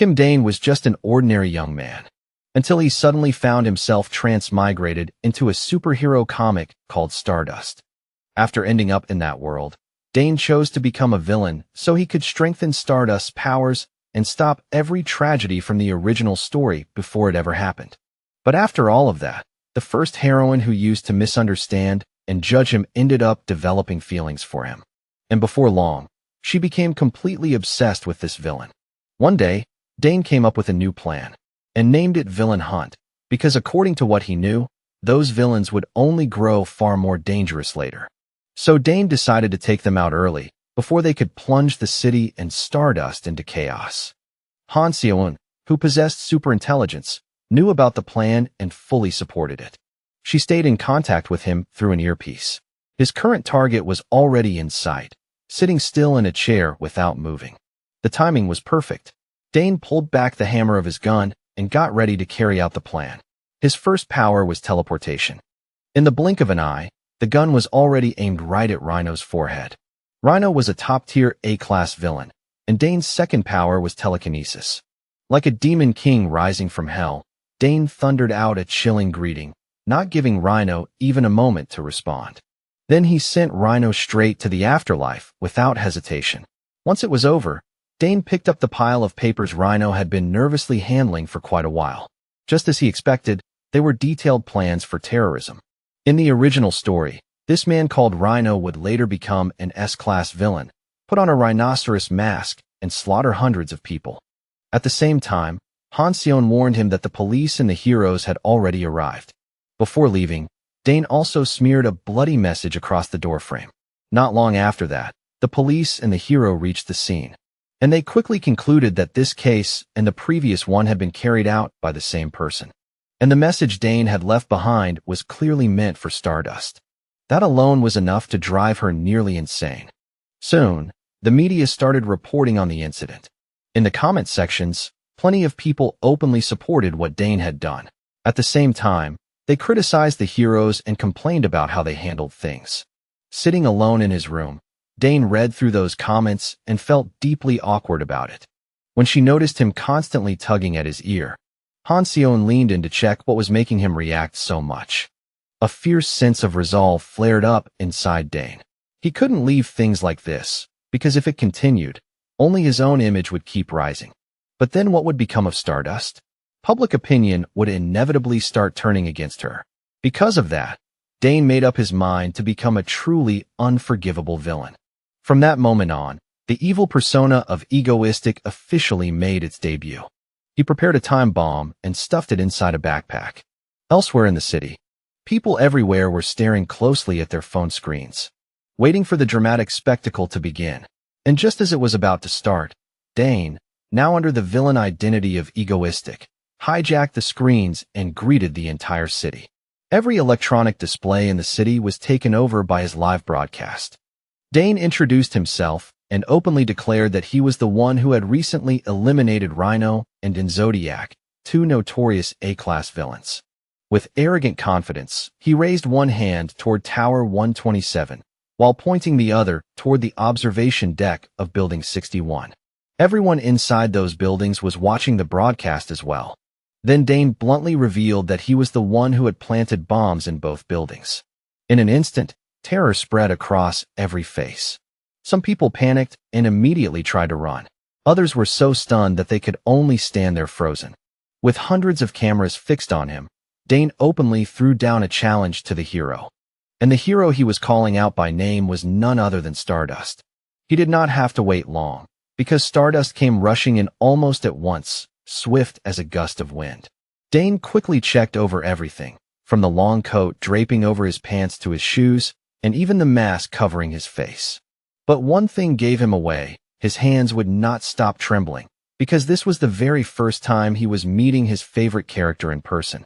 Kim Dane was just an ordinary young man, until he suddenly found himself transmigrated into a superhero comic called Stardust. After ending up in that world, Dane chose to become a villain so he could strengthen Stardust's powers and stop every tragedy from the original story before it ever happened. But after all of that, the first heroine who used to misunderstand and judge him ended up developing feelings for him. And before long, she became completely obsessed with this villain. One day, Dane came up with a new plan and named it Villain Hunt, because according to what he knew, those villains would only grow far more dangerous later. So Dane decided to take them out early, before they could plunge the city and Stardust into chaos. Han Seon, who possessed superintelligence, knew about the plan and fully supported it. She stayed in contact with him through an earpiece. His current target was already in sight, sitting still in a chair without moving. The timing was perfect. Dane pulled back the hammer of his gun and got ready to carry out the plan. His first power was teleportation. In the blink of an eye, the gun was already aimed right at Rhino's forehead. Rhino was a top-tier A-class villain, and Dane's second power was telekinesis. Like a demon king rising from hell, Dane thundered out a chilling greeting, not giving Rhino even a moment to respond. Then he sent Rhino straight to the afterlife without hesitation. Once it was over, Dane picked up the pile of papers Rhino had been nervously handling for quite a while. Just as he expected, they were detailed plans for terrorism. In the original story, this man called Rhino would later become an S-class villain, put on a rhinoceros mask, and slaughter hundreds of people. At the same time, Han Seon warned him that the police and the heroes had already arrived. Before leaving, Dane also smeared a bloody message across the doorframe. Not long after that, the police and the hero reached the scene, and they quickly concluded that this case and the previous one had been carried out by the same person. And the message Dane had left behind was clearly meant for Stardust. That alone was enough to drive her nearly insane. Soon, the media started reporting on the incident. In the comment sections, plenty of people openly supported what Dane had done. At the same time, they criticized the heroes and complained about how they handled things. Sitting alone in his room, Dane read through those comments and felt deeply awkward about it. When she noticed him constantly tugging at his ear, Han Seon leaned in to check what was making him react so much. A fierce sense of resolve flared up inside Dane. He couldn't leave things like this, because if it continued, only his own image would keep rising. But then what would become of Stardust? Public opinion would inevitably start turning against her. Because of that, Dane made up his mind to become a truly unforgivable villain. From that moment on, the evil persona of egoistic officially made its debut. He prepared a time bomb and stuffed it inside a backpack. Elsewhere in the city, people everywhere were staring closely at their phone screens, waiting for the dramatic spectacle to begin. And just as it was about to start, Dane, now under the villain identity of egoistic, hijacked the screens and greeted the entire city. Every electronic display in the city was taken over by his live broadcast. Dane introduced himself and openly declared that he was the one who had recently eliminated Rhino and Zodiac, two notorious A-class villains. With arrogant confidence, he raised one hand toward Tower 127, while pointing the other toward the observation deck of Building 61. Everyone inside those buildings was watching the broadcast as well. Then Dane bluntly revealed that he was the one who had planted bombs in both buildings. In an instant, terror spread across every face. Some people panicked and immediately tried to run. Others were so stunned that they could only stand there frozen. With hundreds of cameras fixed on him, Dane openly threw down a challenge to the hero. And the hero he was calling out by name was none other than Stardust. He did not have to wait long, because Stardust came rushing in almost at once, swift as a gust of wind. Dane quickly checked over everything, from the long coat draping over his pants to his shoes, and even the mask covering his face. But one thing gave him away: his hands would not stop trembling, because this was the very first time he was meeting his favorite character in person.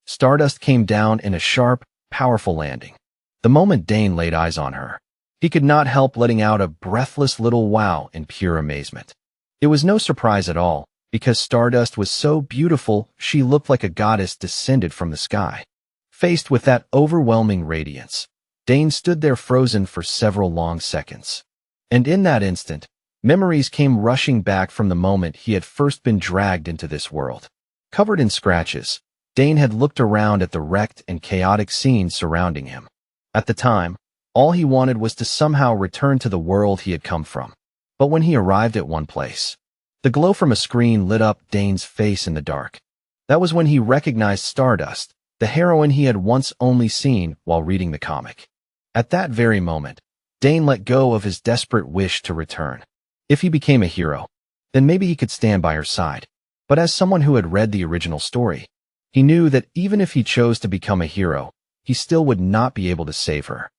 Stardust came down in a sharp, powerful landing. The moment Dane laid eyes on her, he could not help letting out a breathless little wow in pure amazement. It was no surprise at all, because Stardust was so beautiful she looked like a goddess descended from the sky. Faced with that overwhelming radiance, Dane stood there frozen for several long seconds. And in that instant, Memories came rushing back from the moment he had first been dragged into this world. Covered in scratches, Dane had looked around at the wrecked and chaotic scenes surrounding him. At the time, all he wanted was to somehow return to the world he had come from. But when he arrived at one place, the glow from a screen lit up Dane's face in the dark. That was when he recognized Stardust, the heroine he had once only seen while reading the comic. At that very moment, Dane let go of his desperate wish to return. If he became a hero, then maybe he could stand by her side. But as someone who had read the original story, he knew that even if he chose to become a hero, he still would not be able to save her.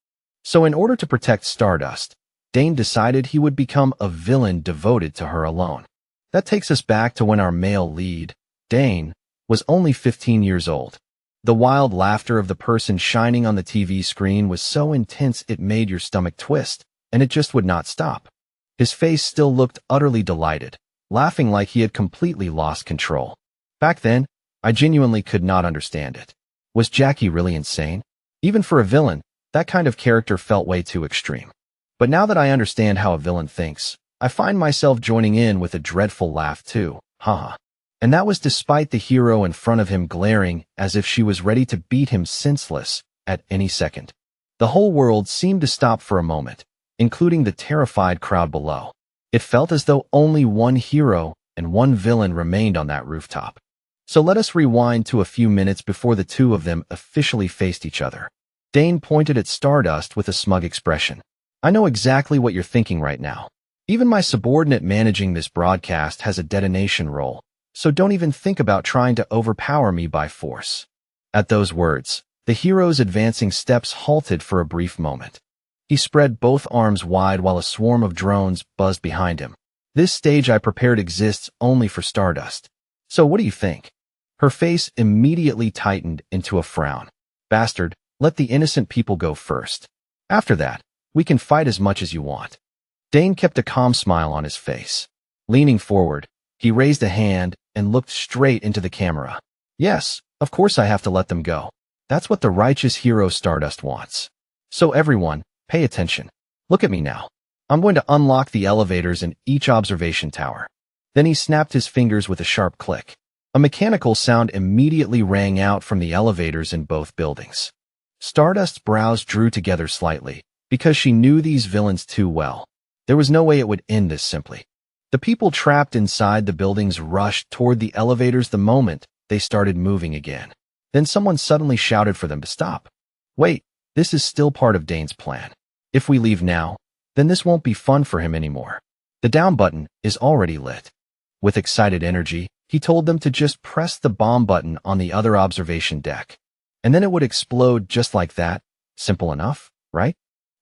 So in order to protect Stardust, Dane decided he would become a villain devoted to her alone. That takes us back to when our male lead, Dane, was only 15 years old. The wild laughter of the person shining on the TV screen was so intense it made your stomach twist, and it just would not stop. His face still looked utterly delighted, laughing like he had completely lost control. Back then, I genuinely could not understand it. Was Jackie really insane? Even for a villain, that kind of character felt way too extreme. But now that I understand how a villain thinks, I find myself joining in with a dreadful laugh too, haha. And that was despite the hero in front of him glaring as if she was ready to beat him senseless at any second. The whole world seemed to stop for a moment, including the terrified crowd below. It felt as though only one hero and one villain remained on that rooftop. So let us rewind to a few minutes before the two of them officially faced each other. Dane pointed at Stardust with a smug expression. I know exactly what you're thinking right now. Even my subordinate managing this broadcast has a detonation role, so don't even think about trying to overpower me by force. At those words, the hero's advancing steps halted for a brief moment. He spread both arms wide while a swarm of drones buzzed behind him. This stage I prepared exists only for Stardust. So what do you think? Her face immediately tightened into a frown. Bastard, let the innocent people go first. After that, we can fight as much as you want. Dane kept a calm smile on his face. Leaning forward, he raised a hand and looked straight into the camera. Yes, of course I have to let them go. That's what the righteous hero Stardust wants. So everyone, pay attention. Look at me now. I'm going to unlock the elevators in each observation tower. Then he snapped his fingers with a sharp click. A mechanical sound immediately rang out from the elevators in both buildings. Stardust's brows drew together slightly, because she knew these villains too well. There was no way it would end this simply. The people trapped inside the buildings rushed toward the elevators the moment they started moving again. Then someone suddenly shouted for them to stop. Wait, this is still part of Dane's plan. If we leave now, then this won't be fun for him anymore. The down button is already lit. With excited energy, he told them to just press the bomb button on the other observation deck. And then it would explode just like that. Simple enough, right?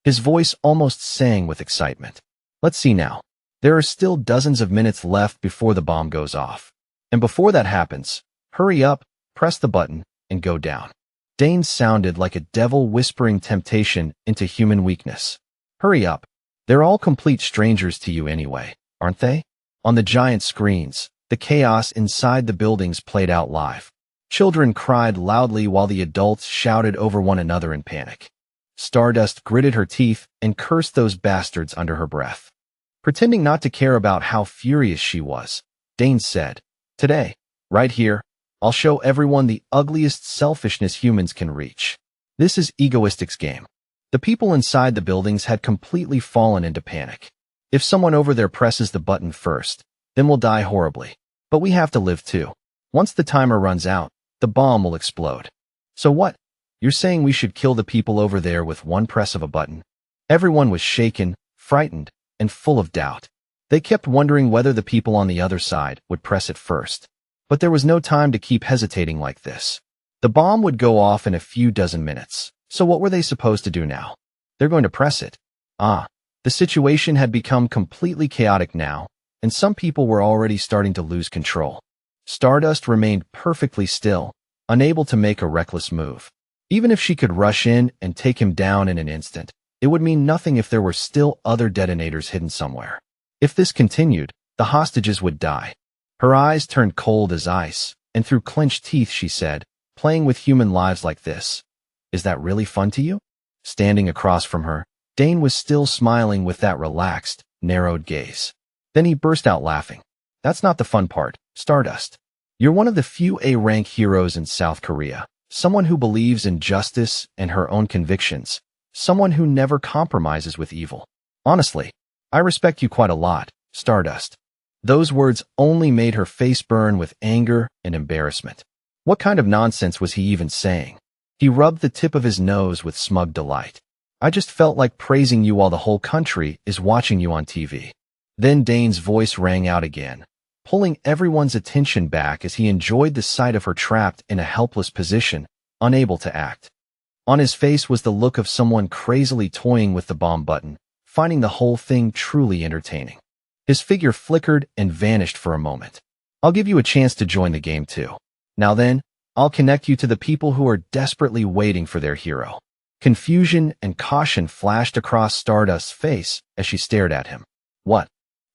His voice almost sang with excitement. Let's see now. There are still dozens of minutes left before the bomb goes off. And before that happens, hurry up, press the button, and go down. Dane sounded like a devil whispering temptation into human weakness. Hurry up. They're all complete strangers to you anyway, aren't they? On the giant screens, the chaos inside the buildings played out live. Children cried loudly while the adults shouted over one another in panic. Stardust gritted her teeth and cursed those bastards under her breath. Pretending not to care about how furious she was, Dane said, Today, right here, I'll show everyone the ugliest selfishness humans can reach. This is egoistic's game. The people inside the buildings had completely fallen into panic. If someone over there presses the button first, then we'll die horribly. But we have to live too. Once the timer runs out, the bomb will explode. So what? You're saying we should kill the people over there with one press of a button? Everyone was shaken, frightened, and full of doubt. They kept wondering whether the people on the other side would press it first. But there was no time to keep hesitating like this. The bomb would go off in a few dozen minutes. So what were they supposed to do now? They're going to press it. The situation had become completely chaotic now, and some people were already starting to lose control. Stardust remained perfectly still, unable to make a reckless move. Even if she could rush in and take him down in an instant, it would mean nothing if there were still other detonators hidden somewhere. If this continued, the hostages would die. Her eyes turned cold as ice, and through clenched teeth she said, Playing with human lives like this, is that really fun to you? Standing across from her, Dane was still smiling with that relaxed, narrowed gaze. Then he burst out laughing. That's not the fun part, Stardust. You're one of the few A-rank heroes in South Korea, someone who believes in justice and her own convictions, someone who never compromises with evil. Honestly, I respect you quite a lot, Stardust. Those words only made her face burn with anger and embarrassment. What kind of nonsense was he even saying? He rubbed the tip of his nose with smug delight. I just felt like praising you while the whole country is watching you on TV. Then Dane's voice rang out again, pulling everyone's attention back as he enjoyed the sight of her trapped in a helpless position, unable to act. On his face was the look of someone crazily toying with the bomb button, finding the whole thing truly entertaining. His figure flickered and vanished for a moment. I'll give you a chance to join the game too. Now then, I'll connect you to the people who are desperately waiting for their hero. Confusion and caution flashed across Stardust's face as she stared at him. What?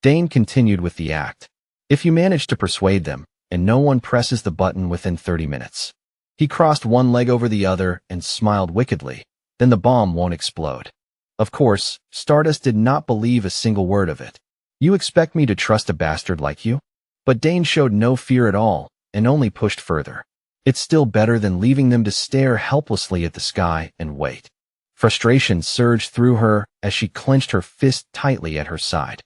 Dane continued with the act. If you manage to persuade them, and no one presses the button within 30 minutes. He crossed one leg over the other and smiled wickedly. Then the bomb won't explode. Of course, Stardust did not believe a single word of it. You expect me to trust a bastard like you? But Dane showed no fear at all, and only pushed further. It's still better than leaving them to stare helplessly at the sky and wait. Frustration surged through her as she clenched her fist tightly at her side.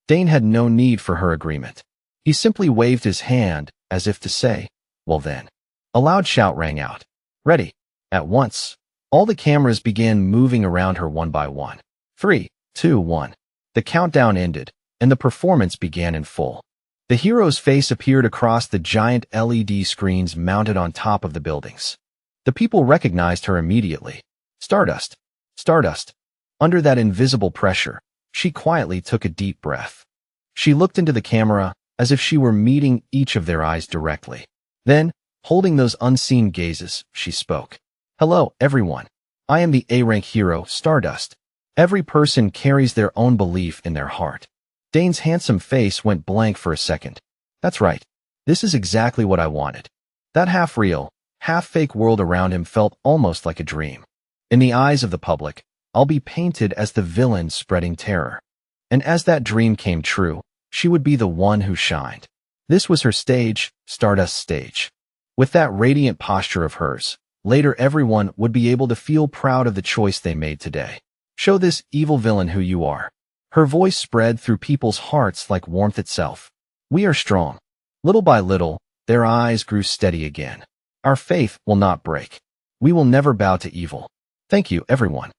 Dane had no need for her agreement. He simply waved his hand as if to say, well then. A loud shout rang out. Ready. At once, all the cameras began moving around her one by one. 3, 2, 1. The countdown ended, and the performance began in full. The hero's face appeared across the giant LED screens mounted on top of the buildings. The people recognized her immediately. Stardust. Stardust. Under that invisible pressure, she quietly took a deep breath. She looked into the camera as if she were meeting each of their eyes directly. Then, holding those unseen gazes, she spoke. Hello, everyone. I am the A-rank hero, Stardust. Every person carries their own belief in their heart. Dane's handsome face went blank for a second. That's right. This is exactly what I wanted. That half-real, half-fake world around him felt almost like a dream. In the eyes of the public, I'll be painted as the villain spreading terror. And as that dream came true, she would be the one who shined. This was her stage, Stardust's stage. With that radiant posture of hers, later everyone would be able to feel proud of the choice they made today. Show this evil villain who you are. Her voice spread through people's hearts like warmth itself. We are strong. Little by little, their eyes grew steady again. Our faith will not break. We will never bow to evil. Thank you, everyone.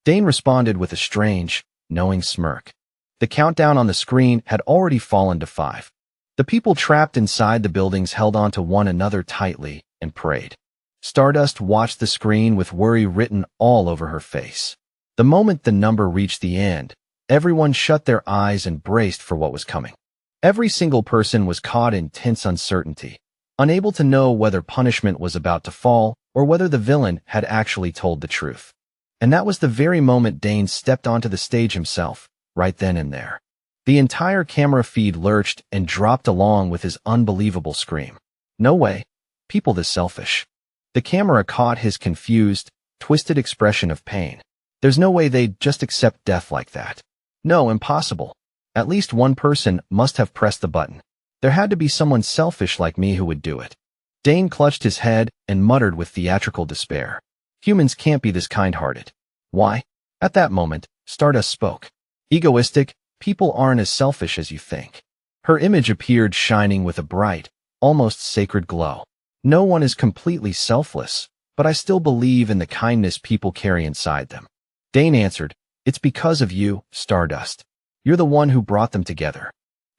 Dane responded with a strange, knowing smirk. The countdown on the screen had already fallen to 5. The people trapped inside the buildings held on to one another tightly and prayed. Stardust watched the screen with worry written all over her face. The moment the number reached the end, everyone shut their eyes and braced for what was coming. Every single person was caught in tense uncertainty, unable to know whether punishment was about to fall or whether the villain had actually told the truth. And that was the very moment Dane stepped onto the stage himself, right then and there. The entire camera feed lurched and dropped along with his unbelievable scream. No way. People this selfish. The camera caught his confused, twisted expression of pain. There's no way they'd just accept death like that. No, impossible. At least one person must have pressed the button. There had to be someone selfish like me who would do it. Dane clutched his head and muttered with theatrical despair. Humans can't be this kind-hearted. Why? At that moment, Stardust spoke. Egoistic, people aren't as selfish as you think. Her image appeared shining with a bright, almost sacred glow. No one is completely selfless, but I still believe in the kindness people carry inside them. Dane answered, It's because of you, Stardust. You're the one who brought them together.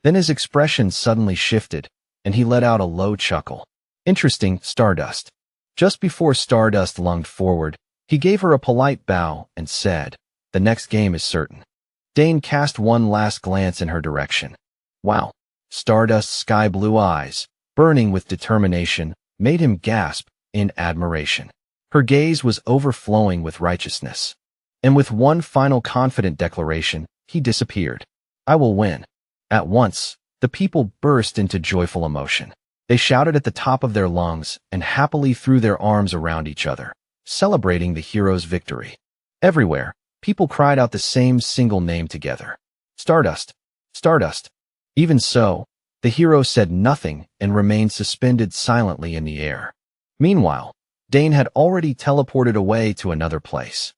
Then his expression suddenly shifted, and he let out a low chuckle. Interesting, Stardust. Just before Stardust lunged forward, he gave her a polite bow and said, The next game is certain. Dane cast one last glance in her direction. Wow. Stardust's sky-blue eyes, burning with determination, made him gasp in admiration. Her gaze was overflowing with righteousness. And with one final confident declaration, he disappeared. I will win. At once, the people burst into joyful emotion. They shouted at the top of their lungs and happily threw their arms around each other, celebrating the hero's victory. Everywhere, people cried out the same single name together. Stardust. Stardust. Even so, the hero said nothing and remained suspended silently in the air. Meanwhile, Dane had already teleported away to another place.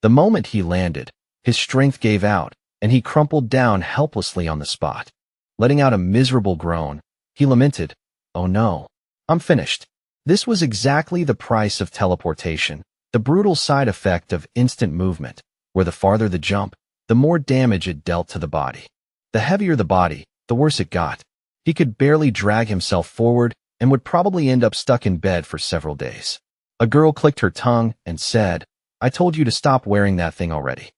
The moment he landed, his strength gave out, and he crumpled down helplessly on the spot. Letting out a miserable groan, he lamented, "Oh no, I'm finished." This was exactly the price of teleportation, the brutal side effect of instant movement, where the farther the jump, the more damage it dealt to the body. The heavier the body, the worse it got. He could barely drag himself forward and would probably end up stuck in bed for several days. A girl clicked her tongue and said, "I told you to stop wearing that thing already."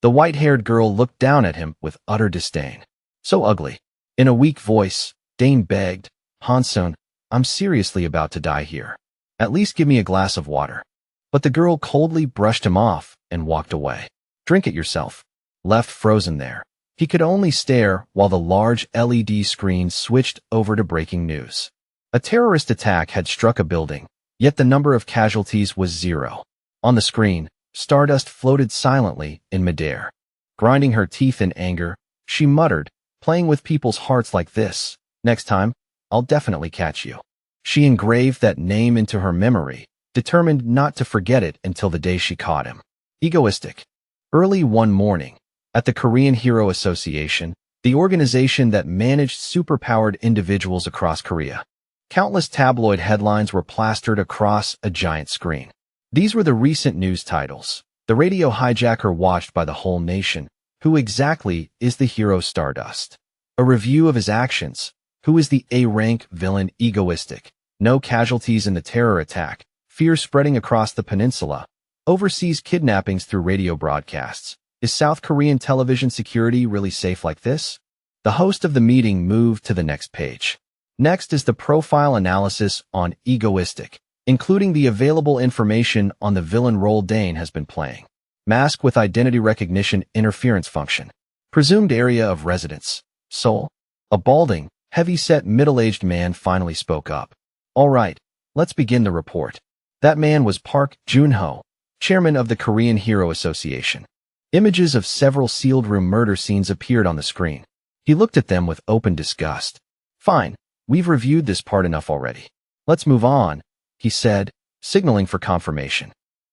The white-haired girl looked down at him with utter disdain. "So ugly." In a weak voice, Dane begged, "Hansun, I'm seriously about to die here. At least give me a glass of water." But the girl coldly brushed him off and walked away. "Drink it yourself." Left frozen there, he could only stare while the large LED screen switched over to breaking news. A terrorist attack had struck a building, yet the number of casualties was 0. On the screen, Stardust floated silently in midair. Grinding her teeth in anger, she muttered, "Playing with people's hearts like this, next time, I'll definitely catch you." She engraved that name into her memory, determined not to forget it until the day she caught him. Egoistic. Early one morning, at the Korean Hero Association, the organization that managed superpowered individuals across Korea, countless tabloid headlines were plastered across a giant screen. These were the recent news titles. The radio hijacker watched by the whole nation. Who exactly is the hero Stardust? A review of his actions. Who is the A-rank villain? Egoistic. No casualties in the terror attack. Fear spreading across the peninsula. Overseas kidnappings through radio broadcasts. Is South Korean television security really safe like this? The host of the meeting moved to the next page. Next is the profile analysis on Egoistic, including the available information on the villain role Dane has been playing. Mask with identity recognition interference function. Presumed area of residence. Seoul. A balding, heavy-set middle-aged man finally spoke up. "All right, let's begin the report." That man was Park Jun-ho, chairman of the Korean Hero Association. Images of several sealed room murder scenes appeared on the screen. He looked at them with open disgust. "Fine, we've reviewed this part enough already. Let's move on," he said, signaling for confirmation.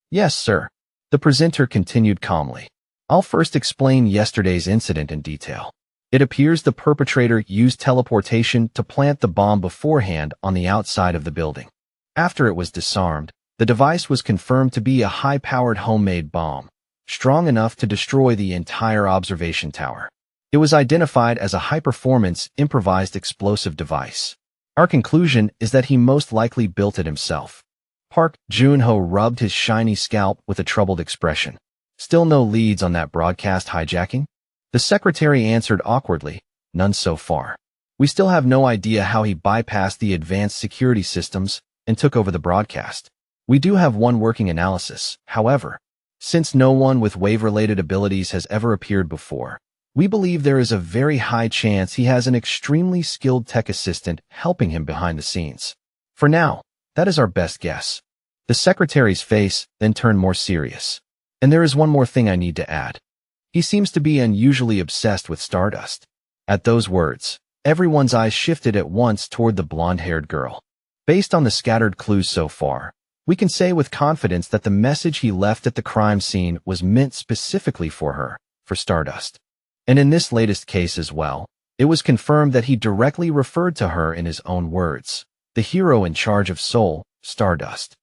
"Yes, sir." The presenter continued calmly. "I'll first explain yesterday's incident in detail. It appears the perpetrator used teleportation to plant the bomb beforehand on the outside of the building. After it was disarmed, the device was confirmed to be a high-powered homemade bomb, strong enough to destroy the entire observation tower. It was identified as a high-performance, improvised explosive device. Our conclusion is that he most likely built it himself." Park Jun-ho rubbed his shiny scalp with a troubled expression. "Still no leads on that broadcast hijacking?" The secretary answered awkwardly, "None so far. We still have no idea how he bypassed the advanced security systems and took over the broadcast. We do have one working analysis, however. Since no one with wave-related abilities has ever appeared before, we believe there is a very high chance he has an extremely skilled tech assistant helping him behind the scenes. For now, that is our best guess." The secretary's face then turned more serious. "And there is one more thing I need to add. He seems to be unusually obsessed with Stardust." At those words, everyone's eyes shifted at once toward the blonde-haired girl. Based on the scattered clues so far, we can say with confidence that the message he left at the crime scene was meant specifically for her, for Stardust. And in this latest case as well, it was confirmed that he directly referred to her in his own words, the hero in charge of Seoul, Stardust.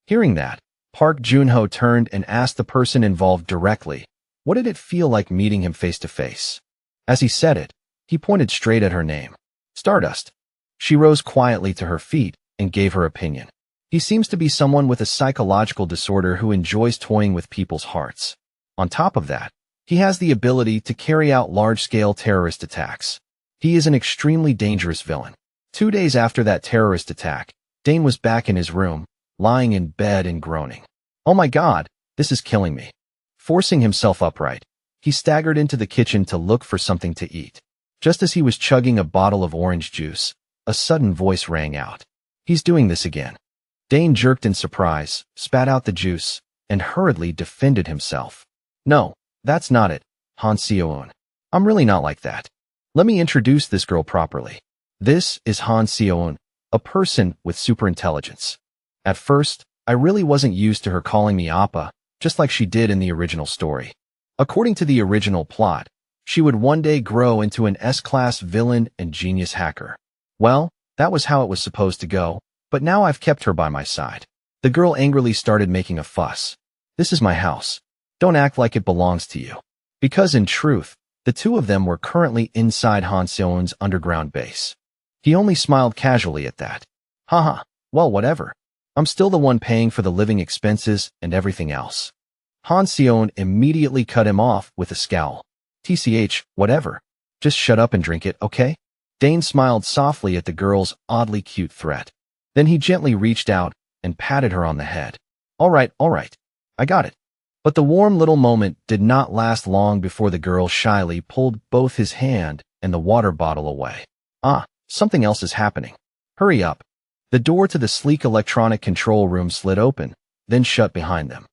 Hearing that, Park Jun-ho turned and asked the person involved directly, what did it feel like meeting him face to face? As he said it, he pointed straight at her name, Stardust. She rose quietly to her feet and gave her opinion. He seems to be someone with a psychological disorder who enjoys toying with people's hearts. On top of that, he has the ability to carry out large-scale terrorist attacks. He is an extremely dangerous villain. 2 days after that terrorist attack, Dane was back in his room, lying in bed and groaning. "Oh my God, this is killing me." Forcing himself upright, he staggered into the kitchen to look for something to eat. Just as he was chugging a bottle of orange juice, a sudden voice rang out. "He's doing this again." Dane jerked in surprise, spat out the juice, and hurriedly defended himself. "No, that's not it, Han Seo-eun. I'm really not like that." Let me introduce this girl properly. This is Han Seoeun, a person with superintelligence. At first, I really wasn't used to her calling me Appa, just like she did in the original story. According to the original plot, she would one day grow into an S-class villain and genius hacker. Well, that was how it was supposed to go, but now I've kept her by my side. The girl angrily started making a fuss. This is my house. Don't act like it belongs to you. Because in truth, the two of them were currently inside Han Seoeun's underground base. He only smiled casually at that. Haha, well whatever. I'm still the one paying for the living expenses and everything else. Han Seoeun immediately cut him off with a scowl. TCH, whatever. Just shut up and drink it, okay? Dane smiled softly at the girl's oddly cute threat. Then he gently reached out and patted her on the head. All right, I got it. But the warm little moment did not last long before the girl shyly pulled both his hand and the water bottle away. Something else is happening. Hurry up. The door to the sleek electronic control room slid open, then shut behind them.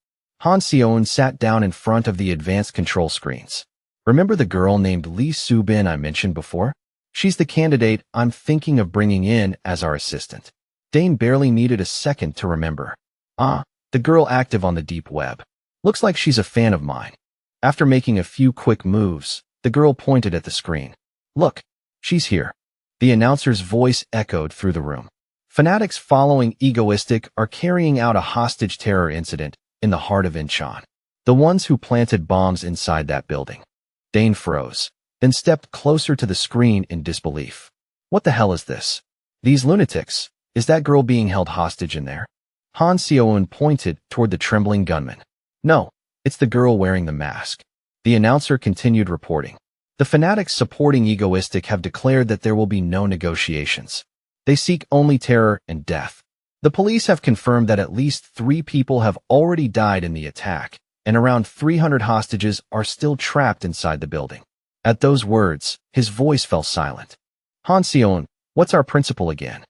Han Seoeun sat down in front of the advanced control screens. Remember the girl named Lee Soo-bin I mentioned before? She's the candidate I'm thinking of bringing in as our assistant. Dane barely needed a second to remember. The girl active on the deep web. Looks like she's a fan of mine. After making a few quick moves, the girl pointed at the screen. Look, she's here. The announcer's voice echoed through the room. Fanatics following Egoistic are carrying out a hostage terror incident in the heart of Incheon. The ones who planted bombs inside that building. Dane froze, then stepped closer to the screen in disbelief. What the hell is this? These lunatics. Is that girl being held hostage in there? Han Seoeun pointed toward the trembling gunman. No, it's the girl wearing the mask. The announcer continued reporting. The fanatics supporting Egoistic have declared that there will be no negotiations. They seek only terror and death. The police have confirmed that at least 3 people have already died in the attack, and around 300 hostages are still trapped inside the building. At those words, his voice fell silent. Han Seoeun, what's our principle again?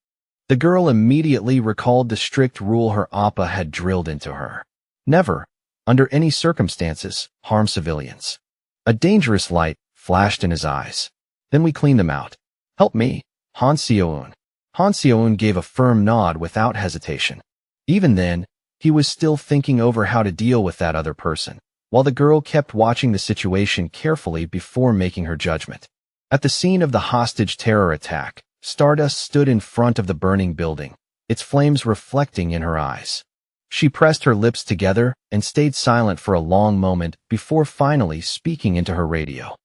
The girl immediately recalled the strict rule her appa had drilled into her. Never, under any circumstances, harm civilians. A dangerous light flashed in his eyes. Then we clean them out. Help me, Han Seoeun. Han Seoeun gave a firm nod without hesitation. Even then, he was still thinking over how to deal with that other person, while the girl kept watching the situation carefully before making her judgment. At the scene of the hostage terror attack, Stardust stood in front of the burning building, its flames reflecting in her eyes. She pressed her lips together and stayed silent for a long moment before finally speaking into her radio.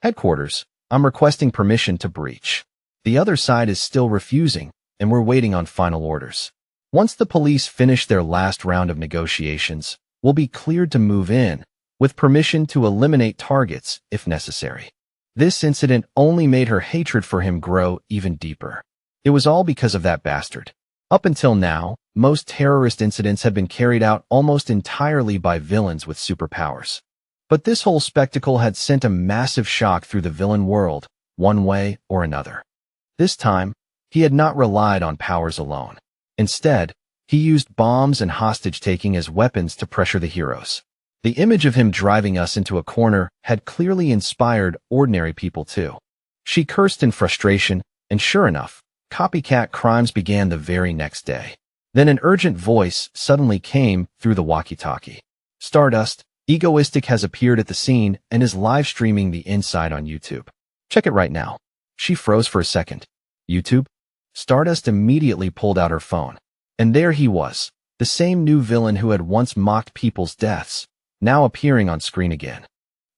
Headquarters, I'm requesting permission to breach. The other side is still refusing, and we're waiting on final orders. Once the police finish their last round of negotiations, we'll be cleared to move in, with permission to eliminate targets if necessary. This incident only made her hatred for him grow even deeper. It was all because of that bastard. Up until now, most terrorist incidents have been carried out almost entirely by villains with superpowers. But this whole spectacle had sent a massive shock through the villain world, one way or another. This time, he had not relied on powers alone. Instead, he used bombs and hostage-taking as weapons to pressure the heroes. The image of him driving us into a corner had clearly inspired ordinary people too. She cursed in frustration, and sure enough, copycat crimes began the very next day. Then an urgent voice suddenly came through the walkie-talkie. Stardust, Egoistic has appeared at the scene and is live-streaming the inside on YouTube. Check it right now. She froze for a second. YouTube? Stardust immediately pulled out her phone. And there he was, the same new villain who had once mocked people's deaths, now appearing on screen again.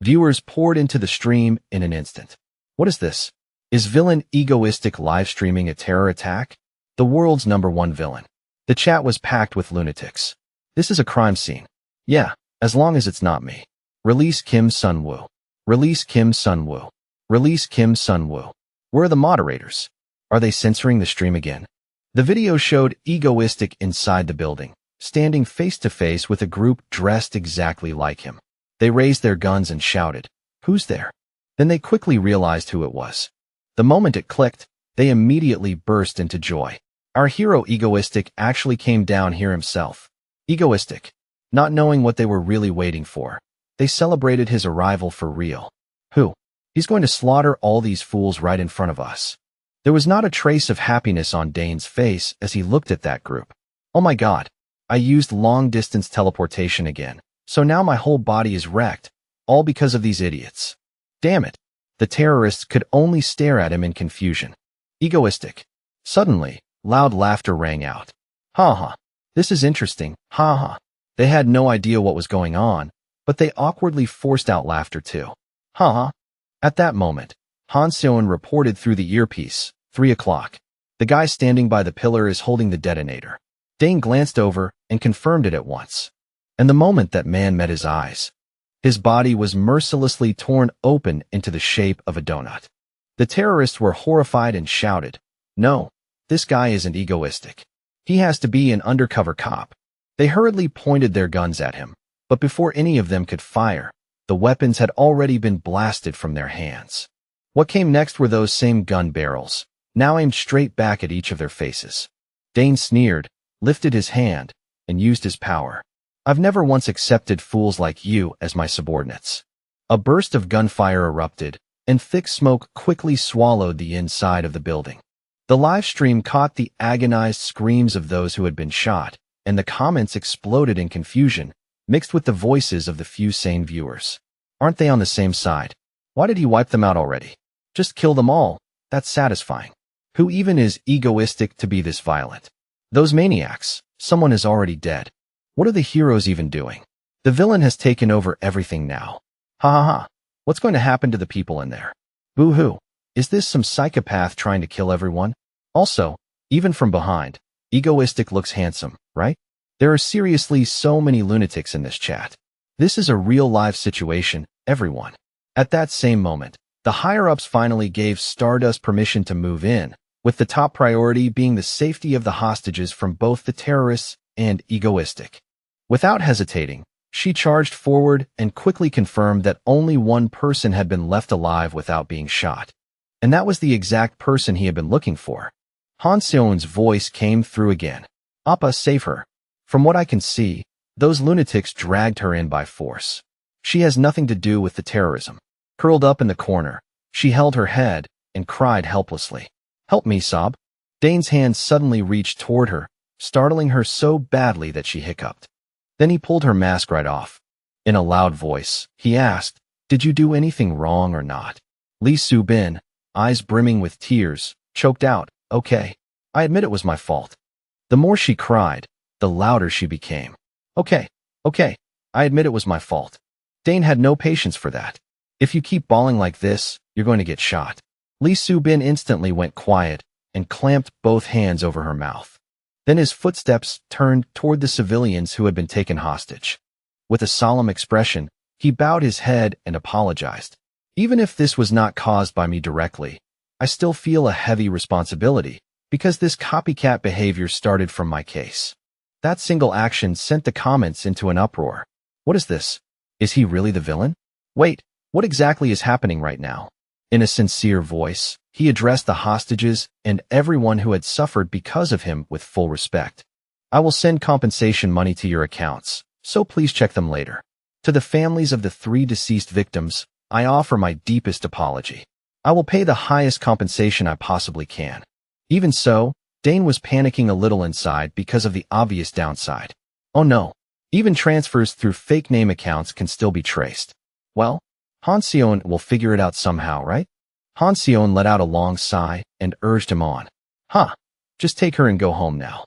Viewers poured into the stream in an instant. What is this? Is villain Egoistic live-streaming a terror attack? The world's #1 villain. The chat was packed with lunatics. This is a crime scene. Yeah, as long as it's not me. Release Kim Sun-woo. Release Kim Sun-woo. Release Kim Sun-woo. Where are the moderators? Are they censoring the stream again? The video showed Egoistic inside the building, standing face-to-face with a group dressed exactly like him. They raised their guns and shouted, "Who's there?" Then they quickly realized who it was. The moment it clicked, they immediately burst into joy. Our hero Egoistic actually came down here himself. Egoistic. Not knowing what they were really waiting for, they celebrated his arrival for real. Who? He's going to slaughter all these fools right in front of us. There was not a trace of happiness on Dane's face as he looked at that group. Oh my god. I used long-distance teleportation again, so now my whole body is wrecked, all because of these idiots. Damn it. The terrorists could only stare at him in confusion. Egoistic. Suddenly, loud laughter rang out. Ha ha. This is interesting. Ha ha. They had no idea what was going on, but they awkwardly forced out laughter too. Ha ha. At that moment, Han Seon reported through the earpiece, 3 o'clock. The guy standing by the pillar is holding the detonator. Dane glanced over and confirmed it at once. And the moment that man met his eyes, his body was mercilessly torn open into the shape of a donut. The terrorists were horrified and shouted, "No, this guy isn't egoistic. He has to be an undercover cop." They hurriedly pointed their guns at him, but before any of them could fire, the weapons had already been blasted from their hands. What came next were those same gun barrels, now aimed straight back at each of their faces. Dane sneered, lifted his hand, and used his power. "I've never once accepted fools like you as my subordinates." A burst of gunfire erupted, and thick smoke quickly swallowed the inside of the building. The live stream caught the agonized screams of those who had been shot, and the comments exploded in confusion, mixed with the voices of the few sane viewers. Aren't they on the same side? Why did he wipe them out already? Just kill them all. That's satisfying. Who even is egoistic to be this violent? Those maniacs. Someone is already dead. What are the heroes even doing? The villain has taken over everything now. Ha ha ha. What's going to happen to the people in there? Boo-hoo. Is this some psychopath trying to kill everyone? Also, even from behind, egoistic looks handsome, right? There are seriously so many lunatics in this chat. This is a real-life situation, everyone. At that same moment, the higher-ups finally gave Stardust permission to move in, with the top priority being the safety of the hostages from both the terrorists and egoistic. Without hesitating, she charged forward and quickly confirmed that only one person had been left alive without being shot. And that was the exact person he had been looking for. Han Seon's voice came through again. "Appa, save her. From what I can see, those lunatics dragged her in by force. She has nothing to do with the terrorism." Curled up in the corner, she held her head and cried helplessly. "Help me, Sob." Dane's hand suddenly reached toward her, startling her so badly that she hiccuped. Then he pulled her mask right off. In a loud voice, he asked, "Did you do anything wrong or not?" Lee Soo-bin, eyes brimming with tears, choked out, "Okay. I admit it was my fault." The more she cried, the louder she became. Okay, I admit it was my fault." Dane had no patience for that. "If you keep bawling like this, you're going to get shot." Lee Soo-bin instantly went quiet and clamped both hands over her mouth. Then his footsteps turned toward the civilians who had been taken hostage. With a solemn expression, he bowed his head and apologized. "Even if this was not caused by me directly, I still feel a heavy responsibility, because this copycat behavior started from my case." That single action sent the comments into an uproar. What is this? Is he really the villain? Wait, what exactly is happening right now? In a sincere voice, he addressed the hostages and everyone who had suffered because of him with full respect. "I will send compensation money to your accounts, so please check them later. To the families of the 3 deceased victims, I offer my deepest apology. I will pay the highest compensation I possibly can." Even so, Dane was panicking a little inside because of the obvious downside. Oh no, even transfers through fake name accounts can still be traced. Well, Han Seon will figure it out somehow, right? Han Seon let out a long sigh and urged him on. Just take her and go home now."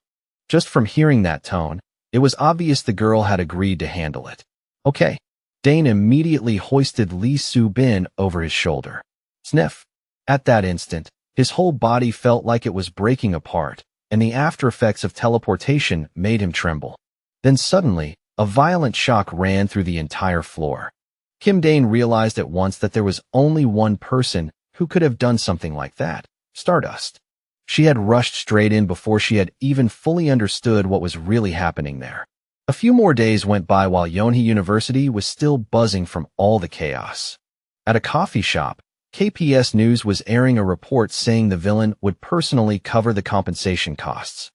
Just from hearing that tone, it was obvious the girl had agreed to handle it. Okay. Dane immediately hoisted Lee Soo-bin over his shoulder. Sniff. At that instant, his whole body felt like it was breaking apart, and the after effects of teleportation made him tremble. Then suddenly, a violent shock ran through the entire floor. Kim Dane realized at once that there was only one person who could have done something like that: Stardust. She had rushed straight in before she had even fully understood what was really happening there. A few more days went by while Yonhee University was still buzzing from all the chaos. At a coffee shop, KPS News was airing a report saying the villain would personally cover the compensation costs.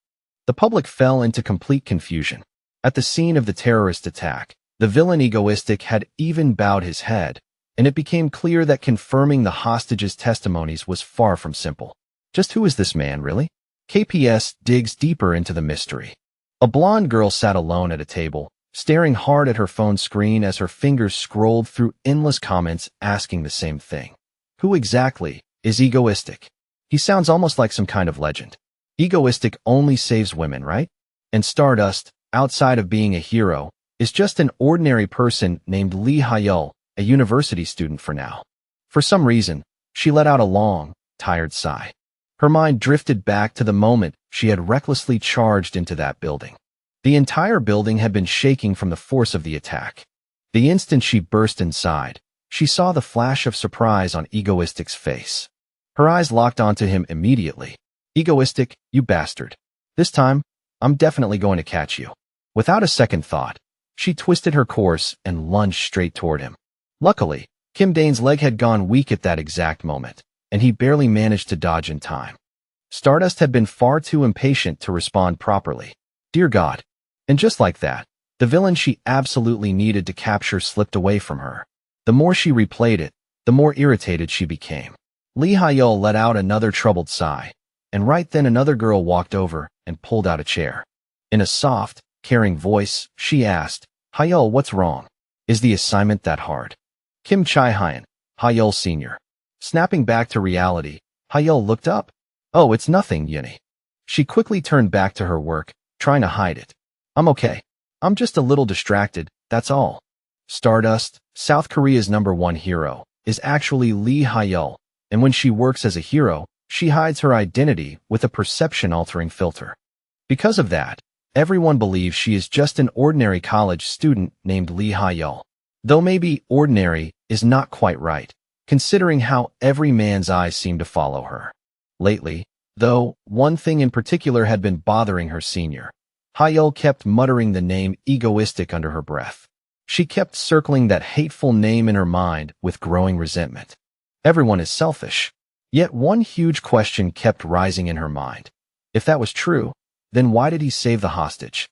The public fell into complete confusion. At the scene of the terrorist attack, the villain egoistic had even bowed his head, and it became clear that confirming the hostages' testimonies was far from simple. Just who is this man, really? KPS digs deeper into the mystery. A blonde girl sat alone at a table, staring hard at her phone screen as her fingers scrolled through endless comments asking the same thing. Who exactly is egoistic? He sounds almost like some kind of legend. Egoistic only saves women, right? And Stardust, outside of being a hero, is just an ordinary person named Lee Hyul, a university student for now. For some reason, she let out a long, tired sigh. Her mind drifted back to the moment she had recklessly charged into that building. The entire building had been shaking from the force of the attack. The instant she burst inside, she saw the flash of surprise on Egoistic's face. Her eyes locked onto him immediately. Egoistic, you bastard. This time, I'm definitely going to catch you. Without a second thought, she twisted her course and lunged straight toward him. Luckily, Kim Dane's leg had gone weak at that exact moment, and he barely managed to dodge in time. Stardust had been far too impatient to respond properly. Dear God. And just like that, the villain she absolutely needed to capture slipped away from her. The more she replayed it, the more irritated she became. Lee Hyul let out another troubled sigh, and right then another girl walked over and pulled out a chair. In a soft, caring voice, she asked, Hyul, what's wrong? Is the assignment that hard? Kim Chae-hyun, Hyul Sr. Snapping back to reality, Hyul looked up. Oh, it's nothing, Yuni. She quickly turned back to her work, trying to hide it. I'm okay. I'm just a little distracted, that's all. Stardust, South Korea's #1 hero, is actually Lee Hyul, and when she works as a hero, she hides her identity with a perception-altering filter. Because of that, everyone believes she is just an ordinary college student named Lee Hyul. Though maybe ordinary is not quite right, considering how every man's eyes seem to follow her. Lately, though, one thing in particular had been bothering her senior. Hyul kept muttering the name egoistic under her breath. She kept circling that hateful name in her mind with growing resentment. Everyone is selfish. Yet one huge question kept rising in her mind. If that was true, then why did he save the hostage?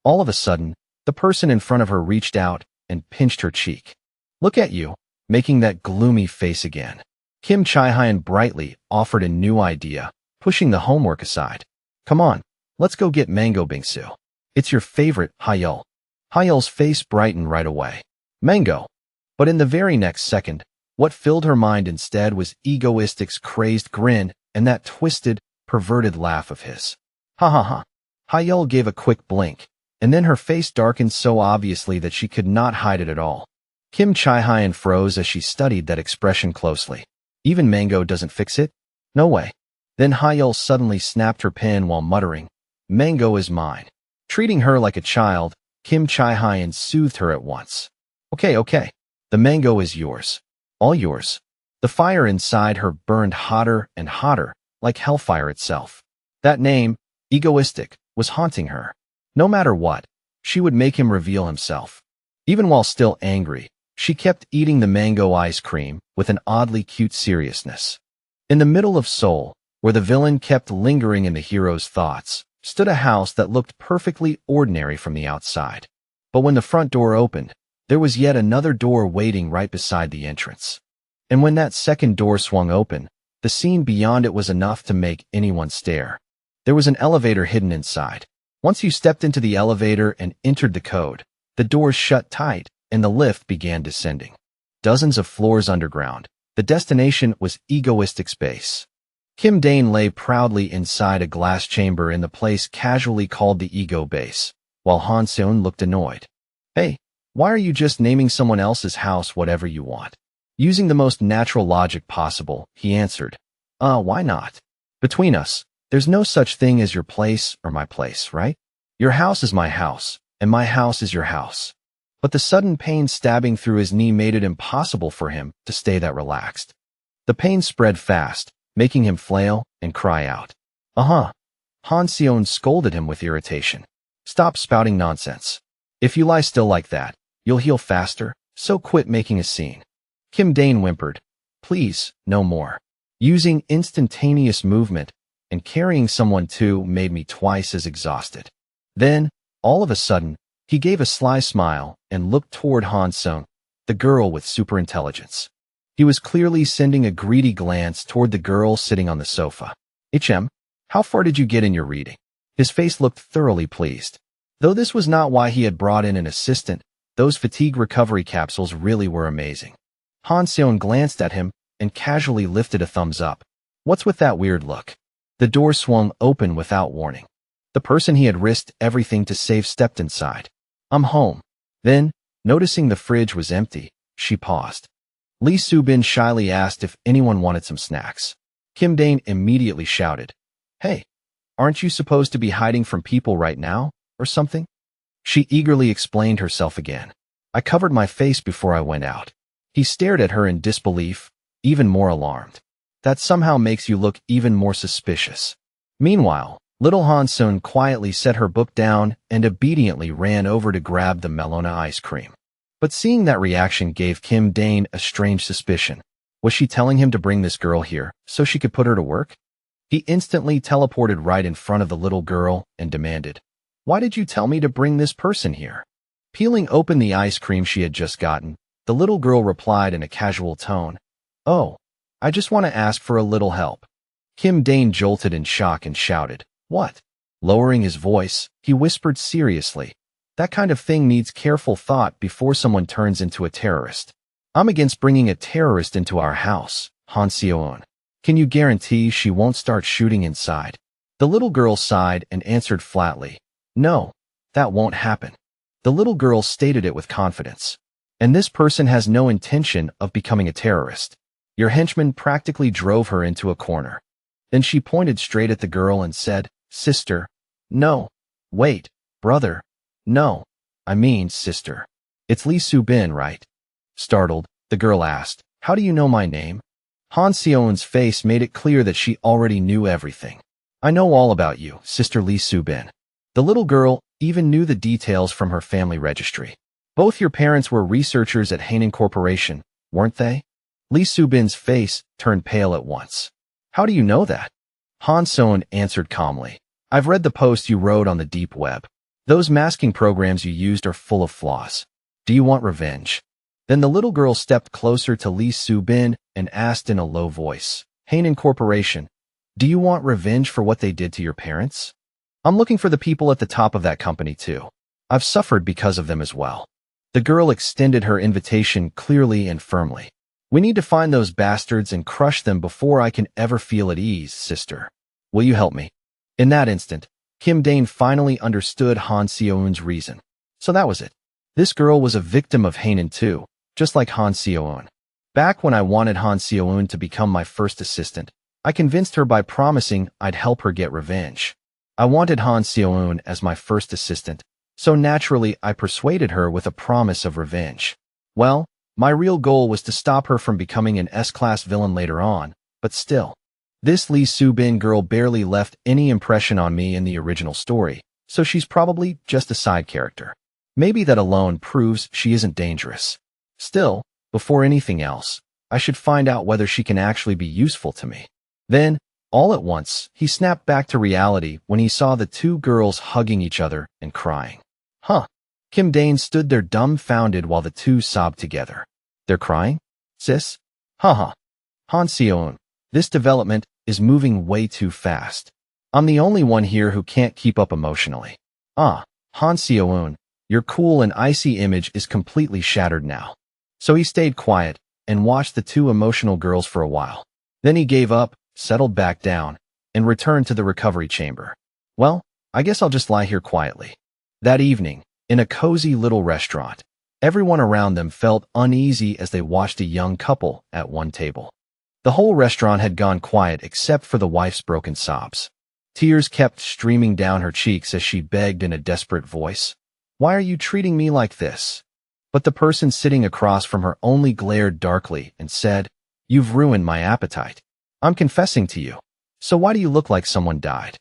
All of a sudden, the person in front of her reached out and pinched her cheek. Look at you, making that gloomy face again. Kim Chae-hyun brightly offered a new idea, pushing the homework aside. Come on, let's go get mango bingsu. It's your favorite, Hyul. Hyul's face brightened right away. Mango. But in the very next second, what filled her mind instead was Egoistic's crazed grin and that twisted, perverted laugh of his. Ha ha ha. Hyul gave a quick blink, and then her face darkened so obviously that she could not hide it at all. Kim Chae-hyun froze as she studied that expression closely. Even mango doesn't fix it? No way. Then Hyul suddenly snapped her pen while muttering, Mango is mine. Treating her like a child, Kim Chae-hyun soothed her at once. Okay. The mango is yours. All yours. The fire inside her burned hotter and hotter, like hellfire itself. That name, Egoistic, was haunting her. No matter what, she would make him reveal himself. Even while still angry, she kept eating the mango ice cream with an oddly cute seriousness. In the middle of Seoul, where the villain kept lingering in the hero's thoughts, stood a house that looked perfectly ordinary from the outside. But when the front door opened, there was yet another door waiting right beside the entrance. And when that second door swung open, the scene beyond it was enough to make anyone stare. There was an elevator hidden inside. Once you stepped into the elevator and entered the code, the doors shut tight and the lift began descending. Dozens of floors underground, the destination was Egoistic space. Kim Dane lay proudly inside a glass chamber in the place casually called the Ego Base, while Han Seon looked annoyed. Hey, why are you just naming someone else's house whatever you want? Using the most natural logic possible, he answered. Why not? Between us, there's no such thing as your place or my place, right? Your house is my house, and my house is your house. But the sudden pain stabbing through his knee made it impossible for him to stay that relaxed. The pain spread fast, making him flail and cry out. Han Seon scolded him with irritation. Stop spouting nonsense. If you lie still like that, you'll heal faster, so quit making a scene. Kim Dane whimpered. Please, no more. Using instantaneous movement and carrying someone too made me twice as exhausted. Then, all of a sudden, he gave a sly smile and looked toward Han Seon. the girl with superintelligence. He was clearly sending a greedy glance toward the girl sitting on the sofa. How far did you get in your reading? His face looked thoroughly pleased. Though this was not why he had brought in an assistant, those fatigue recovery capsules really were amazing. Han Seon glanced at him and casually lifted a thumbs up. What's with that weird look? The door swung open without warning. The person he had risked everything to save stepped inside. I'm home. Then, noticing the fridge was empty, she paused. Lee Soo-bin shyly asked if anyone wanted some snacks. Kim Dane immediately shouted, Hey, aren't you supposed to be hiding from people right now, or something? She eagerly explained herself again. I covered my face before I went out. He stared at her in disbelief, even more alarmed. That somehow makes you look even more suspicious. Meanwhile, little Han Seon quietly set her book down and obediently ran over to grab the Melona ice cream. But seeing that reaction gave Kim Dane a strange suspicion. Was she telling him to bring this girl here so she could put her to work? He instantly teleported right in front of the little girl and demanded, Why did you tell me to bring this person here? Peeling open the ice cream she had just gotten, the little girl replied in a casual tone, Oh, I just want to ask for a little help. Kim Dane jolted in shock and shouted, What? Lowering his voice, he whispered seriously, That kind of thing needs careful thought before someone turns into a terrorist. I'm against bringing a terrorist into our house, Han Seon. Can you guarantee she won't start shooting inside? The little girl sighed and answered flatly, No, that won't happen. The little girl stated it with confidence. And this person has no intention of becoming a terrorist. Your henchman practically drove her into a corner. Then she pointed straight at the girl and said, Sister. No. Wait, brother. No. I mean, sister. It's Lee Soo-bin, right? Startled, the girl asked, How do you know my name? Han Seon's face made it clear that she already knew everything. I know all about you, Sister Lee Soo-bin. The little girl even knew the details from her family registry. Both your parents were researchers at Hainan Corporation, weren't they? Lee Soo-bin's face turned pale at once. How do you know that? Han Seon answered calmly. I've read the posts you wrote on the deep web. Those masking programs you used are full of flaws. Do you want revenge? Then the little girl stepped closer to Lee Soo-bin and asked in a low voice, Hainan Corporation, do you want revenge for what they did to your parents? I'm looking for the people at the top of that company too. I've suffered because of them as well. The girl extended her invitation clearly and firmly. We need to find those bastards and crush them before I can ever feel at ease, sister. Will you help me? In that instant, Kim Dane finally understood Han Seon's reason. So that was it. This girl was a victim of Hainan too, just like Han Seon. Back when I wanted Han Seon to become my first assistant, I convinced her by promising I'd help her get revenge. I wanted Han Seon as my first assistant, so naturally I persuaded her with a promise of revenge. Well, my real goal was to stop her from becoming an S-class villain later on, but still. This Lee Soo-bin girl barely left any impression on me in the original story, so she's probably just a side character. Maybe that alone proves she isn't dangerous. Still, before anything else, I should find out whether she can actually be useful to me. Then, all at once, he snapped back to reality when he saw the two girls hugging each other and crying. Huh. Kim Dane stood there dumbfounded while the two sobbed together. They're crying? Sis? Haha. Han Seon, this development is moving way too fast. I'm the only one here who can't keep up emotionally. Han Seon, your cool and icy image is completely shattered now. So he stayed quiet and watched the two emotional girls for a while. Then he gave up, settled back down, and returned to the recovery chamber. Well, I guess I'll just lie here quietly. That evening, in a cozy little restaurant, everyone around them felt uneasy as they watched a young couple at one table. The whole restaurant had gone quiet except for the wife's broken sobs. Tears kept streaming down her cheeks as she begged in a desperate voice, Why are you treating me like this? But the person sitting across from her only glared darkly and said, You've ruined my appetite. I'm confessing to you. So why do you look like someone died?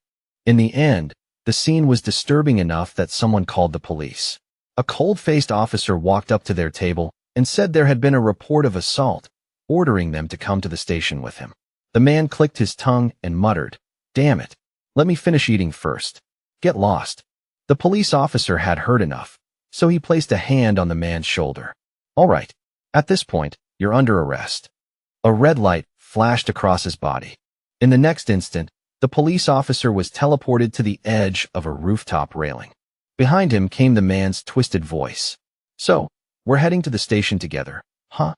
In the end, the scene was disturbing enough that someone called the police. A cold-faced officer walked up to their table and said there had been a report of assault, ordering them to come to the station with him. The man clicked his tongue and muttered, Damn it. Let me finish eating first. Get lost. The police officer had heard enough, so he placed a hand on the man's shoulder. All right. At this point, you're under arrest. A red light flashed across his body. In the next instant, the police officer was teleported to the edge of a rooftop railing. Behind him came the man's twisted voice. So, we're heading to the station together, huh?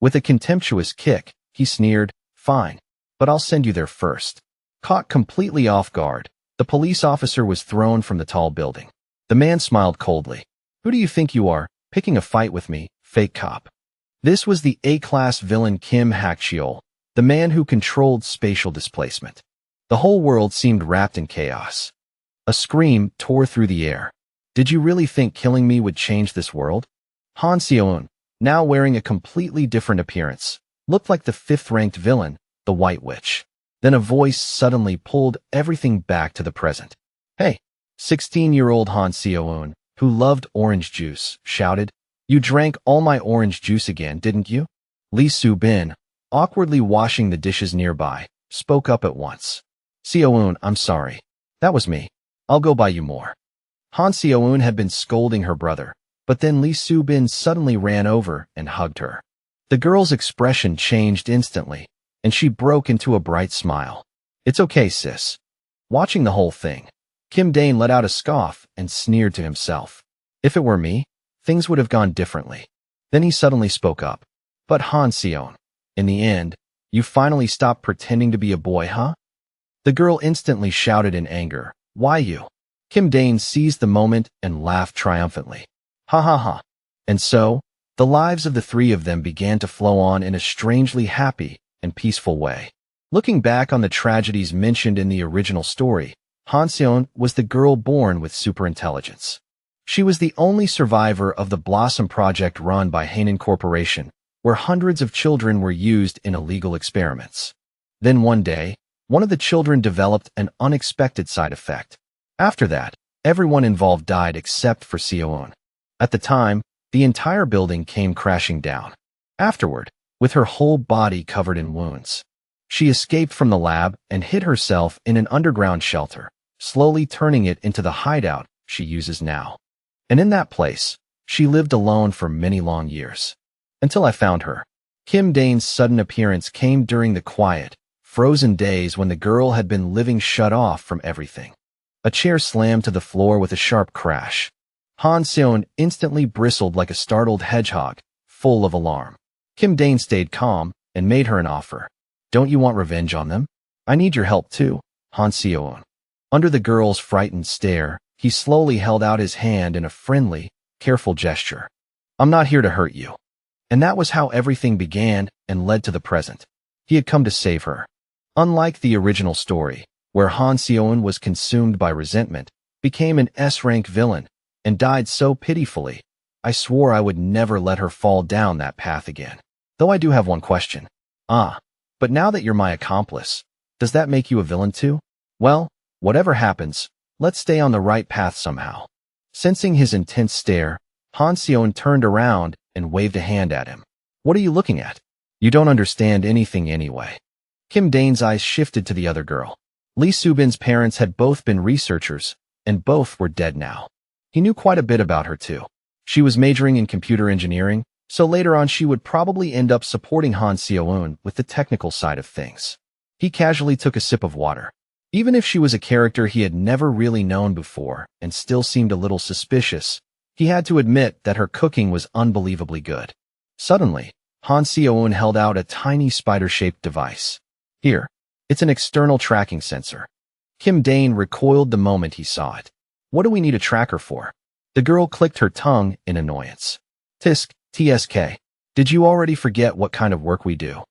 With a contemptuous kick, he sneered, fine, but I'll send you there first. Caught completely off guard, the police officer was thrown from the tall building. The man smiled coldly. Who do you think you are, picking a fight with me, fake cop? This was the A-class villain Kim Hak-cheol, the man who controlled spatial displacement. The whole world seemed wrapped in chaos. A scream tore through the air. Did you really think killing me would change this world? Han Seon, now wearing a completely different appearance, looked like the fifth-ranked villain, the White Witch. Then a voice suddenly pulled everything back to the present. Hey, 16-year-old Han Seon, who loved orange juice, shouted, you drank all my orange juice again, didn't you? Lee Soo-bin, awkwardly washing the dishes nearby, spoke up at once. Seon, I'm sorry. That was me. I'll go buy you more. Han Seon had been scolding her brother, but then Lee Soo-bin suddenly ran over and hugged her. The girl's expression changed instantly, and she broke into a bright smile. It's okay, sis. Watching the whole thing, Kim Dane let out a scoff and sneered to himself. If it were me, things would have gone differently. Then he suddenly spoke up. But Han Seon, in the end, you finally stopped pretending to be a boy, huh? The girl instantly shouted in anger, why you? Kim Dane seized the moment and laughed triumphantly. Ha ha ha. And so, the lives of the three of them began to flow on in a strangely happy and peaceful way. Looking back on the tragedies mentioned in the original story, Han Seon was the girl born with superintelligence. She was the only survivor of the Blossom Project run by Hainan Corporation, where hundreds of children were used in illegal experiments. Then one day, one of the children developed an unexpected side effect. After that, everyone involved died except for Seon. At the time, the entire building came crashing down. Afterward, with her whole body covered in wounds, she escaped from the lab and hid herself in an underground shelter, slowly turning it into the hideout she uses now. And in that place, she lived alone for many long years. Until I found her. Kim Dane's sudden appearance came during the quiet, frozen days when the girl had been living shut off from everything. A chair slammed to the floor with a sharp crash. Han Seon instantly bristled like a startled hedgehog, full of alarm. Kim Dane stayed calm and made her an offer. Don't you want revenge on them? I need your help too, Han Seon. Under the girl's frightened stare, he slowly held out his hand in a friendly, careful gesture. I'm not here to hurt you. And that was how everything began and led to the present. He had come to save her. Unlike the original story, where Han Seon was consumed by resentment, became an S-rank villain, and died so pitifully, I swore I would never let her fall down that path again. Though I do have one question. But now that you're my accomplice, does that make you a villain too? Well, whatever happens, let's stay on the right path somehow. Sensing his intense stare, Han Seon turned around and waved a hand at him. What are you looking at? You don't understand anything anyway. Kim Dane's eyes shifted to the other girl. Lee Soo-bin's parents had both been researchers, and both were dead now. He knew quite a bit about her too. She was majoring in computer engineering, so later on she would probably end up supporting Han Seon with the technical side of things. He casually took a sip of water. Even if she was a character he had never really known before and still seemed a little suspicious, he had to admit that her cooking was unbelievably good. Suddenly, Han Seon held out a tiny spider-shaped device. Here, it's an external tracking sensor. Kim Dane recoiled the moment he saw it. What do we need a tracker for? The girl clicked her tongue in annoyance. TSK. Did you already forget what kind of work we do?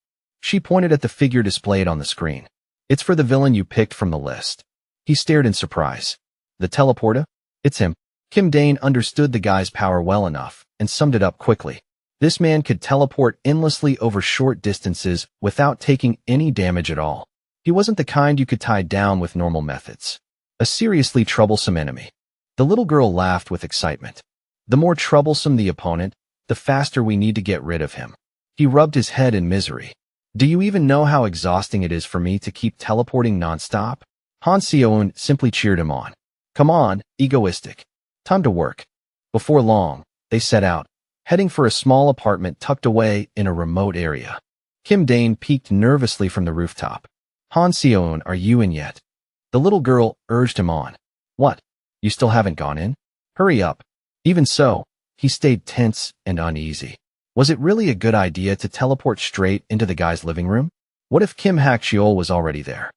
She pointed at the figure displayed on the screen. It's for the villain you picked from the list. He stared in surprise. The teleporter? It's him. Kim Dane understood the guy's power well enough and summed it up quickly. This man could teleport endlessly over short distances without taking any damage at all. He wasn't the kind you could tie down with normal methods. A seriously troublesome enemy. The little girl laughed with excitement. The more troublesome the opponent, the faster we need to get rid of him. He rubbed his head in misery. Do you even know how exhausting it is for me to keep teleporting nonstop? Han Seon simply cheered him on. Come on, egoistic. Time to work. Before long, they set out, heading for a small apartment tucked away in a remote area. Kim Dane peeked nervously from the rooftop. Han Seon, are you in yet? The little girl urged him on. What? You still haven't gone in? Hurry up. Even so, he stayed tense and uneasy. Was it really a good idea to teleport straight into the guy's living room? What if Kim Hak-cheol was already there?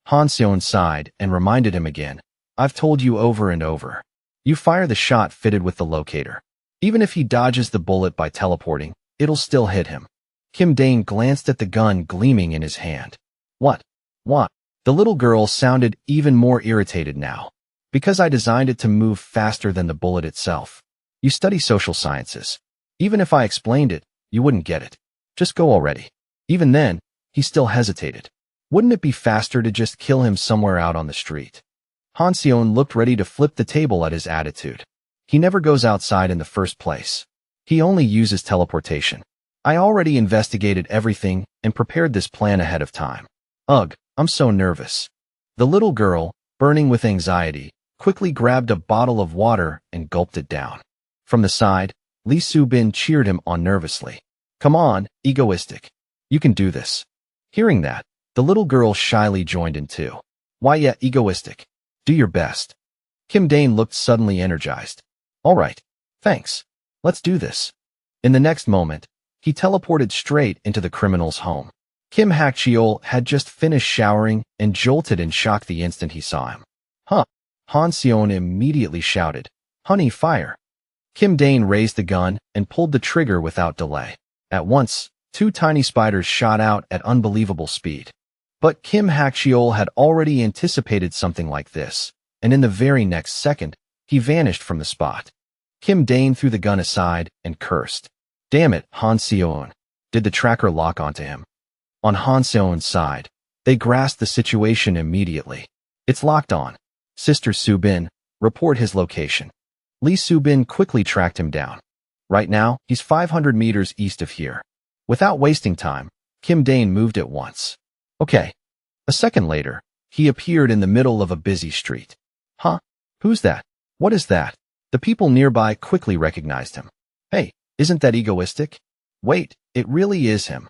Han Seon sighed and reminded him again. I've told you over and over. You fire the shot fitted with the locator. Even if he dodges the bullet by teleporting, it'll still hit him. Kim Dane glanced at the gun gleaming in his hand. What? What? The little girl sounded even more irritated now. Because I designed it to move faster than the bullet itself. You study social sciences. Even if I explained it, you wouldn't get it. Just go already. Even then, he still hesitated. Wouldn't it be faster to just kill him somewhere out on the street? Han Seon looked ready to flip the table at his attitude. He never goes outside in the first place. He only uses teleportation. I already investigated everything and prepared this plan ahead of time. Ugh, I'm so nervous. The little girl, burning with anxiety, quickly grabbed a bottle of water and gulped it down. From the side, Lee Soo-bin cheered him on nervously. Come on, egoistic. You can do this. Hearing that, the little girl shyly joined in too. Why yeah, egoistic. Do your best. Kim Dane looked suddenly energized. All right, thanks. Let's do this. In the next moment, he teleported straight into the criminal's home. Kim Hak-cheol had just finished showering and jolted in shock the instant he saw him. Huh. Han Seon immediately shouted, Honey, fire. Kim Dane raised the gun and pulled the trigger without delay. At once, two tiny spiders shot out at unbelievable speed. But Kim Hak-cheol had already anticipated something like this, and in the very next second, he vanished from the spot. Kim Dane threw the gun aside and cursed. Damn it, Han Seon. Did the tracker lock onto him? On Han Seon's side, they grasped the situation immediately. It's locked on. Sister Soo-bin, report his location. Lee Soo-bin quickly tracked him down. Right now, he's 500 meters east of here. Without wasting time, Kim Dane moved at once. Okay. A second later, he appeared in the middle of a busy street. Huh? Who's that? What is that? The people nearby quickly recognized him. Hey, isn't that egoistic? Wait, it really is him.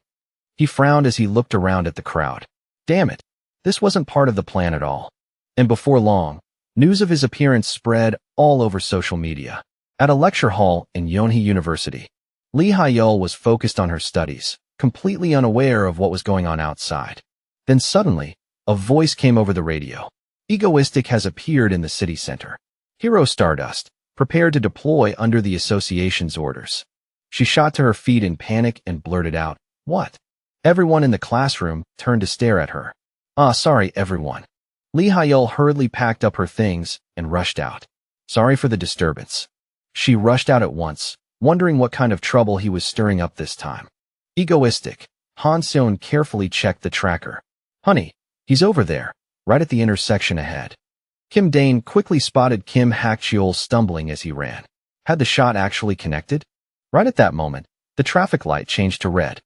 He frowned as he looked around at the crowd. Damn it. This wasn't part of the plan at all. And before long, news of his appearance spread all over social media. At a lecture hall in Yonhee University, Lee Ha-yeol was focused on her studies, completely unaware of what was going on outside. Then suddenly, a voice came over the radio. Egoistic has appeared in the city center. Hero Stardust, prepared to deploy under the association's orders. She shot to her feet in panic and blurted out, What? Everyone in the classroom turned to stare at her. Sorry, everyone. Lee Ha-yeol hurriedly packed up her things and rushed out. Sorry for the disturbance. She rushed out at once, wondering what kind of trouble he was stirring up this time. Egoistic. Han Seon carefully checked the tracker. Honey, he's over there, right at the intersection ahead. Kim Dane quickly spotted Kim Hak-cheol stumbling as he ran. Had the shot actually connected? Right at that moment, the traffic light changed to red.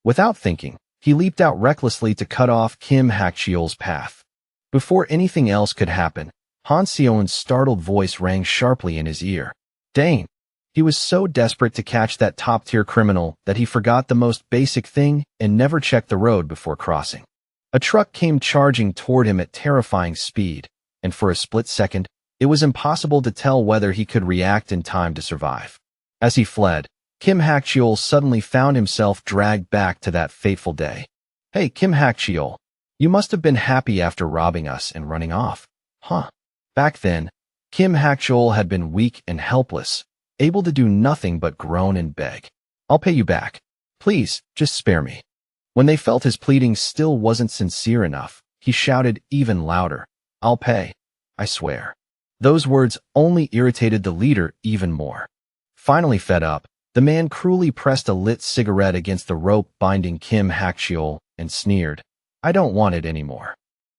Without thinking, he leaped out recklessly to cut off Kim Hak-cheol's path. Before anything else could happen, Han Seon's startled voice rang sharply in his ear. Dane! He was so desperate to catch that top-tier criminal that he forgot the most basic thing and never checked the road before crossing. A truck came charging toward him at terrifying speed, and for a split second, it was impossible to tell whether he could react in time to survive. As he fled, Kim Hak-cheol suddenly found himself dragged back to that fateful day. Hey, Kim Hak-cheol, you must have been happy after robbing us and running off. Huh. Back then, Kim Hak-cheol had been weak and helpless, able to do nothing but groan and beg. I'll pay you back. Please, just spare me. When they felt his pleading still wasn't sincere enough, he shouted even louder. I'll pay. I swear. Those words only irritated the leader even more. Finally fed up, the man cruelly pressed a lit cigarette against the rope binding Kim Hak-cheol and sneered, I don't want it anymore.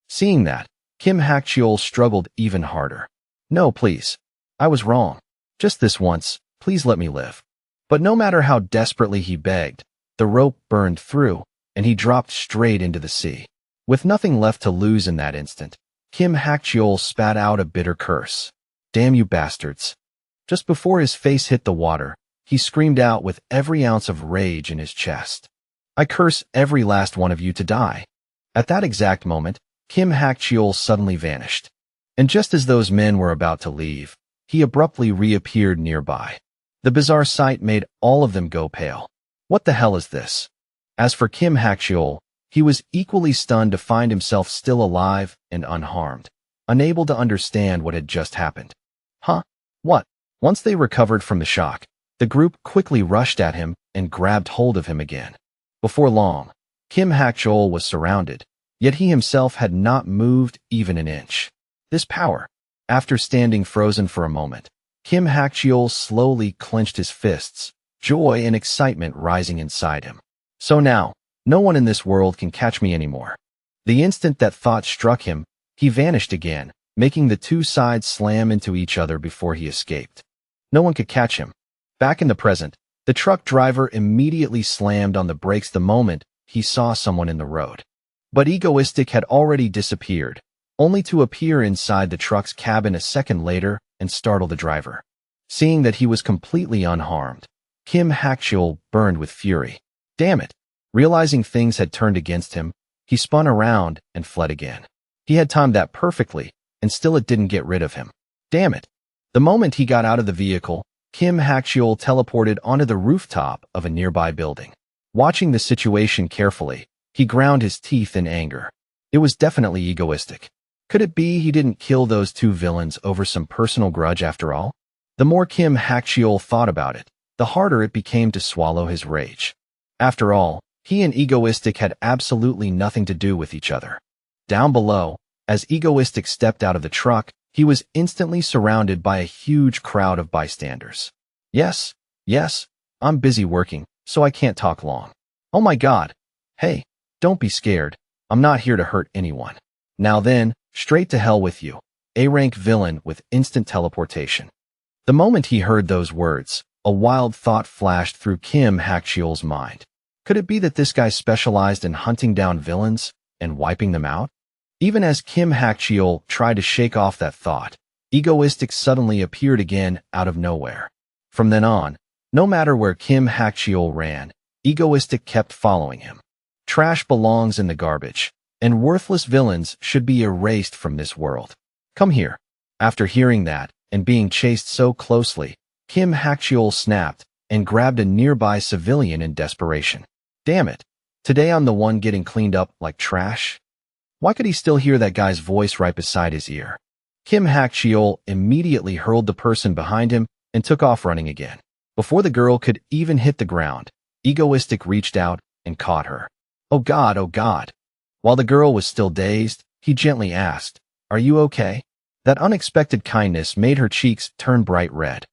Seeing that, Kim Hak-cheol struggled even harder. No, please. I was wrong. Just this once, please let me live. But no matter how desperately he begged, the rope burned through, and he dropped straight into the sea. With nothing left to lose in that instant, Kim Hak-cheol spat out a bitter curse. Damn you bastards. Just before his face hit the water, he screamed out with every ounce of rage in his chest. I curse every last one of you to die. At that exact moment, Kim Hak-cheol suddenly vanished. And just as those men were about to leave, he abruptly reappeared nearby. The bizarre sight made all of them go pale. What the hell is this? As for Kim Hak-cheol, he was equally stunned to find himself still alive and unharmed, unable to understand what had just happened. Huh? What? Once they recovered from the shock, the group quickly rushed at him and grabbed hold of him again. Before long, Kim Hak-cheol was surrounded, yet he himself had not moved even an inch. This power. After standing frozen for a moment, Kim Hak-cheol slowly clenched his fists, joy and excitement rising inside him. So now, no one in this world can catch me anymore. The instant that thought struck him, he vanished again, making the two sides slam into each other before he escaped. No one could catch him. Back in the present, the truck driver immediately slammed on the brakes the moment he saw someone in the road. But Egoistic had already disappeared, only to appear inside the truck's cabin a second later and startle the driver. Seeing that he was completely unharmed, Kim Hak-cheol burned with fury. Damn it! Realizing things had turned against him, he spun around and fled again. He had timed that perfectly, and still it didn't get rid of him. Damn it! The moment he got out of the vehicle, Kim Hak-cheol teleported onto the rooftop of a nearby building. Watching the situation carefully, he ground his teeth in anger. It was definitely egoistic. Could it be he didn't kill those two villains over some personal grudge after all? The more Kim Hak-cheol thought about it, the harder it became to swallow his rage. After all, he and Egoistic had absolutely nothing to do with each other. Down below, as Egoistic stepped out of the truck, he was instantly surrounded by a huge crowd of bystanders. Yes, I'm busy working, so I can't talk long. Oh my god. Hey, don't be scared. I'm not here to hurt anyone. Now then, straight to hell with you. A-rank villain with instant teleportation. The moment he heard those words, a wild thought flashed through Kim Hak-cheol's mind. Could it be that this guy specialized in hunting down villains and wiping them out? Even as Kim Hak-cheol tried to shake off that thought, Egoistic suddenly appeared again out of nowhere. From then on, no matter where Kim Hak-cheol ran, Egoistic kept following him. Trash belongs in the garbage, and worthless villains should be erased from this world. Come here. After hearing that and being chased so closely, Kim Hak-cheol snapped and grabbed a nearby civilian in desperation. Damn it. Today I'm the one getting cleaned up like trash? Why could he still hear that guy's voice right beside his ear? Kim Hak-cheol immediately hurled the person behind him and took off running again. Before the girl could even hit the ground, Egoistic reached out and caught her. Oh God, oh God. While the girl was still dazed, he gently asked, "Are you okay?" That unexpected kindness made her cheeks turn bright red.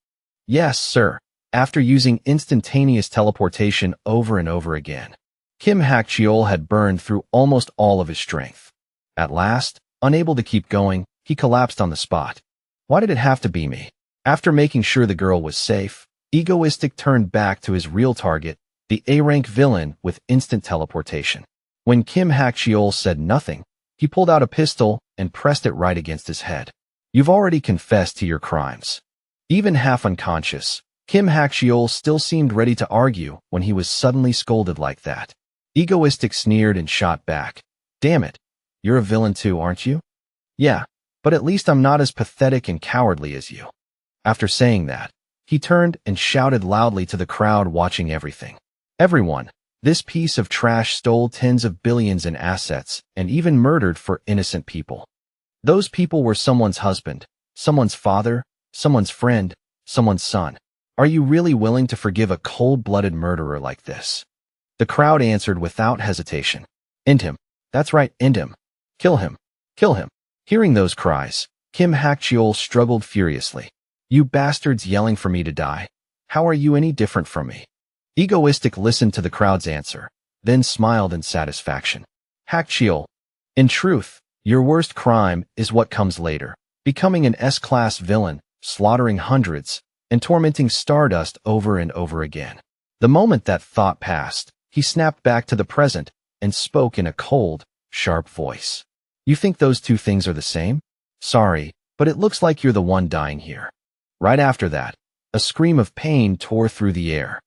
Yes, sir. After using instantaneous teleportation over and over again, Kim Hak-cheol had burned through almost all of his strength. At last, unable to keep going, he collapsed on the spot. Why did it have to be me? After making sure the girl was safe, Egoistic turned back to his real target, the A-rank villain with instant teleportation. When Kim Hak-cheol said nothing, he pulled out a pistol and pressed it right against his head. You've already confessed to your crimes. Even half unconscious, Kim Hak-cheol still seemed ready to argue when he was suddenly scolded like that. Egoistic sneered and shot back. Damn it. You're a villain too, aren't you? Yeah, but at least I'm not as pathetic and cowardly as you. After saying that, he turned and shouted loudly to the crowd watching everything. Everyone, this piece of trash stole tens of billions in assets and even murdered for innocent people. Those people were someone's husband, someone's father, someone's friend, someone's son. Are you really willing to forgive a cold-blooded murderer like this? The crowd answered without hesitation. End him. That's right, end him. Kill him. Kill him. Hearing those cries, Kim Hak-cheol struggled furiously. You bastards yelling for me to die. How are you any different from me? Egoistic listened to the crowd's answer, then smiled in satisfaction. Hak-cheol, in truth, your worst crime is what comes later, becoming an S-class villain, slaughtering hundreds, and tormenting Stardust over and over again. The moment that thought passed, he snapped back to the present and spoke in a cold, sharp voice. You think those two things are the same? Sorry, but it looks like you're the one dying here. Right after that, A scream of pain tore through the air.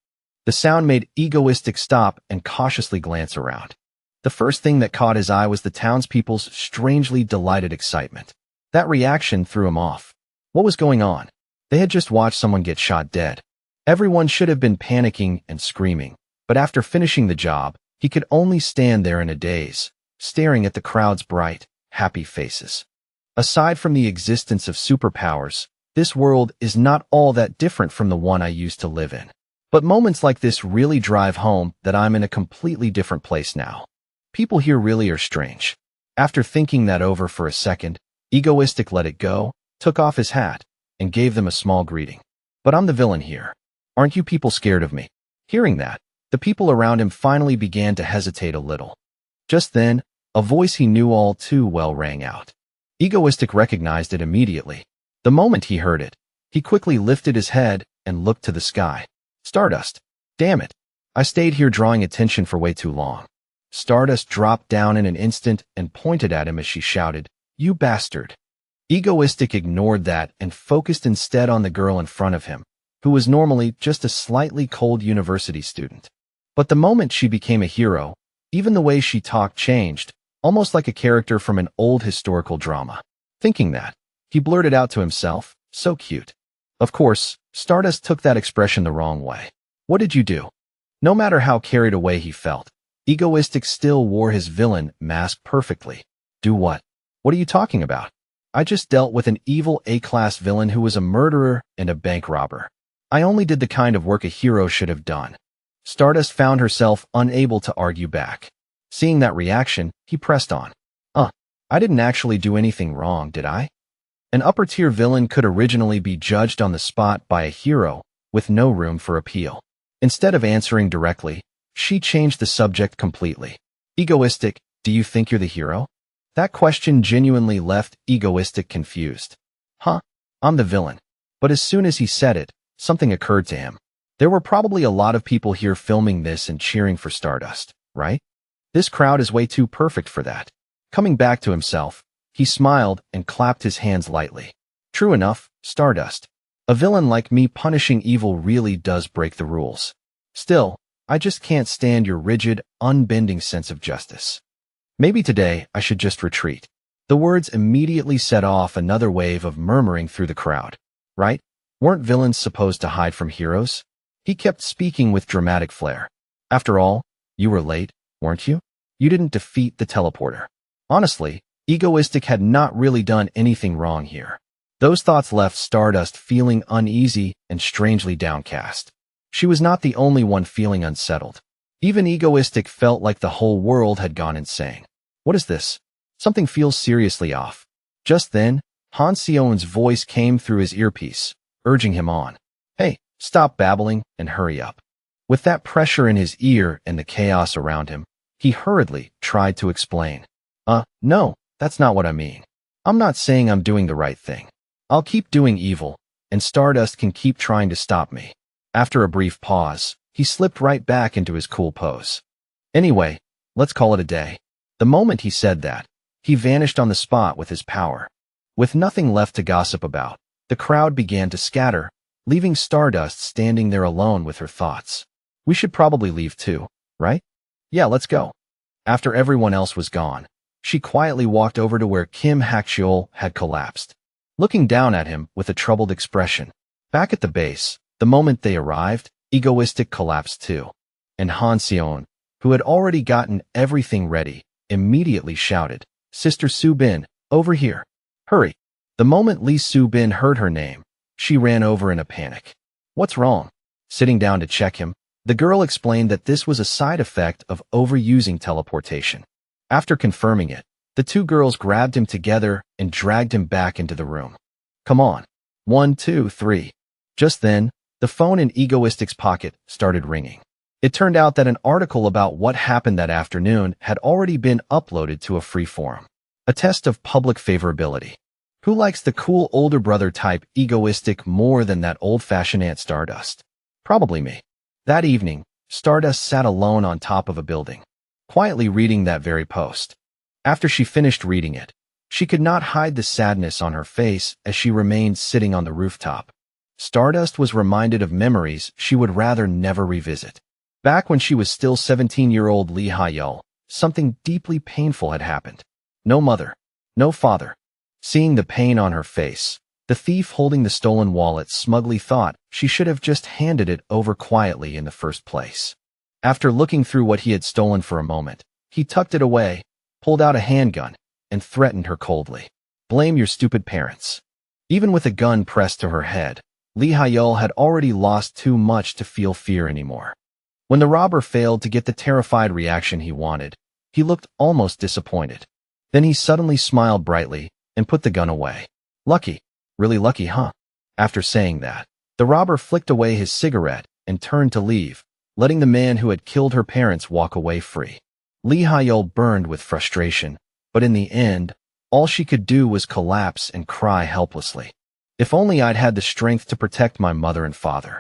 The sound made Egoistic stop and cautiously glance around. The first thing that caught his eye was the townspeople's strangely delighted excitement. That reaction threw him off. What was going on? They had just watched someone get shot dead. Everyone should have been panicking and screaming, but after finishing the job, he could only stand there in a daze, staring at the crowd's bright, happy faces. Aside from the existence of superpowers, this world is not all that different from the one I used to live in. But moments like this really drive home that I'm in a completely different place now. People here really are strange. After thinking that over for a second, Egoistic let it go, took off his hat, and gave them a small greeting. But I'm the villain here. Aren't you people scared of me? Hearing that, the people around him finally began to hesitate a little. Just then, a voice he knew all too well rang out. Egoistic recognized it immediately. The moment he heard it, he quickly lifted his head and looked to the sky. Stardust. Damn it. I stayed here drawing attention for way too long. Stardust dropped down in an instant and pointed at him as she shouted, "You bastard." Egoistic ignored that and focused instead on the girl in front of him, who was normally just a slightly cold university student. But the moment she became a hero, even the way she talked changed, almost like a character from an old historical drama. Thinking that, he blurted out to himself, "So cute." Of course, Stardust took that expression the wrong way. What did you do? No matter how carried away he felt, Egoistic still wore his villain mask perfectly. Do what? What are you talking about? I just dealt with an evil A-class villain who was a murderer and a bank robber. I only did the kind of work a hero should have done. Stardust found herself unable to argue back. Seeing that reaction, he pressed on. I didn't actually do anything wrong, did I? An upper-tier villain could originally be judged on the spot by a hero, with no room for appeal. Instead of answering directly, she changed the subject completely. Egoistic, do you think you're the hero? That question genuinely left Egoistic confused. I'm the villain. But as soon as he said it, something occurred to him. There were probably a lot of people here filming this and cheering for Stardust, right? This crowd is way too perfect for that. Coming back to himself, he smiled and clapped his hands lightly. True enough, Stardust. A villain like me punishing evil really does break the rules. Still, I just can't stand your rigid, unbending sense of justice. Maybe today I should just retreat. The words immediately set off another wave of murmuring through the crowd. Right? Weren't villains supposed to hide from heroes? He kept speaking with dramatic flair. After all, you were late, weren't you? You didn't defeat the teleporter. Honestly, Egoistic had not really done anything wrong here. Those thoughts left Stardust feeling uneasy and strangely downcast. She was not the only one feeling unsettled. Even Egoistic felt like the whole world had gone insane. What is this? Something feels seriously off. Just then, Han Seon's voice came through his earpiece, urging him on. Hey, stop babbling and hurry up. With that pressure in his ear and the chaos around him, he hurriedly tried to explain. No, that's not what I mean. I'm not saying I'm doing the right thing. I'll keep doing evil, and Stardust can keep trying to stop me. After a brief pause, he slipped right back into his cool pose. Anyway, let's call it a day. The moment he said that, he vanished on the spot with his power. With nothing left to gossip about, the crowd began to scatter, leaving Stardust standing there alone with her thoughts. We should probably leave too, right? Yeah, let's go. After everyone else was gone, she quietly walked over to where Kim Hak-cheol had collapsed, looking down at him with a troubled expression. Back at the base, the moment they arrived, Egoistic collapsed too. And Han Seon, who had already gotten everything ready, immediately shouted, Sister Soo-bin, over here. Hurry. The moment Lee Soo-bin heard her name, she ran over in a panic. What's wrong? Sitting down to check him, the girl explained that this was a side effect of overusing teleportation. After confirming it, the two girls grabbed him together and dragged him back into the room. Come on. 1, 2, 3. Just then, the phone in Egoistic's pocket started ringing. It turned out that an article about what happened that afternoon had already been uploaded to a free forum. A test of public favorability. Who likes the cool older brother type Egoistic more than that old-fashioned Aunt Stardust? Probably me. That evening, Stardust sat alone on top of a building, quietly reading that very post. After she finished reading it, she could not hide the sadness on her face as she remained sitting on the rooftop. Stardust was reminded of memories she would rather never revisit. Back when she was still 17-year-old Lee Ha-yeol, something deeply painful had happened. No mother, no father. Seeing the pain on her face, the thief holding the stolen wallet smugly thought she should have just handed it over quietly in the first place. After looking through what he had stolen for a moment, he tucked it away, pulled out a handgun, and threatened her coldly. Blame your stupid parents. Even with a gun pressed to her head, Lee Ha-yeol had already lost too much to feel fear anymore. When the robber failed to get the terrified reaction he wanted, he looked almost disappointed. Then he suddenly smiled brightly and put the gun away. Lucky. Really lucky, huh? After saying that, the robber flicked away his cigarette and turned to leave, letting the man who had killed her parents walk away free. Lee Ha-yeol burned with frustration, but in the end, all she could do was collapse and cry helplessly. If only I'd had the strength to protect my mother and father.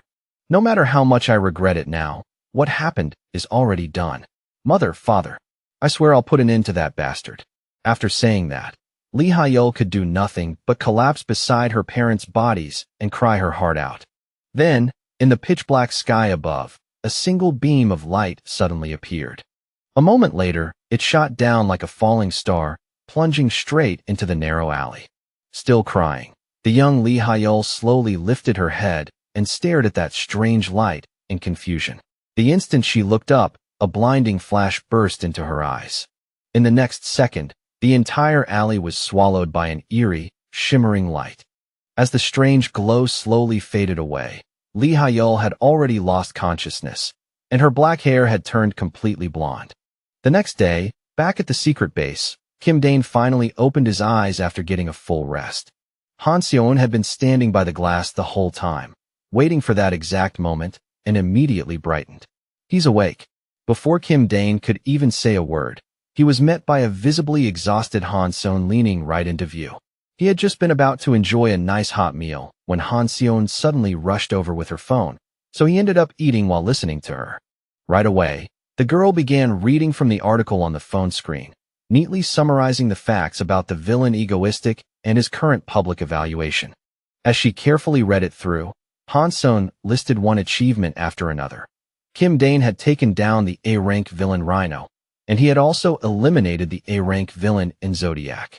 No matter how much I regret it now, what happened is already done. Mother, father, I swear I'll put an end to that bastard. After saying that, Lee Ha-yeol could do nothing but collapse beside her parents' bodies and cry her heart out. Then, in the pitch-black sky above, a single beam of light suddenly appeared. A moment later, it shot down like a falling star, plunging straight into the narrow alley. Still crying, the young Lee Ha-yeol slowly lifted her head and stared at that strange light in confusion. The instant she looked up, a blinding flash burst into her eyes. In the next second, the entire alley was swallowed by an eerie, shimmering light. As the strange glow slowly faded away, Lee Ha-yeol had already lost consciousness, and her black hair had turned completely blonde. The next day, back at the secret base, Kim Dane finally opened his eyes after getting a full rest. Han Seon had been standing by the glass the whole time, waiting for that exact moment, and immediately brightened. He's awake. Before Kim Dane could even say a word, he was met by a visibly exhausted Han Seon leaning right into view. He had just been about to enjoy a nice hot meal when Han Seon suddenly rushed over with her phone, so he ended up eating while listening to her. Right away, the girl began reading from the article on the phone screen, neatly summarizing the facts about the villain Egoistic and his current public evaluation. As she carefully read it through, Han Seon listed one achievement after another. Kim Dane had taken down the A-rank villain Rhino, and he had also eliminated the A-rank villain in Zodiac.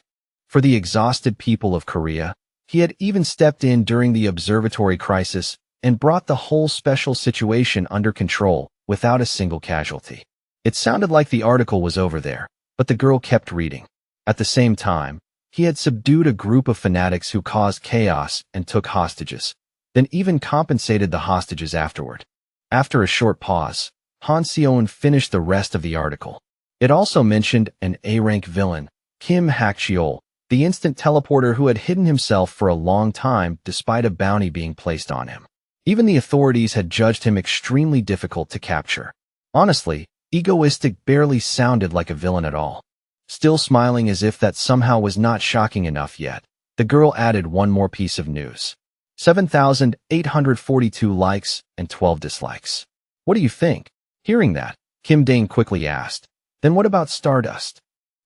For the exhausted people of Korea, he had even stepped in during the observatory crisis and brought the whole special situation under control without a single casualty. It sounded like the article was over there, but the girl kept reading. At the same time, he had subdued a group of fanatics who caused chaos and took hostages, then even compensated the hostages afterward. After a short pause, Han Seon finished the rest of the article. It also mentioned an A-rank villain, Kim Hak-cheol, the instant teleporter who had hidden himself for a long time despite a bounty being placed on him. Even the authorities had judged him extremely difficult to capture. Honestly, Egoistic barely sounded like a villain at all. Still smiling as if that somehow was not shocking enough yet, the girl added one more piece of news. 7,842 likes and 12 dislikes. What do you think? Hearing that, Kim Dane quickly asked, then what about Stardust?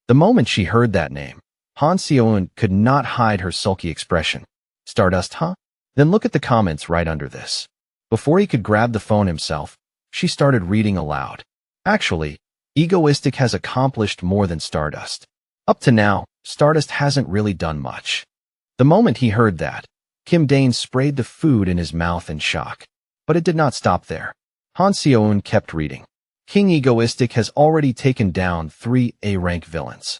The moment she heard that name, Han Seon could not hide her sulky expression. Stardust, huh? Then look at the comments right under this. Before he could grab the phone himself, she started reading aloud. Actually, Egoistic has accomplished more than Stardust. Up to now, Stardust hasn't really done much. The moment he heard that, Kim Dane sprayed the food in his mouth in shock. But it did not stop there. Han Seon kept reading. King Egoistic has already taken down 3 A-rank villains.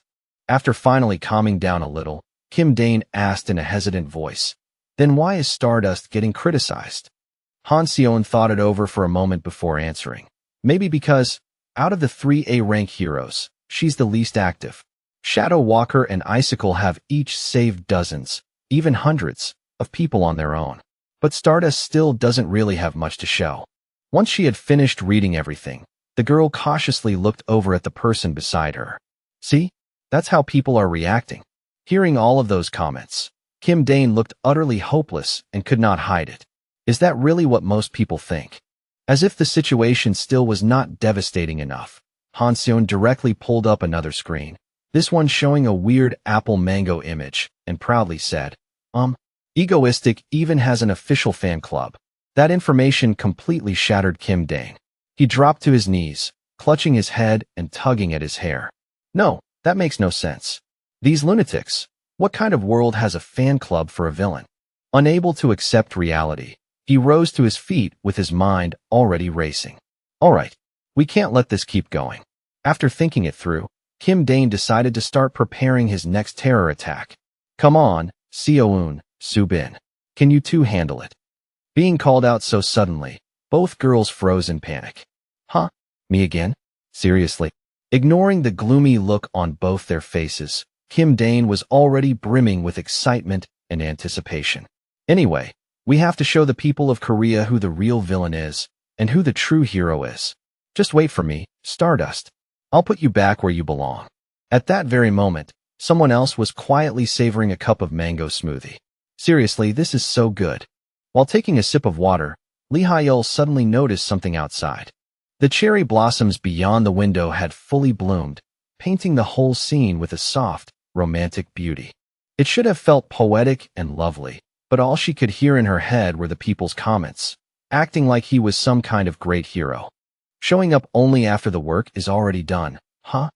After finally calming down a little, Kim Dane asked in a hesitant voice, then why is Stardust getting criticized? Han Seon thought it over for a moment before answering. Maybe because, out of the 3 A-rank heroes, she's the least active. Shadow Walker and Icicle have each saved dozens, even hundreds, of people on their own. But Stardust still doesn't really have much to show. Once she had finished reading everything, the girl cautiously looked over at the person beside her. See? That's how people are reacting. Hearing all of those comments, Kim Dane looked utterly hopeless and could not hide it. Is that really what most people think? As if the situation still was not devastating enough, Han Seon directly pulled up another screen, this one showing a weird apple mango image, and proudly said, Egoistic even has an official fan club. That information completely shattered Kim Dane. He dropped to his knees, clutching his head and tugging at his hair. No, that makes no sense. These lunatics. What kind of world has a fan club for a villain? Unable to accept reality, he rose to his feet with his mind already racing. All right, we can't let this keep going. After thinking it through, Kim Dane decided to start preparing his next terror attack. Come on, Seo-eun, Soo-bin. Can you two handle it? Being called out so suddenly, both girls froze in panic. Huh? Me again? Seriously? Ignoring the gloomy look on both their faces, Kim Dane was already brimming with excitement and anticipation. Anyway, we have to show the people of Korea who the real villain is and who the true hero is. Just wait for me, Stardust. I'll put you back where you belong. At that very moment, someone else was quietly savoring a cup of mango smoothie. Seriously, this is so good. While taking a sip of water, Lee Hyul suddenly noticed something outside. The cherry blossoms beyond the window had fully bloomed, painting the whole scene with a soft, romantic beauty. It should have felt poetic and lovely, but all she could hear in her head were the people's comments, acting like he was some kind of great hero. Showing up only after the work is already done, huh?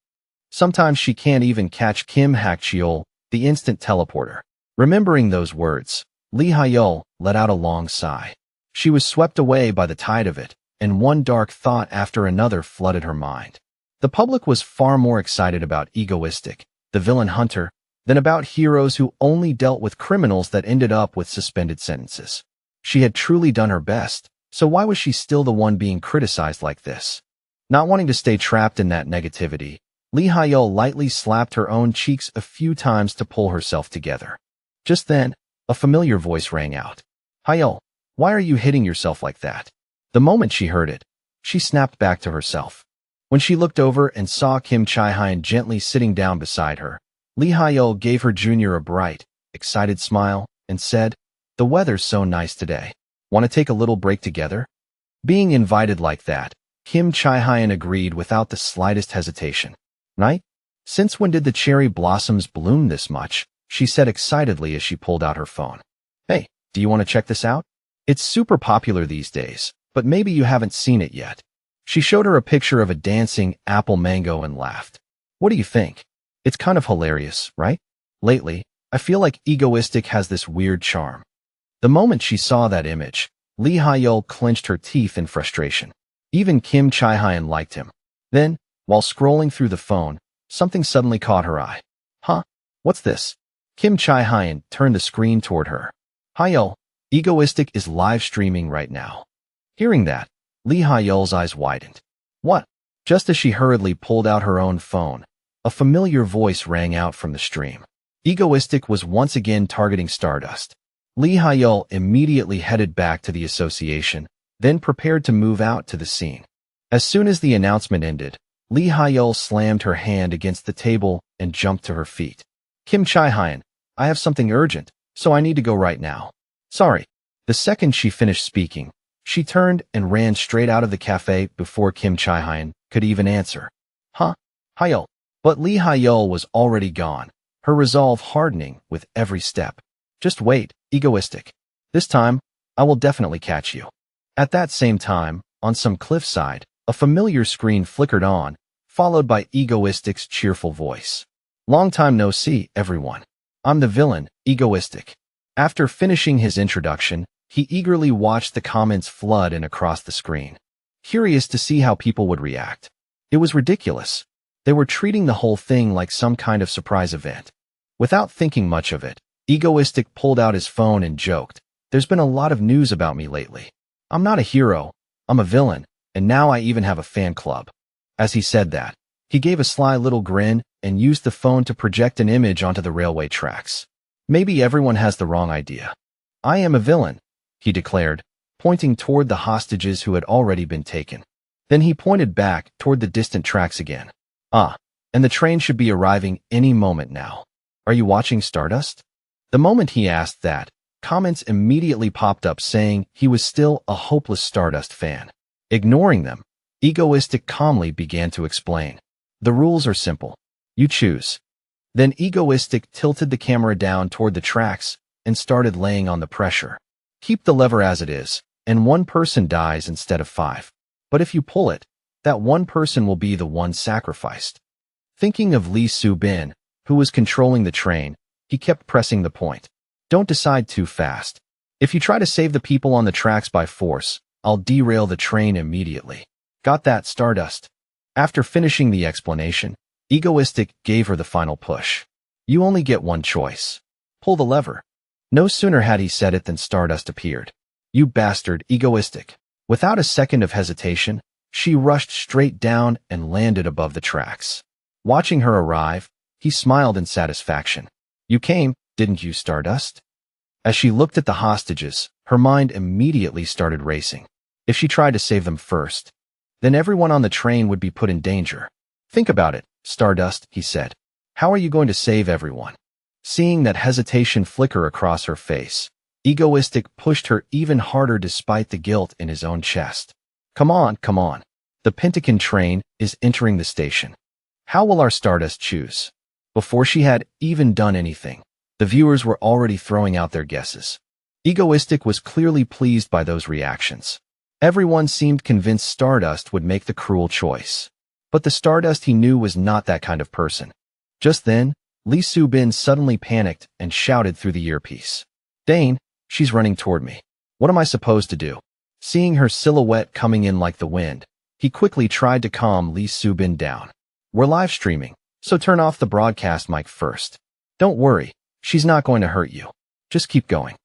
Sometimes she can't even catch Kim Hak-cheol, the instant teleporter. Remembering those words, Lee Hyul let out a long sigh. She was swept away by the tide of it, and one dark thought after another flooded her mind. The public was far more excited about Egoistic, the villain hunter, than about heroes who only dealt with criminals that ended up with suspended sentences. She had truly done her best, so why was she still the one being criticized like this? Not wanting to stay trapped in that negativity, Lee Hyul lightly slapped her own cheeks a few times to pull herself together. Just then, a familiar voice rang out. Hyul, why are you hitting yourself like that? The moment she heard it, she snapped back to herself. When she looked over and saw Kim Chae-hyun gently sitting down beside her, Lee Hyul gave her junior a bright, excited smile and said, "The weather's so nice today. Want to take a little break together?" Being invited like that, Kim Chae-hyun agreed without the slightest hesitation. Right? Since when did the cherry blossoms bloom this much? She said excitedly as she pulled out her phone. Hey, do you want to check this out? It's super popular these days, but maybe you haven't seen it yet. She showed her a picture of a dancing apple mango and laughed. What do you think? It's kind of hilarious, right? Lately, I feel like Egoistic has this weird charm. The moment she saw that image, Lee Hyul clenched her teeth in frustration. Even Kim Chae-hyun liked him. Then, while scrolling through the phone, something suddenly caught her eye. Huh? What's this? Kim Chae-hyun turned the screen toward her. Hyul, Egoistic is live streaming right now. Hearing that, Lee Hyul's eyes widened. What? Just as she hurriedly pulled out her own phone, a familiar voice rang out from the stream. Egoistic was once again targeting Stardust. Lee Hyul immediately headed back to the association, then prepared to move out to the scene. As soon as the announcement ended, Lee Hyul slammed her hand against the table and jumped to her feet. Kim Chae-hyun, I have something urgent, so I need to go right now. Sorry. The second she finished speaking, she turned and ran straight out of the cafe before Kim Chae-hyun could even answer. Huh? Hyul. But Lee Hyul was already gone, her resolve hardening with every step. Just wait, Egoistic. This time, I will definitely catch you. At that same time, on some cliffside, a familiar screen flickered on, followed by Egoistic's cheerful voice. Long time no see, everyone. I'm the villain, Egoistic. After finishing his introduction, he eagerly watched the comments flood in across the screen, curious to see how people would react. It was ridiculous. They were treating the whole thing like some kind of surprise event. Without thinking much of it, Egoistic pulled out his phone and joked, "There's been a lot of news about me lately. I'm not a hero, I'm a villain, and now I even have a fan club." As he said that, he gave a sly little grin and used the phone to project an image onto the railway tracks. Maybe everyone has the wrong idea. I am a villain, he declared, pointing toward the hostages who had already been taken. Then he pointed back toward the distant tracks again. Ah, and the train should be arriving any moment now. Are you watching Stardust? The moment he asked that, comments immediately popped up saying he was still a hopeless Stardust fan. Ignoring them, Egoistic calmly began to explain. The rules are simple. You choose. Then Egoistic tilted the camera down toward the tracks, and started laying on the pressure. Keep the lever as it is, and one person dies instead of 5. But if you pull it, that one person will be the one sacrificed. Thinking of Lee Soo-bin, who was controlling the train, he kept pressing the point. Don't decide too fast. If you try to save the people on the tracks by force, I'll derail the train immediately. Got that, Stardust? After finishing the explanation, Egoistic gave her the final push. You only get one choice. Pull the lever. No sooner had he said it than Stardust appeared. You bastard, Egoistic. Without a second of hesitation, she rushed straight down and landed above the tracks. Watching her arrive, he smiled in satisfaction. You came, didn't you, Stardust? As she looked at the hostages, her mind immediately started racing. If she tried to save them first, then everyone on the train would be put in danger. Think about it, Stardust, he said. How are you going to save everyone? Seeing that hesitation flicker across her face, Egoistic pushed her even harder despite the guilt in his own chest. Come on, come on. The Pentagon train is entering the station. How will our Stardust choose? Before she had even done anything, the viewers were already throwing out their guesses. Egoistic was clearly pleased by those reactions. Everyone seemed convinced Stardust would make the cruel choice. But the Stardust he knew was not that kind of person. Just then, Lee Soo-bin suddenly panicked and shouted through the earpiece. Dane, she's running toward me. What am I supposed to do? Seeing her silhouette coming in like the wind, he quickly tried to calm Lee Soo-bin down. We're live streaming, so turn off the broadcast mic first. Don't worry, she's not going to hurt you. Just keep going.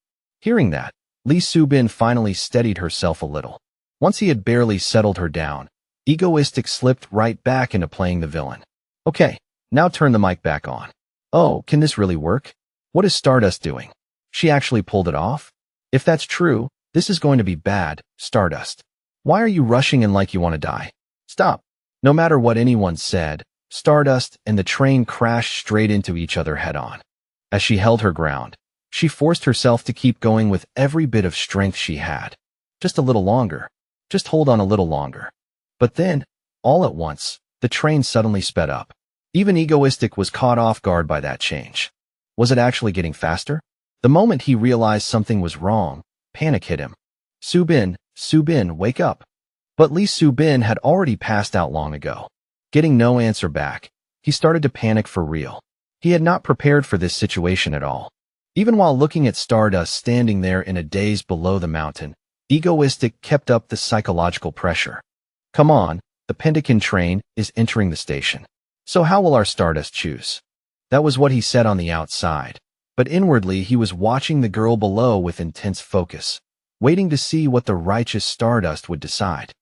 Hearing that, Lee Soo-bin finally steadied herself a little. Once he had barely settled her down, Egoistic slipped right back into playing the villain. Okay, now turn the mic back on. Oh, can this really work? What is Stardust doing? She actually pulled it off? If that's true, this is going to be bad, Stardust. Why are you rushing in like you want to die? Stop. No matter what anyone said, Stardust and the train crashed straight into each other head-on. As she held her ground, she forced herself to keep going with every bit of strength she had. Just a little longer. Just hold on a little longer. But then, all at once, the train suddenly sped up. Even Egoistic was caught off guard by that change. Was it actually getting faster? The moment he realized something was wrong, panic hit him. Soo-bin, wake up. But Lee Soo-bin had already passed out long ago. Getting no answer back, he started to panic for real. He had not prepared for this situation at all. Even while looking at Stardust standing there in a daze below the mountain, Egoistic kept up the psychological pressure. Come on, the Pentagon train is entering the station. So how will our Stardust choose? That was what he said on the outside, but inwardly he was watching the girl below with intense focus, waiting to see what the righteous Stardust would decide.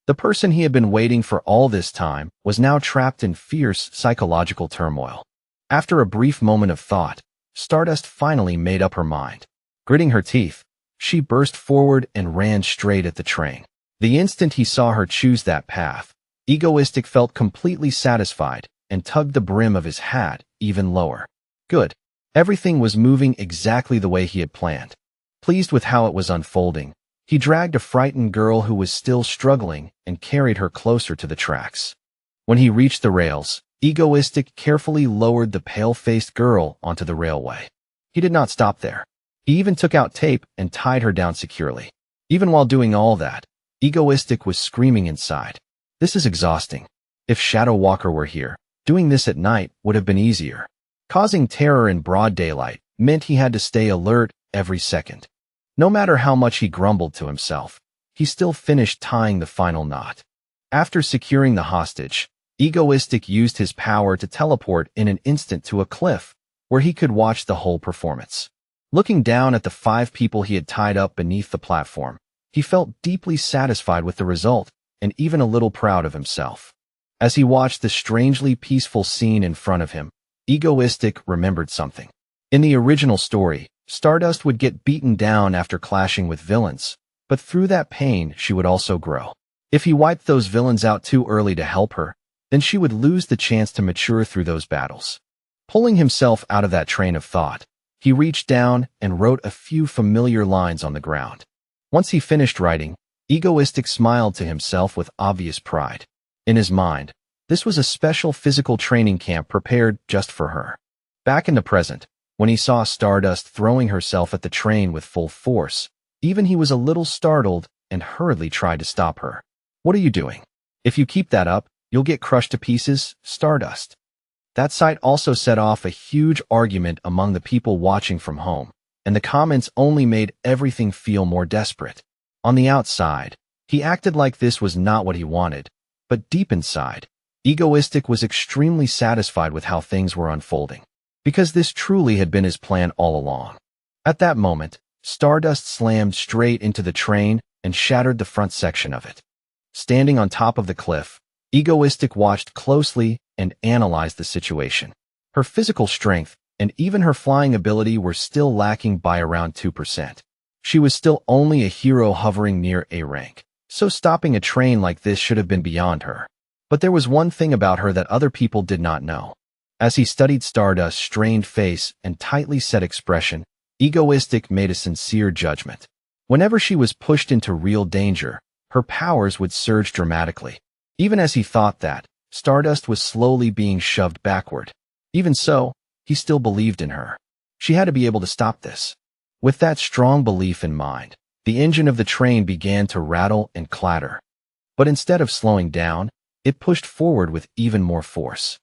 The person he had been waiting for all this time was now trapped in fierce psychological turmoil. After a brief moment of thought, Stardust finally made up her mind. Gritting her teeth, she burst forward and ran straight at the train. The instant he saw her choose that path, Egoistic felt completely satisfied and tugged the brim of his hat even lower. Good. Everything was moving exactly the way he had planned. Pleased with how it was unfolding, he dragged a frightened girl who was still struggling and carried her closer to the tracks. When he reached the rails, Egoistic carefully lowered the pale-faced girl onto the railway. He did not stop there. He even took out tape and tied her down securely. Even while doing all that, Egoistic was screaming inside. This is exhausting. If Shadow Walker were here, doing this at night would have been easier. Causing terror in broad daylight meant he had to stay alert every second. No matter how much he grumbled to himself, he still finished tying the final knot. After securing the hostage, Egoistic used his power to teleport in an instant to a cliff, where he could watch the whole performance. Looking down at the 5 people he had tied up beneath the platform, he felt deeply satisfied with the result and even a little proud of himself. As he watched the strangely peaceful scene in front of him, Egoistic remembered something. In the original story, Stardust would get beaten down after clashing with villains, but through that pain she would also grow. If he wiped those villains out too early to help her, then she would lose the chance to mature through those battles. Pulling himself out of that train of thought, he reached down and wrote a few familiar lines on the ground. Once he finished writing, Egoistic smiled to himself with obvious pride. In his mind, this was a special physical training camp prepared just for her. Back in the present, When he saw Stardust throwing herself at the train with full force, even he was a little startled and hurriedly tried to stop her. "What are you doing? If you keep that up, you'll get crushed to pieces, Stardust." That sight also set off a huge argument among the people watching from home, and the comments only made everything feel more desperate. On the outside, he acted like this was not what he wanted, but deep inside, Egoistic was extremely satisfied with how things were unfolding, because this truly had been his plan all along. At that moment, Stardust slammed straight into the train and shattered the front section of it. Standing on top of the cliff, Egoistic watched closely and analyzed the situation. Her physical strength and even her flying ability were still lacking by around 2%. She was still only a hero hovering near A rank, so stopping a train like this should have been beyond her. But there was one thing about her that other people did not know. As he studied Stardust's strained face and tightly set expression, Egoistic made a sincere judgment. Whenever she was pushed into real danger, her powers would surge dramatically. Even as he thought that, Stardust was slowly being shoved backward. Even so, he still believed in her. She had to be able to stop this. With that strong belief in mind, the engine of the train began to rattle and clatter. But instead of slowing down, it pushed forward with even more force.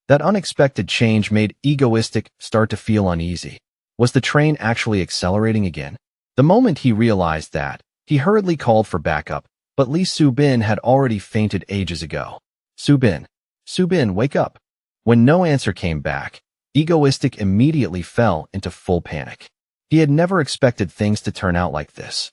That unexpected change made Egoistic start to feel uneasy. Was the train actually accelerating again? The moment he realized that, he hurriedly called for backup, but Lee Subin had already fainted ages ago. Subin, wake up." When no answer came back, Egoistic immediately fell into full panic. He had never expected things to turn out like this.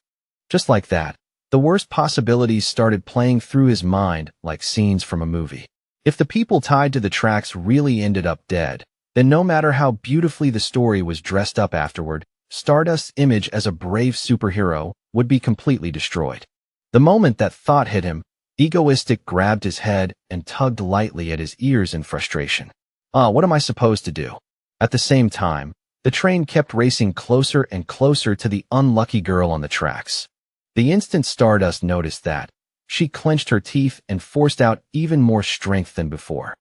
Just like that, the worst possibilities started playing through his mind like scenes from a movie. If the people tied to the tracks really ended up dead, then no matter how beautifully the story was dressed up afterward, Stardust's image as a brave superhero would be completely destroyed. The moment that thought hit him, Egoistic grabbed his head and tugged lightly at his ears in frustration. What am I supposed to do? At the same time, the train kept racing closer and closer to the unlucky girl on the tracks. The instant Stardust noticed that, she clenched her teeth and forced out even more strength than before.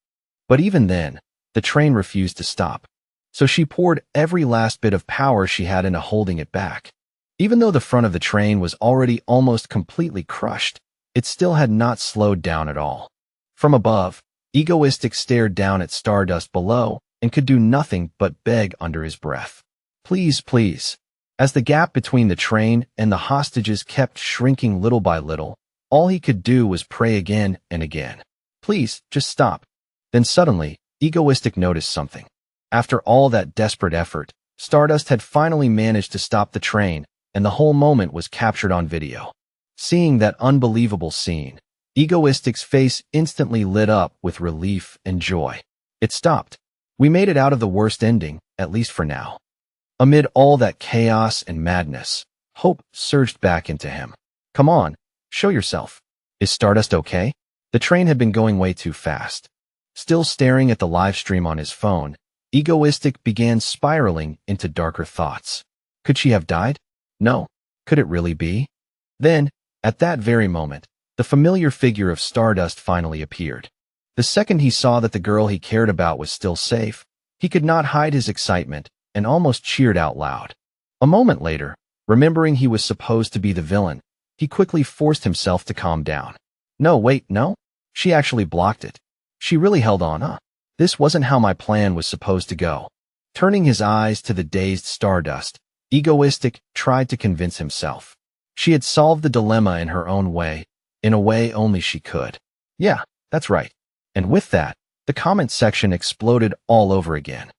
But even then, the train refused to stop. So she poured every last bit of power she had into holding it back. Even though the front of the train was already almost completely crushed, it still had not slowed down at all. From above, Egoistic stared down at Stardust below and could do nothing but beg under his breath. "Please, please." As the gap between the train and the hostages kept shrinking little by little, all he could do was pray again and again. "Please, just stop." Then suddenly, Egoistic noticed something. After all that desperate effort, Stardust had finally managed to stop the train, and the whole moment was captured on video. Seeing that unbelievable scene, Egoistic's face instantly lit up with relief and joy. It stopped. We made it out of the worst ending, at least for now. Amid all that chaos and madness, hope surged back into him. "Come on, show yourself. Is Stardust okay?" The train had been going way too fast. Still staring at the live stream on his phone, Egoistic began spiraling into darker thoughts. Could she have died? No. Could it really be? Then, at that very moment, the familiar figure of Stardust finally appeared. The second he saw that the girl he cared about was still safe, he could not hide his excitement and almost cheered out loud. A moment later, remembering he was supposed to be the villain, he quickly forced himself to calm down. No, wait, no? She actually blocked it. She really held on, This wasn't how my plan was supposed to go. Turning his eyes to the dazed Stardust, Egoistic tried to convince himself. She had solved the dilemma in her own way, in a way only she could. Yeah, that's right. And with that, the comment section exploded all over again.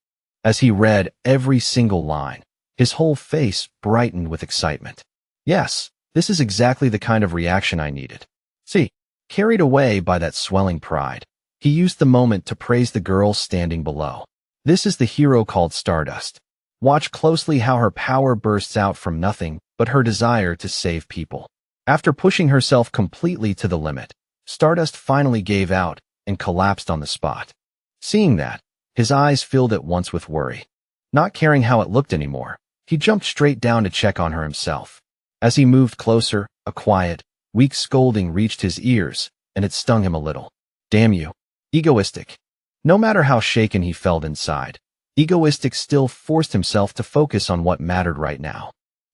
As he read every single line, his whole face brightened with excitement. Yes, this is exactly the kind of reaction I needed. See, carried away by that swelling pride, he used the moment to praise the girl standing below. This is the hero called Stardust. Watch closely how her power bursts out from nothing but her desire to save people. After pushing herself completely to the limit, Stardust finally gave out and collapsed on the spot. Seeing that, his eyes filled at once with worry. Not caring how it looked anymore, he jumped straight down to check on her himself. As he moved closer, a quiet, weak scolding reached his ears, and it stung him a little. Damn you. Egoistic. No matter how shaken he felt inside, Egoistic still forced himself to focus on what mattered right now.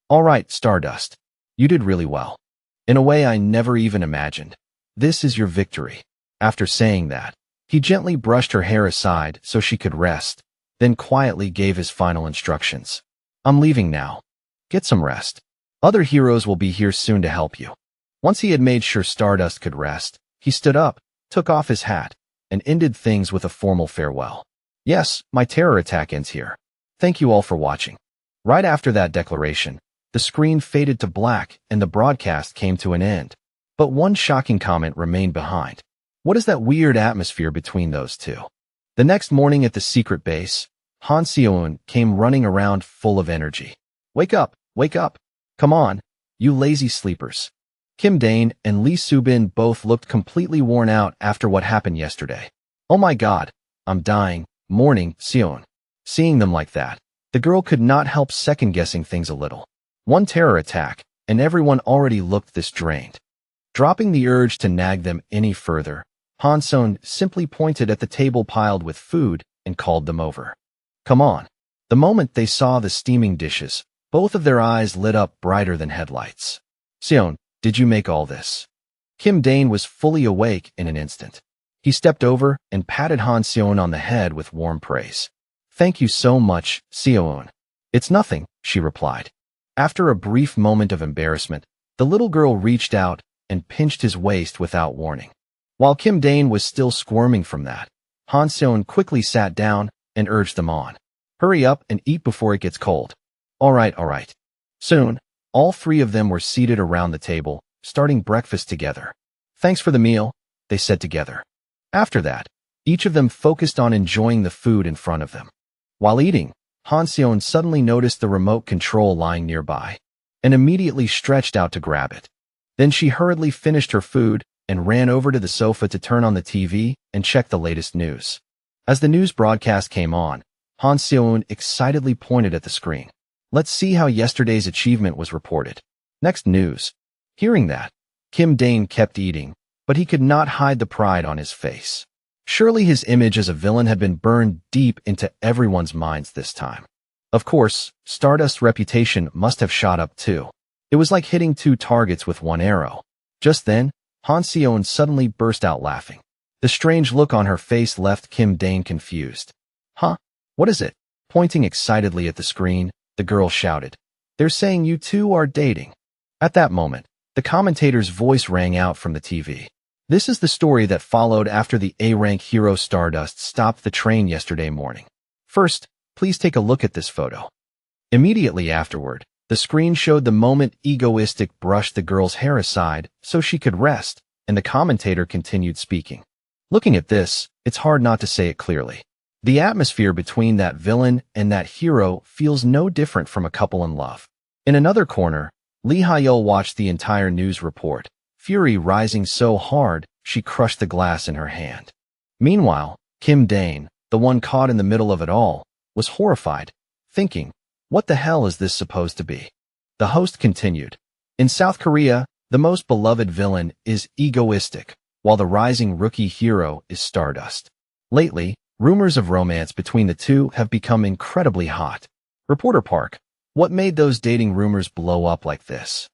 All right, Stardust. You did really well. In a way I never even imagined. This is your victory. After saying that, he gently brushed her hair aside so she could rest, then quietly gave his final instructions. I'm leaving now. Get some rest. Other heroes will be here soon to help you. Once he had made sure Stardust could rest, he stood up, took off his hat, and ended things with a formal farewell. Yes, my terror attack ends here. Thank you all for watching. Right after that declaration, the screen faded to black and the broadcast came to an end. But one shocking comment remained behind. What is that weird atmosphere between those two? The next morning at the secret base, Han Seoeun came running around full of energy. Wake up, wake up. Come on, you lazy sleepers. Kim Dane and Lee Subin both looked completely worn out after what happened yesterday. Oh my god, I'm dying. Morning, Seoeun. Seeing them like that, the girl could not help second-guessing things a little. One terror attack, and everyone already looked this drained. Dropping the urge to nag them any further, Han Seoeun simply pointed at the table piled with food and called them over. Come on. The moment they saw the steaming dishes, both of their eyes lit up brighter than headlights. Seoeun, did you make all this? Kim Dane was fully awake in an instant. He stepped over and patted Han Seoeun on the head with warm praise. Thank you so much, Seoeun. It's nothing, she replied. After a brief moment of embarrassment, the little girl reached out and pinched his waist without warning. While Kim Dane was still squirming from that, Han Seoeun quickly sat down and urged them on. Hurry up and eat before it gets cold. All right. Soon, all three of them were seated around the table, starting breakfast together. Thanks for the meal, they said together. After that, each of them focused on enjoying the food in front of them. While eating, Han Seoeun suddenly noticed the remote control lying nearby, and immediately stretched out to grab it. Then she hurriedly finished her food and ran over to the sofa to turn on the TV and check the latest news. As the news broadcast came on, Han Seoeun excitedly pointed at the screen. Let's see how yesterday's achievement was reported. Next news. Hearing that, Kim Dane kept eating, but he could not hide the pride on his face. Surely his image as a villain had been burned deep into everyone's minds this time. Of course, Stardust's reputation must have shot up too. It was like hitting two targets with one arrow. Just then, Han Seoeun suddenly burst out laughing. The strange look on her face left Kim Dane confused. Huh? What is it? Pointing excitedly at the screen, the girl shouted. They're saying you two are dating. At that moment, the commentator's voice rang out from the TV. This is the story that followed after the A-rank hero Stardust stopped the train yesterday morning. First, please take a look at this photo. Immediately afterward, the screen showed the moment Egoistic brushed the girl's hair aside so she could rest, and the commentator continued speaking. Looking at this, it's hard not to say it clearly. The atmosphere between that villain and that hero feels no different from a couple in love. In another corner, Lee Hyul watched the entire news report, fury rising so hard she crushed the glass in her hand. Meanwhile, Kim Dane, the one caught in the middle of it all, was horrified, thinking, what the hell is this supposed to be? The host continued. In South Korea, the most beloved villain is Egoistic, while the rising rookie hero is Stardust. Lately, rumors of romance between the two have become incredibly hot. Reporter Park, what made those dating rumors blow up like this?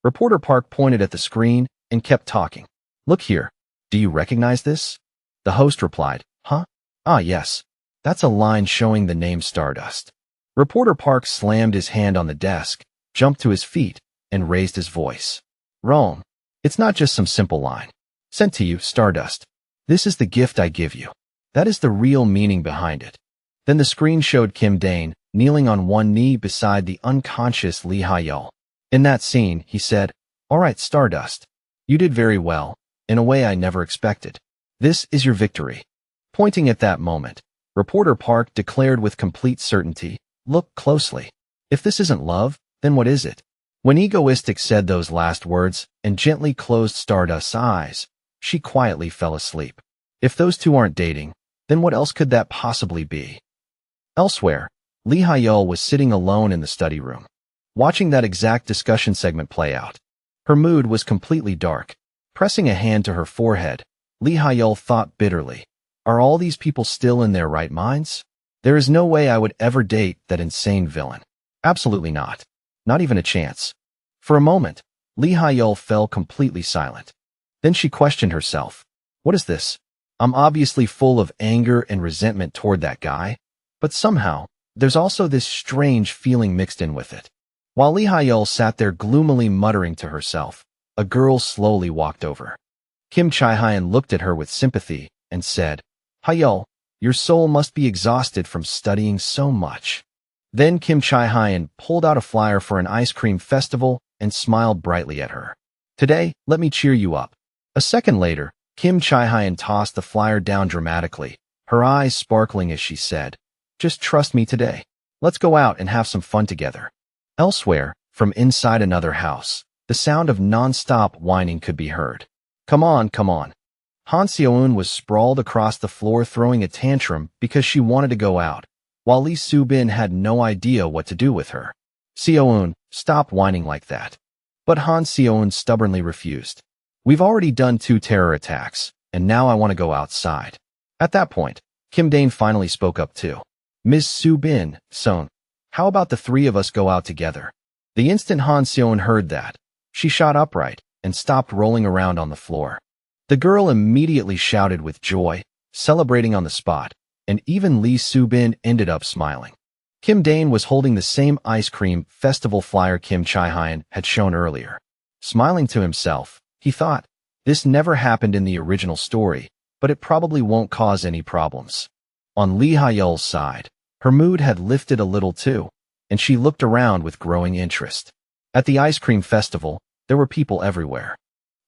Reporter Park pointed at the screen and kept talking. Look here. Do you recognize this? The host replied, huh? Ah, yes. That's a line showing the name Stardust. Reporter Park slammed his hand on the desk, jumped to his feet, and raised his voice. Wrong. It's not just some simple line. Sent to you, Stardust. This is the gift I give you. That is the real meaning behind it. Then the screen showed Kim Dane kneeling on one knee beside the unconscious Lee Hyul. In that scene, he said, all right, Stardust. You did very well, in a way I never expected. This is your victory. Pointing at that moment, Reporter Park declared with complete certainty, look closely. If this isn't love, then what is it? When Egoistic said those last words and gently closed Stardust's eyes, she quietly fell asleep. If those two aren't dating, then what else could that possibly be? Elsewhere, Lee Hyul was sitting alone in the study room, watching that exact discussion segment play out. Her mood was completely dark. Pressing a hand to her forehead, Lee Hyul thought bitterly, are all these people still in their right minds? There is no way I would ever date that insane villain. Absolutely not. Not even a chance. For a moment, Lee Hyul fell completely silent. Then she questioned herself. What is this? I'm obviously full of anger and resentment toward that guy, but somehow, there's also this strange feeling mixed in with it. While Lee Hyul sat there gloomily muttering to herself, a girl slowly walked over. Kim Chae-hyun looked at her with sympathy and said, Hyul, your soul must be exhausted from studying so much. Then Kim Chae-hyun pulled out a flyer for an ice cream festival and smiled brightly at her. Today, let me cheer you up. A second later, Kim Chae-hyun tossed the flyer down dramatically, her eyes sparkling as she said, Just trust me today. Let's go out and have some fun together. Elsewhere, from inside another house, the sound of non-stop whining could be heard. Come on, come on. Han Seo-eun was sprawled across the floor throwing a tantrum because she wanted to go out, while Lee Soo-bin had no idea what to do with her. Seo-eun, stop whining like that. But Han Seo-eun stubbornly refused. We've already done 2 terror attacks, and now I want to go outside. At that point, Kim Dane finally spoke up too. Ms. Soo-bin, Son, how about the 3 of us go out together? The instant Han Seo-eun heard that, she shot upright and stopped rolling around on the floor. The girl immediately shouted with joy, celebrating on the spot, and even Lee Soo-bin ended up smiling. Kim Dane was holding the same ice cream festival flyer Kim Chae-hyun had shown earlier. Smiling to himself, he thought, this never happened in the original story, but it probably won't cause any problems. On Lee Hyul's side, her mood had lifted a little too, and she looked around with growing interest. At the ice cream festival, there were people everywhere.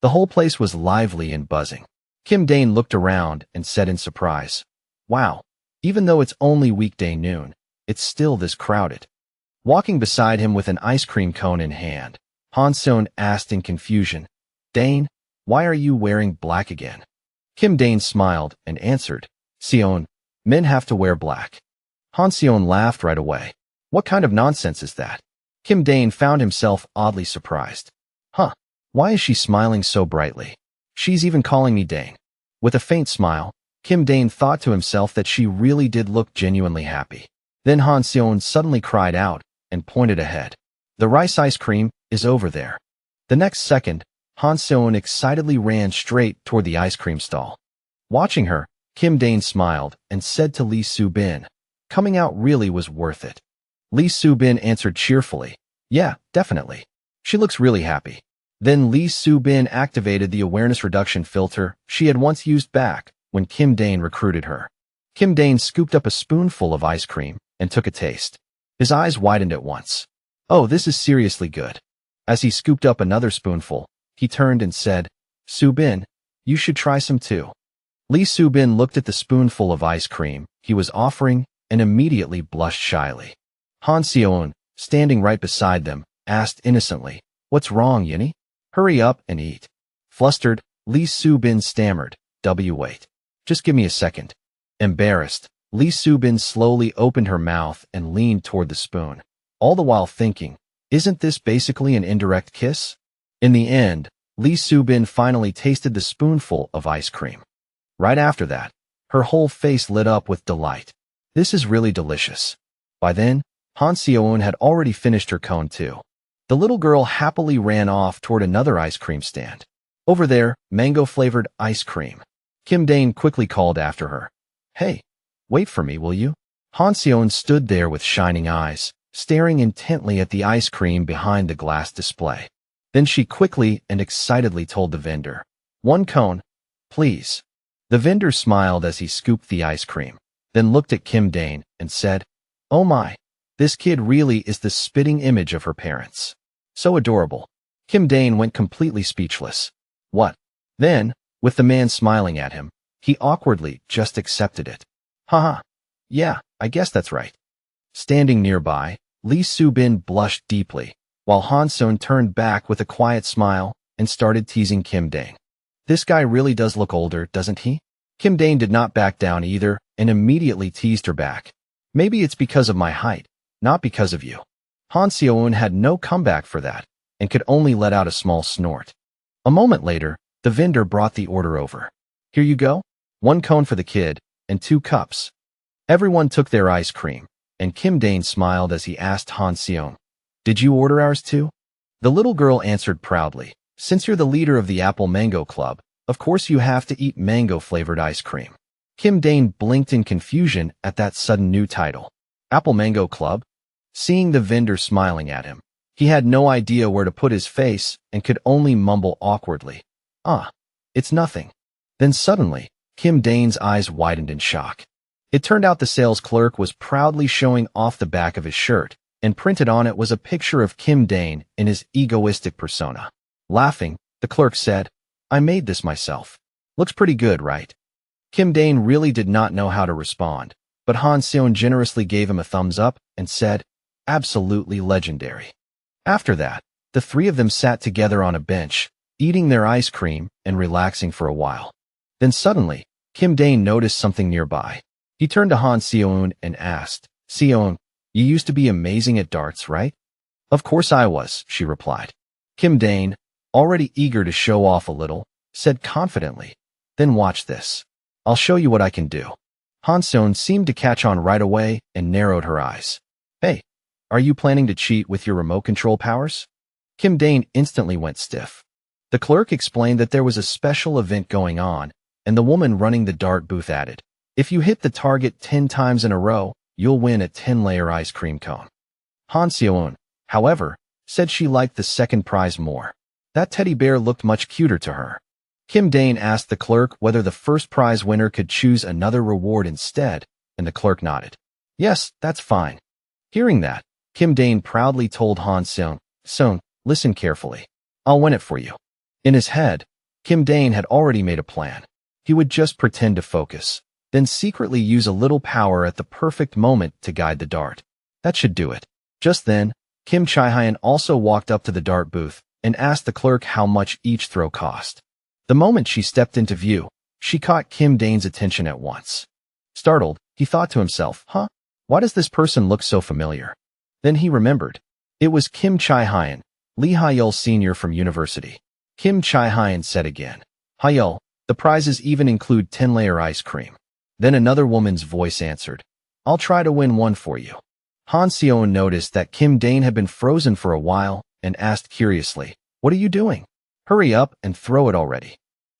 The whole place was lively and buzzing. Kim Dane looked around and said in surprise, Wow, even though it's only weekday noon, it's still this crowded. Walking beside him with an ice cream cone in hand, Han Seo-eun asked in confusion, Dane, why are you wearing black again? Kim Dane smiled and answered, Seo-eun, men have to wear black. Han Seo-eun laughed right away. What kind of nonsense is that? Kim Dane found himself oddly surprised. Huh, why is she smiling so brightly? She's even calling me Dane. With a faint smile, Kim Dane thought to himself that she really did look genuinely happy. Then Han Seo-eun suddenly cried out and pointed ahead. The rice ice cream is over there. The next second, Han Seo-eun excitedly ran straight toward the ice cream stall. Watching her, Kim Dane smiled and said to Lee Soo-bin, Coming out really was worth it. Lee Soo-bin answered cheerfully, Yeah, definitely. She looks really happy. Then Lee Soo-bin activated the awareness reduction filter she had once used back when Kim Dane recruited her. Kim Dane scooped up a spoonful of ice cream and took a taste. His eyes widened at once. Oh, this is seriously good. As he scooped up another spoonful, he turned and said, Soo-bin, you should try some too. Lee Soo-bin looked at the spoonful of ice cream he was offering and immediately blushed shyly. Han Seo-eun, standing right beside them, asked innocently, What's wrong, Yinny? Hurry up and eat. Flustered, Lee Soo-bin stammered, Wait. Just give me a second. Embarrassed, Lee Soo-bin slowly opened her mouth and leaned toward the spoon, all the while thinking, Isn't this basically an indirect kiss? In the end, Lee Soo-bin finally tasted the spoonful of ice cream. Right after that, her whole face lit up with delight. This is really delicious. By then, Han Seo-eun had already finished her cone too. The little girl happily ran off toward another ice cream stand. Over there, mango-flavored ice cream. Kim Dane quickly called after her. Hey, wait for me, will you? Han Seo-eun stood there with shining eyes, staring intently at the ice cream behind the glass display. Then she quickly and excitedly told the vendor, 1 cone, please. The vendor smiled as he scooped the ice cream, then looked at Kim Dane and said, Oh my, this kid really is the spitting image of her parents. So adorable. Kim Dane went completely speechless. What? Then, with the man smiling at him, he awkwardly just accepted it. Haha. Yeah, I guess that's right. Standing nearby, Lee Soo-bin blushed deeply, while Han Seo-eun turned back with a quiet smile and started teasing Kim Dane. This guy really does look older, doesn't he? Kim Dane did not back down either and immediately teased her back. Maybe it's because of my height, not because of you. Han Seo-eun had no comeback for that and could only let out a small snort. A moment later, the vendor brought the order over. Here you go, 1 cone for the kid and 2 cups. Everyone took their ice cream, and Kim Dane smiled as he asked Han Seong, "Did you order ours too?" The little girl answered proudly, "Since you're the leader of the Apple Mango Club, of course you have to eat mango-flavored ice cream." Kim Dane blinked in confusion at that sudden new title. Apple Mango Club? Seeing the vendor smiling at him, he had no idea where to put his face and could only mumble awkwardly, it's nothing." Then suddenly, Kim Dane's eyes widened in shock. It turned out the sales clerk was proudly showing off the back of his shirt, and printed on it was a picture of Kim Dane in his egoistic persona. Laughing, the clerk said, "I made this myself. Looks pretty good, right?" Kim Dane really did not know how to respond, but Han Seon generously gave him a thumbs up and said, "Absolutely legendary." After that, the three of them sat together on a bench, eating their ice cream and relaxing for a while. Then suddenly, Kim Dane noticed something nearby. He turned to Han Seon and asked, "Seon, you used to be amazing at darts, right?" "Of course I was," she replied. Kim Dane, already eager to show off a little, said confidently, "Then watch this. I'll show you what I can do." Han Seon seemed to catch on right away and narrowed her eyes. "Hey, are you planning to cheat with your remote control powers?" Kim Dane instantly went stiff. The clerk explained that there was a special event going on, and the woman running the dart booth added, "If you hit the target 10 times in a row, you'll win a 10-layer ice cream cone." Han Seon, however, said she liked the second prize more. That teddy bear looked much cuter to her. Kim Dane asked the clerk whether the first prize winner could choose another reward instead, and the clerk nodded. "Yes, that's fine." Hearing that, Kim Dane proudly told Han Seon, "Seon, listen carefully. I'll win it for you." In his head, Kim Dane had already made a plan. He would just pretend to focus, then secretly use a little power at the perfect moment to guide the dart. That should do it. Just then, Kim Chae-hyun also walked up to the dart booth and asked the clerk how much each throw cost. The moment she stepped into view, she caught Kim Dane's attention at once. Startled, he thought to himself, why does this person look so familiar? Then he remembered. It was Kim Chae-hyun, Lee Hyul Sr. from university. Kim Chae-hyun said again, "Hyul, the prizes even include 10-layer ice cream." Then another woman's voice answered, "I'll try to win one for you." Han Seon noticed that Kim Dane had been frozen for a while and asked curiously, "What are you doing? Hurry up and throw it already."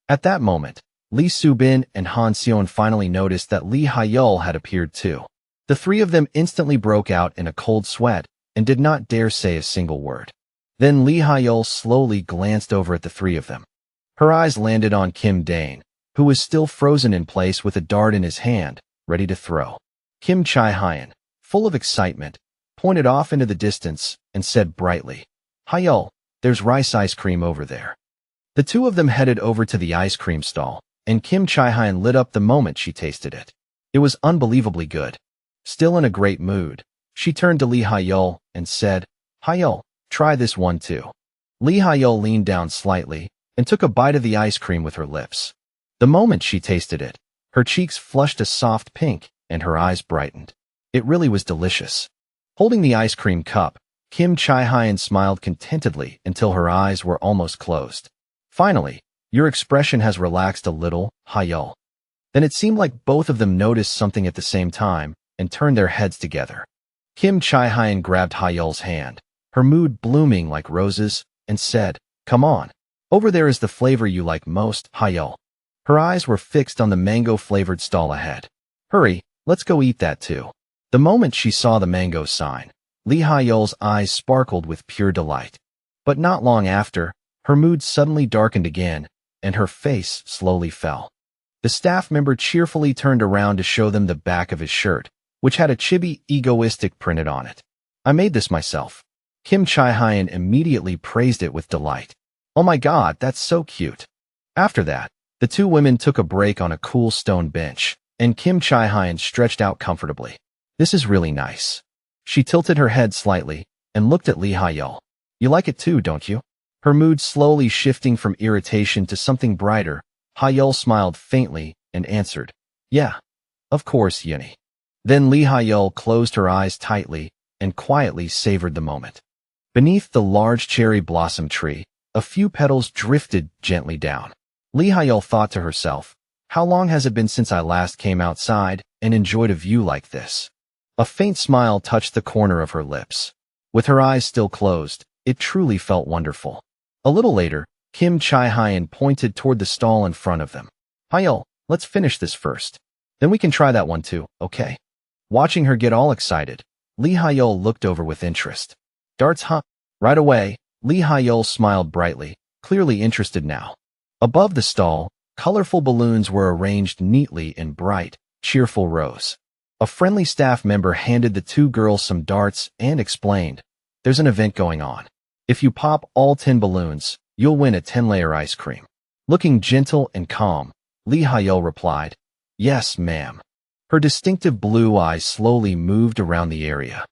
At that moment, Lee Soo-bin and Han Seon finally noticed that Lee Hyul had appeared too. The three of them instantly broke out in a cold sweat and did not dare say a single word. Then Lee Hyul slowly glanced over at the three of them. Her eyes landed on Kim Dane, who was still frozen in place with a dart in his hand, ready to throw. Kim Chae-hyun, full of excitement, pointed off into the distance and said brightly, "Hyul, there's rice ice cream over there." The two of them headed over to the ice cream stall, and Kim Chae-hyun lit up the moment she tasted it. It was unbelievably good. Still in a great mood, she turned to Lee Hyul and said, "Hyul, try this one too." Lee Hyul leaned down slightly and took a bite of the ice cream with her lips. The moment she tasted it, her cheeks flushed a soft pink and her eyes brightened. It really was delicious. Holding the ice cream cup, Kim Chae-hyun smiled contentedly until her eyes were almost closed. "Finally, your expression has relaxed a little, Hyul." Then it seemed like both of them noticed something at the same time and turned their heads together. Kim Chae-hyun grabbed Hyul's hand, her mood blooming like roses, and said, "Come on. Over there is the flavor you like most, Hyul." Her eyes were fixed on the mango-flavored stall ahead. "Hurry, let's go eat that too." The moment she saw the mango sign, Lee Hyul's eyes sparkled with pure delight. But not long after, her mood suddenly darkened again, and her face slowly fell. The staff member cheerfully turned around to show them the back of his shirt, which had a chibi egoistic printed on it. "I made this myself." Kim Chae-hyun immediately praised it with delight. "Oh my god, that's so cute." After that, the two women took a break on a cool stone bench, and Kim Chae-hyun stretched out comfortably. "This is really nice." She tilted her head slightly and looked at Lee Hyul. "You like it too, don't you?" Her mood slowly shifting from irritation to something brighter, Hyul smiled faintly and answered, "Yeah, of course, Yuni." Then Lee Hyul closed her eyes tightly and quietly savored the moment. Beneath the large cherry blossom tree, a few petals drifted gently down. Lee Hyul thought to herself, How long has it been since I last came outside and enjoyed a view like this? A faint smile touched the corner of her lips. With her eyes still closed, it truly felt wonderful. A little later, Kim Chi-hyun pointed toward the stall in front of them. Hyul, let's finish this first. Then we can try that one too, okay? Watching her get all excited, Lee Hyul looked over with interest. Darts, huh? Right away, Lee Hyul smiled brightly, clearly interested now. Above the stall, colorful balloons were arranged neatly in bright, cheerful rows. A friendly staff member handed the two girls some darts and explained, there's an event going on. If you pop all 10 balloons, you'll win a 10-layer ice cream. Looking gentle and calm, Lee Hyul replied, yes, ma'am. Her distinctive blue eyes slowly moved around the area.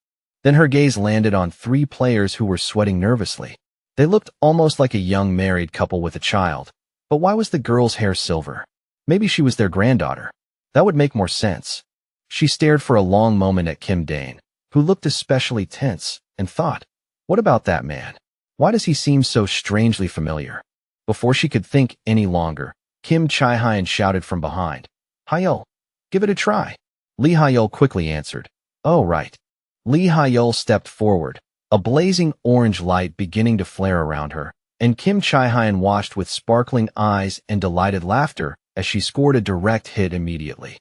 Then her gaze landed on 3 players who were sweating nervously. They looked almost like a young married couple with a child. But why was the girl's hair silver? Maybe she was their granddaughter. That would make more sense. She stared for a long moment at Kim Dane, who looked especially tense, and thought, what about that man? Why does he seem so strangely familiar? Before she could think any longer, Kim Chi-hyun shouted from behind, Hyul, give it a try. Lee Hyul quickly answered, oh right. Lee Hyul stepped forward, a blazing orange light beginning to flare around her, and Kim Chi-hyun watched with sparkling eyes and delighted laughter as she scored a direct hit immediately.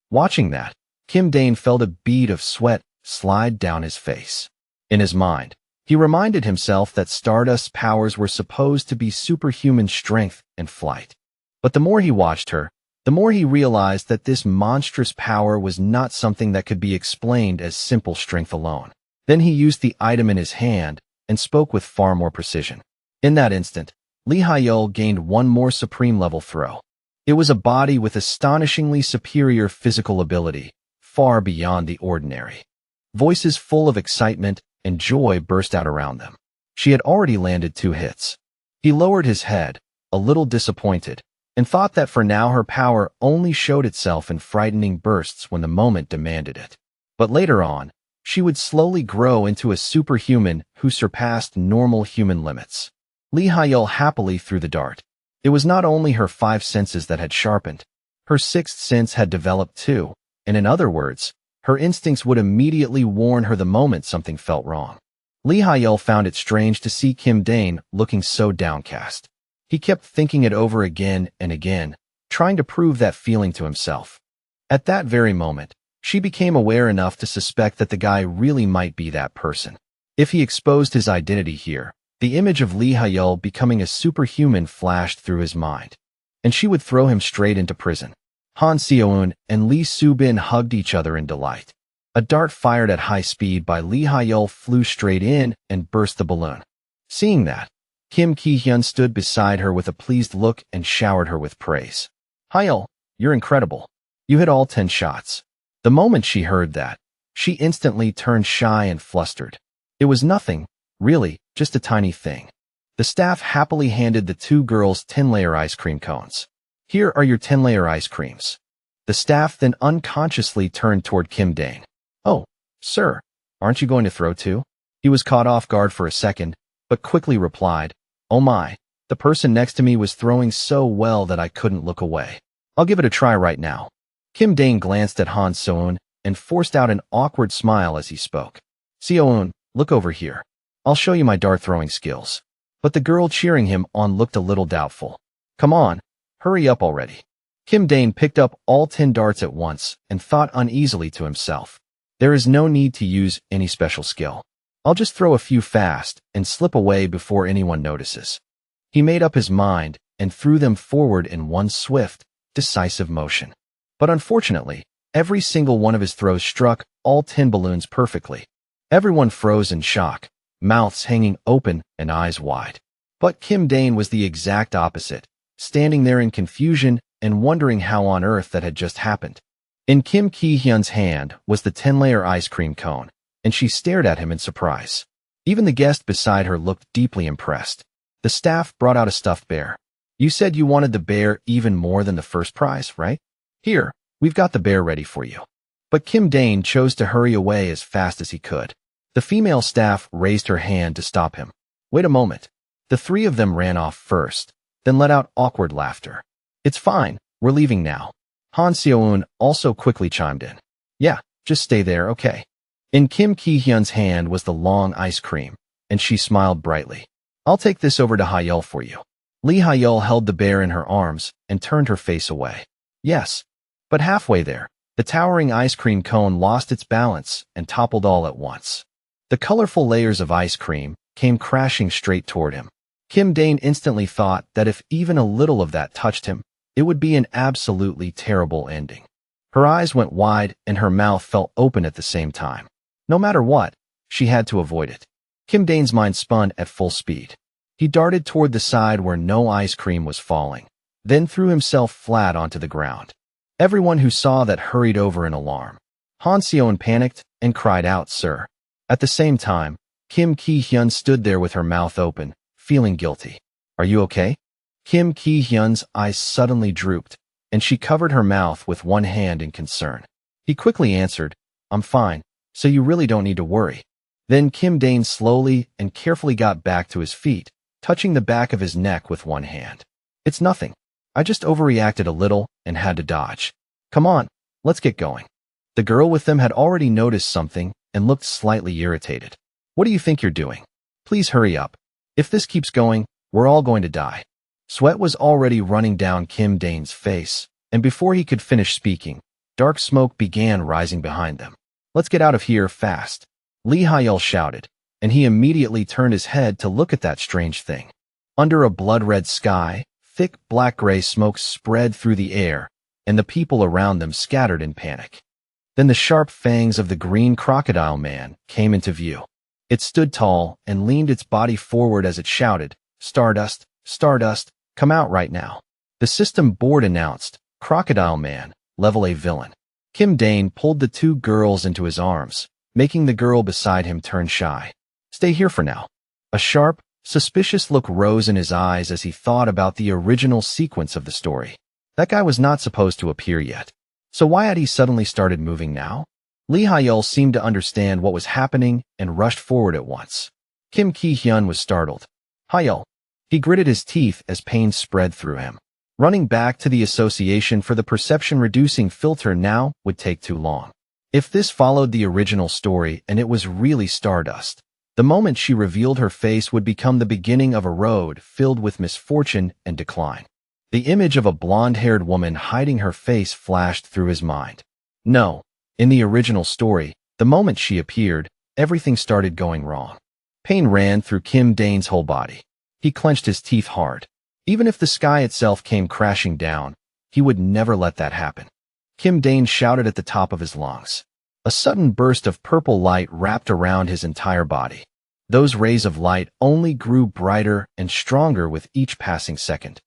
Watching that, Kim Dane felt a bead of sweat slide down his face. In his mind, he reminded himself that Stardust's powers were supposed to be superhuman strength and flight. But the more he watched her, the more he realized that this monstrous power was not something that could be explained as simple strength alone. Then he used the item in his hand and spoke with far more precision. In that instant, Lee Hyul gained one more supreme level throw. It was a body with astonishingly superior physical ability, far beyond the ordinary. Voices full of excitement and joy burst out around them. She had already landed 2 hits. He lowered his head, a little disappointed, and thought that for now her power only showed itself in frightening bursts when the moment demanded it. But later on, she would slowly grow into a superhuman who surpassed normal human limits. Lee Hyul happily threw the dart. It was not only her 5 senses that had sharpened. Her 6th sense had developed too, and in other words, her instincts would immediately warn her the moment something felt wrong. Lee Hyul found it strange to see Kim Dane looking so downcast. He kept thinking it over again and again, trying to prove that feeling to himself. At that very moment, she became aware enough to suspect that the guy really might be that person. If he exposed his identity here, the image of Lee Hyul becoming a superhuman flashed through his mind, and she would throw him straight into prison. Han Seo-eun and Lee Soo-bin hugged each other in delight. A dart fired at high speed by Lee Hyul flew straight in and burst the balloon. Seeing that, Kim Ki-hyun stood beside her with a pleased look and showered her with praise. Hyul, you're incredible. You hit all 10 shots. The moment she heard that, she instantly turned shy and flustered. It was nothing, really, just a tiny thing. The staff happily handed the 2 girls 10-layer ice cream cones. Here are your 10-layer ice creams. The staff then unconsciously turned toward Kim Dane. Oh, sir, aren't you going to throw too? He was caught off guard for a second, but quickly replied, oh my, the person next to me was throwing so well that I couldn't look away. I'll give it a try right now. Kim Dane glanced at Han Seo-eun and forced out an awkward smile as he spoke. Seo-eun, look over here. I'll show you my dart throwing skills. But the girl cheering him on looked a little doubtful. Come on, hurry up already. Kim Dane picked up all 10 darts at once and thought uneasily to himself. There is no need to use any special skill. I'll just throw a few fast and slip away before anyone notices. He made up his mind and threw them forward in one swift, decisive motion. But unfortunately, every single one of his throws struck all 10 balloons perfectly. Everyone froze in shock, mouths hanging open and eyes wide. But Kim Dane was the exact opposite, standing there in confusion and wondering how on earth that had just happened. In Kim Ki-hyun's hand was the 10-layer ice cream cone, and she stared at him in surprise. Even the guest beside her looked deeply impressed. The staff brought out a stuffed bear. You said you wanted the bear even more than the first prize, right? Here, we've got the bear ready for you. But Kim Dane chose to hurry away as fast as he could. The female staff raised her hand to stop him. Wait a moment. The 3 of them ran off first, then let out awkward laughter. It's fine. We're leaving now. Han Seoeun also quickly chimed in. Yeah, just stay there, okay. In Kim Ki-hyun's hand was the long ice cream, and she smiled brightly. I'll take this over to Hyul for you. Lee Hyul held the bear in her arms and turned her face away. Yes. But halfway there, the towering ice cream cone lost its balance and toppled all at once. The colorful layers of ice cream came crashing straight toward him. Kim Dane instantly thought that if even a little of that touched him, it would be an absolutely terrible ending. Her eyes went wide and her mouth fell open at the same time. No matter what, she had to avoid it. Kim Dane's mind spun at full speed. He darted toward the side where no ice cream was falling, then threw himself flat onto the ground. Everyone who saw that hurried over in alarm. Han Seoeun panicked and cried out, "Sir." At the same time, Kim Ki-hyun stood there with her mouth open, feeling guilty. Are you okay? Kim Ki-hyun's eyes suddenly drooped, and she covered her mouth with one hand in concern. He quickly answered, I'm fine, so you really don't need to worry. Then Kim Dane slowly and carefully got back to his feet, touching the back of his neck with one hand. It's nothing. I just overreacted a little and had to dodge. Come on, let's get going. The girl with them had already noticed something and looked slightly irritated. What do you think you're doing? Please hurry up. If this keeps going, we're all going to die. Sweat was already running down Kim Dane's face, and before he could finish speaking, dark smoke began rising behind them. Let's get out of here fast. Lee Hyul shouted, and he immediately turned his head to look at that strange thing. Under a blood-red sky, thick black-gray smoke spread through the air, and the people around them scattered in panic. Then the sharp fangs of the green crocodile man came into view. It stood tall and leaned its body forward as it shouted, Stardust, Stardust, come out right now. The system board announced, Crocodile Man, level A villain. Kim Dane pulled the two girls into his arms, making the girl beside him turn shy. Stay here for now. A sharp, suspicious look rose in his eyes as he thought about the original sequence of the story. That guy was not supposed to appear yet. So why had he suddenly started moving now? Lee Hyul seemed to understand what was happening and rushed forward at once. Kim Ki-hyun was startled. Hyul. He gritted his teeth as pain spread through him. Running back to the Association for the Perception-Reducing Filter now would take too long. If this followed the original story and it was really Stardust, the moment she revealed her face would become the beginning of a road filled with misfortune and decline. The image of a blonde-haired woman hiding her face flashed through his mind. No, in the original story, the moment she appeared, everything started going wrong. Pain ran through Kim Dane's whole body. He clenched his teeth hard. Even if the sky itself came crashing down, he would never let that happen. Kim Dane shouted at the top of his lungs. A sudden burst of purple light wrapped around his entire body. Those rays of light only grew brighter and stronger with each passing second.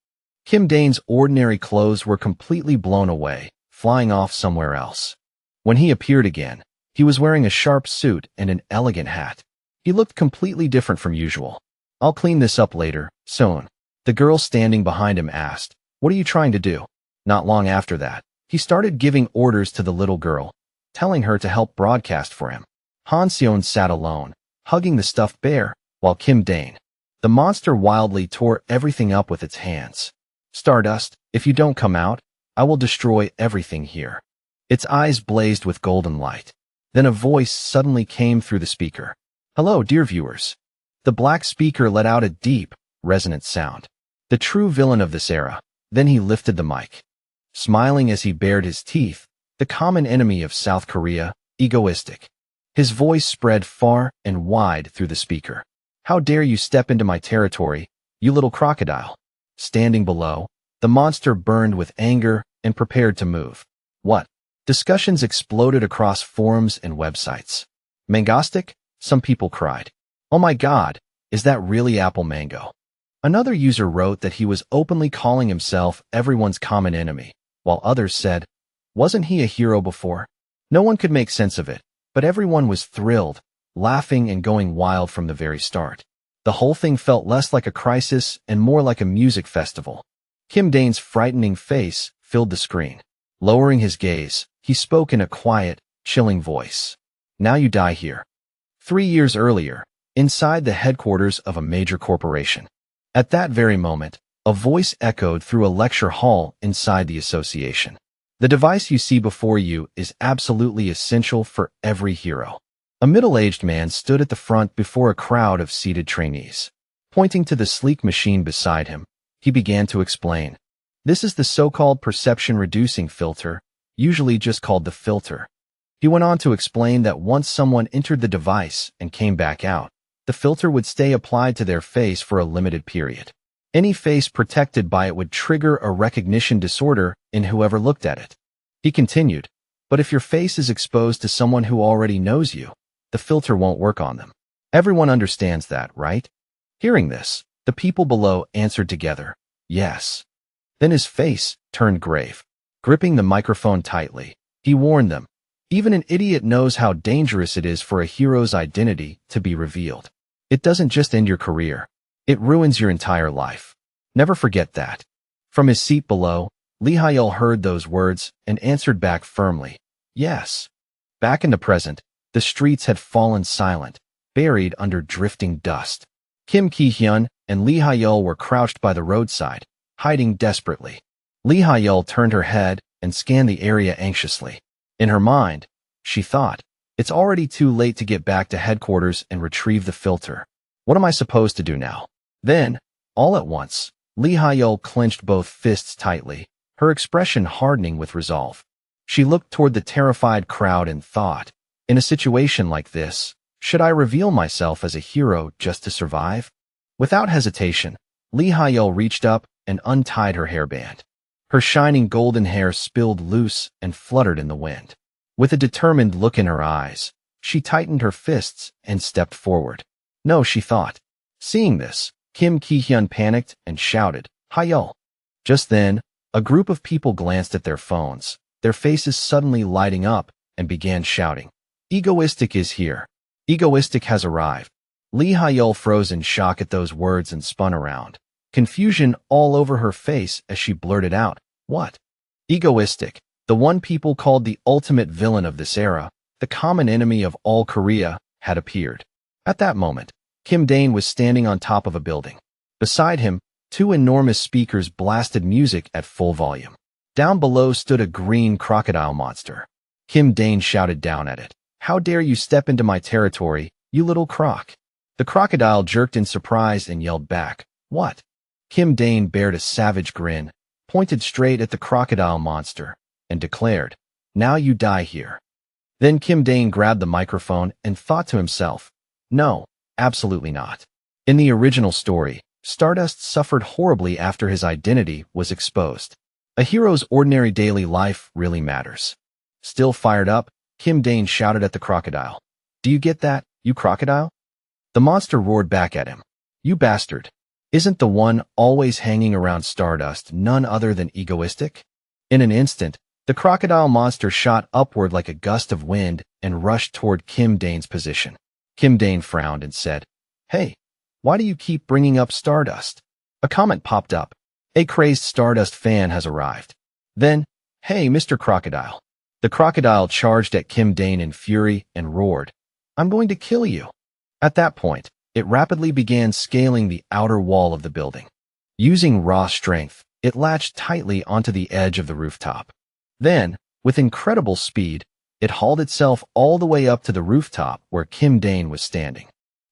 Kim Dane's ordinary clothes were completely blown away, flying off somewhere else. When he appeared again, he was wearing a sharp suit and an elegant hat. He looked completely different from usual. I'll clean this up later, soon. The girl standing behind him asked, What are you trying to do? Not long after that, he started giving orders to the little girl, telling her to help broadcast for him. Han Seoeun sat alone, hugging the stuffed bear, while Kim Dane, the monster, wildly tore everything up with its hands. Stardust, if you don't come out, I will destroy everything here. Its eyes blazed with golden light. Then a voice suddenly came through the speaker. Hello, dear viewers. The black speaker let out a deep, resonant sound. The true villain of this era. Then he lifted the mic. Smiling as he bared his teeth, the common enemy of South Korea, egoistic. His voice spread far and wide through the speaker. How dare you step into my territory, you little crocodile. Standing below, the monster burned with anger and prepared to move. What? Discussions exploded across forums and websites. Mangastic? Some people cried. Oh my god, is that really Apple Mango? Another user wrote that he was openly calling himself everyone's common enemy, while others said, wasn't he a hero before? No one could make sense of it, but everyone was thrilled, laughing and going wild from the very start. The whole thing felt less like a crisis and more like a music festival. Kim Dane's frightening face filled the screen. Lowering his gaze, he spoke in a quiet, chilling voice. Now you die here. 3 years earlier, inside the headquarters of a major corporation. At that very moment, A voice echoed through a lecture hall inside the association. The device you see before you is absolutely essential for every hero. A middle-aged man stood at the front before a crowd of seated trainees. Pointing to the sleek machine beside him, he began to explain. This is the so-called perception-reducing filter, usually just called the filter. He went on to explain that once someone entered the device and came back out, the filter would stay applied to their face for a limited period. Any face protected by it would trigger a recognition disorder in whoever looked at it. He continued, but if your face is exposed to someone who already knows you, the filter won't work on them. Everyone understands that, right? Hearing this, the people below answered together, yes. Then his face turned grave. Gripping the microphone tightly, he warned them, even an idiot knows how dangerous it is for a hero's identity to be revealed. It doesn't just end your career. It ruins your entire life. Never forget that. From his seat below, Lee Hyul heard those words and answered back firmly, yes. Back in the present, the streets had fallen silent, buried under drifting dust. Kim Ki-hyun and Lee Hyul were crouched by the roadside, hiding desperately. Lee Hyul turned her head and scanned the area anxiously. In her mind, she thought, it's already too late to get back to headquarters and retrieve the filter. What am I supposed to do now? Then, all at once, Lee Hyul clenched both fists tightly, her expression hardening with resolve. She looked toward the terrified crowd and thought, in a situation like this, should I reveal myself as a hero just to survive? Without hesitation, Lee Hyul reached up and untied her hairband. Her shining golden hair spilled loose and fluttered in the wind. With a determined look in her eyes, she tightened her fists and stepped forward. No, she thought. Seeing this, Kim Ki-hyun panicked and shouted, Hyul. Just then, a group of people glanced at their phones, their faces suddenly lighting up, and began shouting, Egoistic is here. Egoistic has arrived. Lee Hyul froze in shock at those words and spun around, confusion all over her face as she blurted out, what? Egoistic, the one people called the ultimate villain of this era, the common enemy of all Korea, had appeared. At that moment, Kim Dane was standing on top of a building. Beside him, two enormous speakers blasted music at full volume. Down below stood a green crocodile monster. Kim Dane shouted down at it, How dare you step into my territory, you little croc? The crocodile jerked in surprise and yelled back, What? Kim Dane bared a savage grin, pointed straight at the crocodile monster, and declared, Now you die here. Then Kim Dane grabbed the microphone and thought to himself, No, absolutely not. In the original story, Stardust suffered horribly after his identity was exposed. A hero's ordinary daily life really matters. Still fired up, Kim Dane shouted at the crocodile, Do you get that, you crocodile? The monster roared back at him, You bastard. Isn't the one always hanging around Stardust none other than Egoistic? In an instant, the crocodile monster shot upward like a gust of wind and rushed toward Kim Dane's position. Kim Dane frowned and said, Hey, why do you keep bringing up Stardust? A comment popped up. A crazed Stardust fan has arrived. Then, Hey, Mr. Crocodile. The crocodile charged at Kim Dane in fury and roared, I'm going to kill you. At that point, it rapidly began scaling the outer wall of the building. Using raw strength, it latched tightly onto the edge of the rooftop. Then, with incredible speed, it hauled itself all the way up to the rooftop where Kim Dane was standing.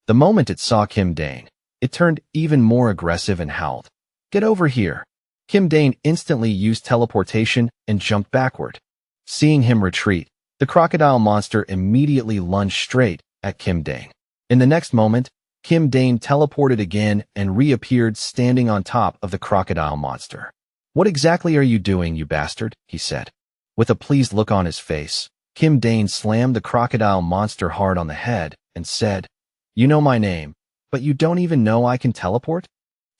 The moment it saw Kim Dane, it turned even more aggressive and howled, Get over here. Kim Dane instantly used teleportation and jumped backward. Seeing him retreat, the crocodile monster immediately lunged straight at Kim Dane. In the next moment, Kim Dane teleported again and reappeared standing on top of the crocodile monster. What exactly are you doing, you bastard? He said. With a pleased look on his face, Kim Dane slammed the crocodile monster hard on the head and said, You know my name, but you don't even know I can teleport?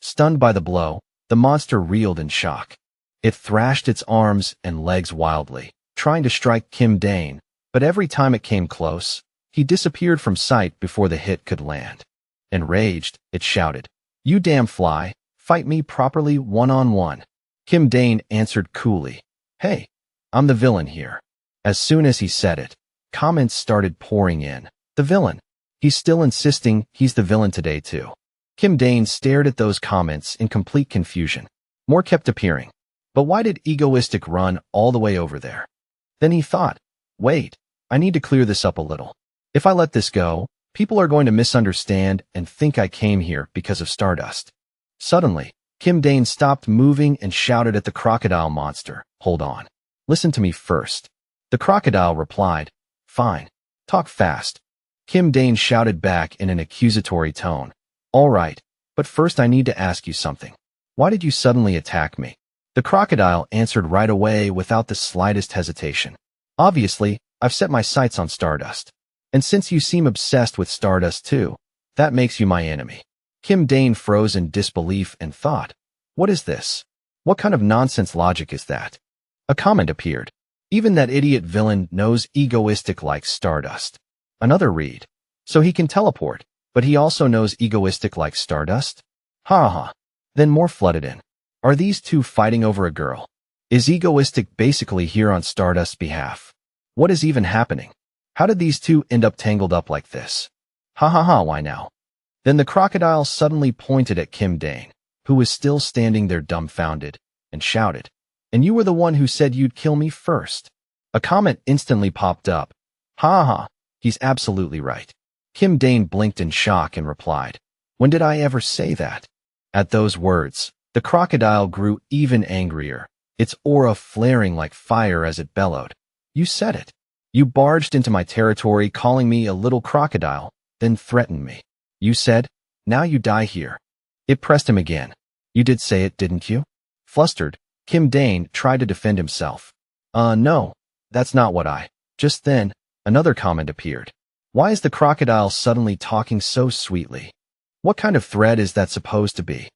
Stunned by the blow, the monster reeled in shock. It thrashed its arms and legs wildly, trying to strike Kim Dane, but every time it came close, he disappeared from sight before the hit could land. Enraged, it shouted, You damn fly, fight me properly one-on-one. Kim Dane answered coolly, Hey, I'm the villain here. As soon as he said it, comments started pouring in. The villain. He's still insisting he's the villain today too. Kim Dane stared at those comments in complete confusion. More kept appearing. But why did Egoistic run all the way over there? Then he thought, wait, I need to clear this up a little. If I let this go, people are going to misunderstand and think I came here because of Stardust. Suddenly, Kim Dane stopped moving and shouted at the crocodile monster, hold on. Listen to me first. The crocodile replied, fine. Talk fast. Kim Dane shouted back in an accusatory tone. All right, but first I need to ask you something. Why did you suddenly attack me? The crocodile answered right away without the slightest hesitation. Obviously, I've set my sights on Stardust. And since you seem obsessed with Stardust too, that makes you my enemy. Kim Dane froze in disbelief and thought, what is this? What kind of nonsense logic is that? A comment appeared. Even that idiot villain knows Egoistic likes Stardust. Another read. So he can teleport, but he also knows Egoistic likes Stardust? Ha ha. Then more flooded in. Are these two fighting over a girl? Is Egoistic basically here on Stardust's behalf? What is even happening? How did these two end up tangled up like this? Ha ha ha, why now? Then the crocodile suddenly pointed at Kim Dane, who was still standing there dumbfounded, and shouted, and you were the one who said you'd kill me first. A comment instantly popped up. Ha ha, he's absolutely right. Kim Dane blinked in shock and replied, when did I ever say that? At those words, the crocodile grew even angrier, its aura flaring like fire as it bellowed. You said it. You barged into my territory calling me a little crocodile, then threatened me. You said, now you die here. It pressed him again. You did say it, didn't you? Flustered, Kim Dane tried to defend himself. No, that's not what I. Just then, another comment appeared. Why is the crocodile suddenly talking so sweetly? What kind of threat is that supposed to be?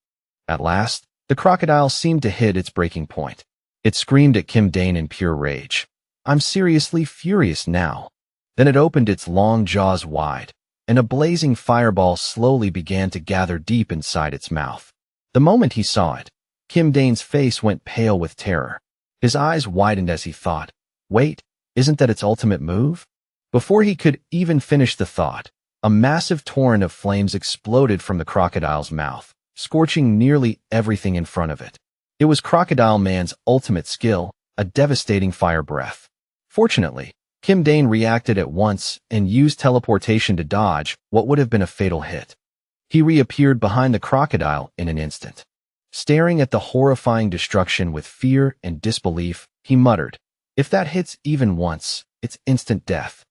At last, the crocodile seemed to hit its breaking point. It screamed at Kim Dane in pure rage. I'm seriously furious now. Then it opened its long jaws wide, and a blazing fireball slowly began to gather deep inside its mouth. The moment he saw it, Kim Dane's face went pale with terror. His eyes widened as he thought, wait, isn't that its ultimate move? Before he could even finish the thought, a massive torrent of flames exploded from the crocodile's mouth, scorching nearly everything in front of it. It was Crocodile Man's ultimate skill, a devastating fire breath. Fortunately, Kim Dane reacted at once and used teleportation to dodge what would have been a fatal hit. He reappeared behind the crocodile in an instant. Staring at the horrifying destruction with fear and disbelief, he muttered, if that hits even once, it's instant death.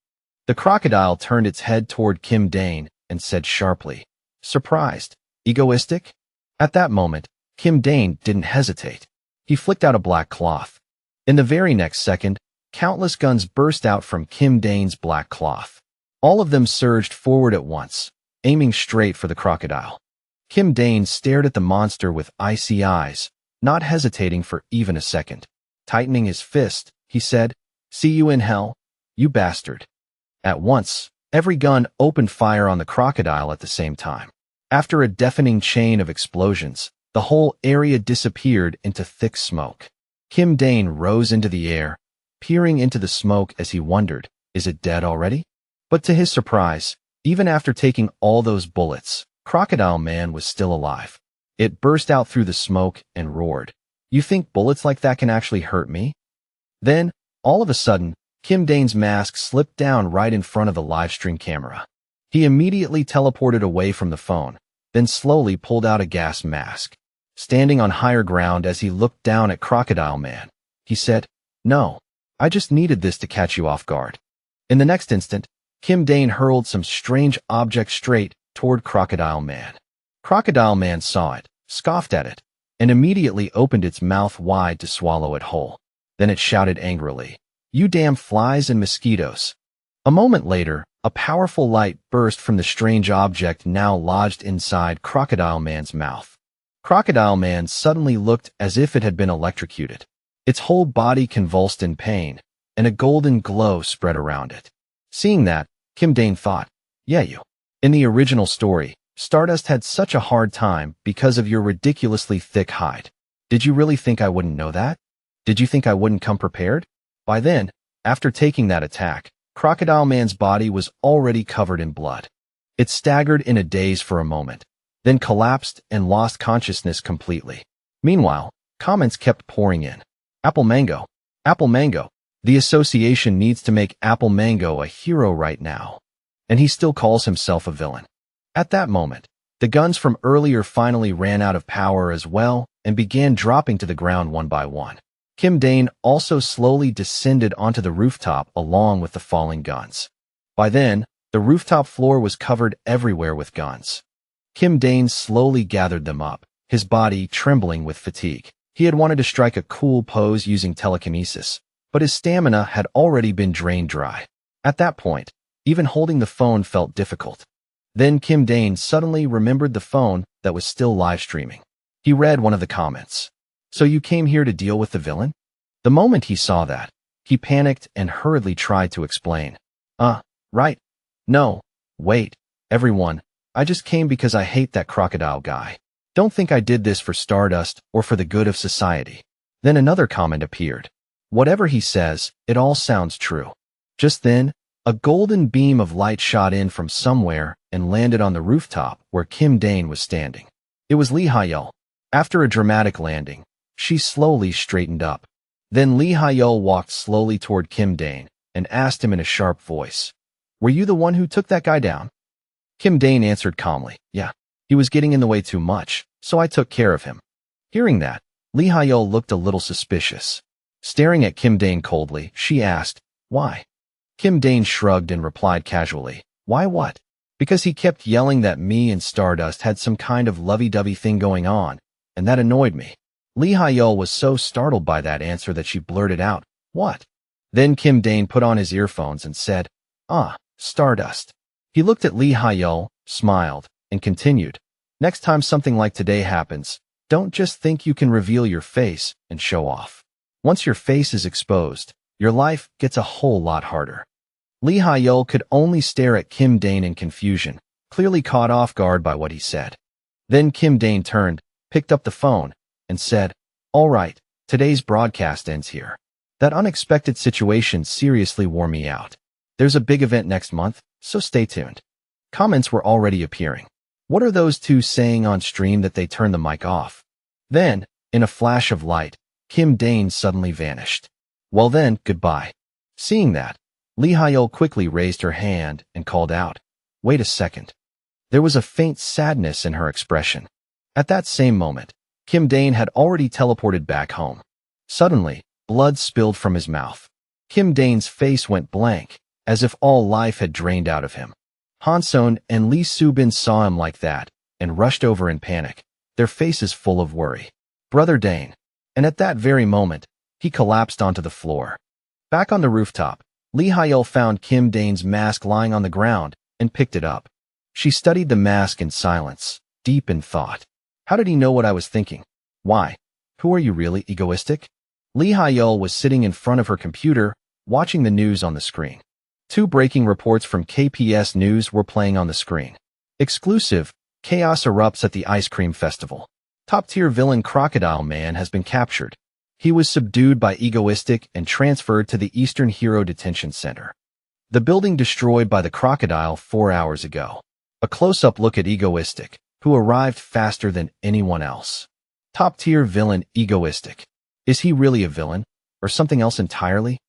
The crocodile turned its head toward Kim Dane and said sharply, surprised, egoistic? At that moment, Kim Dane didn't hesitate. He flicked out a black cloth. In the very next second, countless guns burst out from Kim Dane's black cloth. All of them surged forward at once, aiming straight for the crocodile. Kim Dane stared at the monster with icy eyes, not hesitating for even a second. Tightening his fist, he said, see you in hell, you bastard. At once, every gun opened fire on the crocodile at the same time. After a deafening chain of explosions, the whole area disappeared into thick smoke. Kim Dane rose into the air, peering into the smoke as he wondered, is it dead already? But to his surprise, even after taking all those bullets, Crocodile Man was still alive. It burst out through the smoke and roared, you think bullets like that can actually hurt me? Then, all of a sudden, Kim Dane's mask slipped down right in front of the livestream camera. He immediately teleported away from the phone, then slowly pulled out a gas mask. Standing on higher ground as he looked down at Crocodile Man, he said, no, I just needed this to catch you off guard. In the next instant, Kim Dane hurled some strange object straight toward Crocodile Man. Crocodile Man saw it, scoffed at it, and immediately opened its mouth wide to swallow it whole. Then it shouted angrily, you damn flies and mosquitoes. A moment later, a powerful light burst from the strange object now lodged inside Crocodile Man's mouth. Crocodile Man suddenly looked as if it had been electrocuted. Its whole body convulsed in pain, and a golden glow spread around it. Seeing that, Kim Dane thought, yeah, you. In the original story, Stardust had such a hard time because of your ridiculously thick hide. Did you really think I wouldn't know that? Did you think I wouldn't come prepared? By then, after taking that attack, Crocodile Man's body was already covered in blood. It staggered in a daze for a moment, then collapsed and lost consciousness completely. Meanwhile, comments kept pouring in. Apple Mango. Apple Mango. The association needs to make Apple Mango a hero right now. And he still calls himself a villain. At that moment, the guns from earlier finally ran out of power as well and began dropping to the ground one by one. Kim Dane also slowly descended onto the rooftop along with the falling guns. By then, the rooftop floor was covered everywhere with guns. Kim Dane slowly gathered them up, his body trembling with fatigue. He had wanted to strike a cool pose using telekinesis, but his stamina had already been drained dry. At that point, even holding the phone felt difficult. Then Kim Dane suddenly remembered the phone that was still live streaming. He read one of the comments. So you came here to deal with the villain? The moment he saw that, he panicked and hurriedly tried to explain. Right. No. Wait, everyone. I just came because I hate that crocodile guy. Don't think I did this for Stardust or for the good of society. Then another comment appeared. Whatever he says, it all sounds true. Just then, a golden beam of light shot in from somewhere and landed on the rooftop where Kim Dane was standing. It was Lee Hyul. After a dramatic landing, she slowly straightened up. Then Lee Hyul walked slowly toward Kim Dane and asked him in a sharp voice, "Were you the one who took that guy down?" Kim Dane answered calmly, "Yeah, he was getting in the way too much, so I took care of him." Hearing that, Lee Hyul looked a little suspicious. Staring at Kim Dane coldly, she asked, "Why?" Kim Dane shrugged and replied casually, "Why what?" "Because he kept yelling that me and Stardust had some kind of lovey-dovey thing going on, and that annoyed me." Lee Hyul was so startled by that answer that she blurted out, "What?" Then Kim Dane put on his earphones and said, Stardust." He looked at Lee Hyul, smiled, and continued, "Next time something like today happens, don't just think you can reveal your face and show off. Once your face is exposed, your life gets a whole lot harder." Lee Hyul could only stare at Kim Dane in confusion, clearly caught off guard by what he said. Then Kim Dane turned, picked up the phone, and said, "All right, today's broadcast ends here. That unexpected situation seriously wore me out. There's a big event next month, so stay tuned." Comments were already appearing. What are those two saying on stream that they turned the mic off? Then, in a flash of light, Kim Dane suddenly vanished. Well then, goodbye. Seeing that, Lee Hyul quickly raised her hand and called out, "Wait a second." There was a faint sadness in her expression. At that same moment, Kim Dane had already teleported back home. Suddenly, blood spilled from his mouth. Kim Dane's face went blank, as if all life had drained out of him. Hanson and Lee Subin saw him like that and rushed over in panic, their faces full of worry. "Brother Dane." And at that very moment, he collapsed onto the floor. Back on the rooftop, Lee Hyul found Kim Dane's mask lying on the ground and picked it up. She studied the mask in silence, deep in thought. How did he know what I was thinking? Why? Who are you really, egoistic? Lee Hyul was sitting in front of her computer, watching the news on the screen. Two breaking reports from KPS News were playing on the screen. Exclusive, chaos erupts at the ice cream festival. Top-tier villain Crocodile Man has been captured. He was subdued by Egoistic and transferred to the Eastern Hero Detention Center. The building destroyed by the crocodile 4 hours ago. A close-up look at Egoistic, who arrived faster than anyone else. Top-tier villain Egoistic. Is he really a villain, or something else entirely?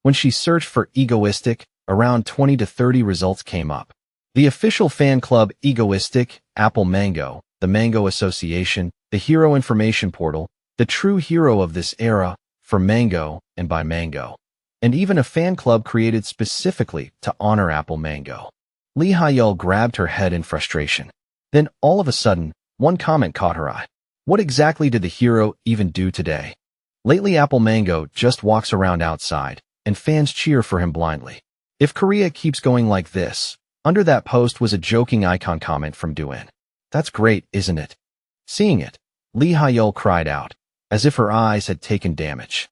When she searched for Egoistic, around 20 to 30 results came up. The official fan club Egoistic, Apple Mango, the Mango Association, the Hero Information Portal, the true hero of this era, for Mango and by Mango. And even a fan club created specifically to honor Apple Mango. Lee Hyul grabbed her head in frustration. Then, all of a sudden, one comment caught her eye. What exactly did the hero even do today? Lately, Apple Mango just walks around outside, and fans cheer for him blindly. If Korea keeps going like this, under that post was a joking icon comment from Duin. That's great, isn't it? Seeing it, Lee Hyul cried out, as if her eyes had taken damage.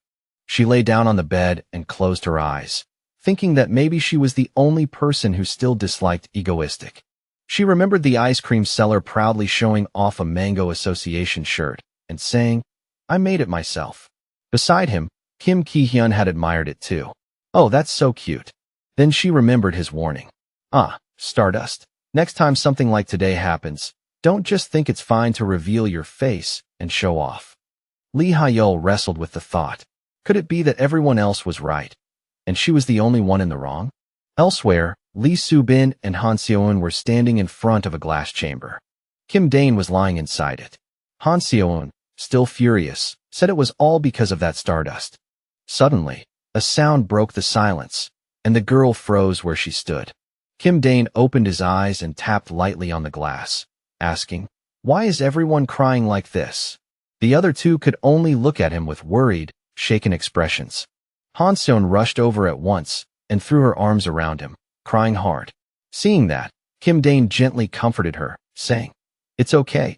She lay down on the bed and closed her eyes, thinking that maybe she was the only person who still disliked Egoistic. She remembered the ice cream seller proudly showing off a Mango Association shirt and saying, "I made it myself." Beside him, Kim Ki-hyun had admired it too. "Oh, that's so cute." Then she remembered his warning. Stardust. Next time something like today happens, Don't just think it's fine to reveal your face and show off. Lee Hyul wrestled with the thought. Could it be that everyone else was right, and she was the only one in the wrong? Elsewhere, Lee Soo-bin and Han Seo-eun were standing in front of a glass chamber. Kim Dane was lying inside it. Han Seo-eun, still furious, said it was all because of that stardust. Suddenly, a sound broke the silence, and the girl froze where she stood. Kim Dane opened his eyes and tapped lightly on the glass, asking, "Why is everyone crying like this?" The other two could only look at him with worried, shaken expressions. Han Seo-eun rushed over at once and threw her arms around him, crying hard. Seeing that, Kim Dane gently comforted her, saying, it's okay.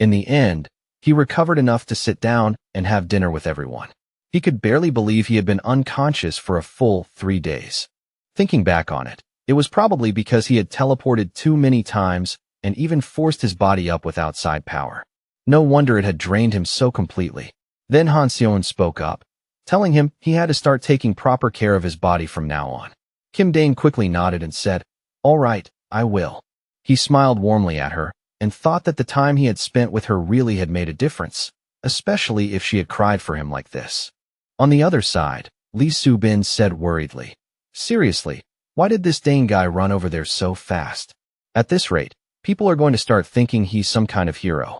In the end, he recovered enough to sit down and have dinner with everyone. He could barely believe he had been unconscious for a full 3 days. Thinking back on it, it was probably because he had teleported too many times and even forced his body up with outside power. No wonder it had drained him so completely. Then Han Seo-eun spoke up, telling him he had to start taking proper care of his body from now on. Kim Dane quickly nodded and said, "All right, I will." He smiled warmly at her and thought that the time he had spent with her really had made a difference, especially if she had cried for him like this. On the other side, Lee Soo-bin said worriedly, "Seriously, why did this Dane guy run over there so fast? At this rate, people are going to start thinking he's some kind of hero."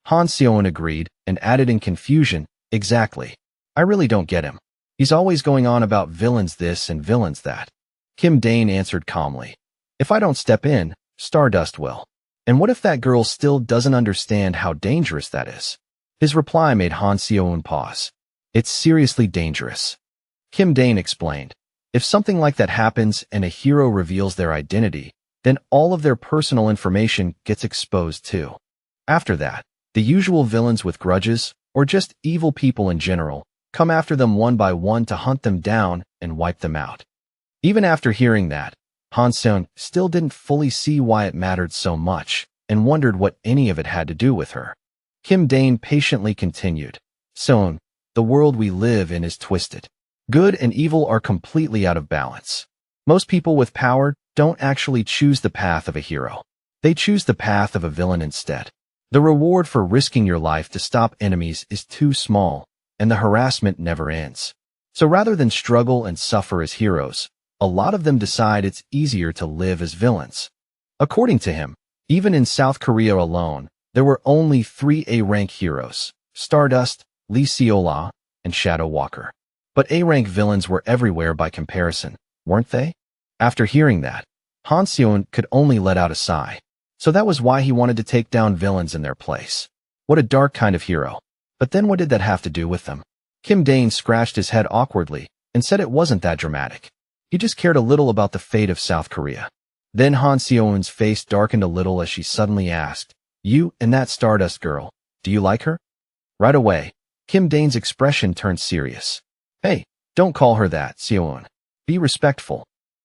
Han Seo-eun agreed and added in confusion, "Exactly. I really don't get him. He's always going on about villains this and villains that." Kim Dane answered calmly, "If I don't step in, Stardust will. And what if that girl still doesn't understand how dangerous that is?" His reply made Han Seo-eun pause. "It's seriously dangerous." Kim Dane explained, "If something like that happens and a hero reveals their identity, then all of their personal information gets exposed too. After that, the usual villains with grudges, or just evil people in general, come after them one by one to hunt them down and wipe them out." Even after hearing that, Han Seo-eun still didn't fully see why it mattered so much and wondered what any of it had to do with her. Kim Dane patiently continued, "Seo-eun, the world we live in is twisted. Good and evil are completely out of balance. Most people with power don't actually choose the path of a hero. They choose the path of a villain instead. The reward for risking your life to stop enemies is too small, and the harassment never ends. So rather than struggle and suffer as heroes, a lot of them decide it's easier to live as villains." According to him, even in South Korea alone, there were only 3 A-rank heroes: Stardust, Lee Seola, and Shadow Walker. But A-rank villains were everywhere by comparison, weren't they? After hearing that, Han Seo-eun could only let out a sigh. So that was why he wanted to take down villains in their place. What a dark kind of hero. But then what did that have to do with them? Kim Dane scratched his head awkwardly and said it wasn't that dramatic. He just cared a little about the fate of South Korea. Then Han Seo-eun's face darkened a little as she suddenly asked, "You and that Stardust girl, do you like her?" Right away, Kim Dane's expression turned serious. "Hey, don't call her that, Seo-eun. Be respectful."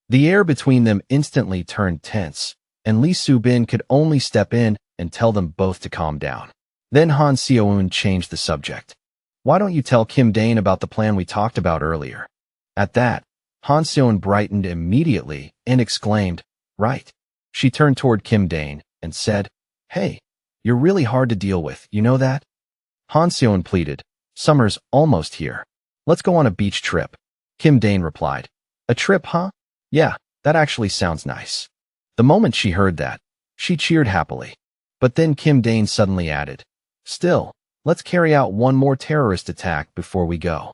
The air between them instantly turned tense, and Lee Soo-bin could only step in and tell them both to calm down. Then Han Seo-eun changed the subject. "Why don't you tell Kim Dane about the plan we talked about earlier?" At that, Han Seo-eun brightened immediately and exclaimed, "Right." She turned toward Kim Dane and said, "Hey, you're really hard to deal with, you know that?" Han Seo-eun pleaded, "Summer's almost here. Let's go on a beach trip." Kim Dane replied, "A trip, huh? Yeah, that actually sounds nice." The moment she heard that, she cheered happily. But then Kim Dane suddenly added, "Still, let's carry out one more terrorist attack before we go."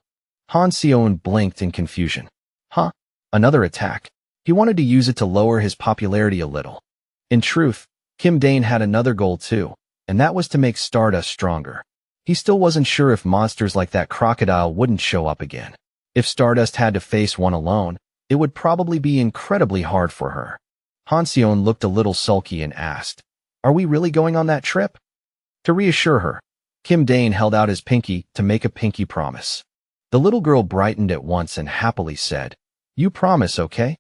Han Seo-eun blinked in confusion. Huh? Another attack? He wanted to use it to lower his popularity a little. In truth, Kim Dane had another goal too, and that was to make Stardust stronger. He still wasn't sure if monsters like that crocodile wouldn't show up again. If Stardust had to face one alone, it would probably be incredibly hard for her. Han Seo-eun looked a little sulky and asked, "Are we really going on that trip?" To reassure her, Kim Dane held out his pinky to make a pinky promise. The little girl brightened at once and happily said, "You promise, okay?"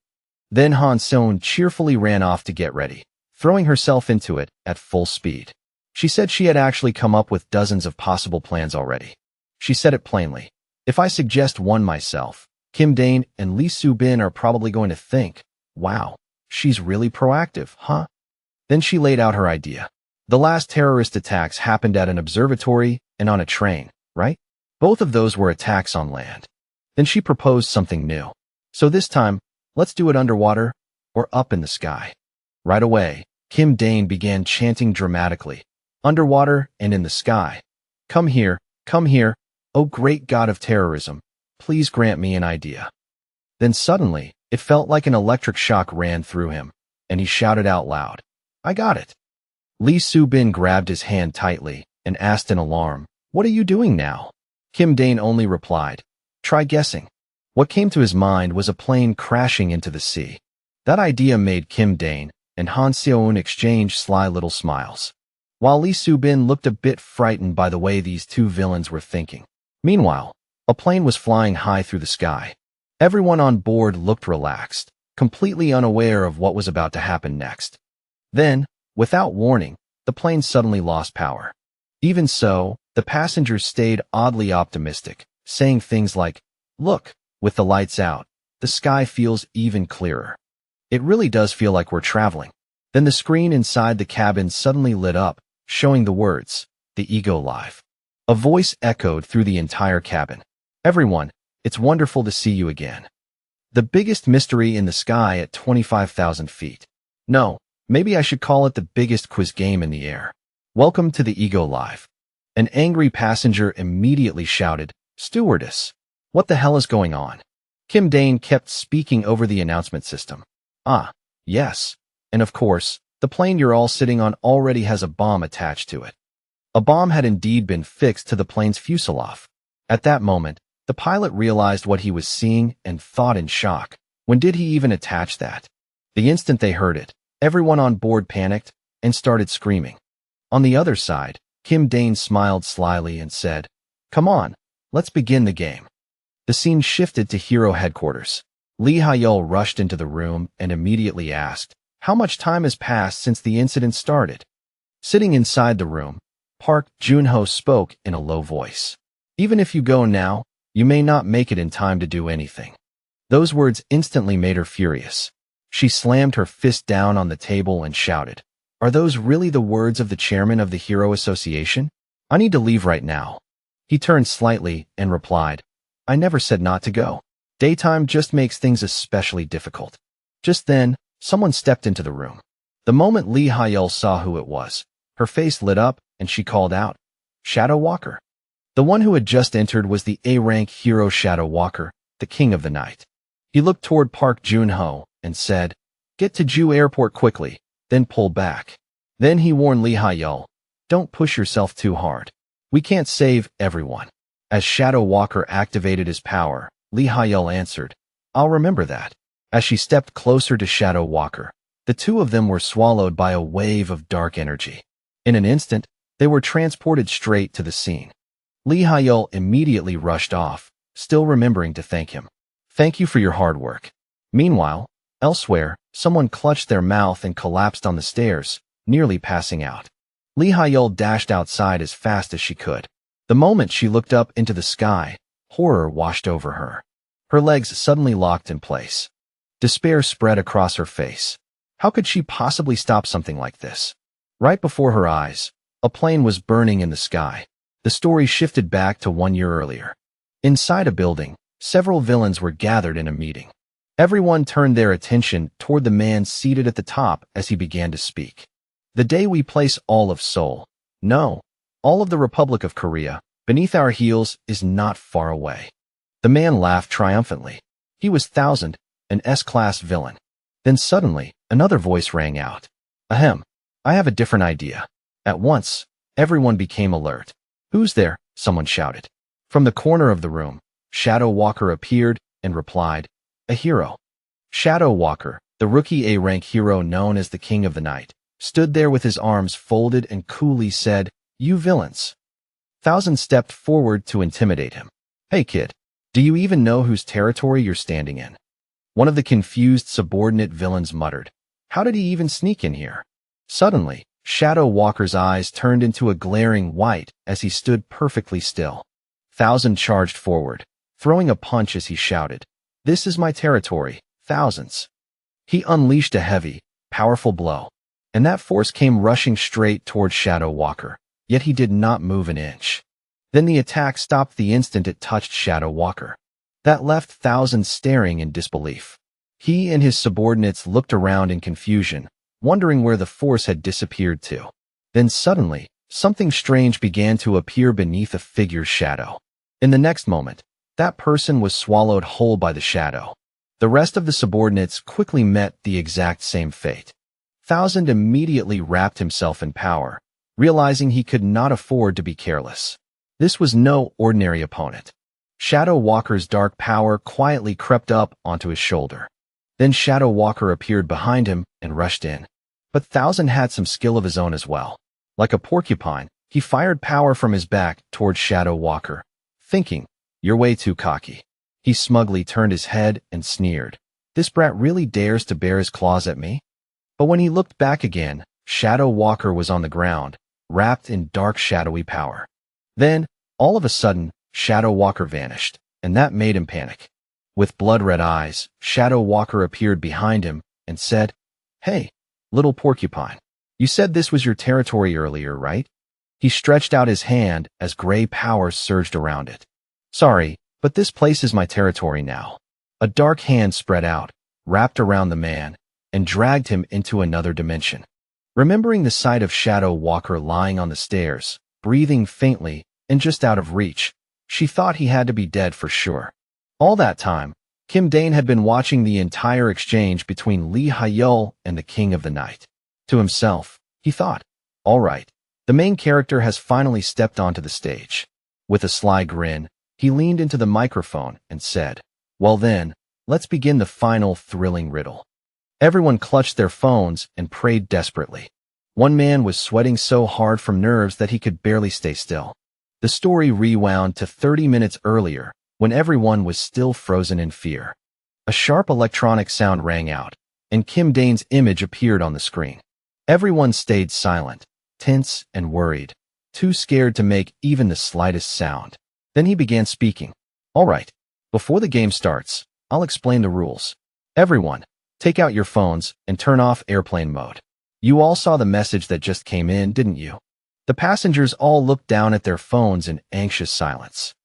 Then Han Seo-eun cheerfully ran off to get ready, throwing herself into it at full speed. She said she had actually come up with dozens of possible plans already. She said it plainly. If I suggest one myself, Kim Dane and Lee Soo-bin are probably going to think, "Wow, she's really proactive, huh?" Then she laid out her idea. The last terrorist attacks happened at an observatory and on a train, right? Both of those were attacks on land. Then she proposed something new. So this time, let's do it underwater or up in the sky. Right away, Kim Dane began chanting dramatically, underwater and in the sky. Come here, oh great god of terrorism, please grant me an idea. Then suddenly, it felt like an electric shock ran through him, and he shouted out loud, I got it. Lee Soo-bin grabbed his hand tightly and asked in alarm, what are you doing now? Kim Dane only replied, try guessing. What came to his mind was a plane crashing into the sea. That idea made Kim Dane and Han Seo-eun exchange sly little smiles, while Lee Soo-bin looked a bit frightened by the way these two villains were thinking. Meanwhile, a plane was flying high through the sky. Everyone on board looked relaxed, completely unaware of what was about to happen next. Then, without warning, the plane suddenly lost power. Even so, the passengers stayed oddly optimistic, saying things like, look, with the lights out, the sky feels even clearer. It really does feel like we're traveling. Then the screen inside the cabin suddenly lit up, showing the words, the Ego Live. A voice echoed through the entire cabin. Everyone, it's wonderful to see you again. The biggest mystery in the sky at 25,000 feet. No, maybe I should call it the biggest quiz game in the air. Welcome to the Ego Live. An angry passenger immediately shouted, Stewardess, what the hell is going on? Kim Dane kept speaking over the announcement system. Ah, yes. And of course, the plane you're all sitting on already has a bomb attached to it. A bomb had indeed been fixed to the plane's fuselage. At that moment, the pilot realized what he was seeing and thought in shock. When did he even attach that? The instant they heard it, everyone on board panicked and started screaming. On the other side, Kim Dane smiled slyly and said, Come on, let's begin the game. The scene shifted to Hero headquarters. Lee Ha-yeol rushed into the room and immediately asked, How much time has passed since the incident started? Sitting inside the room, Park Joon-ho spoke in a low voice. Even if you go now, you may not make it in time to do anything. Those words instantly made her furious. She slammed her fist down on the table and shouted, Are those really the words of the chairman of the Hero Association? I need to leave right now. He turned slightly and replied, I never said not to go. Daytime just makes things especially difficult. Just then, someone stepped into the room. The moment Lee Ha-yeol saw who it was, her face lit up and she called out, Shadow Walker. The one who had just entered was the A-rank hero Shadow Walker, the king of the night. He looked toward Park Joon-ho and said, Get to Jew Airport quickly, then pull back. Then he warned Lee Ha-yeol, Don't push yourself too hard. We can't save everyone. As Shadow Walker activated his power, Lee Ha-yeol answered, I'll remember that. As she stepped closer to Shadow Walker, the two of them were swallowed by a wave of dark energy. In an instant, they were transported straight to the scene. Lee Ha-yeol immediately rushed off, still remembering to thank him. Thank you for your hard work. Meanwhile, elsewhere, someone clutched their mouth and collapsed on the stairs, nearly passing out. Lee Ha-yeol dashed outside as fast as she could. The moment she looked up into the sky, horror washed over her. Her legs suddenly locked in place. Despair spread across her face. How could she possibly stop something like this? Right before her eyes, a plane was burning in the sky. The story shifted back to 1 year earlier. Inside a building, several villains were gathered in a meeting. Everyone turned their attention toward the man seated at the top as he began to speak. The day we place all of Seoul, no, all of the Republic of Korea, beneath our heels is not far away. The man laughed triumphantly. He was Thousand, an S-class villain. Then suddenly, another voice rang out. Ahem, I have a different idea. At once, everyone became alert. Who's there? Someone shouted. From the corner of the room, Shadow Walker appeared and replied, A hero. Shadow Walker, the rookie A-rank hero known as the King of the Night, stood there with his arms folded and coolly said, You villains. Thousand stepped forward to intimidate him. Hey kid, do you even know whose territory you're standing in? One of the confused subordinate villains muttered. How did he even sneak in here? Suddenly, Shadow Walker's eyes turned into a glaring white as he stood perfectly still. Thousand charged forward, throwing a punch as he shouted, This is my territory, Thousands. He unleashed a heavy, powerful blow. and that force came rushing straight toward Shadow Walker, yet he did not move an inch. Then the attack stopped the instant it touched Shadow Walker. That left thousands staring in disbelief. He and his subordinates looked around in confusion, wondering where the force had disappeared to. Then suddenly, something strange began to appear beneath a figure's shadow. In the next moment, that person was swallowed whole by the shadow. The rest of the subordinates quickly met the exact same fate. Thousand immediately wrapped himself in power, realizing he could not afford to be careless. This was no ordinary opponent. Shadow Walker's dark power quietly crept up onto his shoulder. Then Shadow Walker appeared behind him and rushed in. But Thousand had some skill of his own as well. Like a porcupine, he fired power from his back towards Shadow Walker, thinking, "You're way too cocky." He smugly turned his head and sneered. "This brat really dares to bare his claws at me?" But when he looked back again, Shadow Walker was on the ground, wrapped in dark shadowy power. Then, all of a sudden, Shadow Walker vanished, and that made him panic. With blood-red eyes, Shadow Walker appeared behind him and said, "Hey, little porcupine. You said this was your territory earlier, right?" He stretched out his hand as gray power surged around it. "Sorry, but this place is my territory now." A dark hand spread out, wrapped around the man, and dragged him into another dimension. Remembering the sight of Shadow Walker lying on the stairs, breathing faintly and just out of reach, she thought he had to be dead for sure. All that time, Kim Dane had been watching the entire exchange between Lee Hyul and the King of the Night. To himself, he thought, "All right, the main character has finally stepped onto the stage." With a sly grin, he leaned into the microphone and said, "Well then, let's begin the final thrilling riddle." Everyone clutched their phones and prayed desperately. One man was sweating so hard from nerves that he could barely stay still. The story rewound to 30 minutes earlier, when everyone was still frozen in fear. A sharp electronic sound rang out, and Kim Dane's image appeared on the screen. Everyone stayed silent, tense and worried, too scared to make even the slightest sound. Then he began speaking. "All right, before the game starts, I'll explain the rules. Everyone, take out your phones and turn off airplane mode. You all saw the message that just came in, didn't you?" The passengers all looked down at their phones in anxious silence.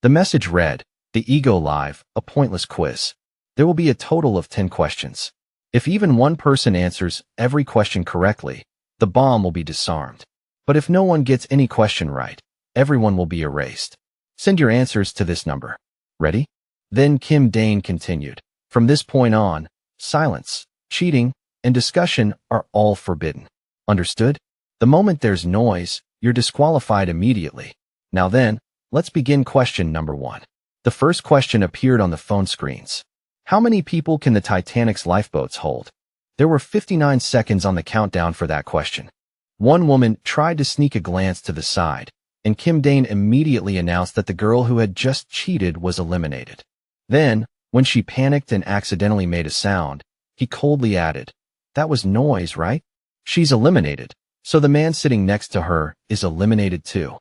The message read, "The Ego Live, a pointless quiz. There will be a total of 10 questions. If even one person answers every question correctly, the bomb will be disarmed. But if no one gets any question right, everyone will be erased. Send your answers to this number. Ready?" Then Kim Dane continued, "From this point on, silence, cheating, and discussion are all forbidden. Understood? The moment there's noise, you're disqualified immediately. Now then, let's begin question number 1. The first question appeared on the phone screens. How many people can the Titanic's lifeboats hold? There were 59 seconds on the countdown for that question. One woman tried to sneak a glance to the side, and Kim Dane immediately announced that the girl who had just cheated was eliminated. Then, when she panicked and accidentally made a sound, he coldly added, "That was noise, right? She's eliminated, so the man sitting next to her is eliminated too."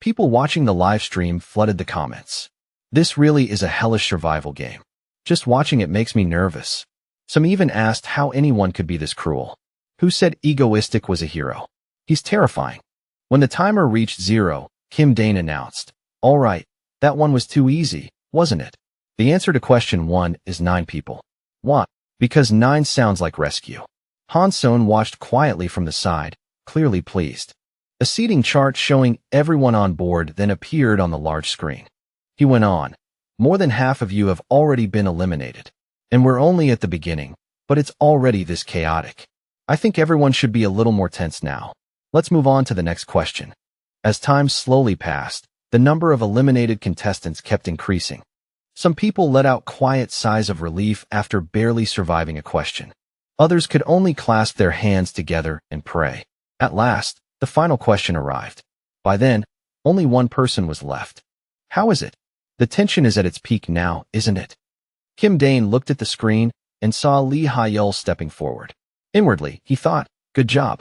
People watching the live stream flooded the comments. "This really is a hellish survival game. Just watching it makes me nervous." Some even asked how anyone could be this cruel. Who said egoistic was a hero? He's terrifying. When the timer reached 0, Kim Dane announced, "All right, that one was too easy, wasn't it? The answer to question 1 is 9 people. Why? Because 9 sounds like rescue." Han Son watched quietly from the side, clearly pleased. A seating chart showing everyone on board then appeared on the large screen. He went on, "More than half of you have already been eliminated. And we're only at the beginning, but it's already this chaotic. I think everyone should be a little more tense now. Let's move on to the next question." As time slowly passed, the number of eliminated contestants kept increasing. Some people let out quiet sighs of relief after barely surviving a question. Others could only clasp their hands together and pray. At last, the final question arrived. By then, only one person was left. How is it? The tension is at its peak now, isn't it? Kim Dane looked at the screen and saw Lee Hyul stepping forward. Inwardly, he thought, "Good job."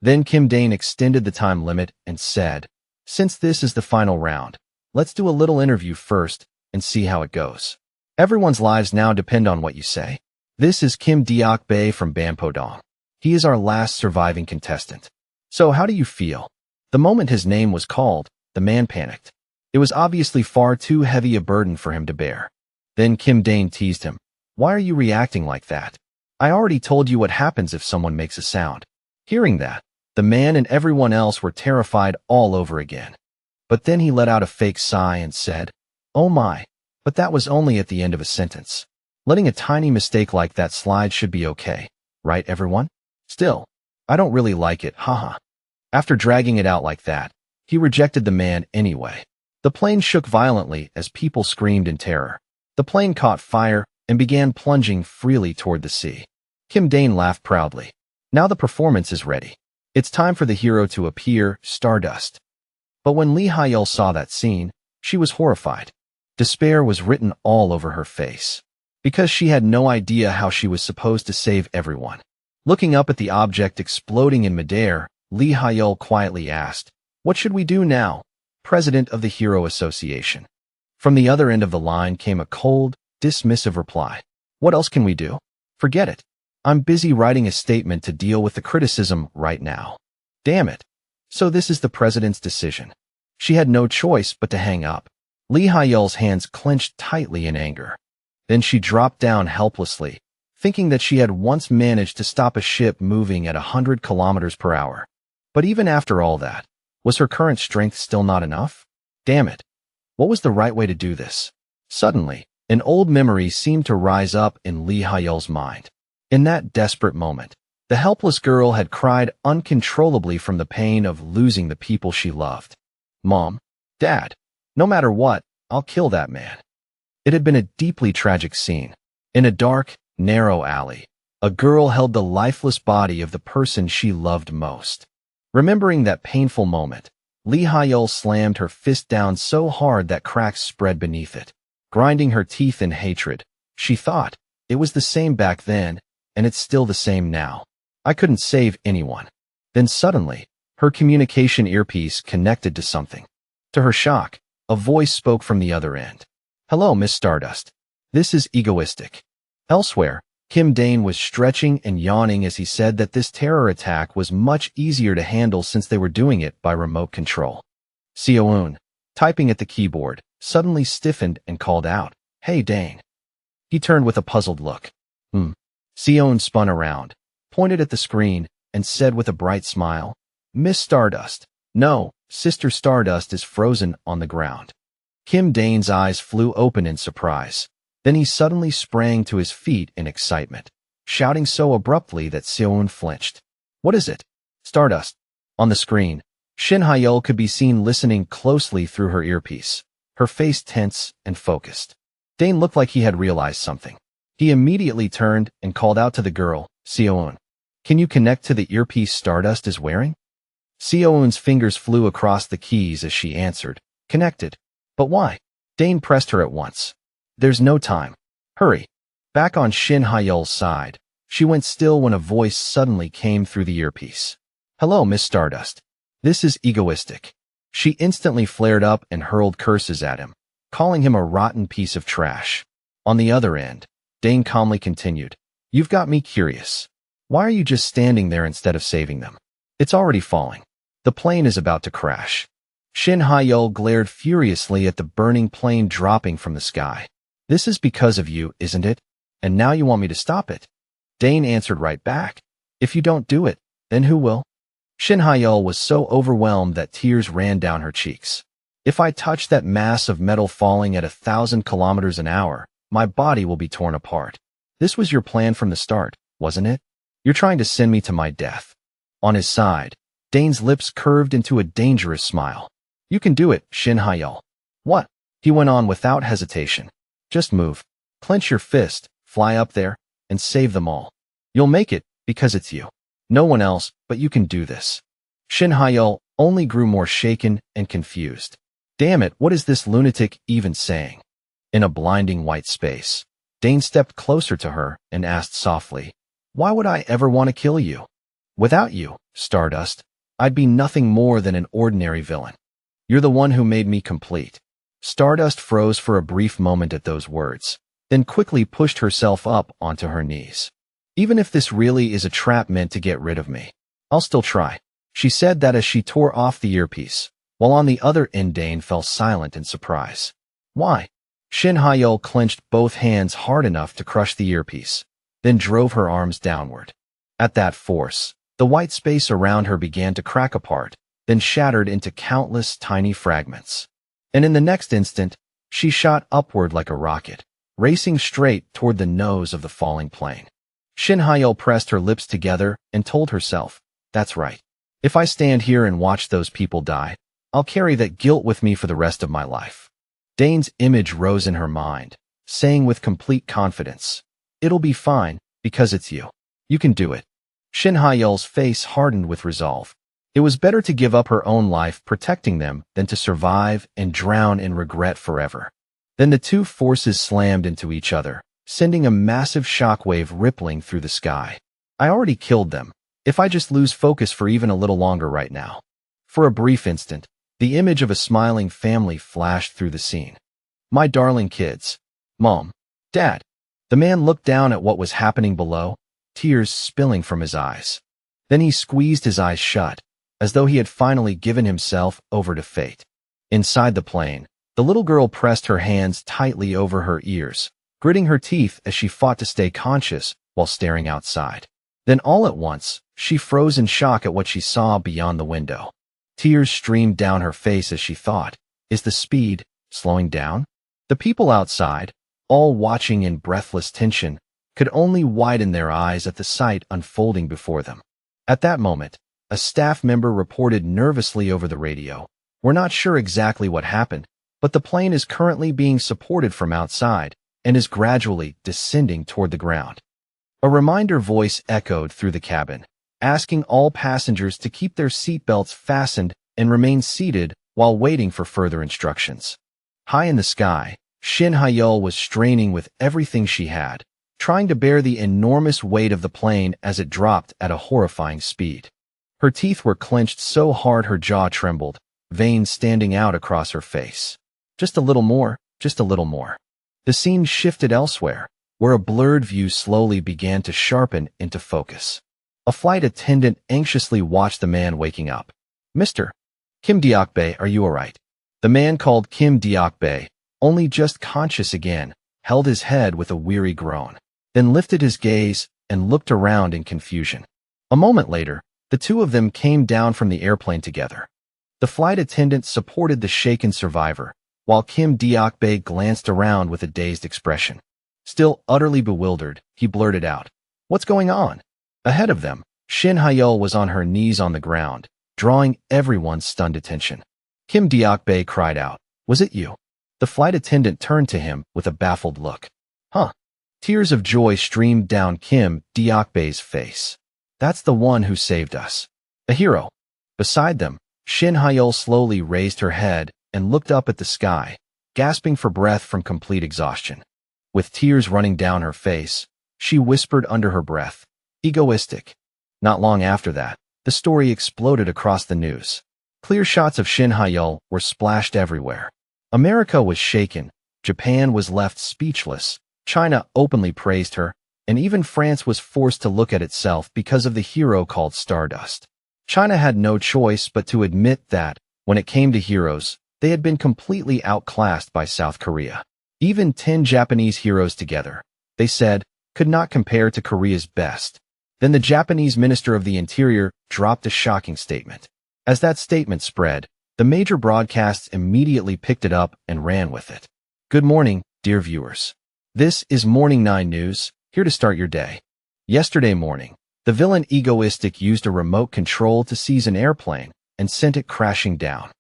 Then Kim Dane extended the time limit and said, "Since this is the final round, let's do a little interview first and see how it goes. Everyone's lives now depend on what you say. This is Kim Deok Bae from Bampodong." He is our last surviving contestant. So how do you feel? The moment his name was called, the man panicked. It was obviously far too heavy a burden for him to bear. Then Kim Dane teased him. Why are you reacting like that? I already told you what happens if someone makes a sound. Hearing that, the man and everyone else were terrified all over again. But then he let out a fake sigh and said, "Oh my," but that was only at the end of a sentence. Letting a tiny mistake like that slide should be okay, right everyone? Still, I don't really like it, haha. After dragging it out like that, he rejected the man anyway. The plane shook violently as people screamed in terror. The plane caught fire and began plunging freely toward the sea. Kim Dane laughed proudly. Now the performance is ready. It's time for the hero to appear, Stardust. But when Lee Hyul saw that scene, she was horrified. Despair was written all over her face. Because she had no idea how she was supposed to save everyone. Looking up at the object exploding in midair, Lee Hyul quietly asked, "What should we do now, President of the Hero Association?" From the other end of the line came a cold, dismissive reply. "What else can we do? Forget it. I'm busy writing a statement to deal with the criticism right now." Damn it. So this is the president's decision. She had no choice but to hang up. Lee Hyul's hands clenched tightly in anger. Then she dropped down helplessly, thinking that she had once managed to stop a ship moving at 100 kilometers per hour. But even after all that, was her current strength still not enough? Damn it. What was the right way to do this? Suddenly, an old memory seemed to rise up in Lee Hyul's mind. In that desperate moment, the helpless girl had cried uncontrollably from the pain of losing the people she loved. "Mom, Dad, no matter what, I'll kill that man." It had been a deeply tragic scene. In a dark, narrow alley, a girl held the lifeless body of the person she loved most. Remembering that painful moment, Lee Hyul slammed her fist down so hard that cracks spread beneath it. Grinding her teeth in hatred, she thought, it was the same back then, and it's still the same now. I couldn't save anyone. Then suddenly, her communication earpiece connected to something. To her shock, a voice spoke from the other end. "Hello, Miss Stardust. This is egoistic." Elsewhere, Kim Dane was stretching and yawning as he said that this terror attack was much easier to handle since they were doing it by remote control. Seo-eun, typing at the keyboard, suddenly stiffened and called out, "Hey, Dane." He turned with a puzzled look. Seo-eun spun around, pointed at the screen, and said with a bright smile, "Miss Stardust." "No, Sister Stardust is frozen on the ground." Kim Dane's eyes flew open in surprise. Then he suddenly sprang to his feet in excitement, shouting so abruptly that Seo-eun flinched. "What is it?" "Stardust." On the screen, Shin Hyul could be seen listening closely through her earpiece, her face tense and focused. Dane looked like he had realized something. He immediately turned and called out to the girl, "Seo-eun, can you connect to the earpiece Stardust is wearing?" Seo-eun's fingers flew across the keys as she answered, "Connected." "But why?" Dane pressed her at once. "There's no time. Hurry." Back on Shin Hyul's side, she went still when a voice suddenly came through the earpiece. "Hello, Miss Stardust. This is egoistic." She instantly flared up and hurled curses at him, calling him a rotten piece of trash. On the other end, Dane calmly continued, "You've got me curious. Why are you just standing there instead of saving them? It's already falling. The plane is about to crash." Shin Hyul glared furiously at the burning plane dropping from the sky. "This is because of you, isn't it? And now you want me to stop it?" Dane answered right back, "If you don't do it, then who will?" Shin Hyul was so overwhelmed that tears ran down her cheeks. "If I touch that mass of metal falling at 1,000 kilometers an hour, my body will be torn apart. This was your plan from the start, wasn't it? You're trying to send me to my death." On his side, Dane's lips curved into a dangerous smile. "You can do it, Shin Hyul." "What?" He went on without hesitation. "Just move. Clench your fist, fly up there, and save them all. You'll make it, because it's you. No one else, but you can do this." Shin Hyul only grew more shaken and confused. Damn it, what is this lunatic even saying? In a blinding white space, Dane stepped closer to her and asked softly, "Why would I ever want to kill you? Without you, Stardust, I'd be nothing more than an ordinary villain. You're the one who made me complete." Stardust froze for a brief moment at those words, then quickly pushed herself up onto her knees. Even if this really is a trap meant to get rid of me, I'll still try. She said that as she tore off the earpiece, while on the other end Dane fell silent in surprise. Why? Shin Hayeol clenched both hands hard enough to crush the earpiece, then drove her arms downward. At that force, the white space around her began to crack apart, then shattered into countless tiny fragments. And in the next instant, she shot upward like a rocket, racing straight toward the nose of the falling plane. Shin Hayeol pressed her lips together and told herself, "That's right. If I stand here and watch those people die, I'll carry that guilt with me for the rest of my life." Dane's image rose in her mind, saying with complete confidence, "It'll be fine, because it's you. You can do it." Shin Hayeol's face hardened with resolve. It was better to give up her own life protecting them than to survive and drown in regret forever. Then the two forces slammed into each other, sending a massive shockwave rippling through the sky. I already killed them. If I just lose focus for even a little longer right now. For a brief instant, the image of a smiling family flashed through the scene. My darling kids. Mom. Dad. The man looked down at what was happening below, tears spilling from his eyes. Then he squeezed his eyes shut, as though he had finally given himself over to fate. Inside the plane, the little girl pressed her hands tightly over her ears, gritting her teeth as she fought to stay conscious while staring outside. Then all at once, she froze in shock at what she saw beyond the window. Tears streamed down her face as she thought, is the speed slowing down? The people outside, all watching in breathless tension, could only widen their eyes at the sight unfolding before them. At that moment, a staff member reported nervously over the radio, "We're not sure exactly what happened, but the plane is currently being supported from outside and is gradually descending toward the ground." A reminder voice echoed through the cabin, asking all passengers to keep their seatbelts fastened and remain seated while waiting for further instructions. High in the sky, Shin Hayeol was straining with everything she had, trying to bear the enormous weight of the plane as it dropped at a horrifying speed. Her teeth were clenched so hard her jaw trembled, veins standing out across her face. Just a little more, just a little more. The scene shifted elsewhere, where a blurred view slowly began to sharpen into focus. A flight attendant anxiously watched the man waking up. "Mr. Kim Deok-bae, are you all right?" The man called Kim Deok-bae, only just conscious again, held his head with a weary groan, then lifted his gaze and looked around in confusion. A moment later, the two of them came down from the airplane together. The flight attendant supported the shaken survivor, while Kim Deok-bae glanced around with a dazed expression. Still utterly bewildered, he blurted out, "What's going on?" Ahead of them, Shin Hayeol was on her knees on the ground, drawing everyone's stunned attention. Kim Deok-bae cried out, "Was it you?" The flight attendant turned to him with a baffled look. "Huh." Tears of joy streamed down Kim Deok-bae's face. "That's the one who saved us. A hero." Beside them, Shin Hayeol slowly raised her head and looked up at the sky, gasping for breath from complete exhaustion. With tears running down her face, she whispered under her breath, "Egoistic." Not long after that, the story exploded across the news. Clear shots of Shin Hayeol were splashed everywhere. America was shaken, Japan was left speechless, China openly praised her, and even France was forced to look at itself because of the hero called Stardust. China had no choice but to admit that, when it came to heroes, they had been completely outclassed by South Korea. Even 10 Japanese heroes together, they said, could not compare to Korea's best. Then the Japanese Minister of the Interior dropped a shocking statement. As that statement spread, the major broadcasts immediately picked it up and ran with it. Good morning, dear viewers. This is Morning 9 News, here to start your day. Yesterday morning, the villain Egoistic used a remote control to seize an airplane and sent it crashing down.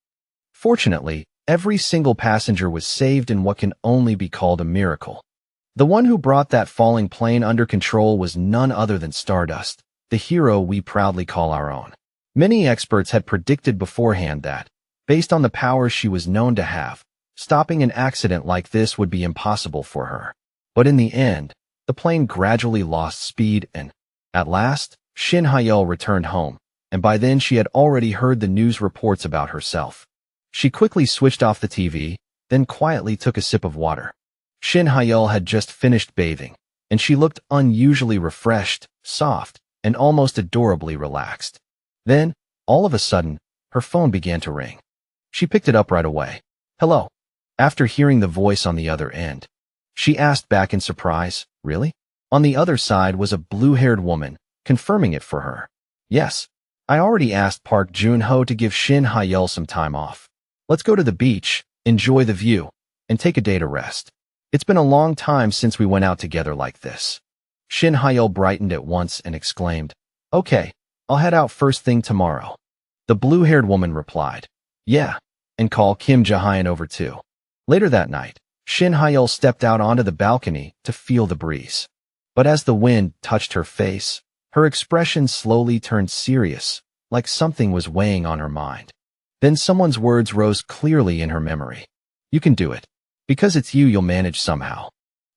Fortunately, every single passenger was saved in what can only be called a miracle. The one who brought that falling plane under control was none other than Stardust, the hero we proudly call our own. Many experts had predicted beforehand that, based on the powers she was known to have, stopping an accident like this would be impossible for her. But in the end, the plane gradually lost speed and, at last, Shin Hayeol returned home, and by then she had already heard the news reports about herself. She quickly switched off the TV, then quietly took a sip of water. Shin Hayeol had just finished bathing, and she looked unusually refreshed, soft, and almost adorably relaxed. Then, all of a sudden, her phone began to ring. She picked it up right away. "Hello." After hearing the voice on the other end, she asked back in surprise, "Really?" On the other side was a blue-haired woman, confirming it for her. "Yes. I already asked Park Jun-ho to give Shin Hae-yeol some time off. Let's go to the beach, enjoy the view, and take a day to rest. It's been a long time since we went out together like this." Shin Hae-yeol brightened at once and exclaimed, "Okay, I'll head out first thing tomorrow." The blue-haired woman replied, "Yeah, and call Kim Ja-hyun over too." Later that night, Shin Hae-yeol stepped out onto the balcony to feel the breeze. But as the wind touched her face, her expression slowly turned serious, like something was weighing on her mind. Then someone's words rose clearly in her memory. "You can do it. Because it's you'll manage somehow."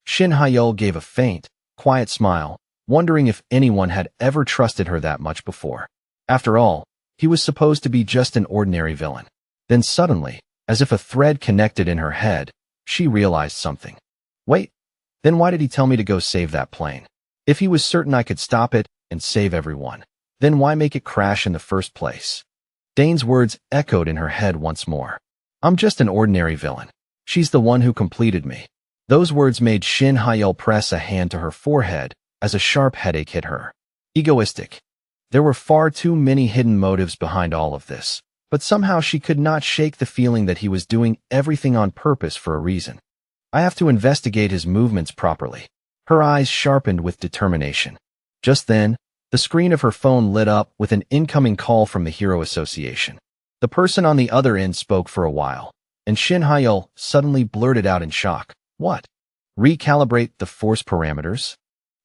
Shin Hae-yeol gave a faint, quiet smile, wondering if anyone had ever trusted her that much before. After all, he was supposed to be just an ordinary villain. Then suddenly, as if a thread connected in her head, she realized something. Wait, then why did he tell me to go save that plane? If he was certain I could stop it and save everyone, then why make it crash in the first place? Dane's words echoed in her head once more. "I'm just an ordinary villain. She's the one who completed me." Those words made Shin Hae-yeol press a hand to her forehead as a sharp headache hit her. Egoistic. There were far too many hidden motives behind all of this, but somehow she could not shake the feeling that he was doing everything on purpose for a reason. "I have to investigate his movements properly." Her eyes sharpened with determination. Just then, the screen of her phone lit up with an incoming call from the Hero Association. The person on the other end spoke for a while, and Shin Hae-yeol suddenly blurted out in shock, "What? Recalibrate the force parameters?"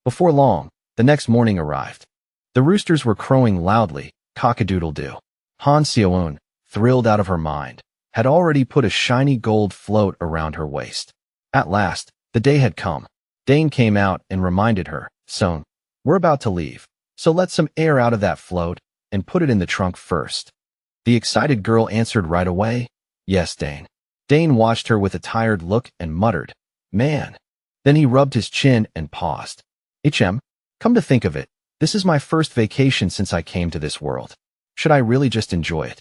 Before long, the next morning arrived. The roosters were crowing loudly, cock-a-doodle-doo. Han Seo-eun, thrilled out of her mind, had already put a shiny gold float around her waist. At last, the day had come. Dane came out and reminded her, "Seon, we're about to leave, so let some air out of that float and put it in the trunk first." The excited girl answered right away, "Yes, Dane." Dane watched her with a tired look and muttered, "Man." Then he rubbed his chin and paused. Come to think of it, this is my first vacation since I came to this world. Should I really just enjoy it?"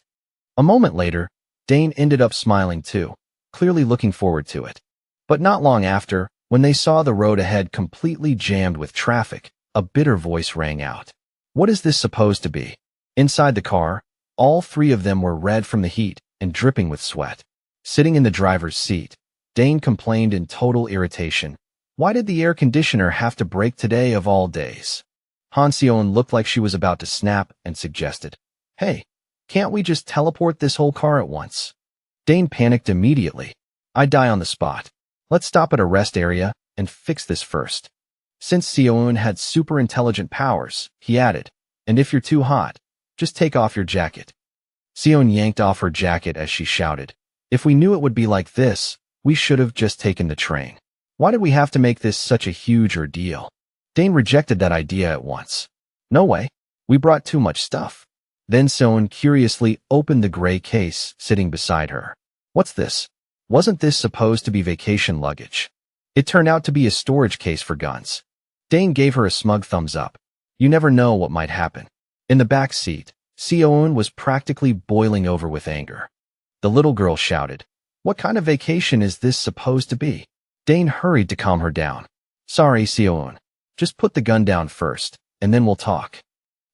A moment later, Dane ended up smiling too, clearly looking forward to it. But not long after, when they saw the road ahead completely jammed with traffic, a bitter voice rang out. "What is this supposed to be?" Inside the car, all three of them were red from the heat and dripping with sweat. Sitting in the driver's seat, Dane complained in total irritation. Why did the air conditioner have to break today of all days? Han Seo-eun looked like she was about to snap and suggested, "Hey, can't we just teleport this whole car at once?" Dane panicked immediately. "I'd die on the spot. Let's stop at a rest area and fix this first." Since Seo-eun had super intelligent powers, he added, "And if you're too hot, just take off your jacket." Seo-eun yanked off her jacket as she shouted, "If we knew it would be like this, we should have just taken the train. Why did we have to make this such a huge ordeal?" Dane rejected that idea at once. "No way. We brought too much stuff." Then Seo-eun curiously opened the gray case sitting beside her. "What's this? Wasn't this supposed to be vacation luggage?" It turned out to be a storage case for guns. Dane gave her a smug thumbs up. You never know what might happen. In the back seat, Seo-eun was practically boiling over with anger. The little girl shouted, "What kind of vacation is this supposed to be?" Dane hurried to calm her down. "Sorry, Seo-eun. Just put the gun down first, and then we'll talk."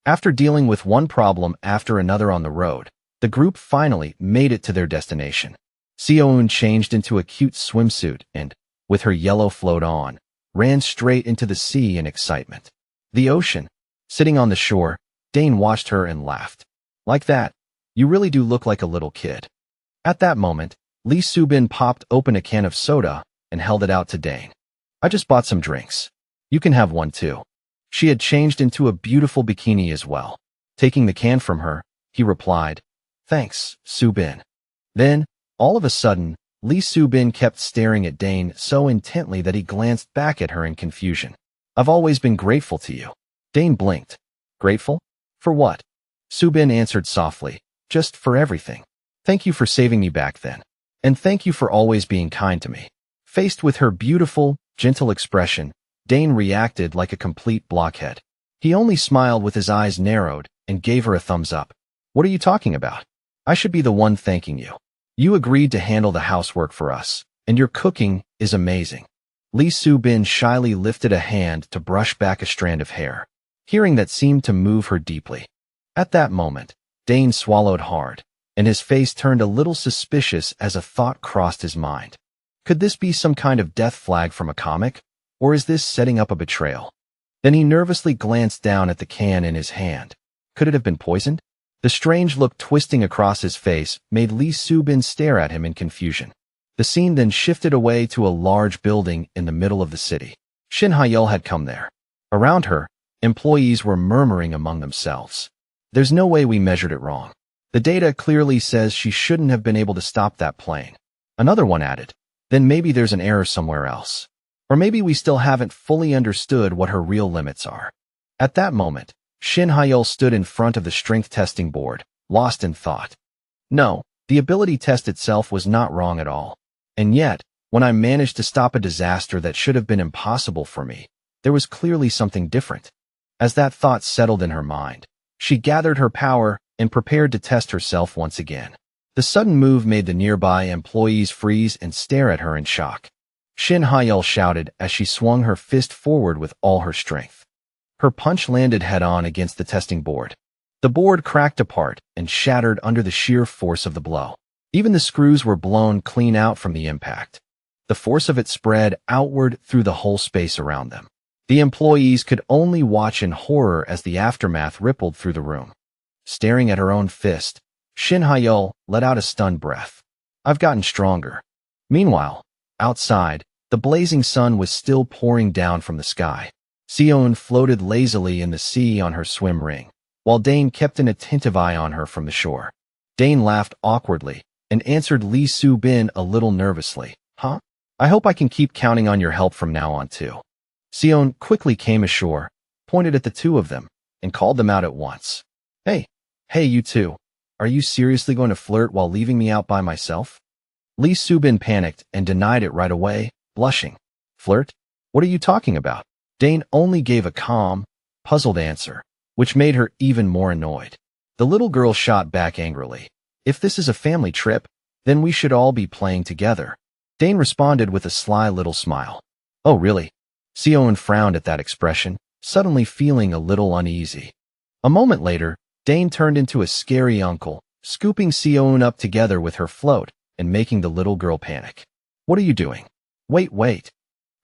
After dealing with one problem after another on the road, the group finally made it to their destination. Seo-eun changed into a cute swimsuit and, with her yellow float on, ran straight into the sea in excitement. The ocean. Sitting on the shore, Dane watched her and laughed. "Like that, you really do look like a little kid." At that moment, Lee Soo-bin popped open a can of soda and held it out to Dane. "I just bought some drinks. You can have one too." She had changed into a beautiful bikini as well. Taking the can from her, he replied, "Thanks, Soo-bin." Then, all of a sudden, Lee Soo-bin kept staring at Dane so intently that he glanced back at her in confusion. "I've always been grateful to you." Dane blinked. "Grateful? For what?" Soo-bin answered softly, "Just for everything. Thank you for saving me back then. And thank you for always being kind to me." Faced with her beautiful, gentle expression, Dane reacted like a complete blockhead. He only smiled with his eyes narrowed and gave her a thumbs up. What are you talking about? I should be the one thanking you. You agreed to handle the housework for us, and your cooking is amazing. Lee Soo-bin shyly lifted a hand to brush back a strand of hair, hearing that seemed to move her deeply. At that moment, Dane swallowed hard, and his face turned a little suspicious as a thought crossed his mind. Could this be some kind of death flag from a comic, or is this setting up a betrayal? Then he nervously glanced down at the can in his hand. Could it have been poisoned? The strange look twisting across his face made Lee Soo-bin stare at him in confusion. The scene then shifted away to a large building in the middle of the city. Shin Hae-yeol had come there. Around her, employees were murmuring among themselves. There's no way we measured it wrong. The data clearly says she shouldn't have been able to stop that plane. Another one added, then maybe there's an error somewhere else. Or maybe we still haven't fully understood what her real limits are. At that moment, Shin Hae-yeol stood in front of the strength testing board, lost in thought. No, the ability test itself was not wrong at all. And yet, when I managed to stop a disaster that should have been impossible for me, there was clearly something different. As that thought settled in her mind, she gathered her power and prepared to test herself once again. The sudden move made the nearby employees freeze and stare at her in shock. Shin Hae-yeol shouted as she swung her fist forward with all her strength. Her punch landed head-on against the testing board. The board cracked apart and shattered under the sheer force of the blow. Even the screws were blown clean out from the impact. The force of it spread outward through the whole space around them. The employees could only watch in horror as the aftermath rippled through the room. Staring at her own fist, Shin Hae-yeol let out a stunned breath. I've gotten stronger. Meanwhile, outside, the blazing sun was still pouring down from the sky. Seon floated lazily in the sea on her swim ring, while Dane kept an attentive eye on her from the shore. Dane laughed awkwardly and answered Lee Soo-bin a little nervously. Huh? I hope I can keep counting on your help from now on too. Seon quickly came ashore, pointed at the two of them, and called them out at once. Hey, you two. Are you seriously going to flirt while leaving me out by myself? Lee Soo-bin panicked and denied it right away, blushing. Flirt? What are you talking about? Dane only gave a calm, puzzled answer, which made her even more annoyed. The little girl shot back angrily. If this is a family trip, then we should all be playing together. Dane responded with a sly little smile. Oh, really? Seon frowned at that expression, suddenly feeling a little uneasy. A moment later, Dane turned into a scary uncle, scooping Seon up together with her float and making the little girl panic. What are you doing? Wait.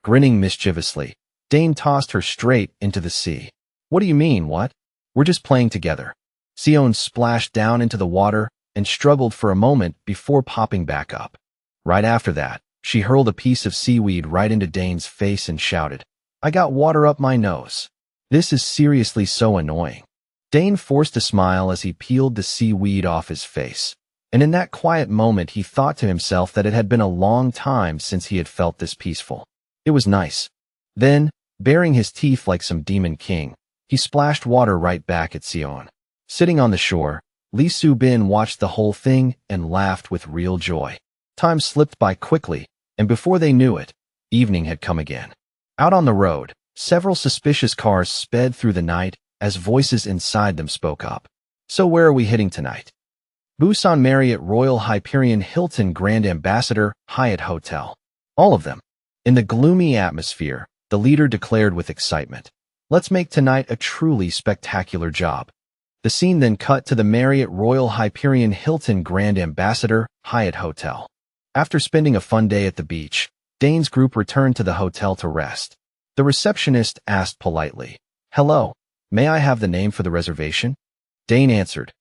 Grinning mischievously, Dane tossed her straight into the sea. What do you mean, what? We're just playing together. Seon splashed down into the water and struggled for a moment before popping back up. Right after that, she hurled a piece of seaweed right into Dane's face and shouted, I got water up my nose. This is seriously so annoying. Dane forced a smile as he peeled the seaweed off his face, and in that quiet moment he thought to himself that it had been a long time since he had felt this peaceful. It was nice. Then, baring his teeth like some demon king, he splashed water right back at Seon. Sitting on the shore, Lee Soo-bin watched the whole thing and laughed with real joy. Time slipped by quickly, and before they knew it, evening had come again. Out on the road, several suspicious cars sped through the night as voices inside them spoke up. So where are we heading tonight? Busan Marriott Royal Hyperion Hilton Grand Ambassador Hyatt Hotel. All of them. In the gloomy atmosphere, the leader declared with excitement, Let's make tonight a truly spectacular job. The scene then cut to the Marriott Royal Hyperion Hilton Grand Ambassador Hyatt Hotel. After spending a fun day at the beach, Dane's group returned to the hotel to rest. The receptionist asked politely, Hello, may I have the name for the reservation? Dane answered,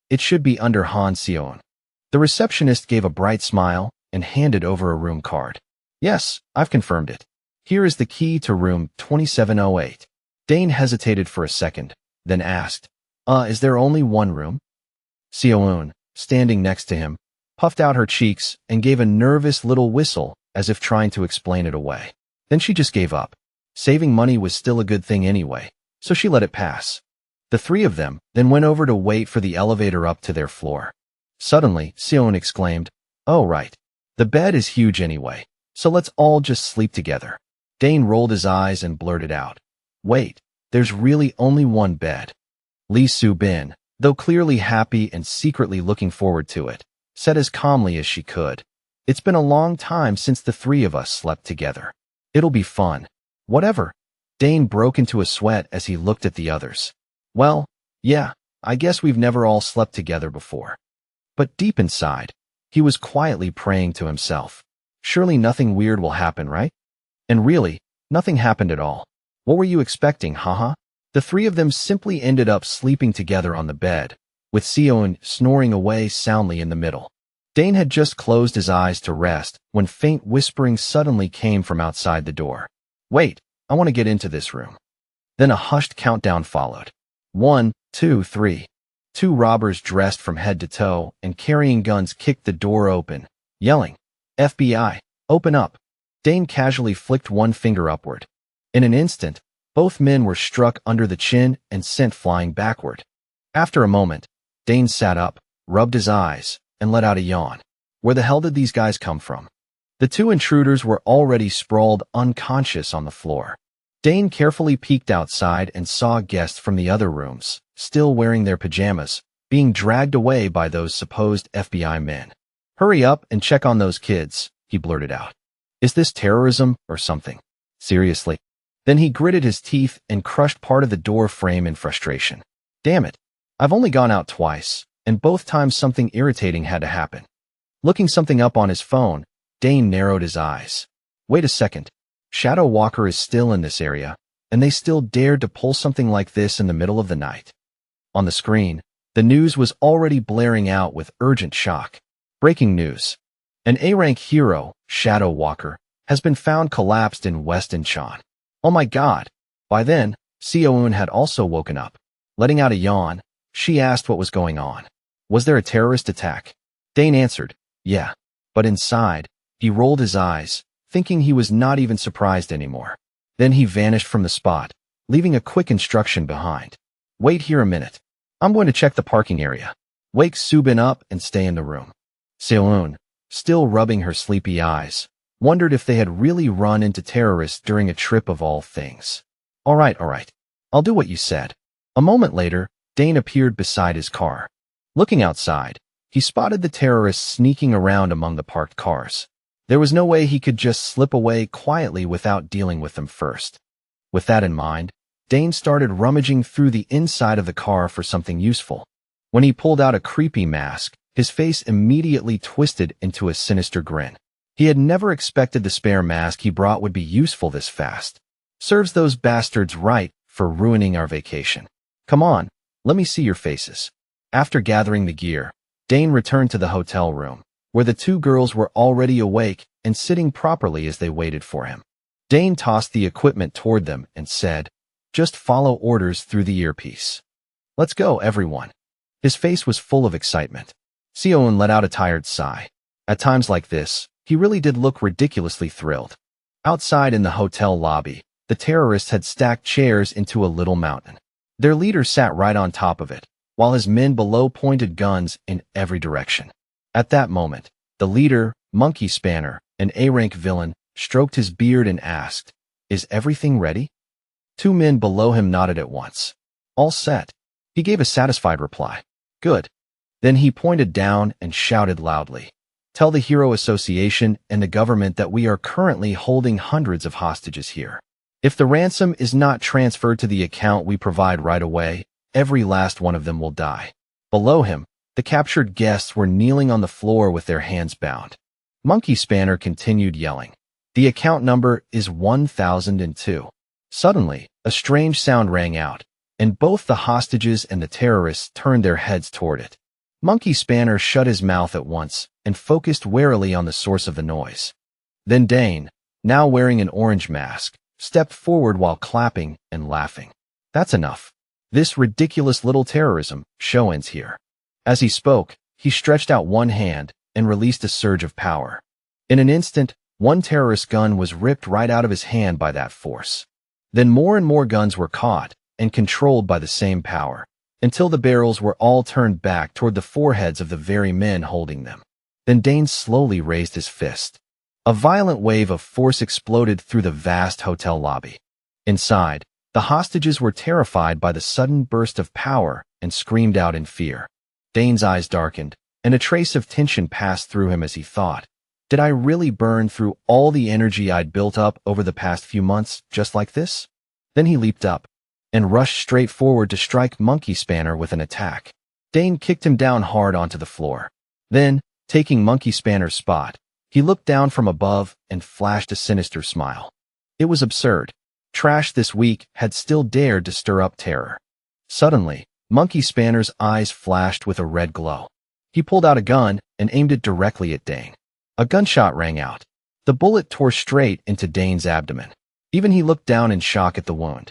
It should be under Han Seon. The receptionist gave a bright smile and handed over a room card. Yes, I've confirmed it. Here is the key to room 2708. Dane hesitated for a second, then asked, is there only one room? Seon, standing next to him, puffed out her cheeks and gave a nervous little whistle as if trying to explain it away. Then she just gave up. Saving money was still a good thing anyway, so she let it pass. The three of them then went over to wait for the elevator up to their floor. Suddenly, Seon exclaimed, Oh right, the bed is huge anyway, so let's all just sleep together. Dane rolled his eyes and blurted out, "Wait, there's really only one bed." Lee Soo-bin, though clearly happy and secretly looking forward to it, said as calmly as she could, "It's been a long time since the three of us slept together. It'll be fun." "Whatever." Dane broke into a sweat as he looked at the others. "Well, yeah, I guess we've never all slept together before." But deep inside, he was quietly praying to himself. Surely nothing weird will happen, right? And really, nothing happened at all. What were you expecting, haha? The three of them simply ended up sleeping together on the bed, with Seon snoring away soundly in the middle. Dane had just closed his eyes to rest when faint whispering suddenly came from outside the door. "Wait, I want to get into this room." Then a hushed countdown followed. 1, 2, 3. Two robbers dressed from head to toe and carrying guns kicked the door open, yelling, "FBI, open up." Dane casually flicked one finger upward. In an instant, both men were struck under the chin and sent flying backward. After a moment, Dane sat up, rubbed his eyes, and let out a yawn. Where the hell did these guys come from? The two intruders were already sprawled unconscious on the floor. Dane carefully peeked outside and saw guests from the other rooms, still wearing their pajamas, being dragged away by those supposed FBI men. "Hurry up and check on those kids," he blurted out. "Is this terrorism or something? Seriously?" Then he gritted his teeth and crushed part of the door frame in frustration. "Damn it. I've only gone out twice, and both times something irritating had to happen." Looking something up on his phone, Dane narrowed his eyes. Wait a second. Shadow Walker is still in this area, and they still dared to pull something like this in the middle of the night. On the screen, the news was already blaring out with urgent shock. Breaking news. An A-rank hero, Shadow Walker, has been found collapsed in West Incheon. Oh my god. By then, Seoun had also woken up. Letting out a yawn, she asked what was going on. Was there a terrorist attack? Dane answered, yeah. But inside, he rolled his eyes, thinking he was not even surprised anymore. Then he vanished from the spot, leaving a quick instruction behind. Wait here a minute. I'm going to check the parking area. Wake Subin up and stay in the room. Seoun, still rubbing her sleepy eyes, wondered if they had really run into terrorists during a trip of all things. All right. I'll do what you said. A moment later, Dane appeared beside his car. Looking outside, he spotted the terrorists sneaking around among the parked cars. There was no way he could just slip away quietly without dealing with them first. With that in mind, Dane started rummaging through the inside of the car for something useful. When he pulled out a creepy mask, his face immediately twisted into a sinister grin. He had never expected the spare mask he brought would be useful this fast. Serves those bastards right for ruining our vacation. Come on, let me see your faces. After gathering the gear, Dane returned to the hotel room, where the two girls were already awake and sitting properly as they waited for him. Dane tossed the equipment toward them and said, just follow orders through the earpiece. Let's go, everyone. His face was full of excitement. Seoun let out a tired sigh. At times like this, he really did look ridiculously thrilled. Outside in the hotel lobby, the terrorists had stacked chairs into a little mountain. Their leader sat right on top of it, while his men below pointed guns in every direction. At that moment, the leader, Monkey Spanner, an A-rank villain, stroked his beard and asked, "Is everything ready?" Two men below him nodded at once. All set. He gave a satisfied reply. Good. Then he pointed down and shouted loudly, "Tell the Hero Association and the government that we are currently holding hundreds of hostages here. If the ransom is not transferred to the account we provide right away, every last one of them will die." Below him, the captured guests were kneeling on the floor with their hands bound. Monkey Spanner continued yelling, "The account number is 1002. Suddenly, a strange sound rang out, and both the hostages and the terrorists turned their heads toward it. Monkey Spanner shut his mouth at once and focused warily on the source of the noise. Then Dane, now wearing an orange mask, stepped forward while clapping and laughing. That's enough. This ridiculous little terrorism show ends here. As he spoke, he stretched out one hand and released a surge of power. In an instant, one terrorist gun was ripped right out of his hand by that force. Then more and more guns were caught and controlled by the same power, until the barrels were all turned back toward the foreheads of the very men holding them. Then Dane slowly raised his fist. A violent wave of force exploded through the vast hotel lobby. Inside, the hostages were terrified by the sudden burst of power and screamed out in fear. Dane's eyes darkened, and a trace of tension passed through him as he thought, did I really burn through all the energy I'd built up over the past few months just like this? Then he leaped up and rushed straight forward to strike Monkey Spanner with an attack. Dane kicked him down hard onto the floor. Then, taking Monkey Spanner's spot, he looked down from above and flashed a sinister smile. It was absurd. Trash this week had still dared to stir up terror. Suddenly, Monkey Spanner's eyes flashed with a red glow. He pulled out a gun and aimed it directly at Dane. A gunshot rang out. The bullet tore straight into Dane's abdomen. Even he looked down in shock at the wound.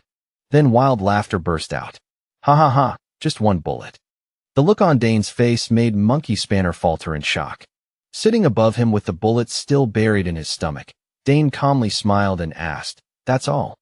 Then wild laughter burst out. Ha ha ha, just one bullet. The look on Dane's face made Monkey Spanner falter in shock. Sitting above him with the bullet still buried in his stomach, Dane calmly smiled and asked, "That's all?"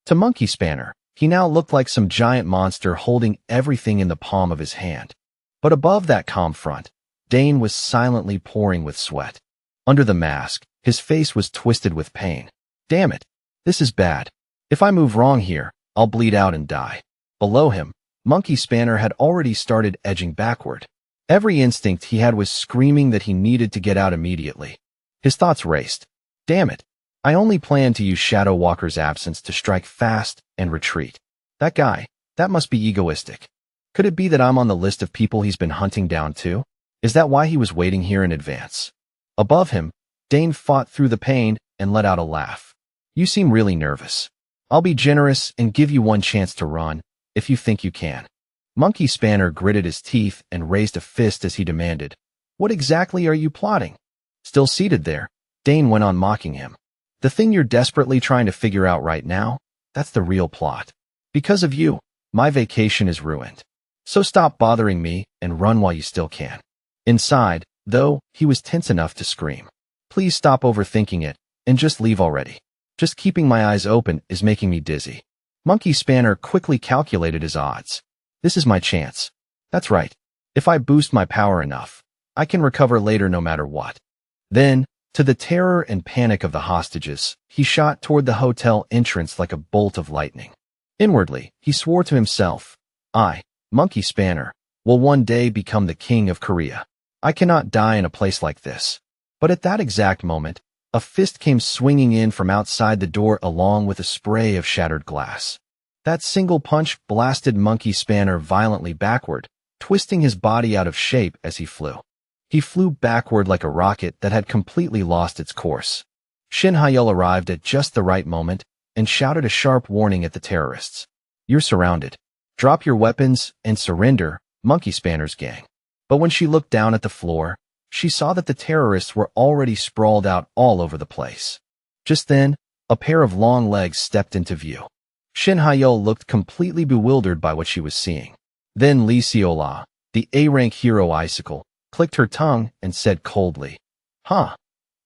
To Monkey Spanner, he now looked like some giant monster holding everything in the palm of his hand. But above that calm front, Dane was silently pouring with sweat. Under the mask, his face was twisted with pain. Damn it, this is bad. If I move wrong here, I'll bleed out and die. Below him, Monkey Spanner had already started edging backward. Every instinct he had was screaming that he needed to get out immediately. His thoughts raced. Damn it, I only planned to use Shadow Walker's absence to strike fast and retreat. That guy, that must be egoistic. Could it be that I'm on the list of people he's been hunting down too? Is that why he was waiting here in advance? Above him, Dane fought through the pain and let out a laugh. You seem really nervous. I'll be generous and give you one chance to run, if you think you can. Monkey Spanner gritted his teeth and raised a fist as he demanded, What exactly are you plotting? Still seated there, Dane went on mocking him. The thing you're desperately trying to figure out right now, that's the real plot. Because of you, my vacation is ruined. So stop bothering me and run while you still can. Inside, though, he was tense enough to scream. Please stop overthinking it and just leave already. Just keeping my eyes open is making me dizzy. Monkey Spanner quickly calculated his odds. This is my chance. That's right. If I boost my power enough, I can recover later no matter what. Then, to the terror and panic of the hostages, he shot toward the hotel entrance like a bolt of lightning. Inwardly, he swore to himself, I, Monkey Spanner, will one day become the king of Korea. I cannot die in a place like this. But at that exact moment, a fist came swinging in from outside the door along with a spray of shattered glass. That single punch blasted Monkey Spanner violently backward, twisting his body out of shape as he flew. He flew backward like a rocket that had completely lost its course. Shin Hyul arrived at just the right moment and shouted a sharp warning at the terrorists. You're surrounded. Drop your weapons and surrender, Monkey Spanner's gang. But when she looked down at the floor, she saw that the terrorists were already sprawled out all over the place. Just then, a pair of long legs stepped into view. Shin Hyul looked completely bewildered by what she was seeing. Then Lee Seola, the A-rank hero Icicle, clicked her tongue and said coldly, Huh,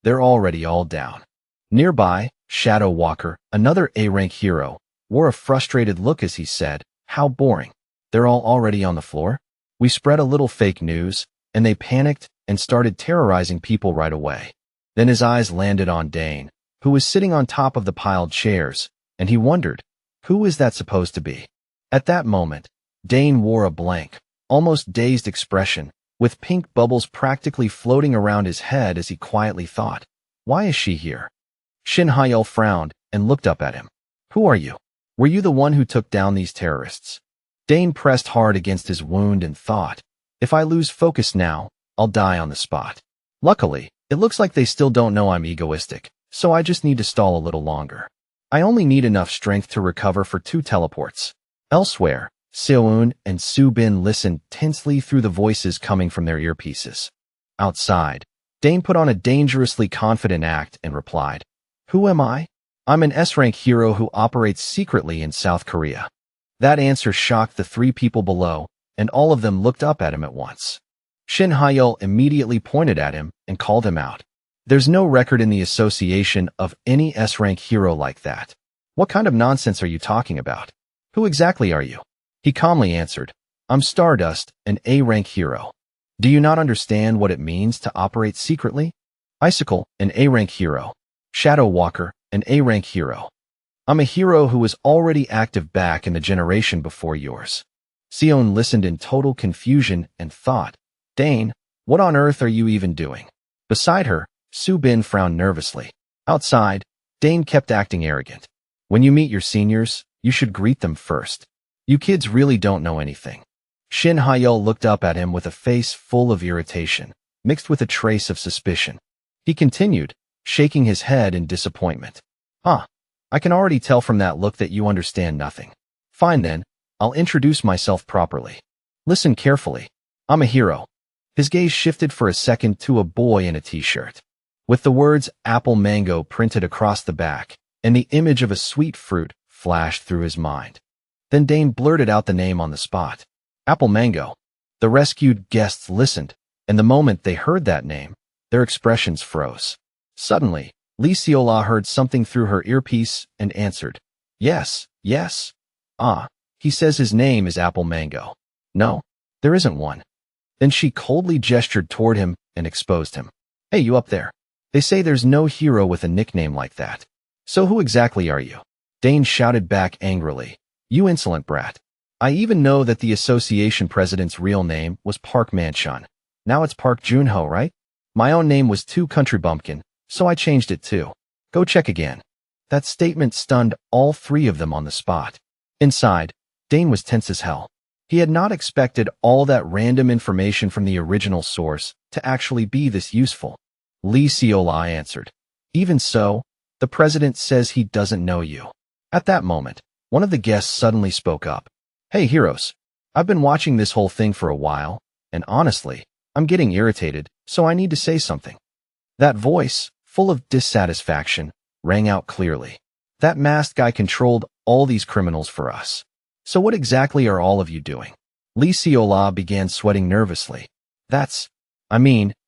they're already all down. Nearby, Shadow Walker, another A-rank hero, wore a frustrated look as he said, How boring. They're all already on the floor? We spread a little fake news, and they panicked and started terrorizing people right away. Then his eyes landed on Dane, who was sitting on top of the piled chairs, and he wondered, who is that supposed to be? At that moment, Dane wore a blank, almost dazed expression, with pink bubbles practically floating around his head as he quietly thought, Why is she here? Shin Hyul frowned and looked up at him. Who are you? Were you the one who took down these terrorists? Dane pressed hard against his wound and thought, if I lose focus now, I'll die on the spot. Luckily, it looks like they still don't know I'm egoistic, so I just need to stall a little longer. I only need enough strength to recover for 2 teleports. Elsewhere, Seoun and Su-bin listened tensely through the voices coming from their earpieces. Outside, Dane put on a dangerously confident act and replied, Who am I? I'm an S-rank hero who operates secretly in South Korea. That answer shocked the 3 people below, and all of them looked up at him at once. Shin Hyul immediately pointed at him and called him out. There's no record in the association of any S-rank hero like that. What kind of nonsense are you talking about? Who exactly are you? He calmly answered, I'm Stardust, an A-rank hero. Do you not understand what it means to operate secretly? Icicle, an A-rank hero. Shadow Walker, an A-rank hero. I'm a hero who was already active back in the generation before yours. Sion listened in total confusion and thought, Dane, what on earth are you even doing? Beside her, Su-bin frowned nervously. Outside, Dane kept acting arrogant. When you meet your seniors, you should greet them first. You kids really don't know anything. Shin Haiyul looked up at him with a face full of irritation, mixed with a trace of suspicion. He continued, shaking his head in disappointment. I can already tell from that look that you understand nothing. Fine then, I'll introduce myself properly. Listen carefully. I'm a hero. His gaze shifted for a second to a boy in a t-shirt, with the words Apple Mango printed across the back, and the image of a sweet fruit flashed through his mind. Then Dane blurted out the name on the spot. Apple Mango. The rescued guests listened, and the moment they heard that name, their expressions froze. Suddenly, Lee Seola heard something through her earpiece and answered, Yes. He says his name is Apple Mango. No, there isn't one. Then she coldly gestured toward him and exposed him. Hey, you up there. They say there's no hero with a nickname like that. So who exactly are you? Dane shouted back angrily. You insolent brat. I even know that the association president's real name was Park Manchun. Now it's Park Junho, right? My own name was Two Country Bumpkin, so I changed it too. Go check again. That statement stunned all three of them on the spot. Inside, Dane was tense as hell. He had not expected all that random information from the original source to actually be this useful. Lee Seola answered. Even so, the president says he doesn't know you. At that moment, one of the guests suddenly spoke up. Hey, heroes. I've been watching this whole thing for a while, and honestly, I'm getting irritated, so I need to say something. That voice, full of dissatisfaction, rang out clearly. That masked guy controlled all these criminals for us. So what exactly are all of you doing? Lee Seola began sweating nervously.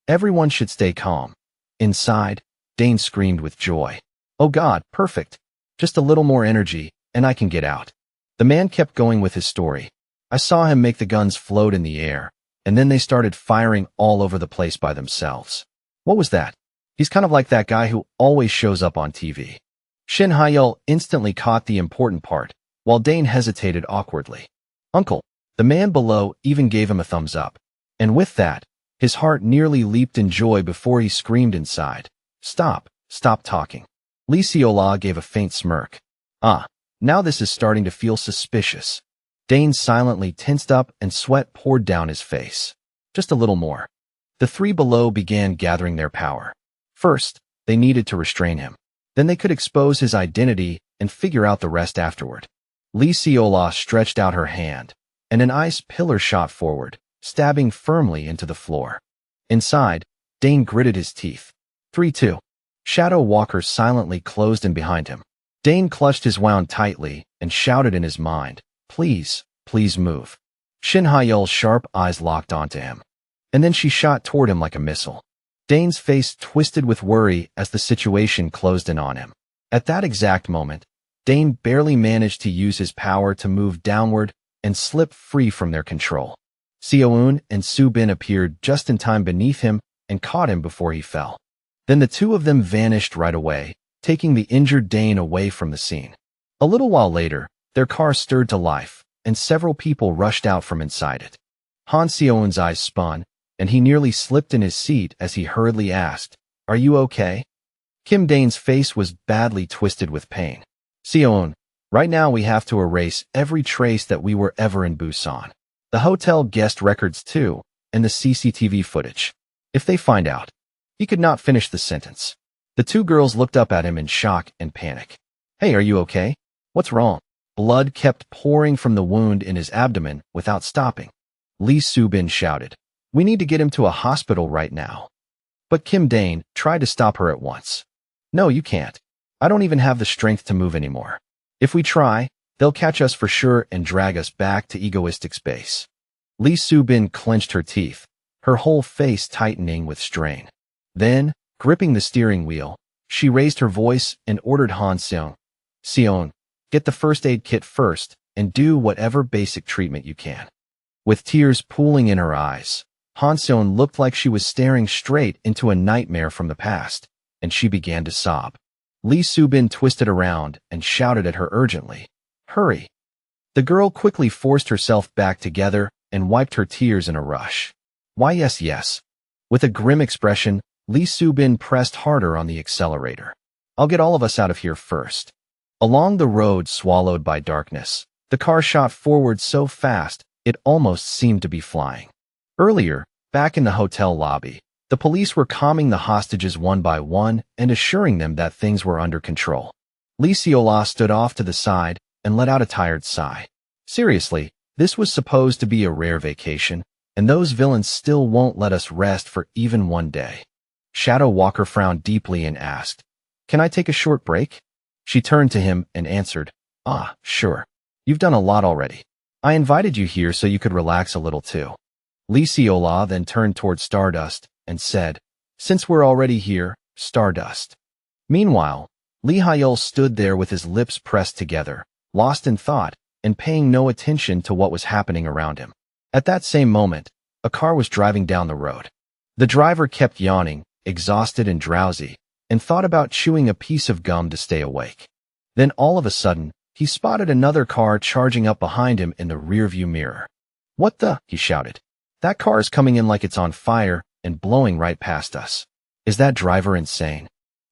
Everyone should stay calm. Inside, Dane screamed with joy. Oh God, perfect. Just a little more energy, and I can get out. The man kept going with his story. I saw him make the guns float in the air, and then they started firing all over the place by themselves. What was that? He's kind of like that guy who always shows up on TV. Shin Haiyul instantly caught the important part, while Dane hesitated awkwardly. Uncle, the man below even gave him a thumbs up. And with that, his heart nearly leaped in joy before he screamed inside. Stop talking. Lee Seola gave a faint smirk. Now this is starting to feel suspicious. Dane silently tensed up and sweat poured down his face. Just a little more. The three below began gathering their power. First, they needed to restrain him. Then they could expose his identity and figure out the rest afterward. Lee Seola stretched out her hand, and an ice pillar shot forward, stabbing firmly into the floor. Inside, Dane gritted his teeth. 3-2. Shadow Walker silently closed in behind him. Dane clutched his wound tightly and shouted in his mind, Please move. Shin Haiyul's sharp eyes locked onto him. And then she shot toward him like a missile. Dane's face twisted with worry as the situation closed in on him. At that exact moment, Dane barely managed to use his power to move downward and slip free from their control. Seo-eun and Su-bin appeared just in time beneath him and caught him before he fell. Then the two of them vanished right away, taking the injured Dane away from the scene. A little while later, their car stirred to life, and several people rushed out from inside it. Han Seo-eun's eyes spun, and he nearly slipped in his seat as he hurriedly asked, Are you okay? Kim Dane's face was badly twisted with pain. Seo-eun, right now we have to erase every trace that we were ever in Busan. The hotel guest records too, and the CCTV footage. If they find out. He could not finish the sentence. The two girls looked up at him in shock and panic. Hey, are you okay? What's wrong? Blood kept pouring from the wound in his abdomen without stopping. Lee Su-bin shouted, We need to get him to a hospital right now. But Kim Dane tried to stop her at once. No, you can't. I don't even have the strength to move anymore. If we try, they'll catch us for sure and drag us back to egoistic space. Lee Su-bin clenched her teeth, her whole face tightening with strain. Then, gripping the steering wheel, she raised her voice and ordered Han Seo-eun, get the first aid kit first and do whatever basic treatment you can. With tears pooling in her eyes, Han Seon looked like she was staring straight into a nightmare from the past, and she began to sob. Lee Soo-bin twisted around and shouted at her urgently, "Hurry!" The girl quickly forced herself back together and wiped her tears in a rush. "Why yes, yes." With a grim expression, Lee Soo-bin pressed harder on the accelerator. "I'll get all of us out of here first." Along the road swallowed by darkness, the car shot forward so fast it almost seemed to be flying. Earlier, back in the hotel lobby, the police were calming the hostages one by one and assuring them that things were under control. Lee Seola stood off to the side and let out a tired sigh. Seriously, this was supposed to be a rare vacation, and those villains still won't let us rest for even one day. Shadow Walker frowned deeply and asked, "Can I take a short break?" She turned to him and answered, "Ah, sure. You've done a lot already. I invited you here so you could relax a little too." Lee Seola then turned toward Stardust and said, "Since we're already here, Stardust." Meanwhile, Lee Hyul stood there with his lips pressed together, lost in thought and paying no attention to what was happening around him. At that same moment, a car was driving down the road. The driver kept yawning, exhausted and drowsy, and thought about chewing a piece of gum to stay awake. Then all of a sudden, he spotted another car charging up behind him in the rearview mirror. "What the?" he shouted. "That car is coming in like it's on fire and blowing right past us. Is that driver insane?"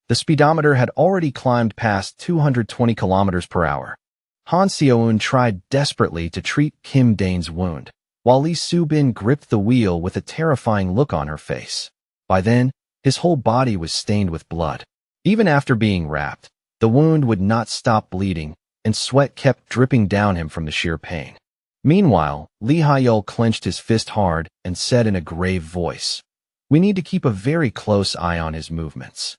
The speedometer had already climbed past 220 kilometers per hour. Han Seo-eun tried desperately to treat Kim Dane's wound, while Lee Soo-bin gripped the wheel with a terrifying look on her face. By then, his whole body was stained with blood. Even after being wrapped, the wound would not stop bleeding, and sweat kept dripping down him from the sheer pain. Meanwhile, Lee Hyul clenched his fist hard and said in a grave voice, "We need to keep a very close eye on his movements."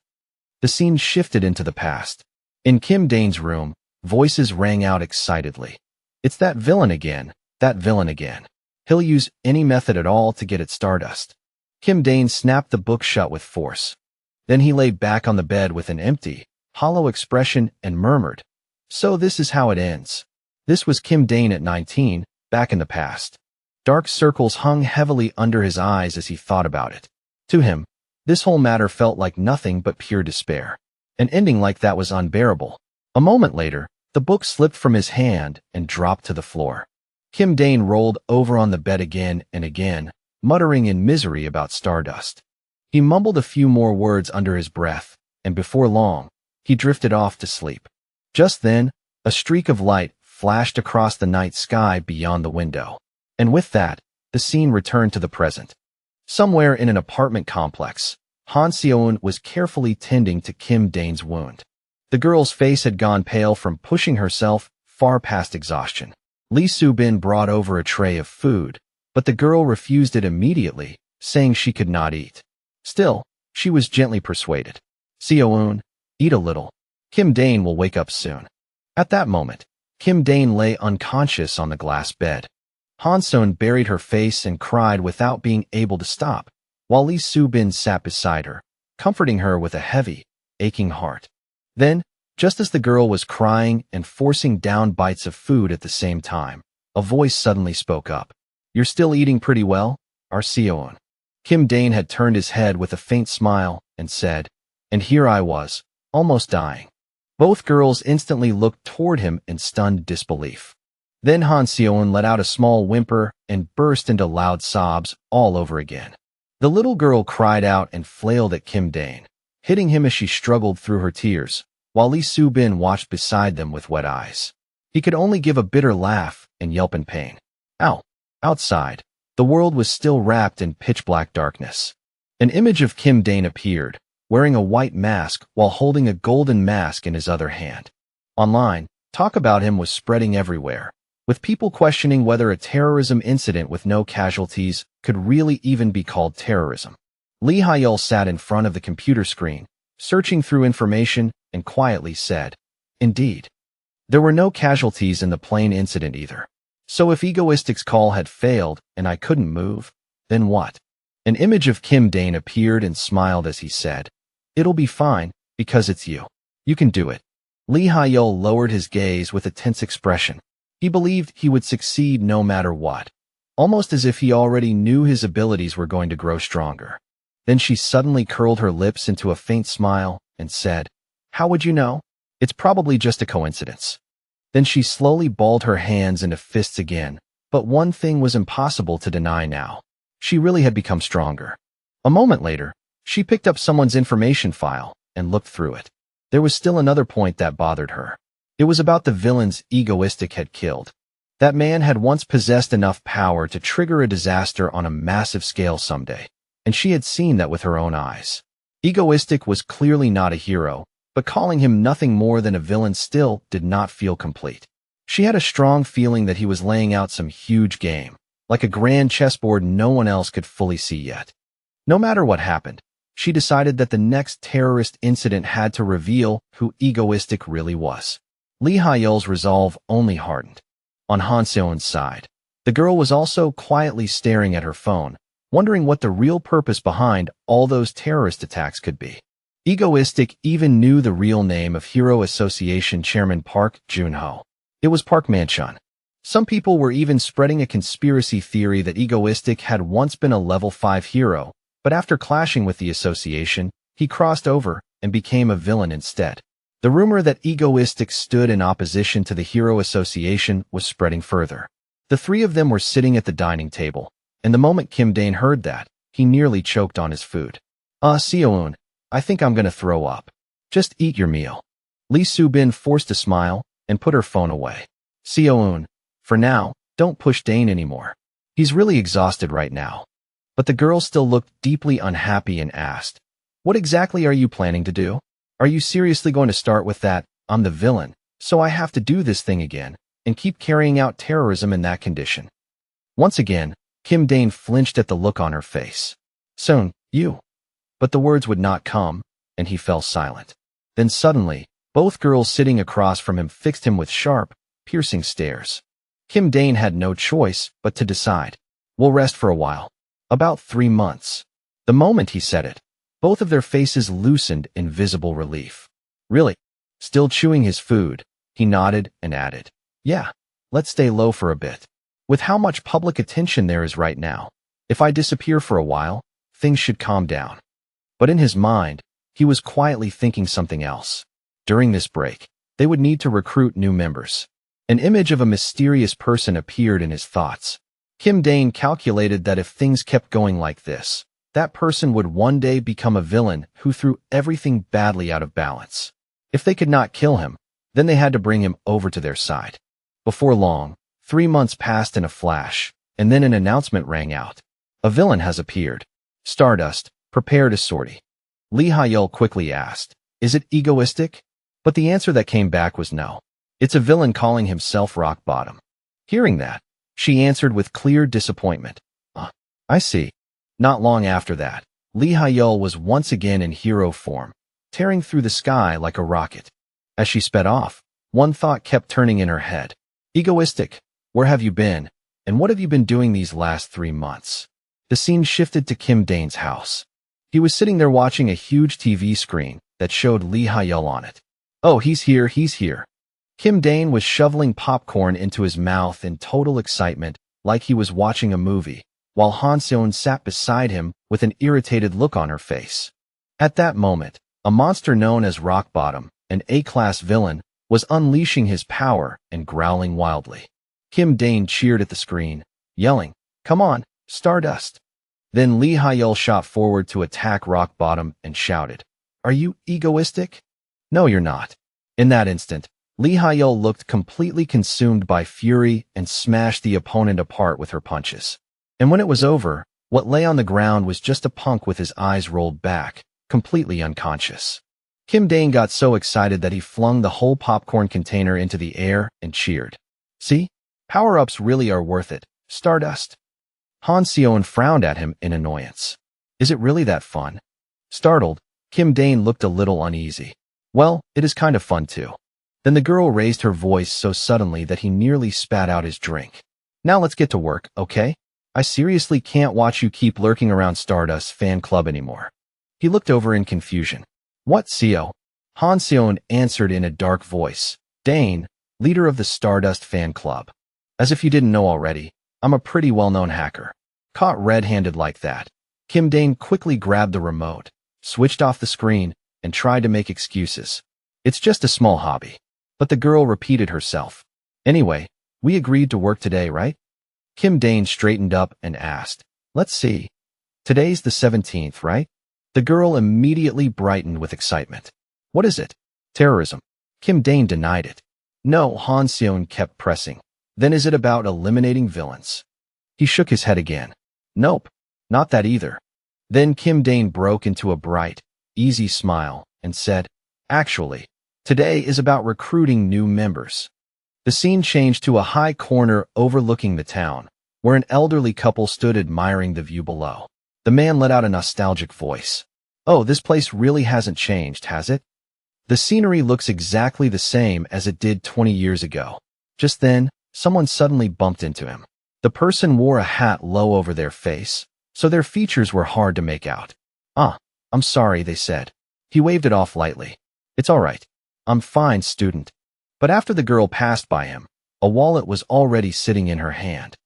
The scene shifted into the past. In Kim Dane's room, voices rang out excitedly. "It's that villain again, that villain again. He'll use any method at all to get at Stardust." Kim Dane snapped the book shut with force. Then he lay back on the bed with an empty, hollow expression and murmured, "So this is how it ends." This was Kim Dane at 19, back in the past. Dark circles hung heavily under his eyes as he thought about it. To him, this whole matter felt like nothing but pure despair. An ending like that was unbearable. A moment later, the book slipped from his hand and dropped to the floor. Kim Dane rolled over on the bed again and again, muttering in misery about Stardust. He mumbled a few more words under his breath, and before long, he drifted off to sleep. Just then, a streak of light flashed across the night sky beyond the window. And with that, the scene returned to the present. Somewhere in an apartment complex, Han Seo-eun was carefully tending to Kim Dane's wound. The girl's face had gone pale from pushing herself far past exhaustion. Lee Soo-bin brought over a tray of food, but the girl refused it immediately, saying she could not eat. Still, she was gently persuaded. "Seo-eun, eat a little. Kim Dane will wake up soon." At that moment, Kim Dane lay unconscious on the glass bed. Han Seon buried her face and cried without being able to stop, while Lee Soo-bin sat beside her, comforting her with a heavy, aching heart. Then, just as the girl was crying and forcing down bites of food at the same time, a voice suddenly spoke up. "You're still eating pretty well, are Seo-eun?" Kim Dane had turned his head with a faint smile and said, and here I was, almost dying. Both girls instantly looked toward him in stunned disbelief. Then Han Seo-eun let out a small whimper and burst into loud sobs all over again. The little girl cried out and flailed at Kim Dane, hitting him as she struggled through her tears, while Lee Soo-bin watched beside them with wet eyes. He could only give a bitter laugh and yelp in pain. Ow! Outside, the world was still wrapped in pitch-black darkness. An image of Kim Dane appeared, wearing a white mask while holding a golden mask in his other hand. Online, talk about him was spreading everywhere, with people questioning whether a terrorism incident with no casualties could really even be called terrorism. Lee Hyul sat in front of the computer screen, searching through information, and quietly said, "Indeed. There were no casualties in the plane incident either. So if Egoistic's call had failed and I couldn't move, then what?" An image of Kim Dane appeared and smiled as he said, "It'll be fine, because it's you. You can do it." Lee Hyul lowered his gaze with a tense expression. He believed he would succeed no matter what. almost as if he already knew his abilities were going to grow stronger. Then she suddenly curled her lips into a faint smile and said, "How would you know? It's probably just a coincidence." Then she slowly balled her hands into fists again, but one thing was impossible to deny now. She really had become stronger. A moment later, she picked up someone's information file and looked through it. There was still another point that bothered her. It was about the villains Egoistic had killed. That man had once possessed enough power to trigger a disaster on a massive scale someday, and she had seen that with her own eyes. Egoistic was clearly not a hero, but calling him nothing more than a villain still did not feel complete. She had a strong feeling that he was laying out some huge game, like a grand chessboard no one else could fully see yet. No matter what happened, she decided that the next terrorist incident had to reveal who Egoistic really was. Lee Ha-yeol's resolve only hardened. On Han Seon's side, the girl was also quietly staring at her phone, wondering what the real purpose behind all those terrorist attacks could be. Egoistic even knew the real name of Hero Association Chairman Park Jun-ho. It was Park Man-chun. Some people were even spreading a conspiracy theory that Egoistic had once been a level 5 hero, but after clashing with the association, he crossed over and became a villain instead. The rumor that Egoistic stood in opposition to the Hero Association was spreading further. The three of them were sitting at the dining table, and the moment Kim Dane heard that, he nearly choked on his food. Seoun, I think I'm gonna throw up. Just eat your meal." Lee Soo-bin forced a smile and put her phone away. "Seoun, for now, don't push Dane anymore. He's really exhausted right now." But the girl still looked deeply unhappy and asked, "What exactly are you planning to do? Are you seriously going to start with that, 'I'm the villain, so I have to do this thing again,' and keep carrying out terrorism in that condition?" Once again, Kim Dane flinched at the look on her face. "Soon, you." But the words would not come, and he fell silent. Then suddenly, both girls sitting across from him fixed him with sharp, piercing stares. Kim Dane had no choice but to decide. "We'll rest for a while. About 3 months." The moment he said it, both of their faces loosened in visible relief. "Really?" Still chewing his food, he nodded and added, "Yeah, let's stay low for a bit. With how much public attention there is right now, if I disappear for a while, things should calm down." But in his mind, he was quietly thinking something else. During this break, they would need to recruit new members. An image of a mysterious person appeared in his thoughts. Kim Dane calculated that if things kept going like this, that person would one day become a villain who threw everything badly out of balance. If they could not kill him, then they had to bring him over to their side. Before long, 3 months passed in a flash, and then an announcement rang out. "A villain has appeared. Stardust, prepare to sortie." Lee Ha-yeol quickly asked, "Is it Egoistic?" But the answer that came back was no. "It's a villain calling himself Rock Bottom." Hearing that, she answered with clear disappointment. I see." Not long after that, Lee Ha-yeol was once again in hero form, tearing through the sky like a rocket. As she sped off, one thought kept turning in her head. "Egoistic, where have you been, and what have you been doing these last 3 months?" The scene shifted to Kim Dane's house. He was sitting there watching a huge TV screen that showed Lee Ha-yeol on it. "Oh, he's here, he's here." Kim Dane was shoveling popcorn into his mouth in total excitement, like he was watching a movie, while Han Seon sat beside him with an irritated look on her face. At that moment, a monster known as Rock Bottom, an A-class villain, was unleashing his power and growling wildly. Kim Dane cheered at the screen, yelling, "Come on, Stardust." Then Lee Ha-yeol shot forward to attack Rock Bottom and shouted, "Are you Egoistic?" "No, you're not." In that instant, Lee Ha-yeol looked completely consumed by fury and smashed the opponent apart with her punches. And when it was over, what lay on the ground was just a punk with his eyes rolled back, completely unconscious. Kim Dane got so excited that he flung the whole popcorn container into the air and cheered. "See? Power-ups really are worth it, Stardust." Han Seon frowned at him in annoyance. "Is it really that fun?" Startled, Kim Dane looked a little uneasy. "Well, it is kind of fun too." Then the girl raised her voice so suddenly that he nearly spat out his drink. "Now let's get to work, okay? I seriously can't watch you keep lurking around Stardust fan club anymore." He looked over in confusion. "What, Seo?" Han Seon answered in a dark voice. "Dane, leader of the Stardust fan club. As if you didn't know already, I'm a pretty well-known hacker. Caught red-handed like that. Kim Dane quickly grabbed the remote, switched off the screen, and tried to make excuses. It's just a small hobby. But the girl repeated herself. Anyway, we agreed to work today, right? Kim Dane straightened up and asked, let's see. Today's the 17th, right? The girl immediately brightened with excitement. What is it? Terrorism. Kim Dane denied it. No, Han Seon kept pressing. Then is it about eliminating villains? He shook his head again. Nope, not that either. Then Kim Dane broke into a bright, easy smile and said, actually, today is about recruiting new members. The scene changed to a high corner overlooking the town, where an elderly couple stood admiring the view below. The man let out a nostalgic voice. Oh, this place really hasn't changed, has it? The scenery looks exactly the same as it did 20 years ago. Just then, someone suddenly bumped into him. The person wore a hat low over their face, so their features were hard to make out. I'm sorry, they said. He waved it off lightly. It's all right. I'm fine, student. But after the girl passed by him, a wallet was already sitting in her hand.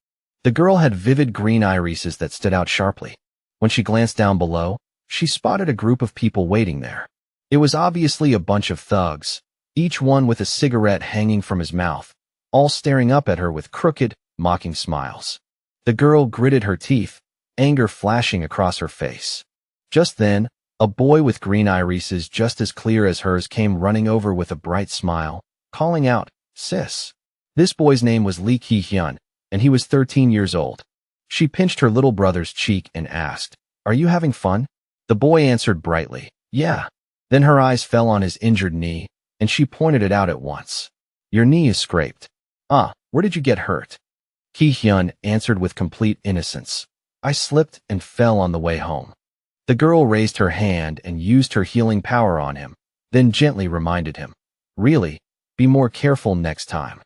The girl had vivid green irises that stood out sharply. When she glanced down below, she spotted a group of people waiting there. It was obviously a bunch of thugs, each one with a cigarette hanging from his mouth, all staring up at her with crooked, mocking smiles. The girl gritted her teeth, anger flashing across her face. Just then, a boy with green irises just as clear as hers came running over with a bright smile, calling out, Sis. This boy's name was Lee Ki-hyun, and he was 13 years old. She pinched her little brother's cheek and asked, Are you having fun? The boy answered brightly, Yeah. Then her eyes fell on his injured knee, and she pointed it out at once. Your knee is scraped. Where did you get hurt? Ki-hyun answered with complete innocence. I slipped and fell on the way home. The girl raised her hand and used her healing power on him, then gently reminded him. Really, be more careful next time.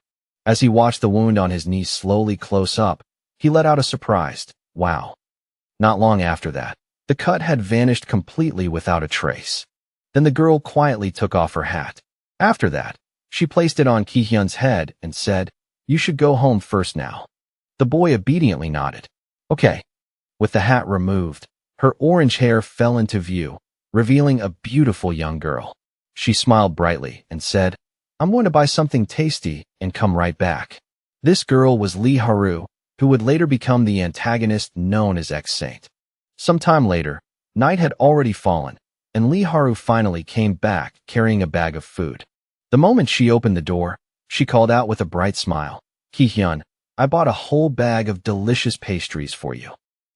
As he watched the wound on his knee slowly close up, he let out a surprised, wow. Not long after that, the cut had vanished completely without a trace. Then the girl quietly took off her hat. After that, she placed it on Ki-hyun's head and said, You should go home first now. The boy obediently nodded. Okay. With the hat removed, her orange hair fell into view, revealing a beautiful young girl. She smiled brightly and said, I'm going to buy something tasty and come right back. This girl was Lee Haru, who would later become the antagonist known as X-Saint. Some time later, night had already fallen, and Lee Haru finally came back carrying a bag of food. The moment she opened the door, she called out with a bright smile, Ki-hyun, I bought a whole bag of delicious pastries for you.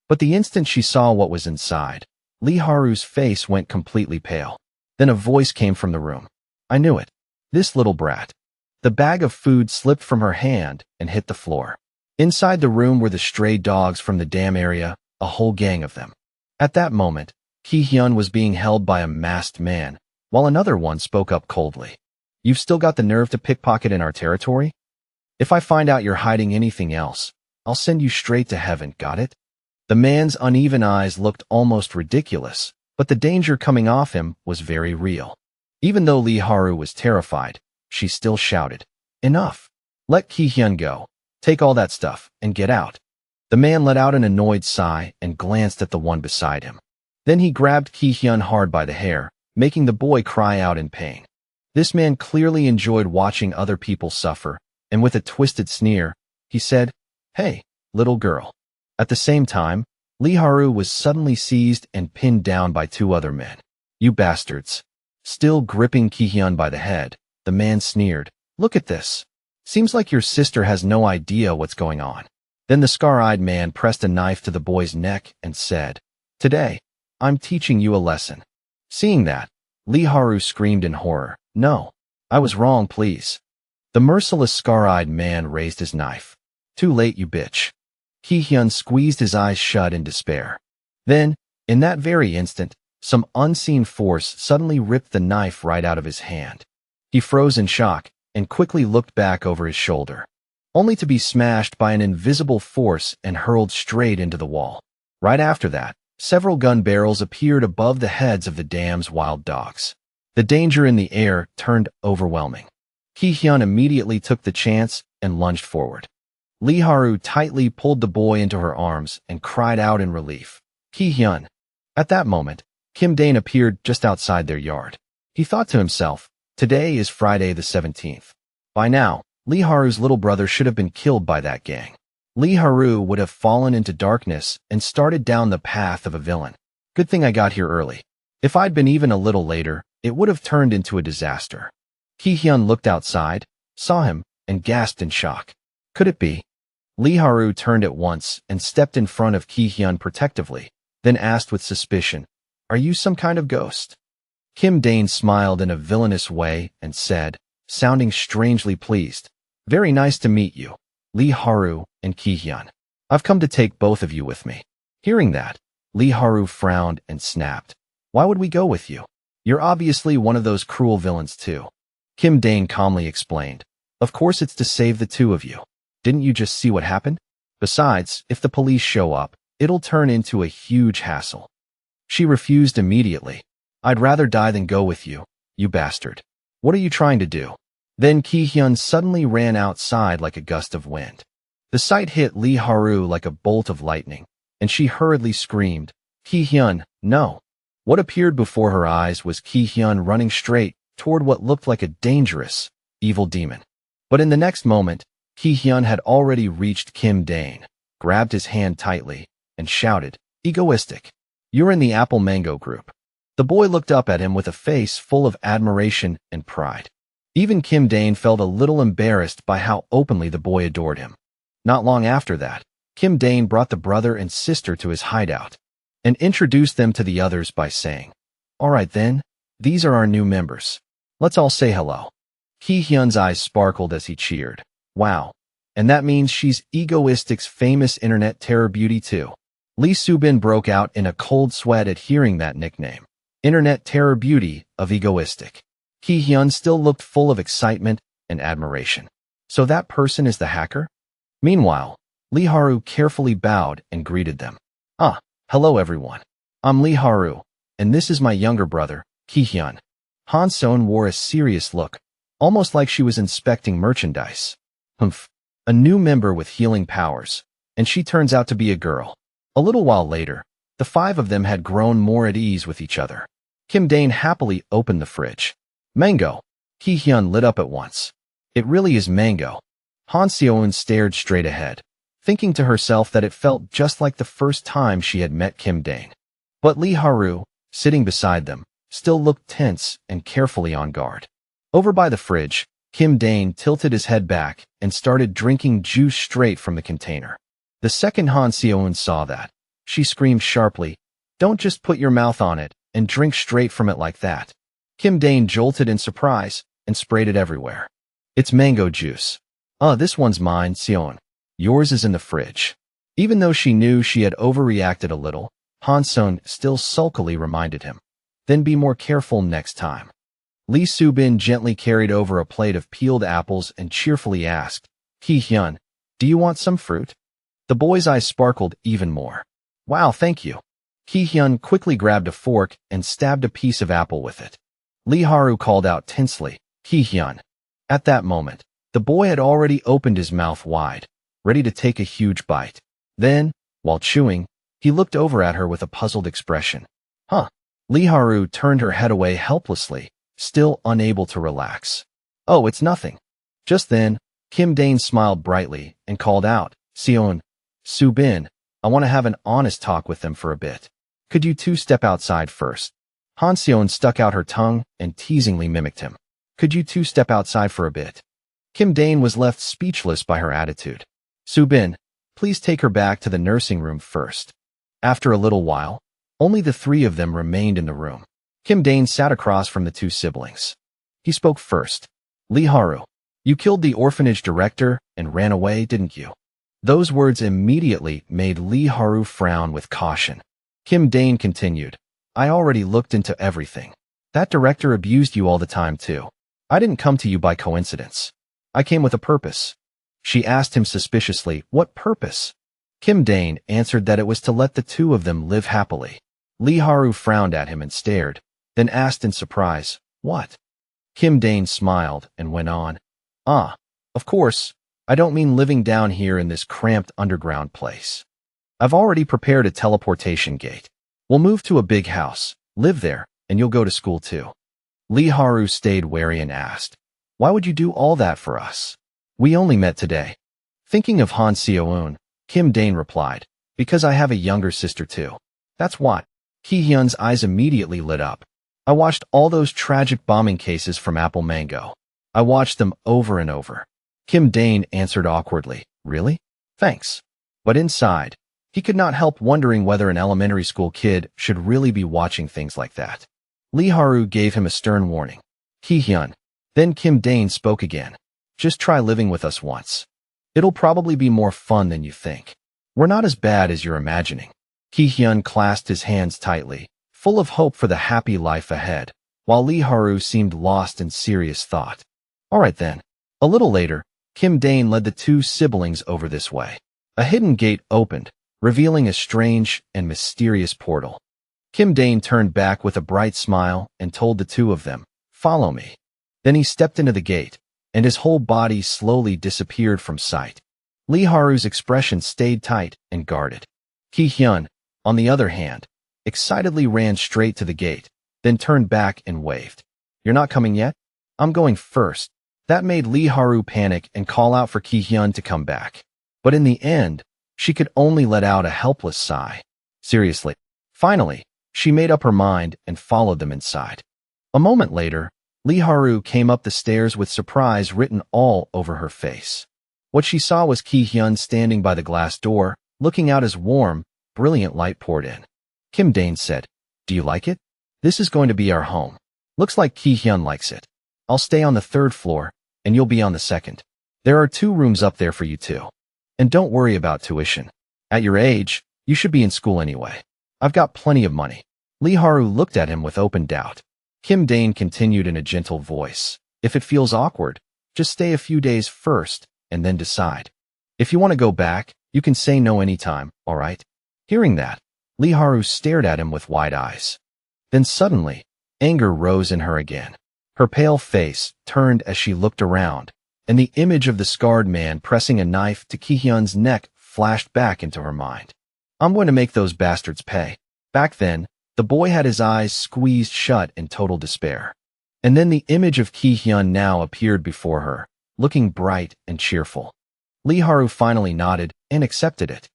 But the instant she saw what was inside, Lee Haru's face went completely pale. Then a voice came from the room. I knew it. This little brat. The bag of food slipped from her hand and hit the floor. Inside the room were the stray dogs from the dam area, a whole gang of them. At that moment, Ki-hyun was being held by a masked man, while another one spoke up coldly. You've still got the nerve to pickpocket in our territory? If I find out you're hiding anything else, I'll send you straight to heaven, got it? The man's uneven eyes looked almost ridiculous, but the danger coming off him was very real. Even though Lee Haru was terrified, she still shouted, Enough! Let Ki-hyun go. Take all that stuff and get out. The man let out an annoyed sigh and glanced at the one beside him. Then he grabbed Ki-hyun hard by the hair, making the boy cry out in pain. This man clearly enjoyed watching other people suffer, and with a twisted sneer, he said, Hey, little girl. At the same time, Lee Haru was suddenly seized and pinned down by two other men. You bastards. Still gripping Ki-hyun by the head, the man sneered, Look at this. Seems like your sister has no idea what's going on. Then the scar-eyed man pressed a knife to the boy's neck and said, Today, I'm teaching you a lesson. Seeing that, Lee Haru screamed in horror, No, I was wrong, please. The merciless scar-eyed man raised his knife. Too late, you bitch. Ki-hyun squeezed his eyes shut in despair. Then, in that very instant, some unseen force suddenly ripped the knife right out of his hand. He froze in shock and quickly looked back over his shoulder, only to be smashed by an invisible force and hurled straight into the wall. Right after that, several gun barrels appeared above the heads of the dam's wild dogs. The danger in the air turned overwhelming. Ki-hyun immediately took the chance and lunged forward. Lee Haru tightly pulled the boy into her arms and cried out in relief. Ki-hyun. At that moment, Kim Dane appeared just outside their yard. He thought to himself, today is Friday the 17th. By now, Lee Haru's little brother should have been killed by that gang. Lee Haru would have fallen into darkness and started down the path of a villain. Good thing I got here early. If I'd been even a little later, it would have turned into a disaster. Ki-hyun looked outside, saw him, and gasped in shock. Could it be? Lee Haru turned at once and stepped in front of Ki-hyun protectively, then asked with suspicion, "Are you some kind of ghost?" Kim Dane smiled in a villainous way and said, sounding strangely pleased, "Very nice to meet you, Lee Haru and Ki-hyun. I've come to take both of you with me." Hearing that, Lee Haru frowned and snapped. "Why would we go with you? You're obviously one of those cruel villains too." Kim Dane calmly explained, "Of course it's to save the two of you. Didn't you just see what happened? Besides, if the police show up, it'll turn into a huge hassle." She refused immediately. "I'd rather die than go with you, you bastard. What are you trying to do?" Then Ki-hyun suddenly ran outside like a gust of wind. The sight hit Lee Haru like a bolt of lightning, and she hurriedly screamed, "Ki-hyun, no!" What appeared before her eyes was Ki-hyun running straight toward what looked like a dangerous, evil demon. But in the next moment, Ki-hyun had already reached Kim Dane, grabbed his hand tightly, and shouted, "Egoistic! You're in the Apple Mango group." The boy looked up at him with a face full of admiration and pride. Even Kim Dane felt a little embarrassed by how openly the boy adored him. Not long after that, Kim Dane brought the brother and sister to his hideout and introduced them to the others by saying, "All right then, these are our new members. Let's all say hello." Ki-hyun's eyes sparkled as he cheered. "Wow, and that means she's Egoistic's famous internet terror beauty too." Lee Subin broke out in a cold sweat at hearing that nickname. Internet terror beauty of Egoistic. Ki-hyun still looked full of excitement and admiration. So that person is the hacker? Meanwhile, Lee Haru carefully bowed and greeted them. Hello everyone. I'm Lee Haru, and this is my younger brother, Ki-hyun." Han Seon wore a serious look, almost like she was inspecting merchandise. Humph, a new member with healing powers, and she turns out to be a girl. A little while later, the five of them had grown more at ease with each other. Kim Dane happily opened the fridge. "Mango." Ki-hyun lit up at once. "It really is mango." Han Seon stared straight ahead, thinking to herself that it felt just like the first time she had met Kim Dane. But Lee Haru, sitting beside them, still looked tense and carefully on guard. Over by the fridge, Kim Dane tilted his head back and started drinking juice straight from the container. The second Han Seon saw that, she screamed sharply, "Don't just put your mouth on it and drink straight from it like that." Kim Dane jolted in surprise and sprayed it everywhere. "It's mango juice." This one's mine, Seon. Yours is in the fridge." Even though she knew she had overreacted a little, Han Seon still sulkily reminded him, "Then be more careful next time." Lee Subin gently carried over a plate of peeled apples and cheerfully asked, "Ki-hyun, do you want some fruit?" The boy's eyes sparkled even more. "Wow, thank you." Ki-hyun quickly grabbed a fork and stabbed a piece of apple with it. Lee Haru called out tensely, "Ki-hyun." At that moment, the boy had already opened his mouth wide, ready to take a huge bite. Then, while chewing, he looked over at her with a puzzled expression. Lee Haru turned her head away helplessly, still unable to relax. "Oh, it's nothing." Just then, Kim Dane smiled brightly and called out, "Seon, Subin, I want to have an honest talk with them for a bit. Could you two step outside first?" Han Seon stuck out her tongue and teasingly mimicked him. "Could you two step outside for a bit?" Kim Dane was left speechless by her attitude. "Subin, please take her back to the nursing room first." After a little while, only the three of them remained in the room. Kim Dane sat across from the two siblings. He spoke first. "Lee Haru, you killed the orphanage director and ran away, didn't you?" Those words immediately made Lee Haru frown with caution. Kim Dane continued, "I already looked into everything. That director abused you all the time too. I didn't come to you by coincidence. I came with a purpose." She asked him suspiciously, "What purpose?" Kim Dane answered that it was to let the two of them live happily. Lee Haru frowned at him and stared, then asked in surprise, "What?" Kim Dane smiled and went on, Of course, I don't mean living down here in this cramped underground place. I've already prepared a teleportation gate. We'll move to a big house, live there, and you'll go to school too. Lee Haru stayed wary and asked, "Why would you do all that for us? We only met today." Thinking of Han Seo-eun, Kim Dane replied, "Because I have a younger sister too. That's why." Ki-hyun's eyes immediately lit up. "I watched all those tragic bombing cases from Apple Mango. I watched them over and over." Kim Dane answered awkwardly, "Really? Thanks." But inside, he could not help wondering whether an elementary school kid should really be watching things like that. Lee Haru gave him a stern warning. Ki-hyun. Then Kim Dane spoke again. "Just try living with us once. It'll probably be more fun than you think. We're not as bad as you're imagining." Ki-hyun clasped his hands tightly, full of hope for the happy life ahead, while Lee Haru seemed lost in serious thought. All right then. A little later, Kim Dane led the two siblings over this way. A hidden gate opened, revealing a strange and mysterious portal. Kim Dane turned back with a bright smile and told the two of them, "Follow me." Then he stepped into the gate, and his whole body slowly disappeared from sight. Lee Haru's expression stayed tight and guarded. Ki-hyun, on the other hand, excitedly ran straight to the gate, then turned back and waved. "You're not coming yet? I'm going first." That made Lee Haru panic and call out for Ki-hyun to come back. But in the end, she could only let out a helpless sigh. Seriously. Finally, she made up her mind and followed them inside. A moment later, Lee Haru came up the stairs with surprise written all over her face. What she saw was Ki-hyun standing by the glass door, looking out as warm, brilliant light poured in. Kim Dane said, "Do you like it? This is going to be our home. Looks like Ki-hyun likes it. I'll stay on the 3rd floor, and you'll be on the 2nd. There are 2 rooms up there for you too. And don't worry about tuition. At your age, you should be in school anyway. I've got plenty of money." Lee Haru looked at him with open doubt. Kim Dane continued in a gentle voice, "If it feels awkward, just stay a few days first, and then decide. If you want to go back, you can say no anytime, all right?" Hearing that, Lee Haru stared at him with wide eyes. Then suddenly, anger rose in her again. Her pale face turned as she looked around, and the image of the scarred man pressing a knife to Ki-hyun's neck flashed back into her mind. "I'm going to make those bastards pay." Back then, the boy had his eyes squeezed shut in total despair. And then the image of Ki-hyun now appeared before her, looking bright and cheerful. Lee Haru finally nodded and accepted it.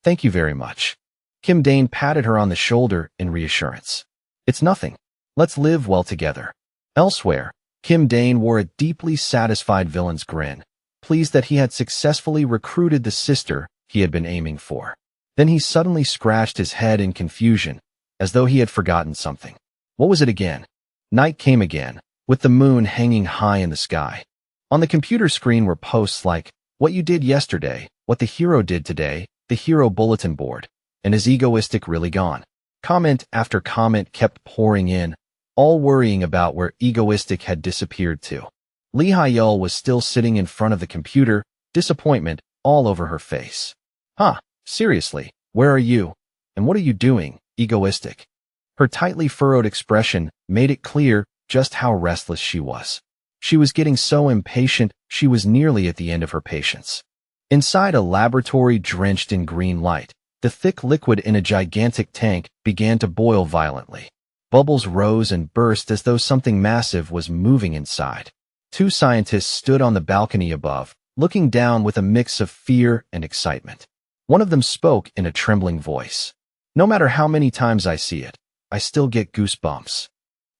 Thank you very much." Kim Dane patted her on the shoulder in reassurance. "It's nothing. Let's live well together." Elsewhere, Kim Dane wore a deeply satisfied villain's grin, pleased that he had successfully recruited the sister he had been aiming for. Then he suddenly scratched his head in confusion, as though he had forgotten something. What was it again? Night came again, with the moon hanging high in the sky. On the computer screen were posts like, "What you did yesterday, what the hero did today," the hero bulletin board, and "Is egoistic really gone?" Comment after comment kept pouring in, all worrying about where egoistic had disappeared to. Lee Hyul was still sitting in front of the computer, disappointment all over her face. Seriously, where are you? And what are you doing, egoistic?" Her tightly furrowed expression made it clear just how restless she was. She was getting so impatient she was nearly at the end of her patience. Inside a laboratory drenched in green light, the thick liquid in a gigantic tank began to boil violently. Bubbles rose and burst as though something massive was moving inside. 2 scientists stood on the balcony above, looking down with a mix of fear and excitement. One of them spoke in a trembling voice. "No matter how many times I see it, I still get goosebumps."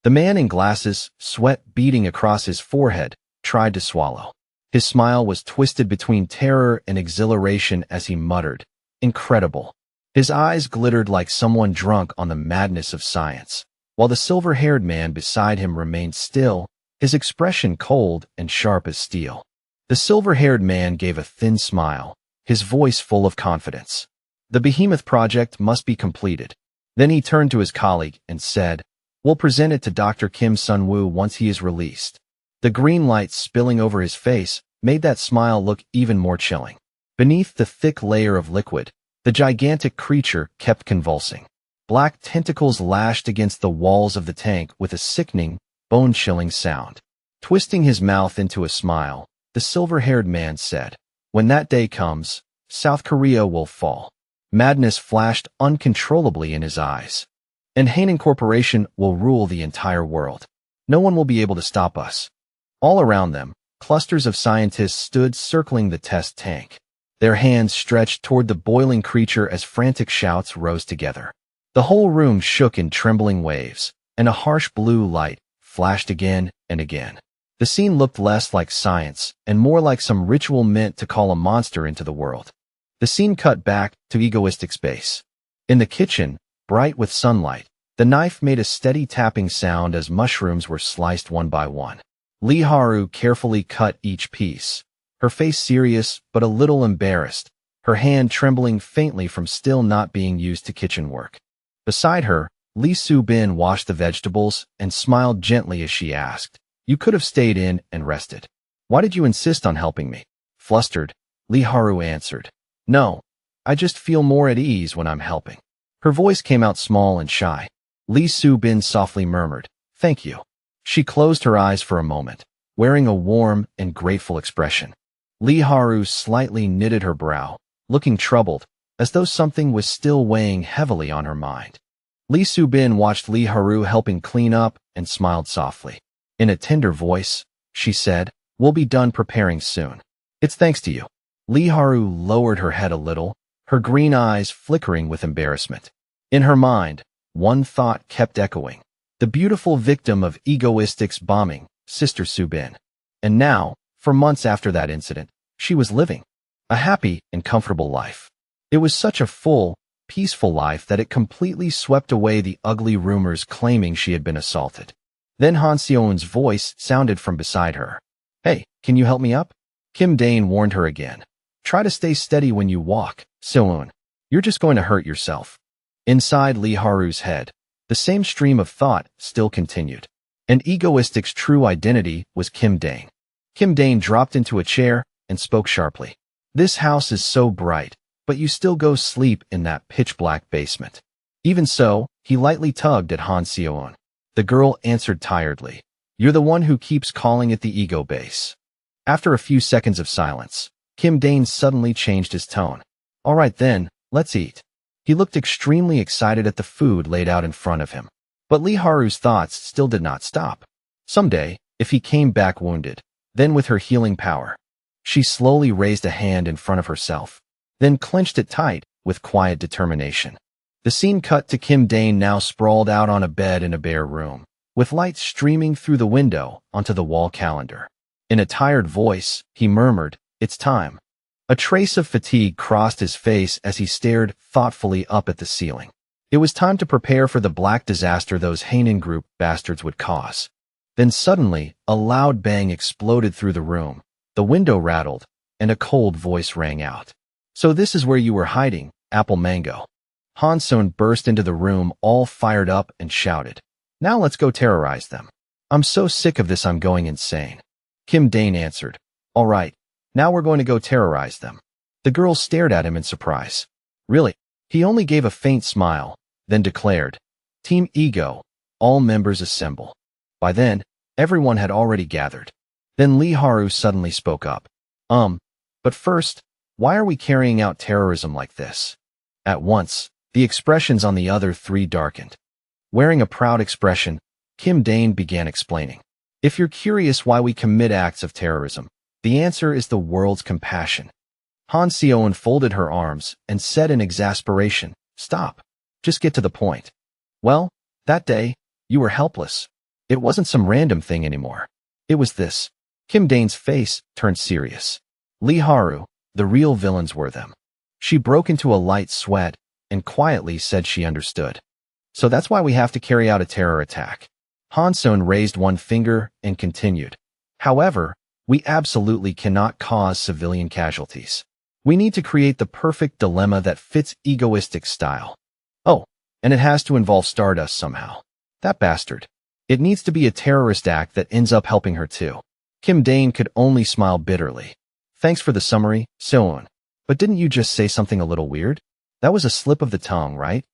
The man in glasses, sweat beading across his forehead, tried to swallow. His smile was twisted between terror and exhilaration as he muttered, "Incredible." His eyes glittered like someone drunk on the madness of science, while the silver-haired man beside him remained still, his expression cold and sharp as steel. The silver-haired man gave a thin smile, his voice full of confidence. "The Behemoth project must be completed." Then he turned to his colleague and said, "We'll present it to Dr. Kim Sun-woo once he is released." The green light spilling over his face made that smile look even more chilling. Beneath the thick layer of liquid, the gigantic creature kept convulsing. Black tentacles lashed against the walls of the tank with a sickening, bone-chilling sound. Twisting his mouth into a smile, the silver-haired man said. When that day comes, South Korea will fall. Madness flashed uncontrollably in his eyes. And Hanan Corporation will rule the entire world. No one will be able to stop us. All around them, clusters of scientists stood circling the test tank. Their hands stretched toward the boiling creature as frantic shouts rose together. The whole room shook in trembling waves, and a harsh blue light flashed again and again. The scene looked less like science and more like some ritual meant to call a monster into the world. The scene cut back to egoistic space. In the kitchen, bright with sunlight, the knife made a steady tapping sound as mushrooms were sliced one by one. Lee Haru carefully cut each piece, her face serious but a little embarrassed, her hand trembling faintly from still not being used to kitchen work. Beside her, Lee Soo-bin washed the vegetables and smiled gently as she asked, "You could have stayed in and rested. Why did you insist on helping me?" Flustered, Lee Haru answered, "No, I just feel more at ease when I'm helping." Her voice came out small and shy. Lee Soo-bin softly murmured, "Thank you." She closed her eyes for a moment, wearing a warm and grateful expression. Lee Haru slightly knitted her brow, looking troubled, as though something was still weighing heavily on her mind. Lee Soo-bin watched Lee Haru helping clean up and smiled softly. In a tender voice, she said, "We'll be done preparing soon. It's thanks to you." Lee Haru lowered her head a little, her green eyes flickering with embarrassment. In her mind, one thought kept echoing. The beautiful victim of egoistic's bombing, Sister Soo-bin. And now, for months after that incident, she was living a happy and comfortable life. It was such a full, peaceful life that it completely swept away the ugly rumors claiming she had been assaulted. Then Han Seo-eun's voice sounded from beside her. "Hey, can you help me up?" Kim Dane warned her again. "Try to stay steady when you walk, Seo-eun. You're just going to hurt yourself." Inside Lee Haru's head, the same stream of thought still continued. And egoistic's true identity was Kim Dane. Kim Dane dropped into a chair and spoke sharply. "This house is so bright, but you still go sleep in that pitch-black basement." Even so, he lightly tugged at Han Seo-eun. The girl answered tiredly, "You're the one who keeps calling it the ego base." After a few seconds of silence, Kim Dane suddenly changed his tone. "All right then, let's eat." He looked extremely excited at the food laid out in front of him. But Lee Haru's thoughts still did not stop. Someday, if he came back wounded, then with her healing power. She slowly raised a hand in front of herself, then clenched it tight with quiet determination. The scene cut to Kim Dane now sprawled out on a bed in a bare room, with light streaming through the window onto the wall calendar. In a tired voice, he murmured, "It's time." A trace of fatigue crossed his face as he stared thoughtfully up at the ceiling. It was time to prepare for the black disaster those Hanan Group bastards would cause. Then suddenly, a loud bang exploded through the room, the window rattled, and a cold voice rang out. "So this is where you were hiding, Apple Mango." Han Seo-eun burst into the room all fired up and shouted, "Now let's go terrorize them. I'm so sick of this I'm going insane." Kim Dane answered, "All right, now we're going to go terrorize them." The girl stared at him in surprise. "Really?" He only gave a faint smile, then declared, "Team Ego, all members assemble." By then, everyone had already gathered. Then Lee Haru suddenly spoke up. But first, why are we carrying out terrorism like this?" At once, the expressions on the other three darkened. Wearing a proud expression, Kim Dane began explaining. "If you're curious why we commit acts of terrorism, the answer is the world's compassion." Han Seo-eun folded her arms and said in exasperation, "Stop. Just get to the point." "Well, that day, you were helpless. It wasn't some random thing anymore. It was this." Kim Dane's face turned serious. Lee Haru, the real villains were them. She broke into a light sweat and quietly said she understood. "So that's why we have to carry out a terror attack." Han Seo-eun raised one finger and continued. "However, we absolutely cannot cause civilian casualties. We need to create the perfect dilemma that fits egoistic style. Oh, and it has to involve Stardust somehow. That bastard. It needs to be a terrorist act that ends up helping her too." Kim Dane could only smile bitterly. "Thanks for the summary, Seo-eun. But didn't you just say something a little weird? That was a slip of the tongue, right?"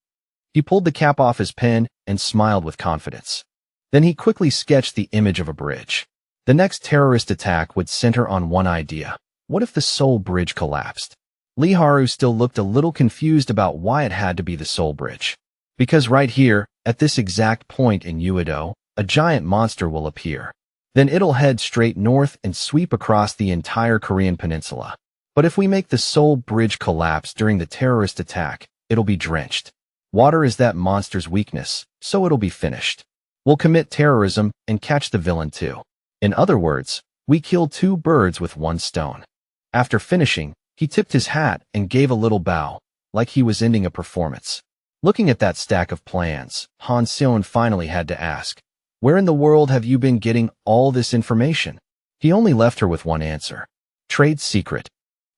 He pulled the cap off his pen and smiled with confidence. Then he quickly sketched the image of a bridge. The next terrorist attack would center on one idea. What if the Seoul Bridge collapsed? Lee Haru still looked a little confused about why it had to be the Seoul Bridge. Because right here, at this exact point in Uedo, a giant monster will appear. Then it'll head straight north and sweep across the entire Korean peninsula. But if we make the Seoul Bridge collapse during the terrorist attack, it'll be drenched. Water is that monster's weakness, so it'll be finished. We'll commit terrorism and catch the villain too. In other words, we kill two birds with one stone. After finishing, he tipped his hat and gave a little bow, like he was ending a performance. Looking at that stack of plans, Han Seon finally had to ask, "Where in the world have you been getting all this information?" He only left her with one answer. Trade secret.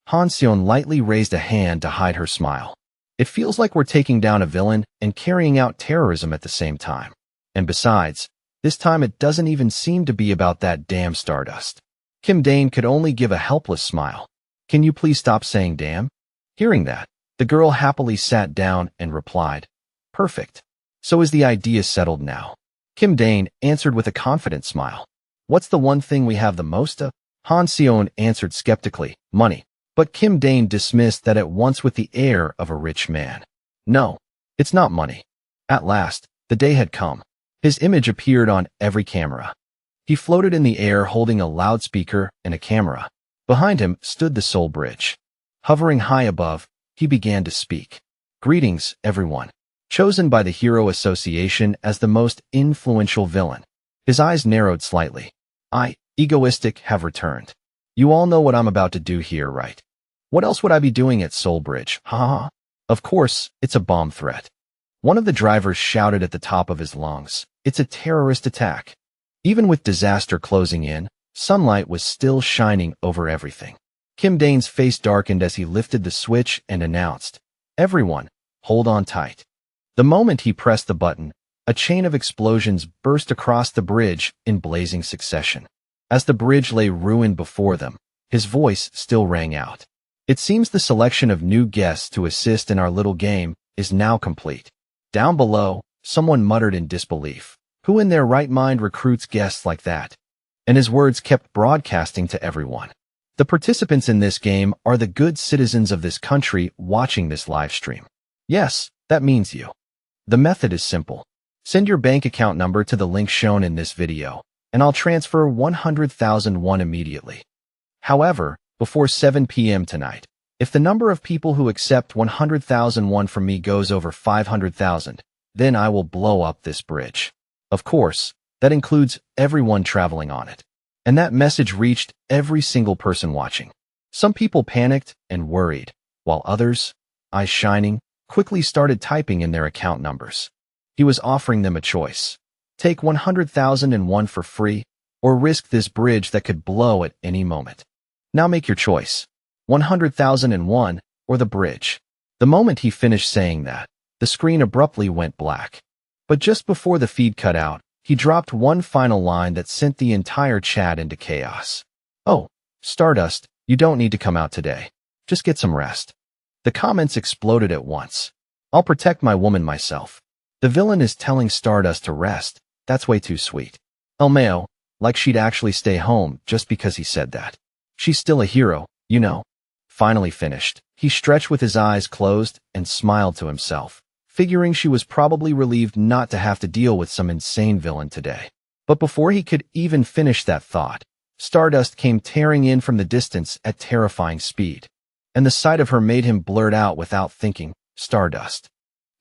Han Seon lightly raised a hand to hide her smile. It feels like we're taking down a villain and carrying out terrorism at the same time. And besides, this time it doesn't even seem to be about that damn Stardust. Kim Dane could only give a helpless smile. "Can you please stop saying damn?" Hearing that, the girl happily sat down and replied, "Perfect. So is the idea settled now?" Kim Dane answered with a confident smile. "What's the one thing we have the most of?" Han Seon answered skeptically, "Money." But Kim Dane dismissed that at once with the air of a rich man. "No, it's not money." At last, the day had come. His image appeared on every camera. He floated in the air holding a loudspeaker and a camera. Behind him stood the Seoul Bridge. Hovering high above, he began to speak. "Greetings, everyone." Chosen by the Hero Association as the most influential villain. His eyes narrowed slightly. "I, egoistic, have returned. You all know what I'm about to do here, right? What else would I be doing at Seoul Bridge? Ha ha. Of course, it's a bomb threat." One of the drivers shouted at the top of his lungs, "It's a terrorist attack." Even with disaster closing in, sunlight was still shining over everything. Kim Dane's face darkened as he lifted the switch and announced, "Everyone, hold on tight." The moment he pressed the button, a chain of explosions burst across the bridge in blazing succession. As the bridge lay ruined before them, his voice still rang out. "It seems the selection of new guests to assist in our little game is now complete." Down below, someone muttered in disbelief. Who in their right mind recruits guests like that? And his words kept broadcasting to everyone. The participants in this game are the good citizens of this country watching this live stream. Yes, that means you. The method is simple. Send your bank account number to the link shown in this video, and I'll transfer 100,000 won immediately. However, before 7 p.m. tonight, if the number of people who accept 100,000 won from me goes over 500,000, then I will blow up this bridge. Of course, that includes everyone traveling on it. And that message reached every single person watching. Some people panicked and worried, while others, eyes shining, quickly started typing in their account numbers. He was offering them a choice. Take 100,001 for free, or risk this bridge that could blow at any moment. Now make your choice. 100,001 or the bridge. The moment he finished saying that, the screen abruptly went black. But just before the feed cut out, he dropped one final line that sent the entire chat into chaos. "Oh, Stardust, you don't need to come out today. Just get some rest." The comments exploded at once. "I'll protect my woman myself." The villain is telling Stardust to rest. That's way too sweet. LMAO, like she'd actually stay home just because he said that. She's still a hero, you know. Finally finished, he stretched with his eyes closed and smiled to himself, figuring she was probably relieved not to have to deal with some insane villain today. But before he could even finish that thought, Stardust came tearing in from the distance at terrifying speed. And the sight of her made him blurt out without thinking, "Stardust."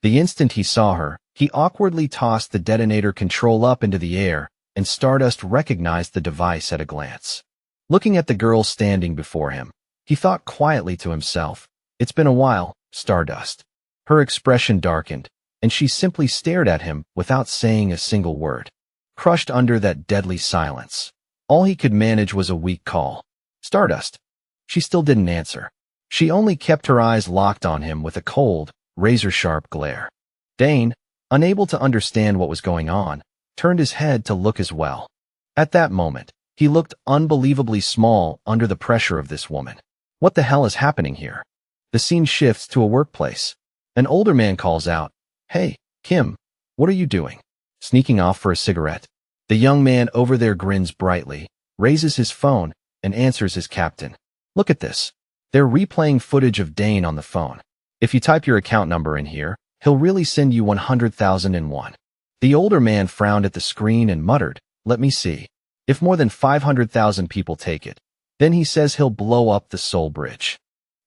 The instant he saw her, he awkwardly tossed the detonator control up into the air, and Stardust recognized the device at a glance. Looking at the girl standing before him, he thought quietly to himself, "It's been a while, Stardust." Her expression darkened, and she simply stared at him without saying a single word. Crushed under that deadly silence, all he could manage was a weak call. "Stardust." She still didn't answer. She only kept her eyes locked on him with a cold, razor-sharp glare. Dane, unable to understand what was going on, turned his head to look as well. At that moment, he looked unbelievably small under the pressure of this woman. What the hell is happening here? The scene shifts to a workplace. An older man calls out, "Hey, Kim, what are you doing? Sneaking off for a cigarette?" The young man over there grins brightly, raises his phone, and answers his captain. Look at this. They're replaying footage of Dane on the phone. If you type your account number in here, he'll really send you 100,001. The older man frowned at the screen and muttered, let me see. If more than 500,000 people take it, then he says he'll blow up the Soul Bridge.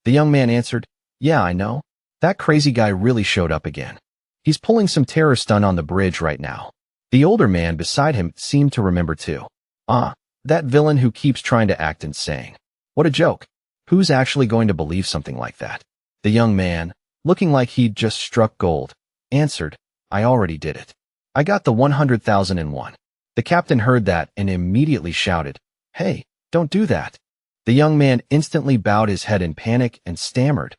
The young man answered, yeah, I know. That crazy guy really showed up again. He's pulling some terror stunt on the bridge right now. The older man beside him seemed to remember too. That villain who keeps trying to act insane. What a joke. Who's actually going to believe something like that? The young man, looking like he'd just struck gold, answered, I already did it. I got the 100,001. The captain heard that and immediately shouted, hey, don't do that. The young man instantly bowed his head in panic and stammered,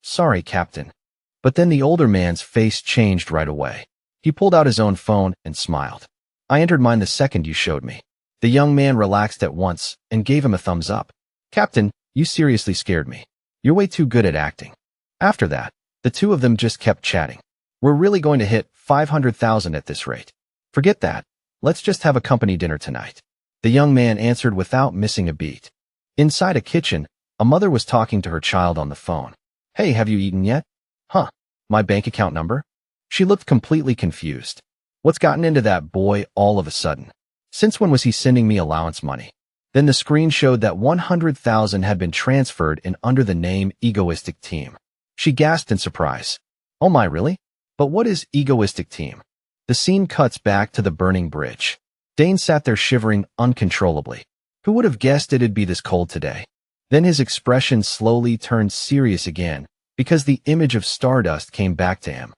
sorry, captain. But then the older man's face changed right away. He pulled out his own phone and smiled. I entered mine the second you showed me. The young man relaxed at once and gave him a thumbs up. Captain, you seriously scared me. You're way too good at acting. After that, the two of them just kept chatting. We're really going to hit 500,000 at this rate. Forget that. Let's just have a company dinner tonight. The young man answered without missing a beat. Inside a kitchen, a mother was talking to her child on the phone. Hey, have you eaten yet? My bank account number? She looked completely confused. What's gotten into that boy all of a sudden? Since when was he sending me allowance money? Then the screen showed that 100,000 had been transferred in under the name Egoistic Team. She gasped in surprise. Oh my, really? But what is Egoistic Team? The scene cuts back to the burning bridge. Dane sat there shivering uncontrollably. Who would have guessed it'd be this cold today? Then his expression slowly turned serious again, because the image of Stardust came back to him.